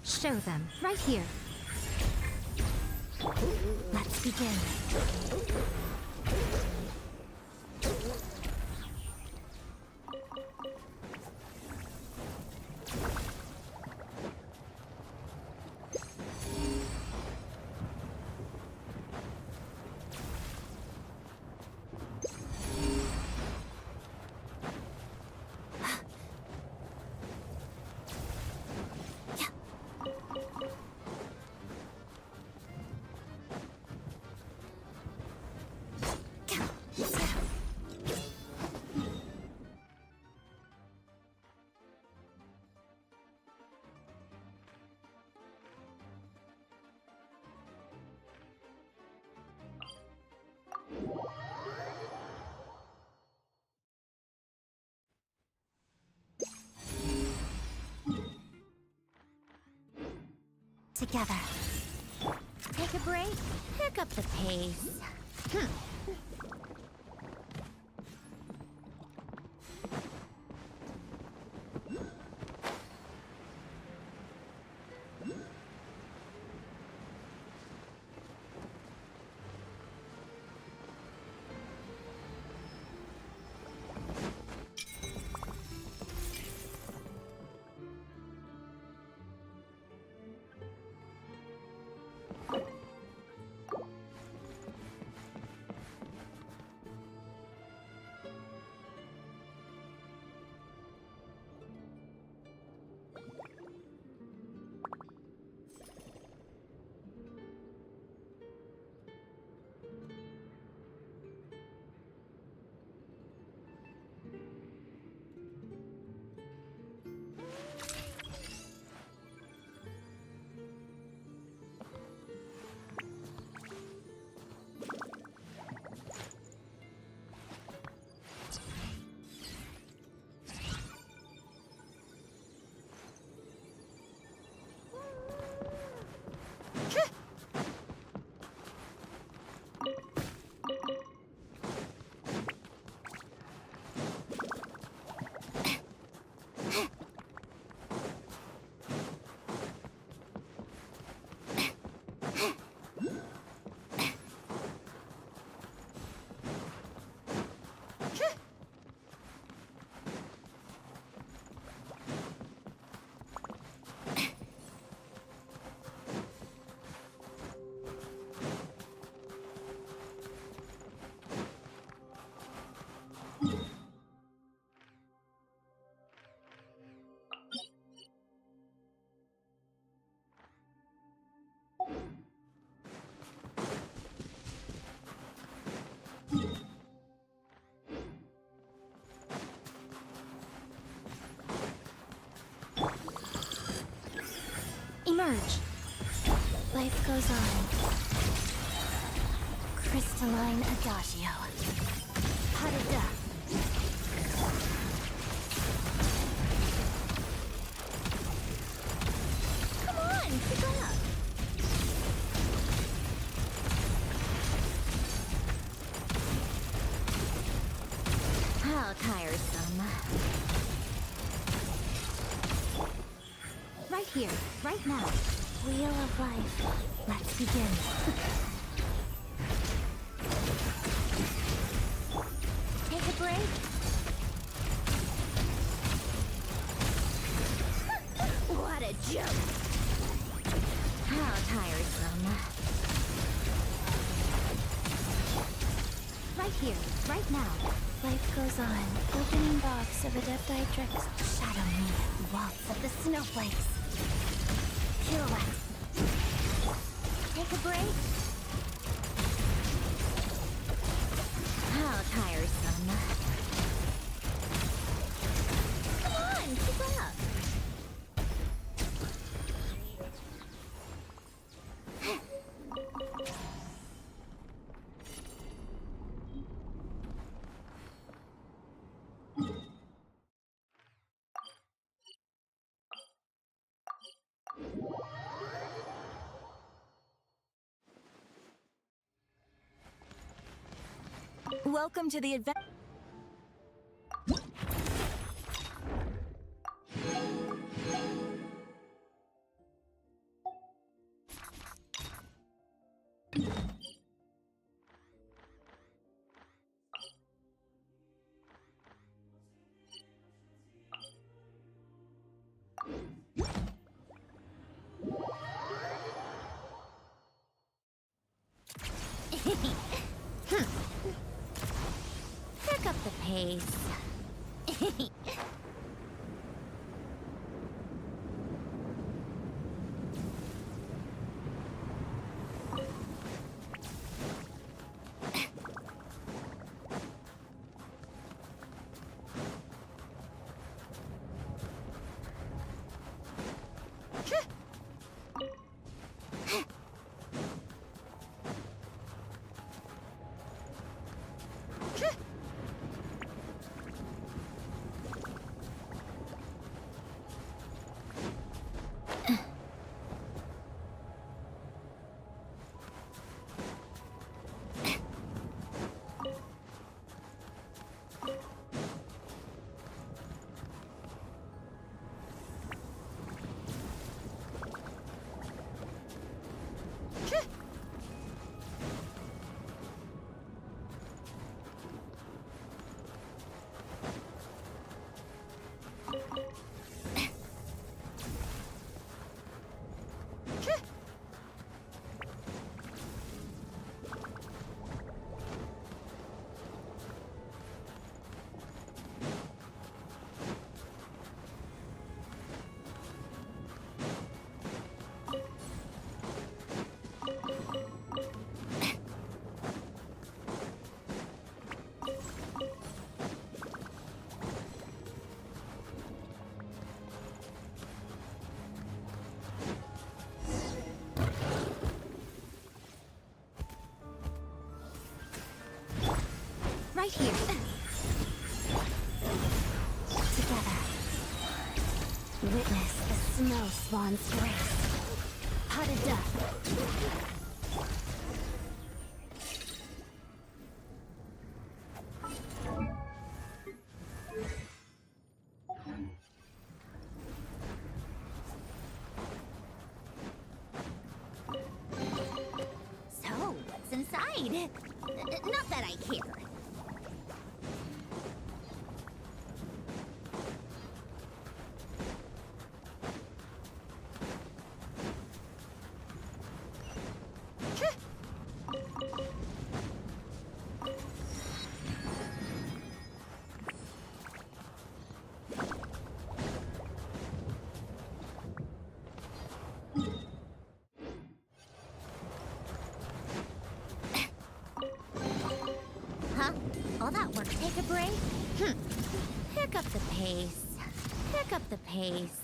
Show them, right here. Let's begin. Together. Take a break, pick up the pace. Emerge. Life goes on. Crystalline Adagio. Pas de deux. Come on, pick up. How tiresome. Right here, right now. Wheel of life. Let's begin. Take a break. What a joke. How tiresome. Right here, right now. Life goes on. Opening box of Adepti Drex. Shadow me. Waltz of the snowflakes. Pirouette. Take a break. How tiresome. Come on, keep up. Welcome to the adventure. Pick up the pace. Right here. Together. Witness the snow swan's grace. Pot of death. So, what's inside? Not that I care. Huh? All that work take a break? Pick up the pace. Pick up the pace.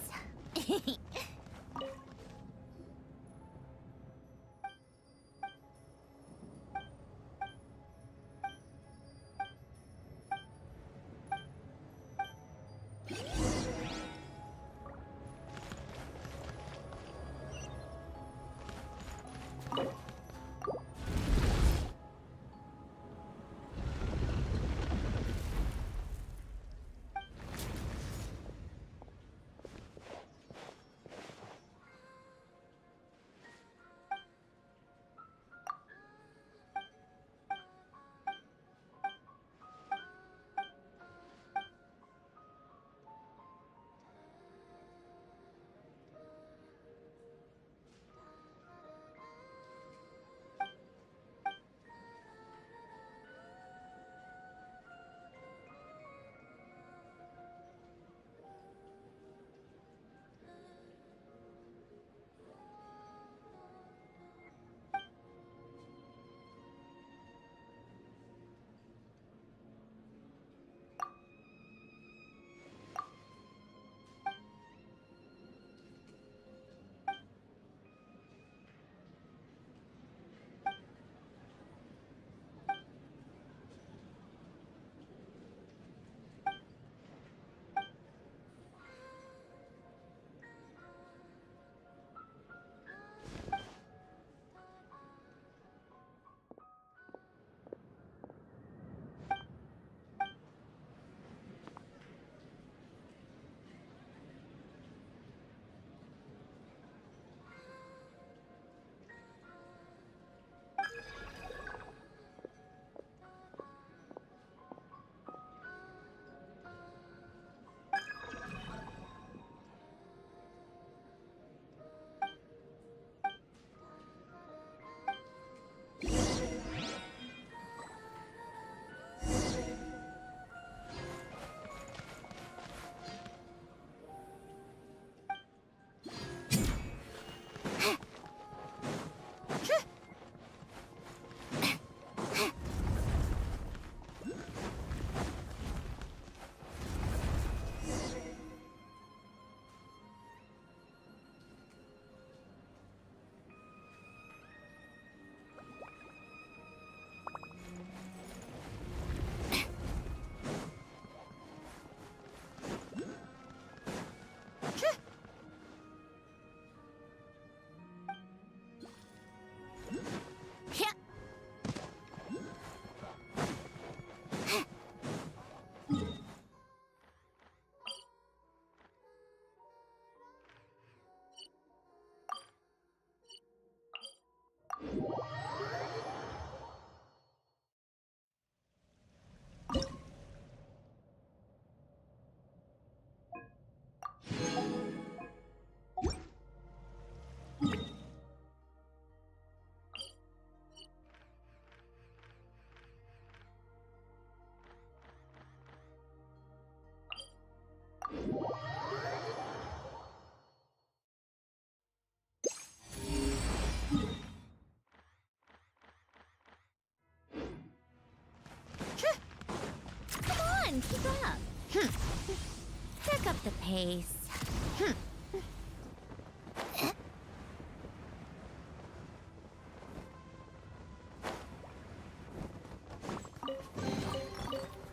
pace.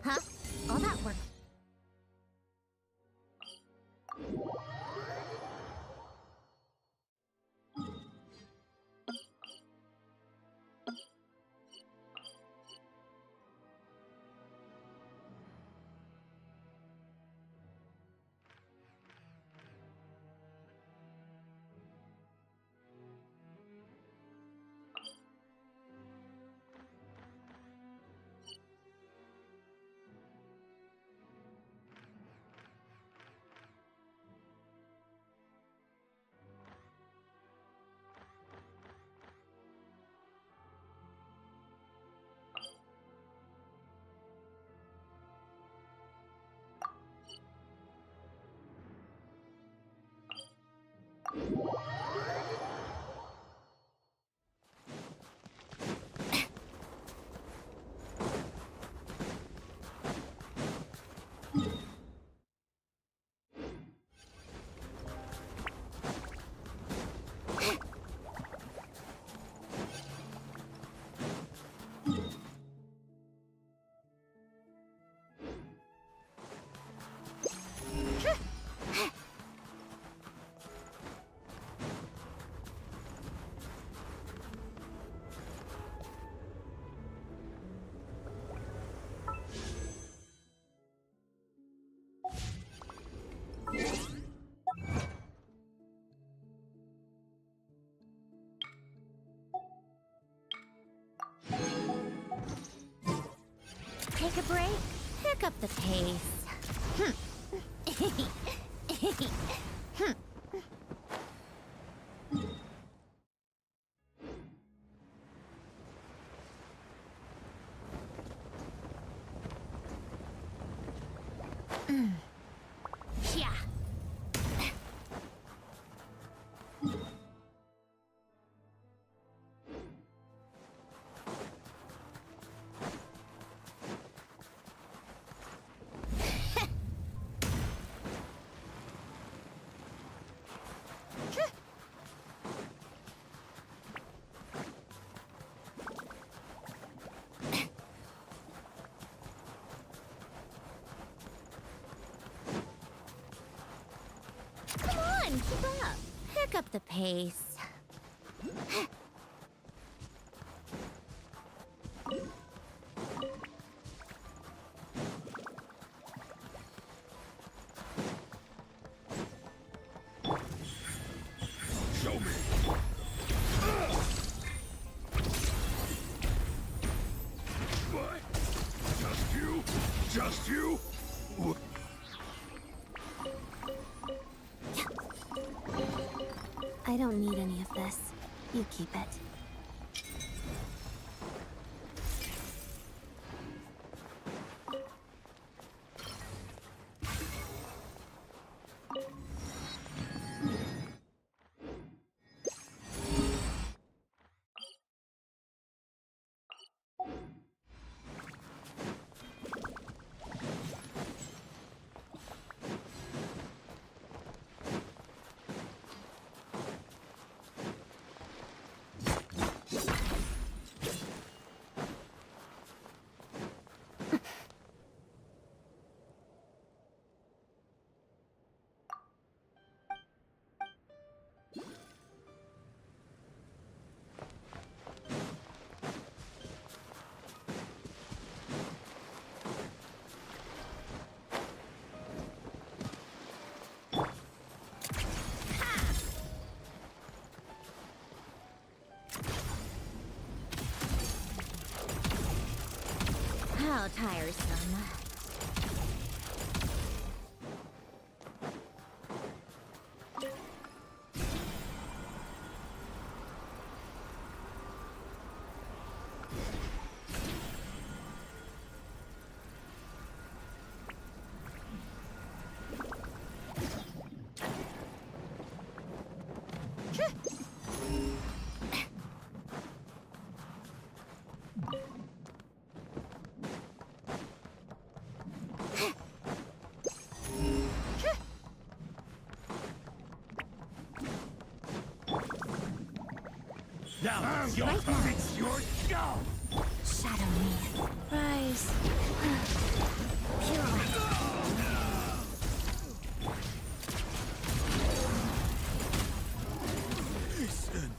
Huh? All that work. Take a break, pick up the pace. Yeah. Come on, keep up. Pick up the pace. Show me. What? Just you? Just you? I don't need any of this. You keep it. How tiresome. Now Right now. fix your skull! Shadow me. Rise. Listen.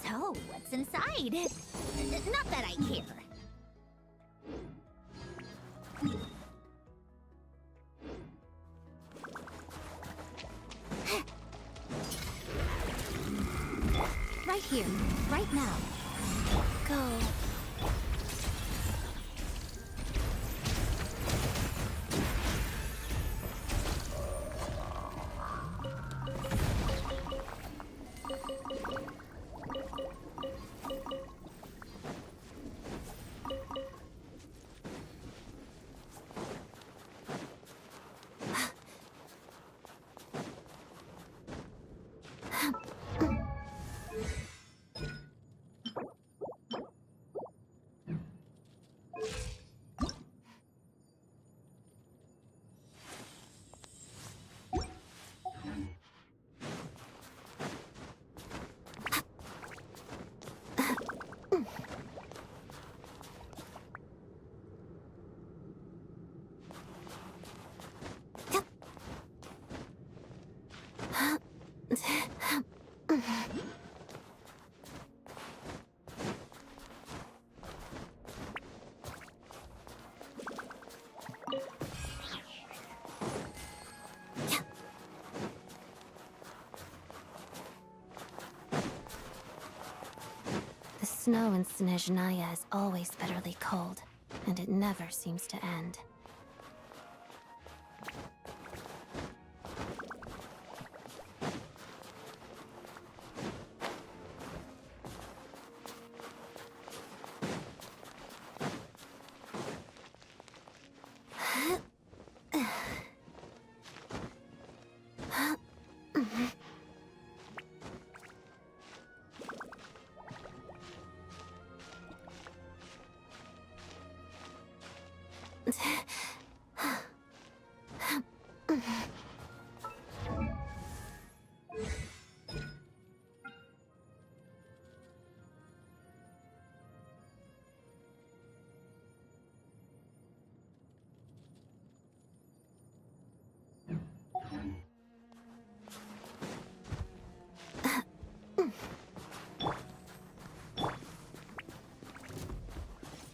So, what's inside? Not that I care. Right here. Right now. Go. The snow in Snezhnaya is always bitterly cold, and it never seems to end.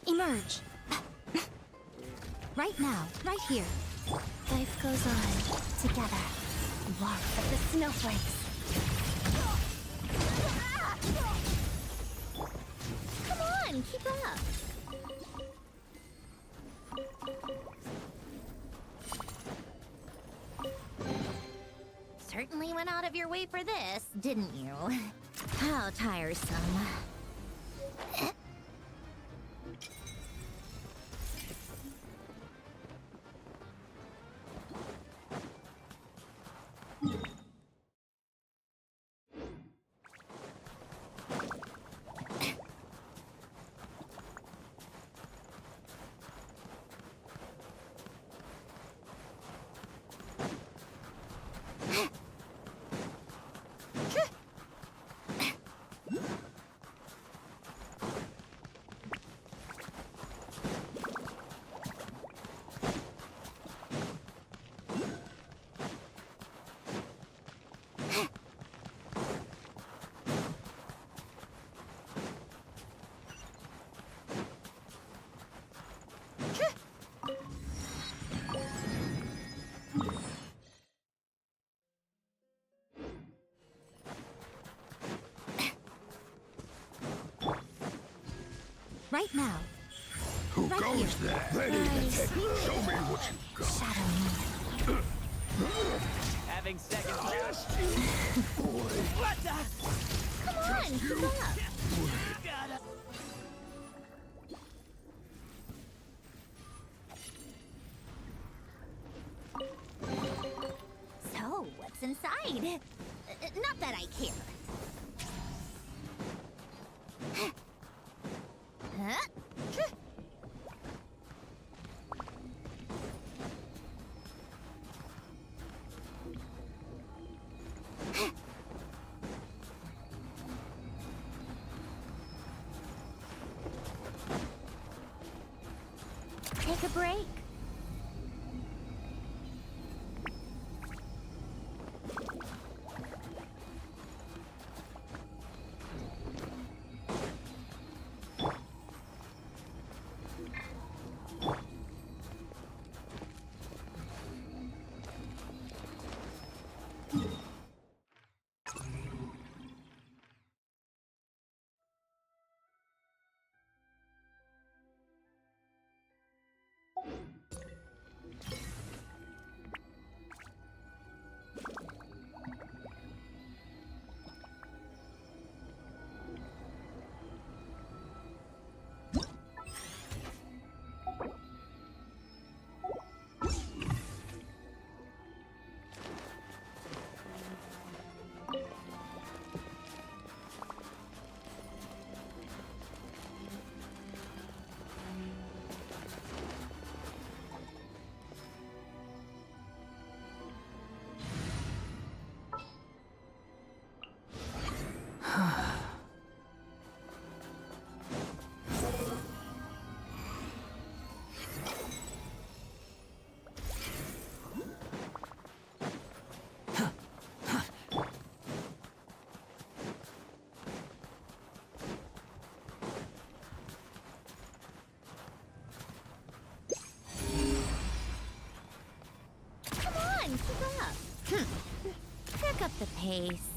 Emerge. Right now. Right here. Life goes on, together. Warmth of the snowflakes. Come on, keep up. Certainly went out of your way for this, didn't you? How tiresome. Right now. Who Right goes here. there? Ready to Nice. take. Show me what you got. Shadow me. Having second Just you, boy. What the? Come on, keep up. So, what's inside? Not that I care. Huh? Take a break. Come on, keep up. Pick up the pace.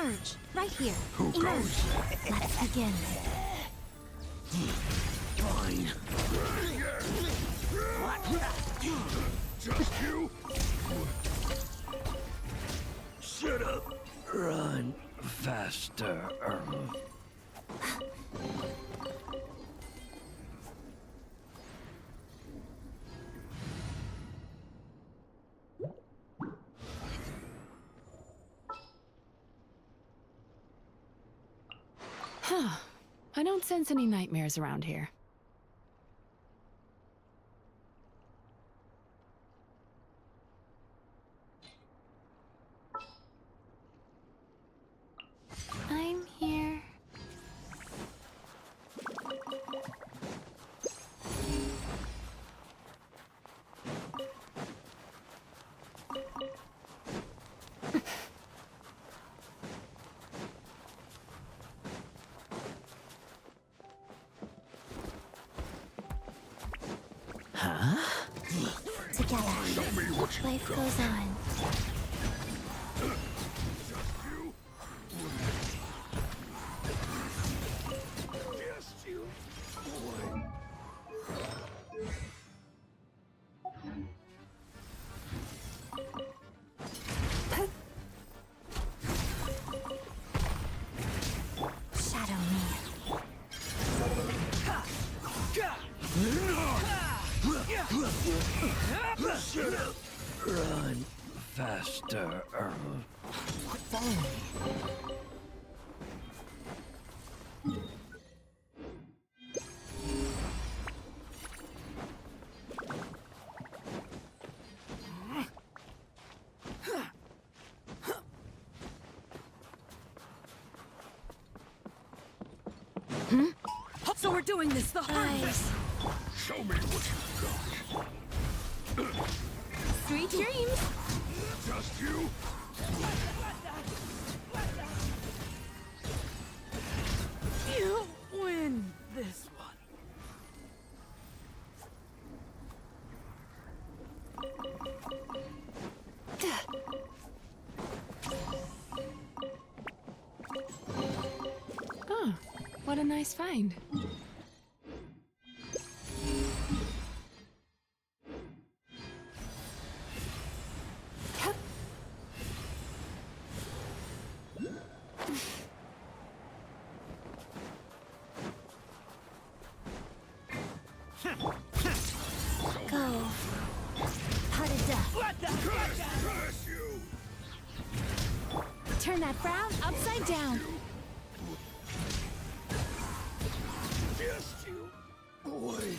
Emerge! Right here. Who Emerge. goes? Let's begin. Fine. Just you? Shut up. Run faster. Huh. I don't sense any nightmares around here. I'm here. Together, life goes on. Shadow me. Shut up. Run faster. Follow me. So we're doing this the hard way. Show me what you got. Sweet dreams! Just you? You win this one. Oh, what a nice find. Go. Pot of death. Turn that frown upside down. Just you. Wait.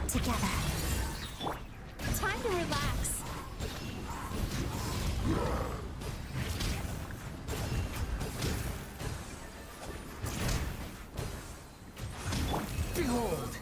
together. Time to relax. Behold!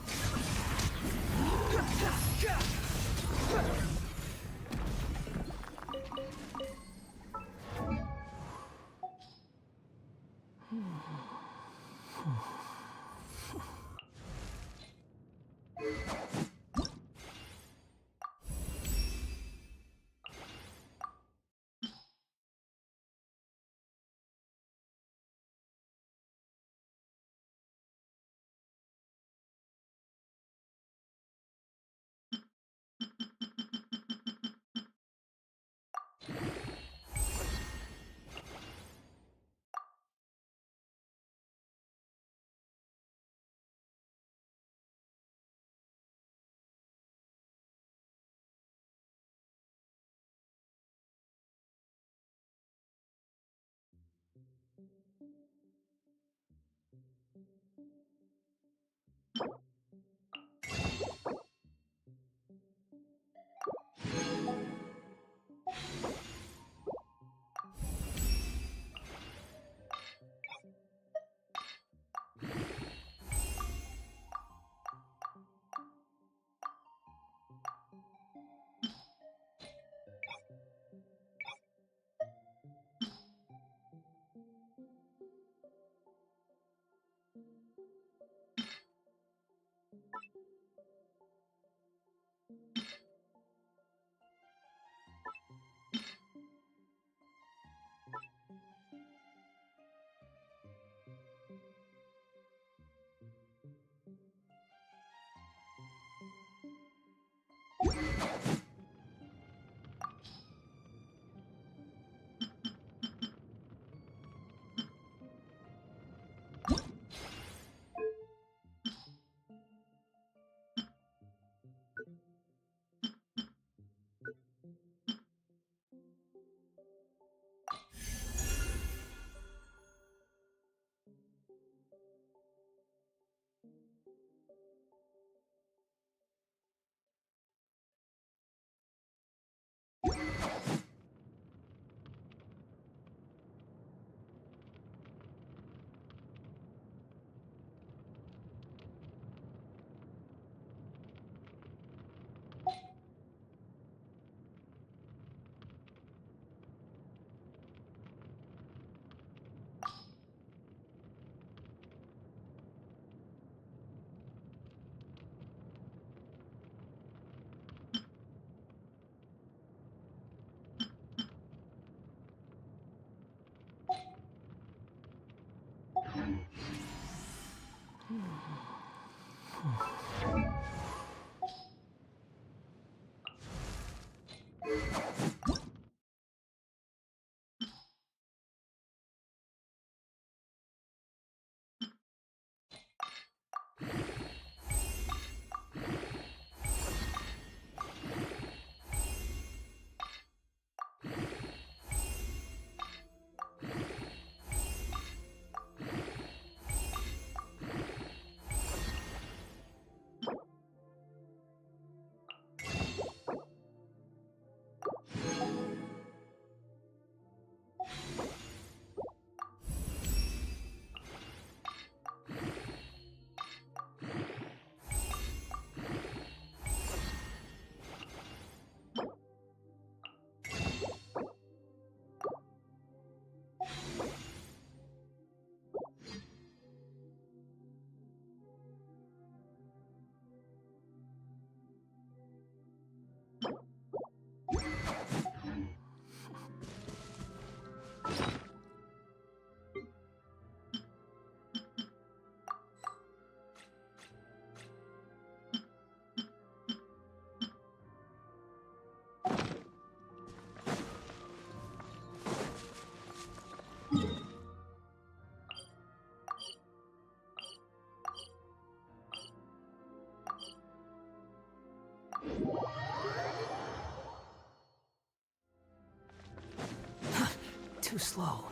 Too slow.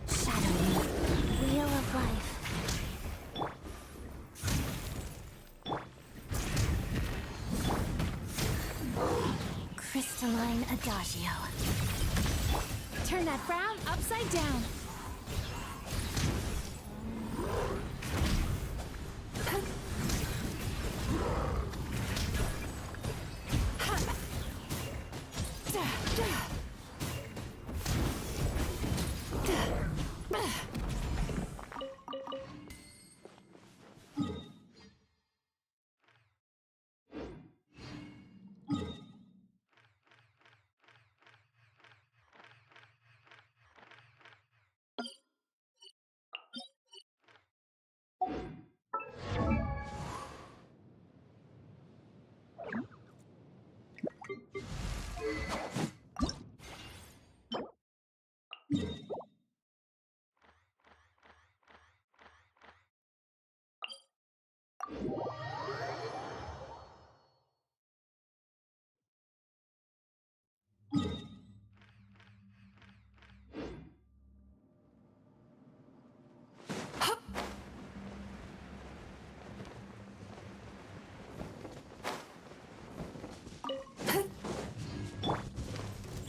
Shadowy wheel of life. crystalline adagio. Turn that frown upside down.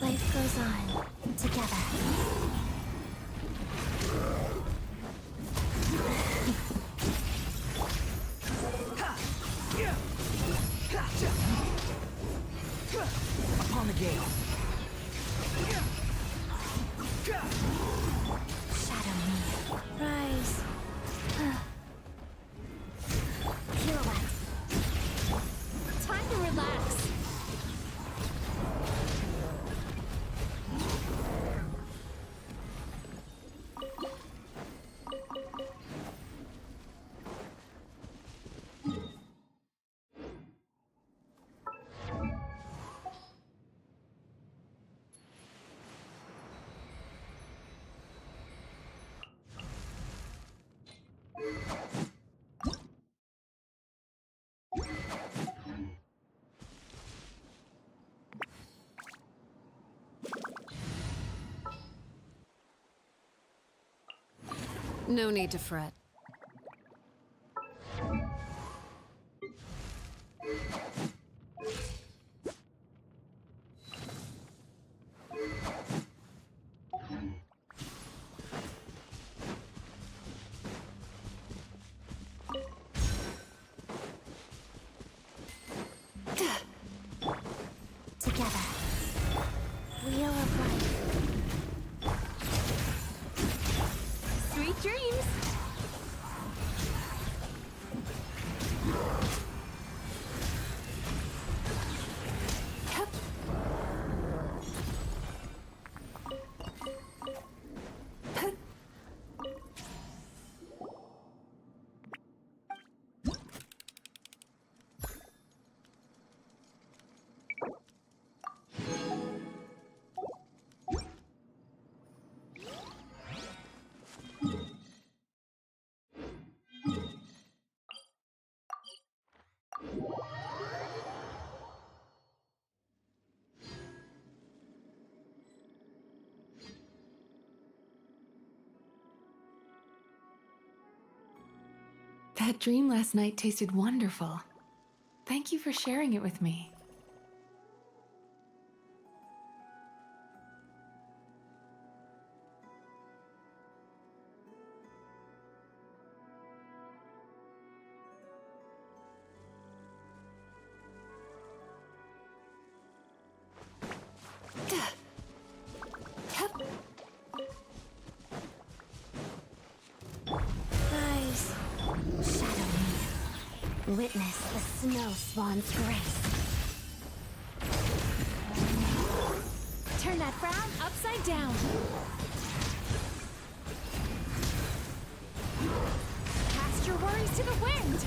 Life goes on, together. Upon the gale. Shadow me. Rise. Pirouette. Time to relax. No need to fret. Together. Wheel of life. Sweet dreams. That dream last night tasted wonderful. Thank you for sharing it with me. Rise. Shadow me. Witness the snow swan's grace. Turn that frown upside down. Cast your worries to the wind.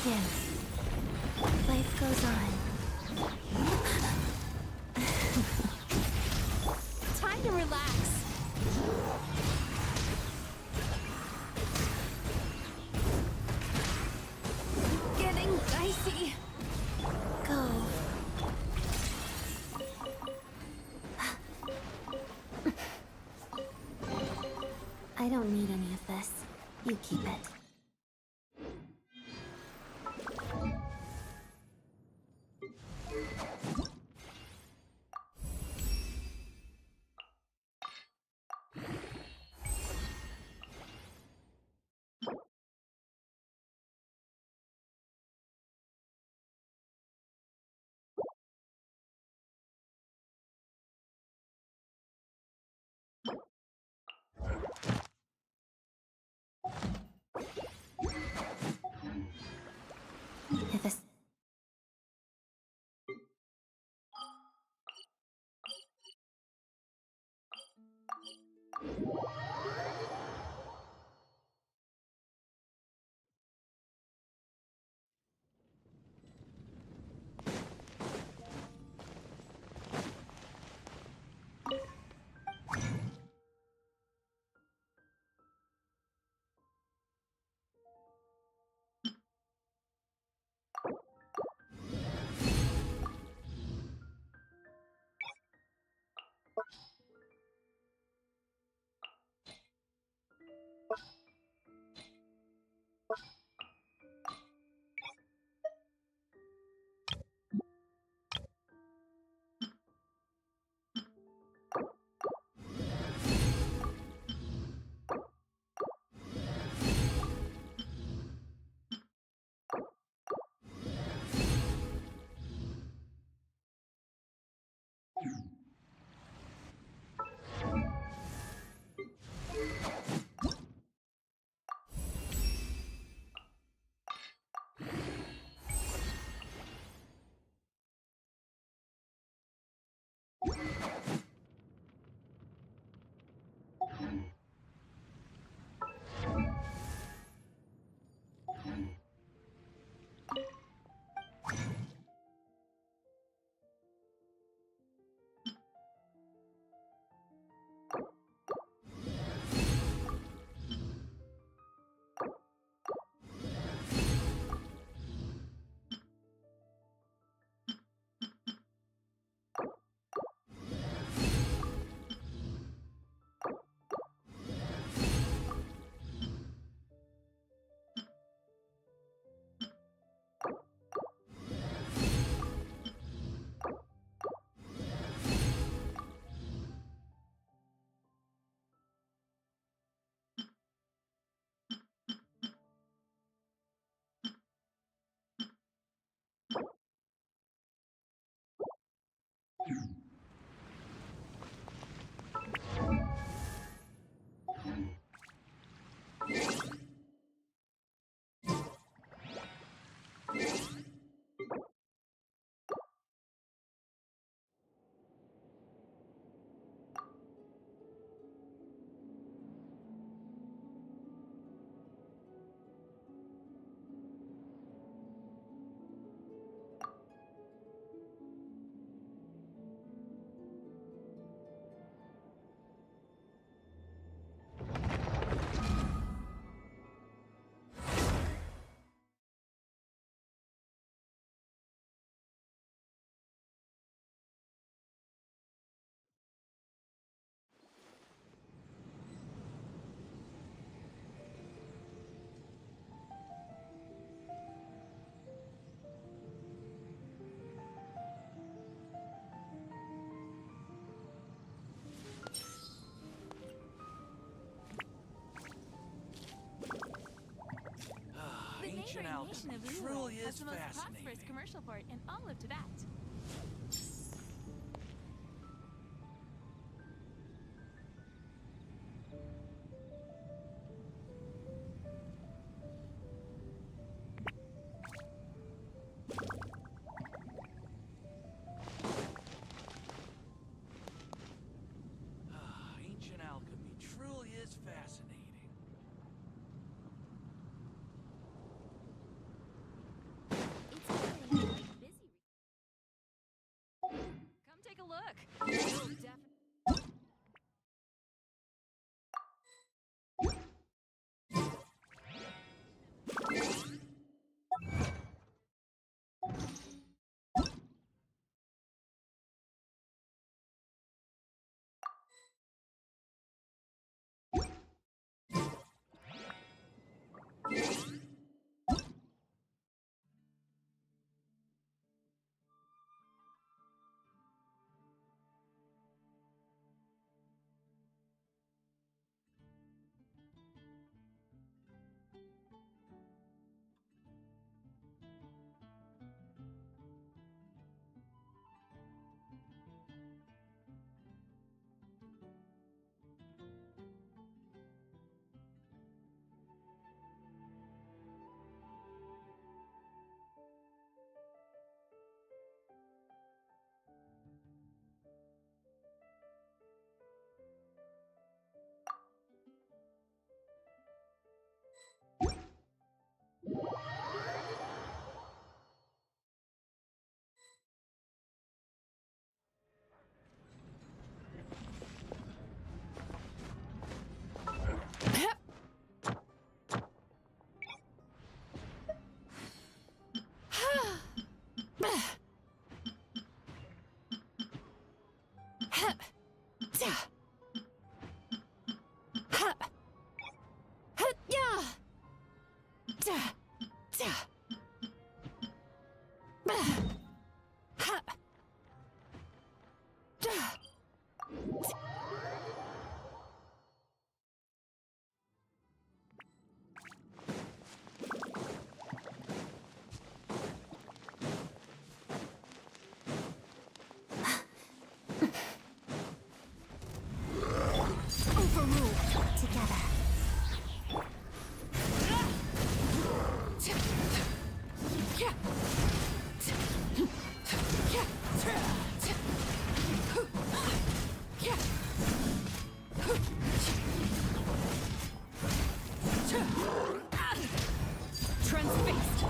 begin. Life goes on. Time to relax. Getting dicey. Go. I don't need any of this. You keep it. If this Ancient alchemy truly is fascinating. Commercial port in all of Tibet. Ancient alchemy truly is fascinating. Come take a look. Together. Transfixed.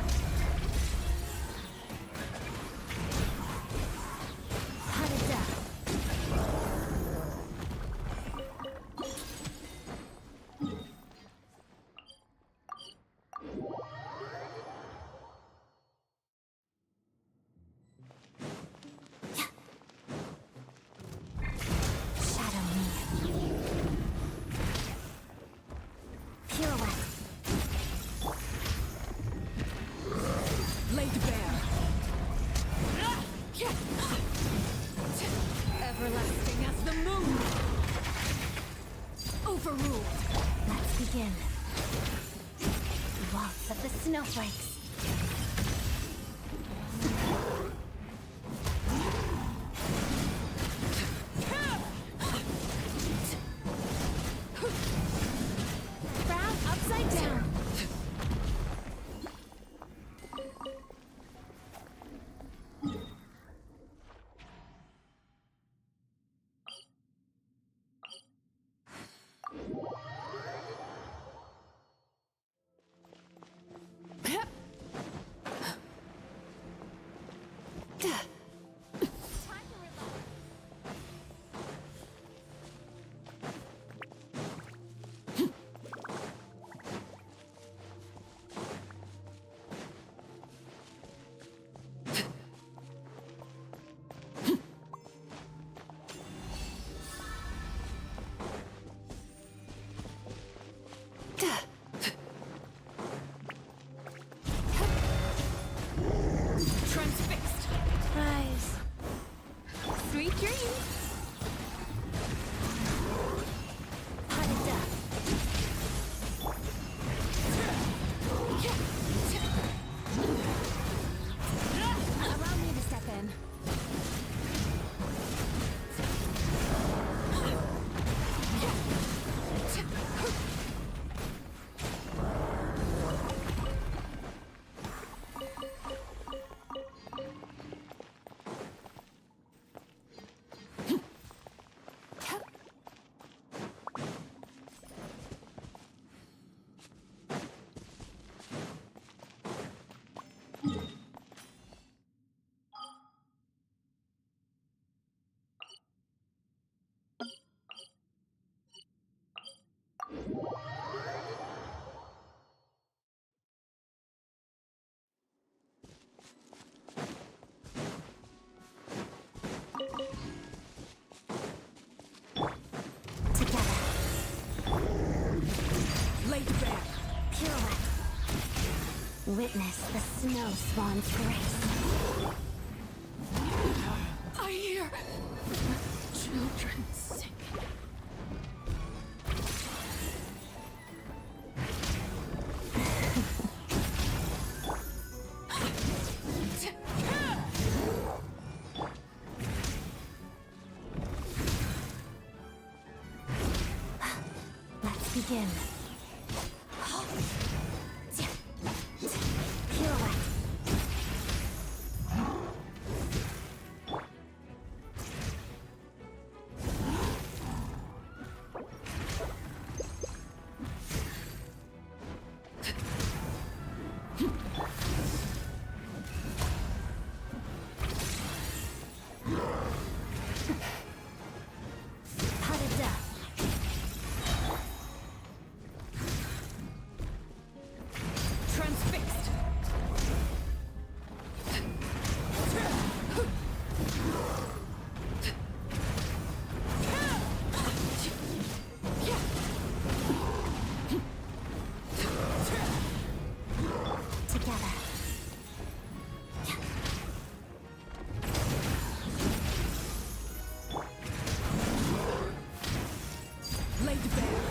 Everlasting as the moon. Overruled. Let's begin. Waltz of the snowflakes. Frown upside down. Transfixed. Rise. Sweet dreams. Allow me to step in. Witness the snow spawn's grace. I hear children singing. Let's begin. Transfixed. Together. Laid bare.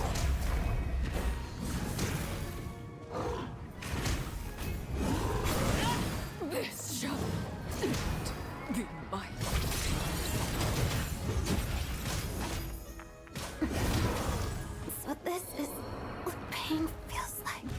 This shall not be my So this is what pain feels like.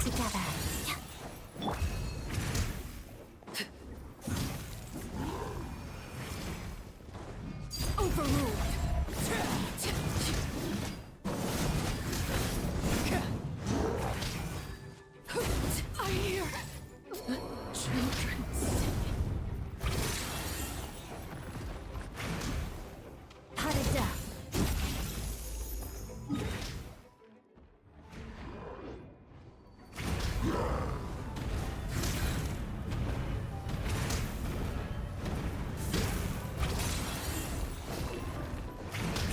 Together. overruled. I hear children singing. Parada.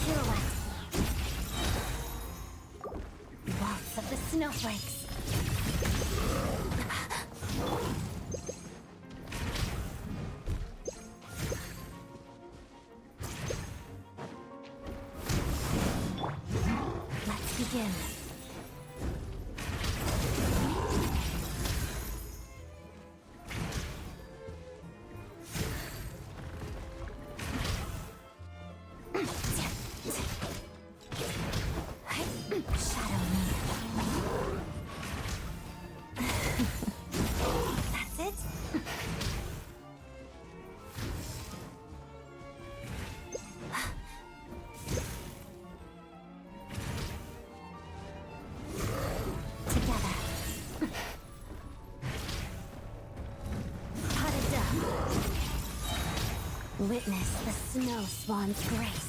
Pirouette. Waltz of the snowflakes. Let's begin. Shadow me. That's it? Together. Parada. Witness the snow swan's grace.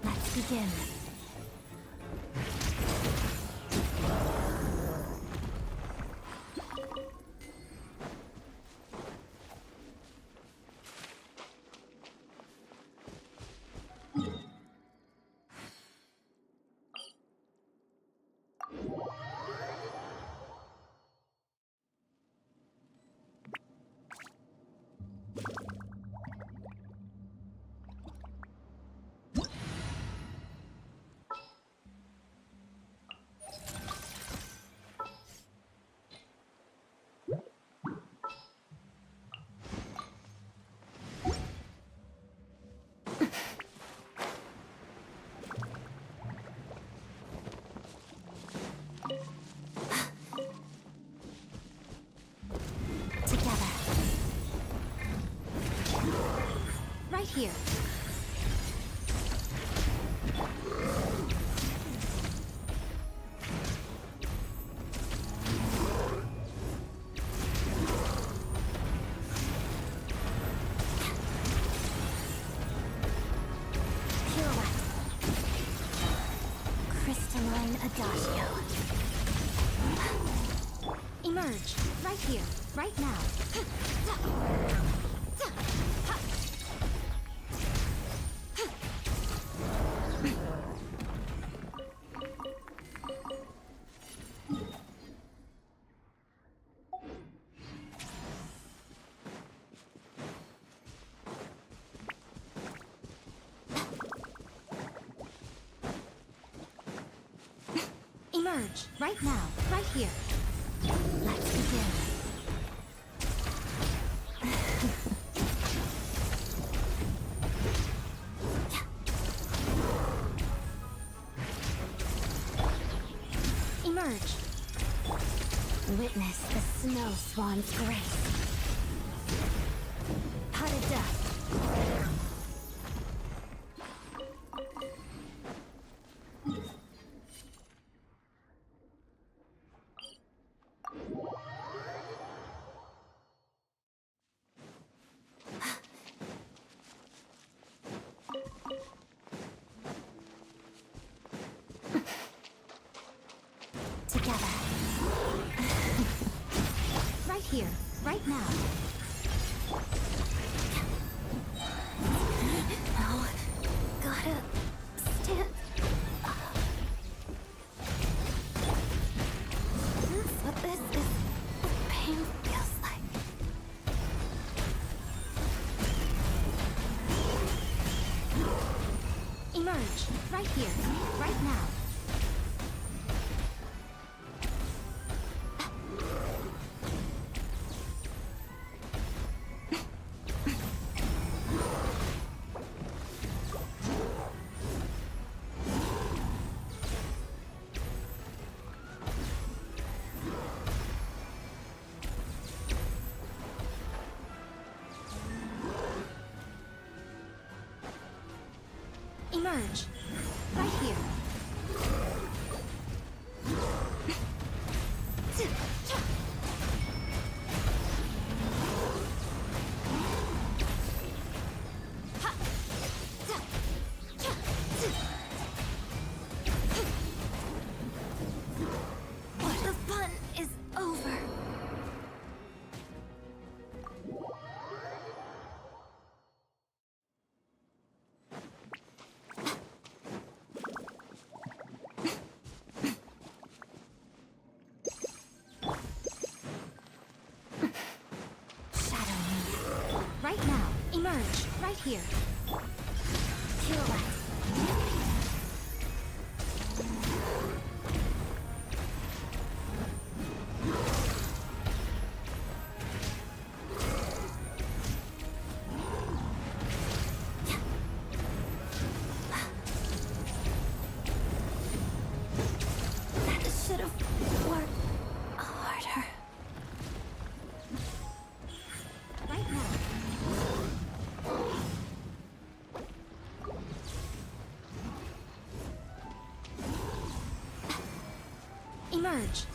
Let's begin. Together. Right here. Adagio. Emerge, right here, right now. Emerge, right now, right here. Let's begin. Emerge. Witness the snow swan's grace. Cut of death. Together. Right here, right now. No. Gotta stand. That's what this is. What pain feels like. Emerge, right here, right now. Emerge, right here. The fun is over. Right now, emerge, right here. Pirouette. That should have worked harder. Right now. Emerge.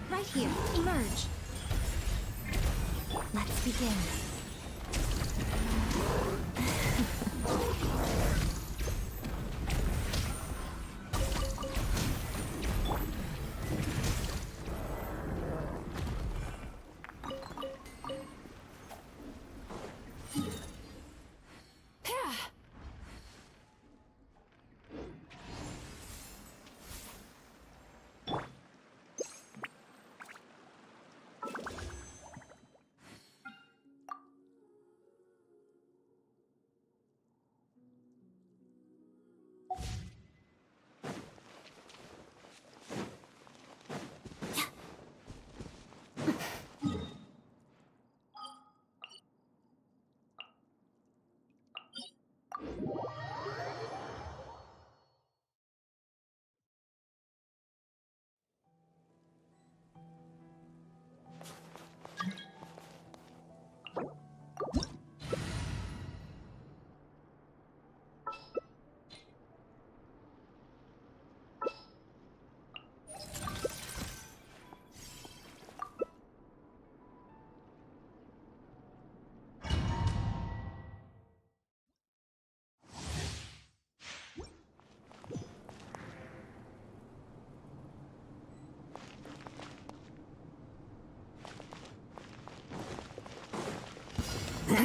Right here, emerge. Let's begin.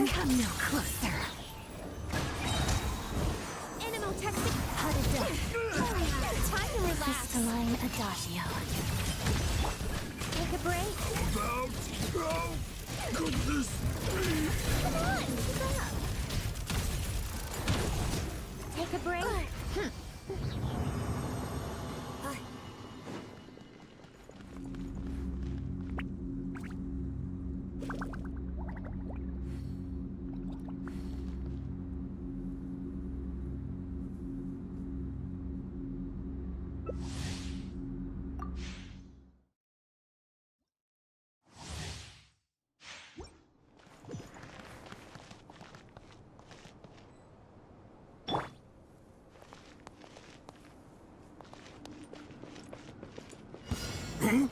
Come no closer. Animotextic cut it down. Time to relax. Crystalline Adagio. Take a break. About how could this be? Come on, keep up. Take a break.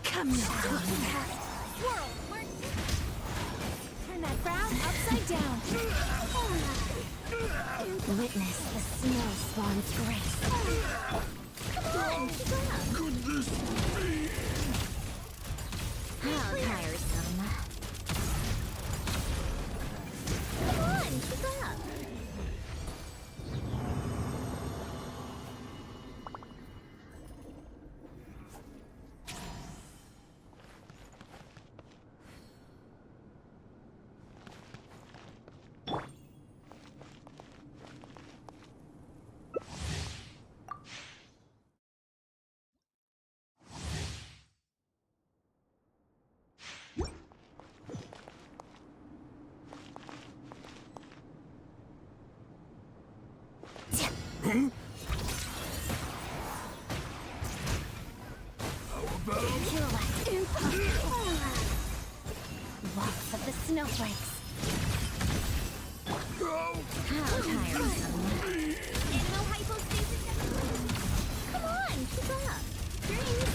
Come no closer. Swirl, Mark. Turn that frown upside down. Witness the snow swan's grace. Come on, keep up. Could this be? How tiresome. Come on, keep up. Walks of the snowflakes. How tiresome. Animal hypostasis. Come on, keep up. Dreams.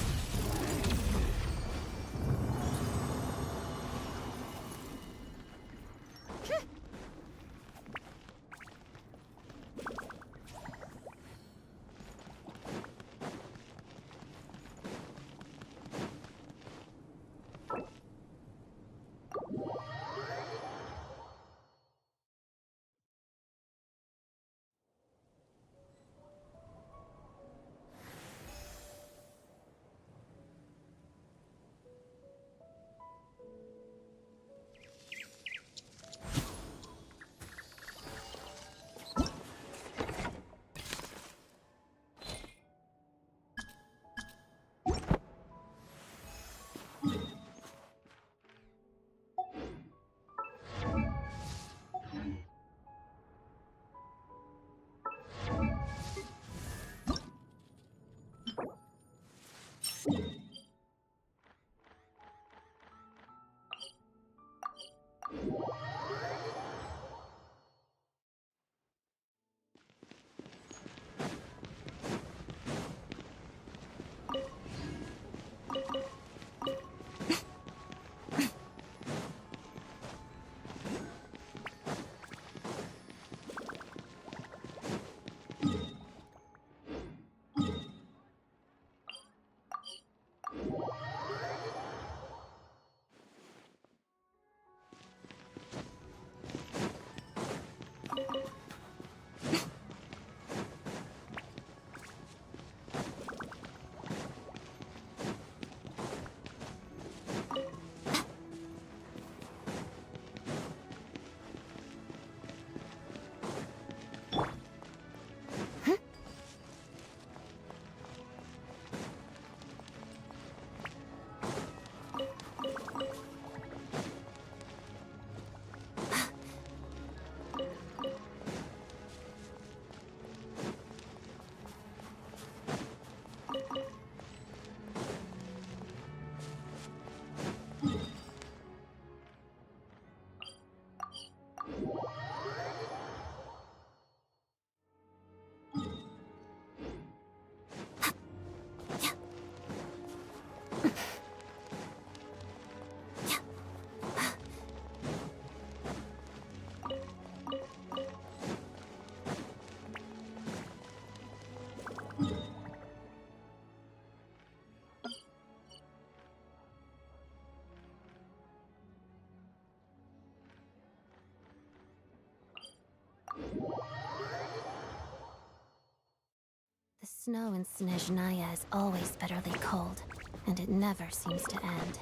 The snow in Snezhnaya is always bitterly cold, and it never seems to end.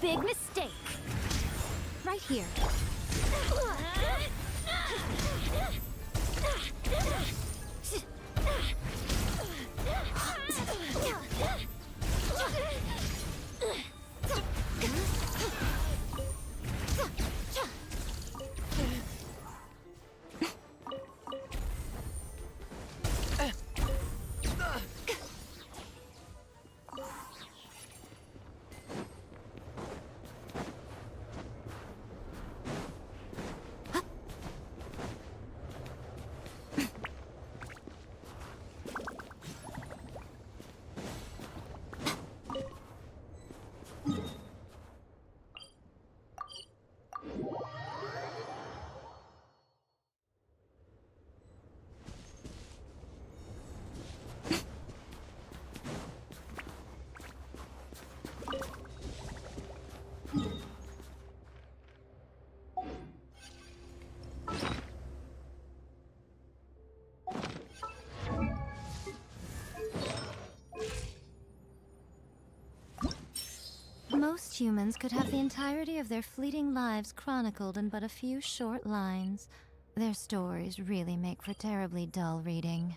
Big mistake. Right here. Most humans could have the entirety of their fleeting lives chronicled in but a few short lines. Their stories really make for terribly dull reading.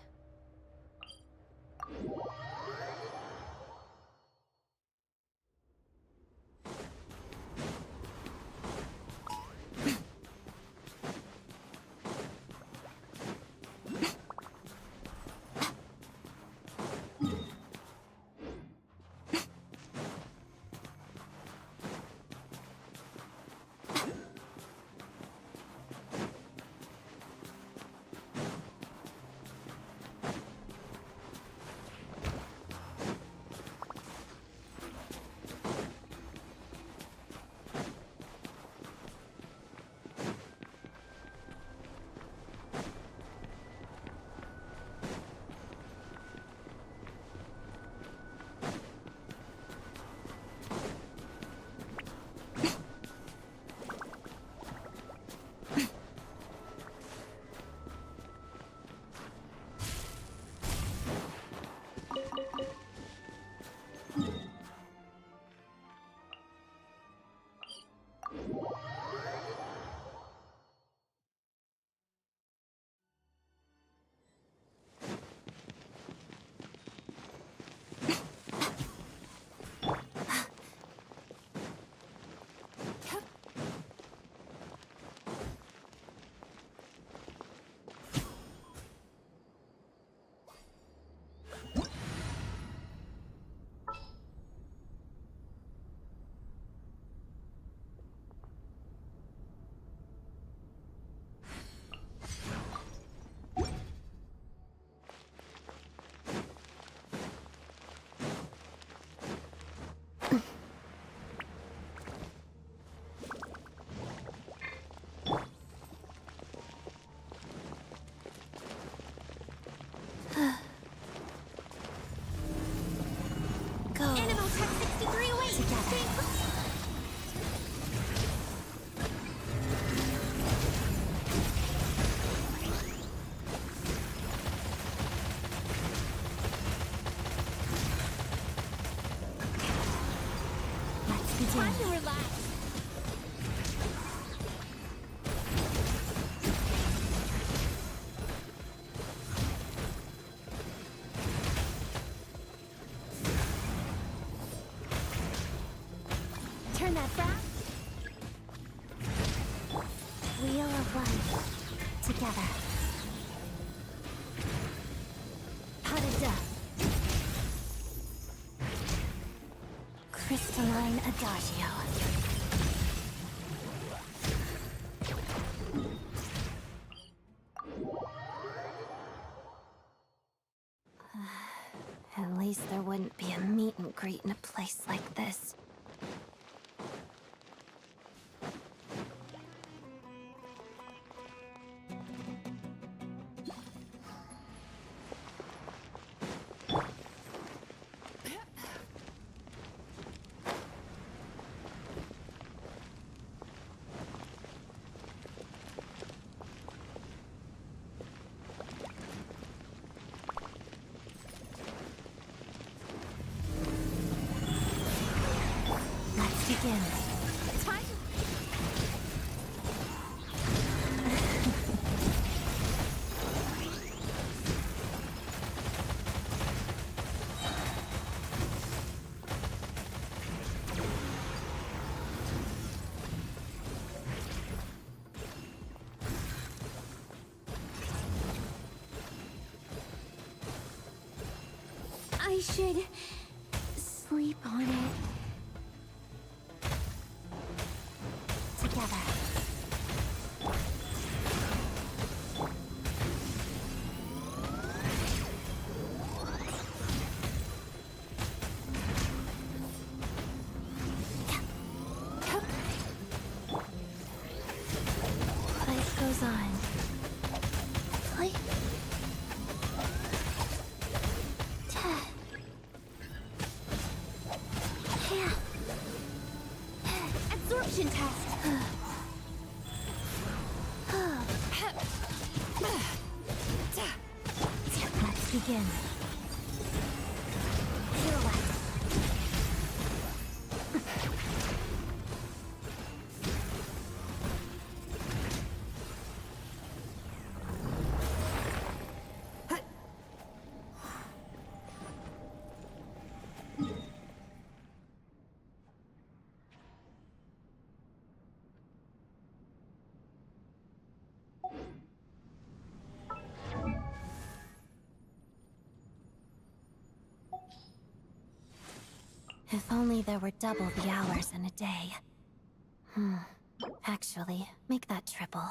begin. Time to relax. Turn that back. Wheel of life. Together. Pot of death. Crystalline adagio. At least there wouldn't be a meet and greet in a place like this. Let's begin. Time. I should sleep on it. Together. Life goes on. Life. Absorption test. Let's begin. Pirouette. If only there were double the hours in a day. Actually, make that triple.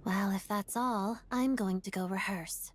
Well, if that's all, I'm going to go rehearse.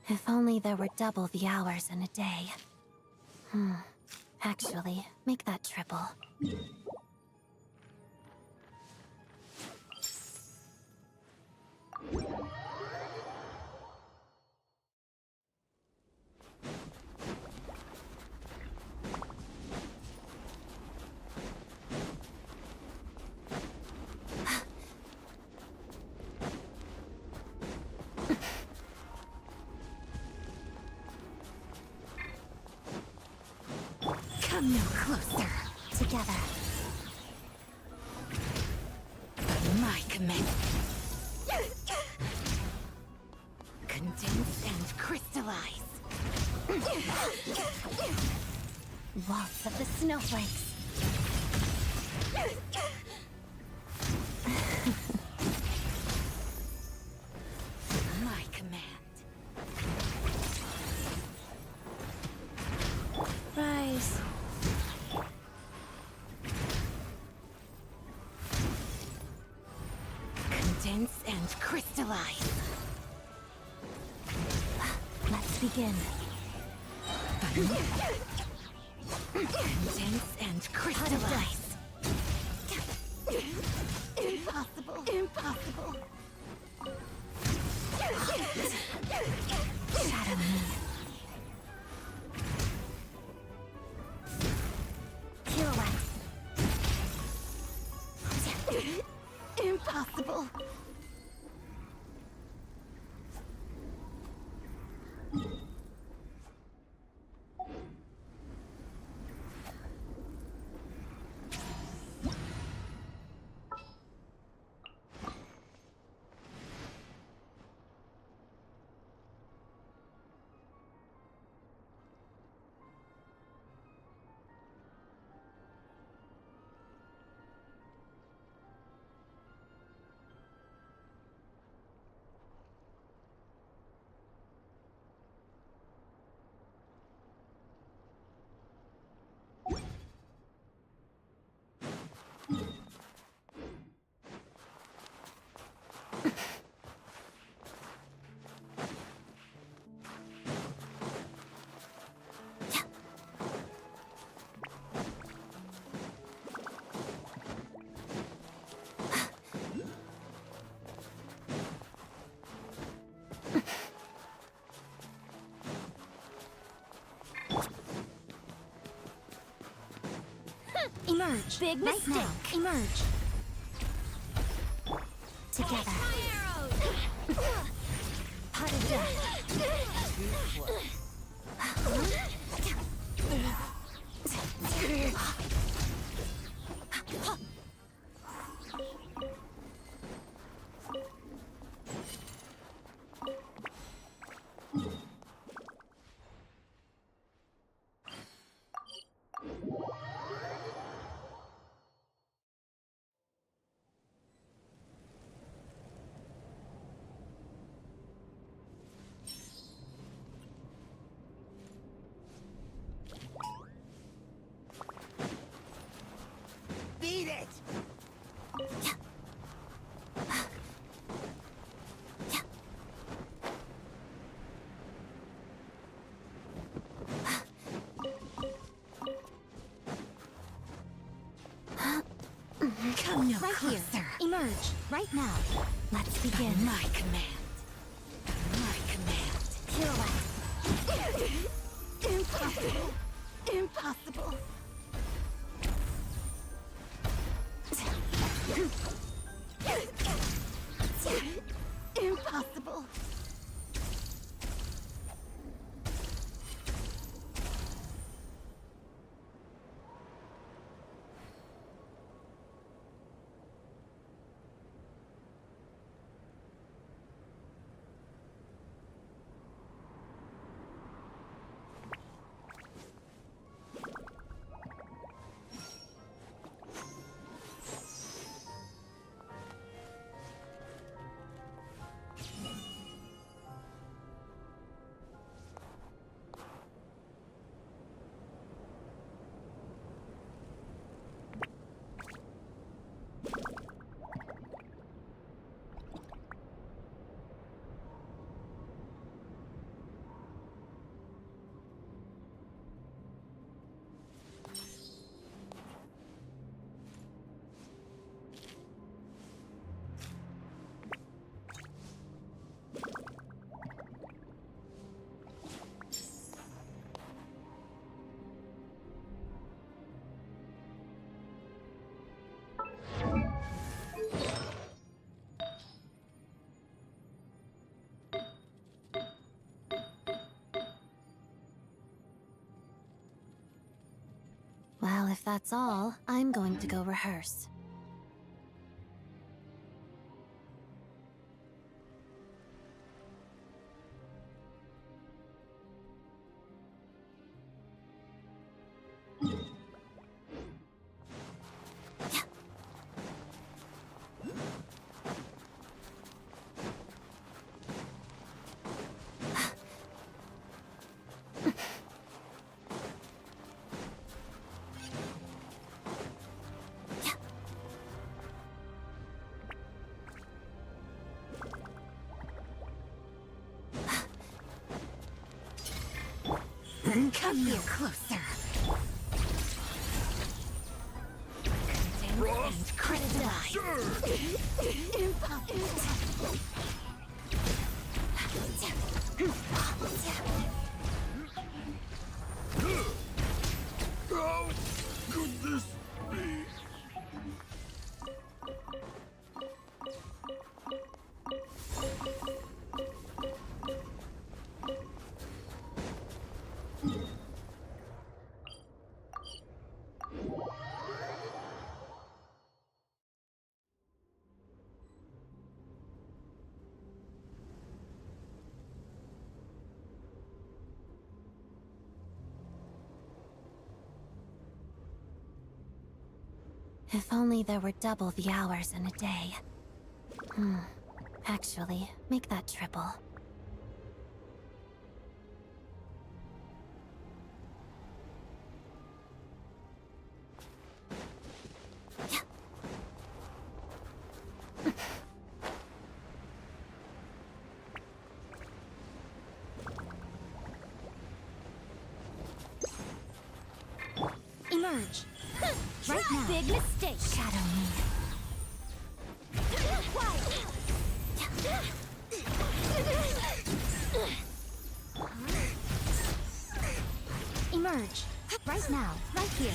If only there were double the hours in a day. Actually, make that triple. Come no closer. Together. My command. Condense and crystallize. Waltz of the snowflakes. My command. Rise. Condense and crystallize. Let's begin. Condense and crystallize. Impossible. Impossible. Shadow me. Pirouette. Impossible. Emerge. Big right mistake. now. Emerge. Together. Pot of death. Beat it! Come no closer. Here. Emerge. Right now. Let's begin. By my command. My command. Kill it. Impossible. Impossible. Impossible. Well, if that's all, I'm going to go rehearse. Come here closer. Condense and crystallize. Impossible. How could this be? If only there were double the hours in a day. Actually, make that triple. Emerge. Right now. Big mistake. Shadow me. Emerge. Right now, right here.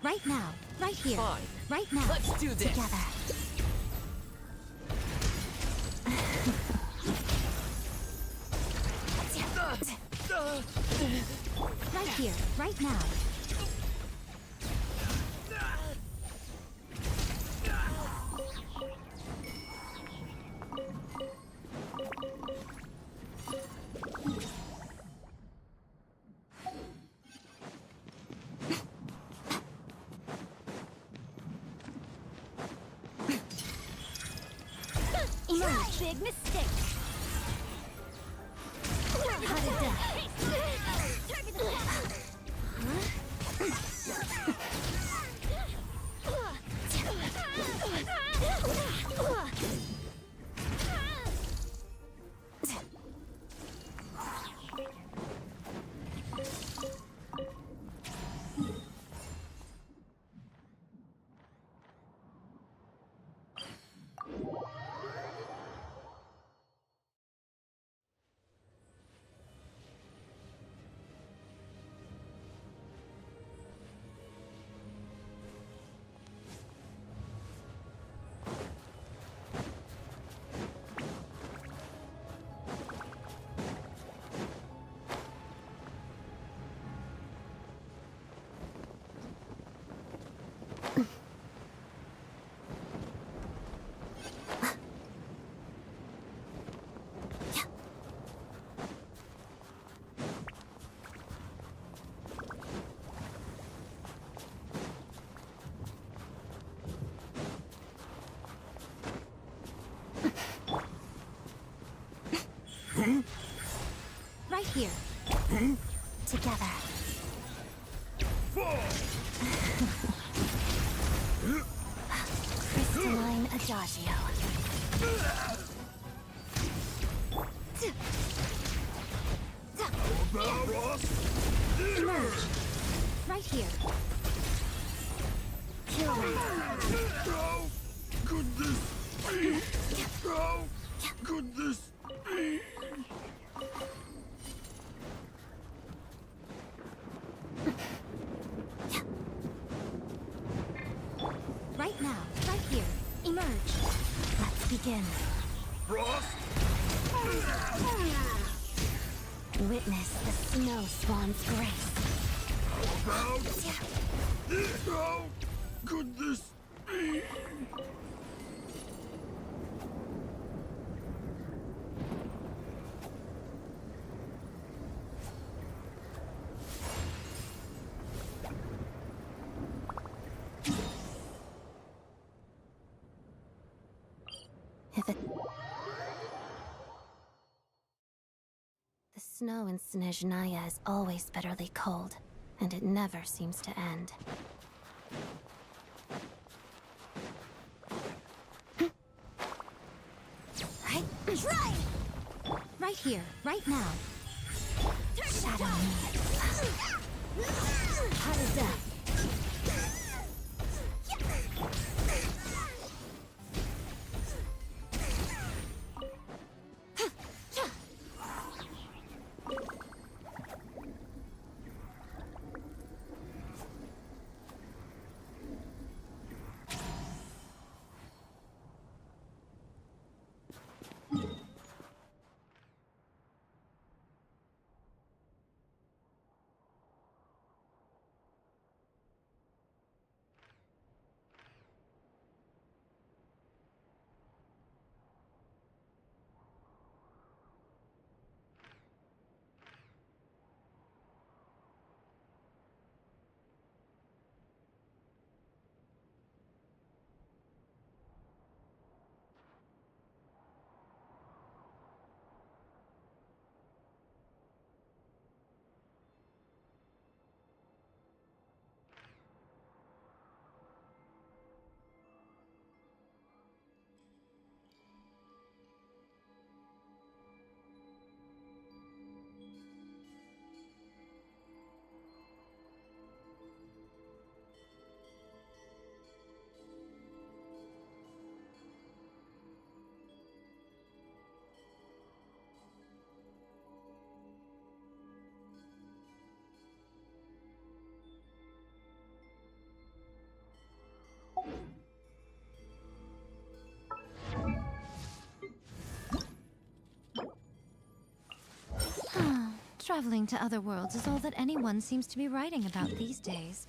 Right now, right here. Fine. Right now. Let's do this. Together. Right here, right now. Big mistake. Right here. Together. Crystalline Adagio. Emerge. Right here. Kill them. How could this be? How could this be? Right now, right here. Emerge. Let's begin. Frost? Witness the snow swan's grace. How could this be? If it... The snow in Snezhnaya is always bitterly cold, and it never seems to end. Try! Right here, right now. Shadow me. Heart of death. Traveling to other worlds is all that anyone seems to be writing about these days.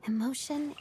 Emotion.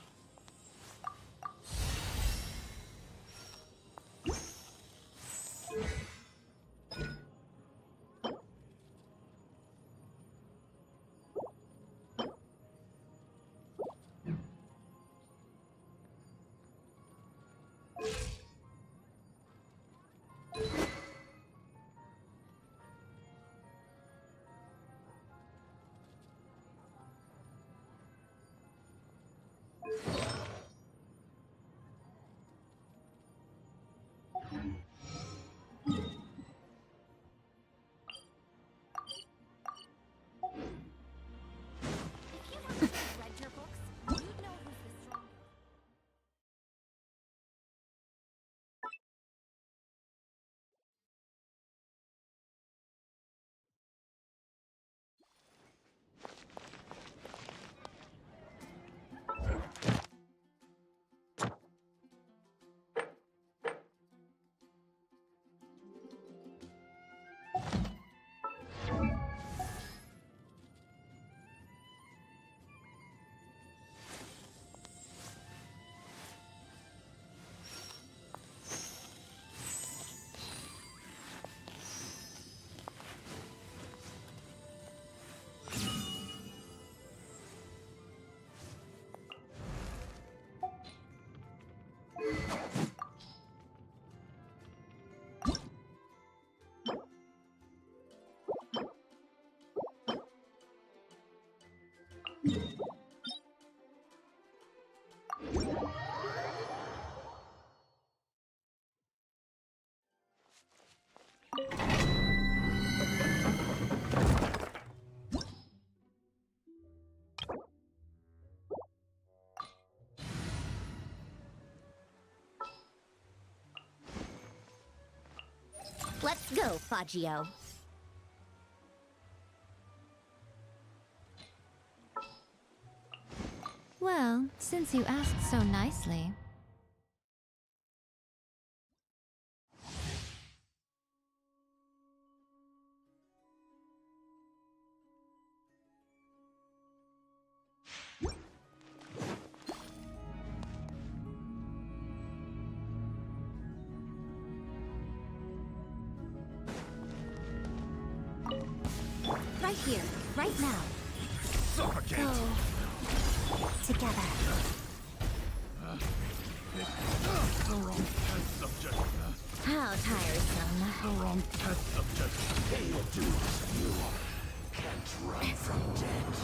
Let's go, Faggio. Well, since you asked so nicely. Right here, right now. Suffocate! Go. Together. The wrong test subject. How tiresome. The wrong test subject. They'll do as you can't run from death.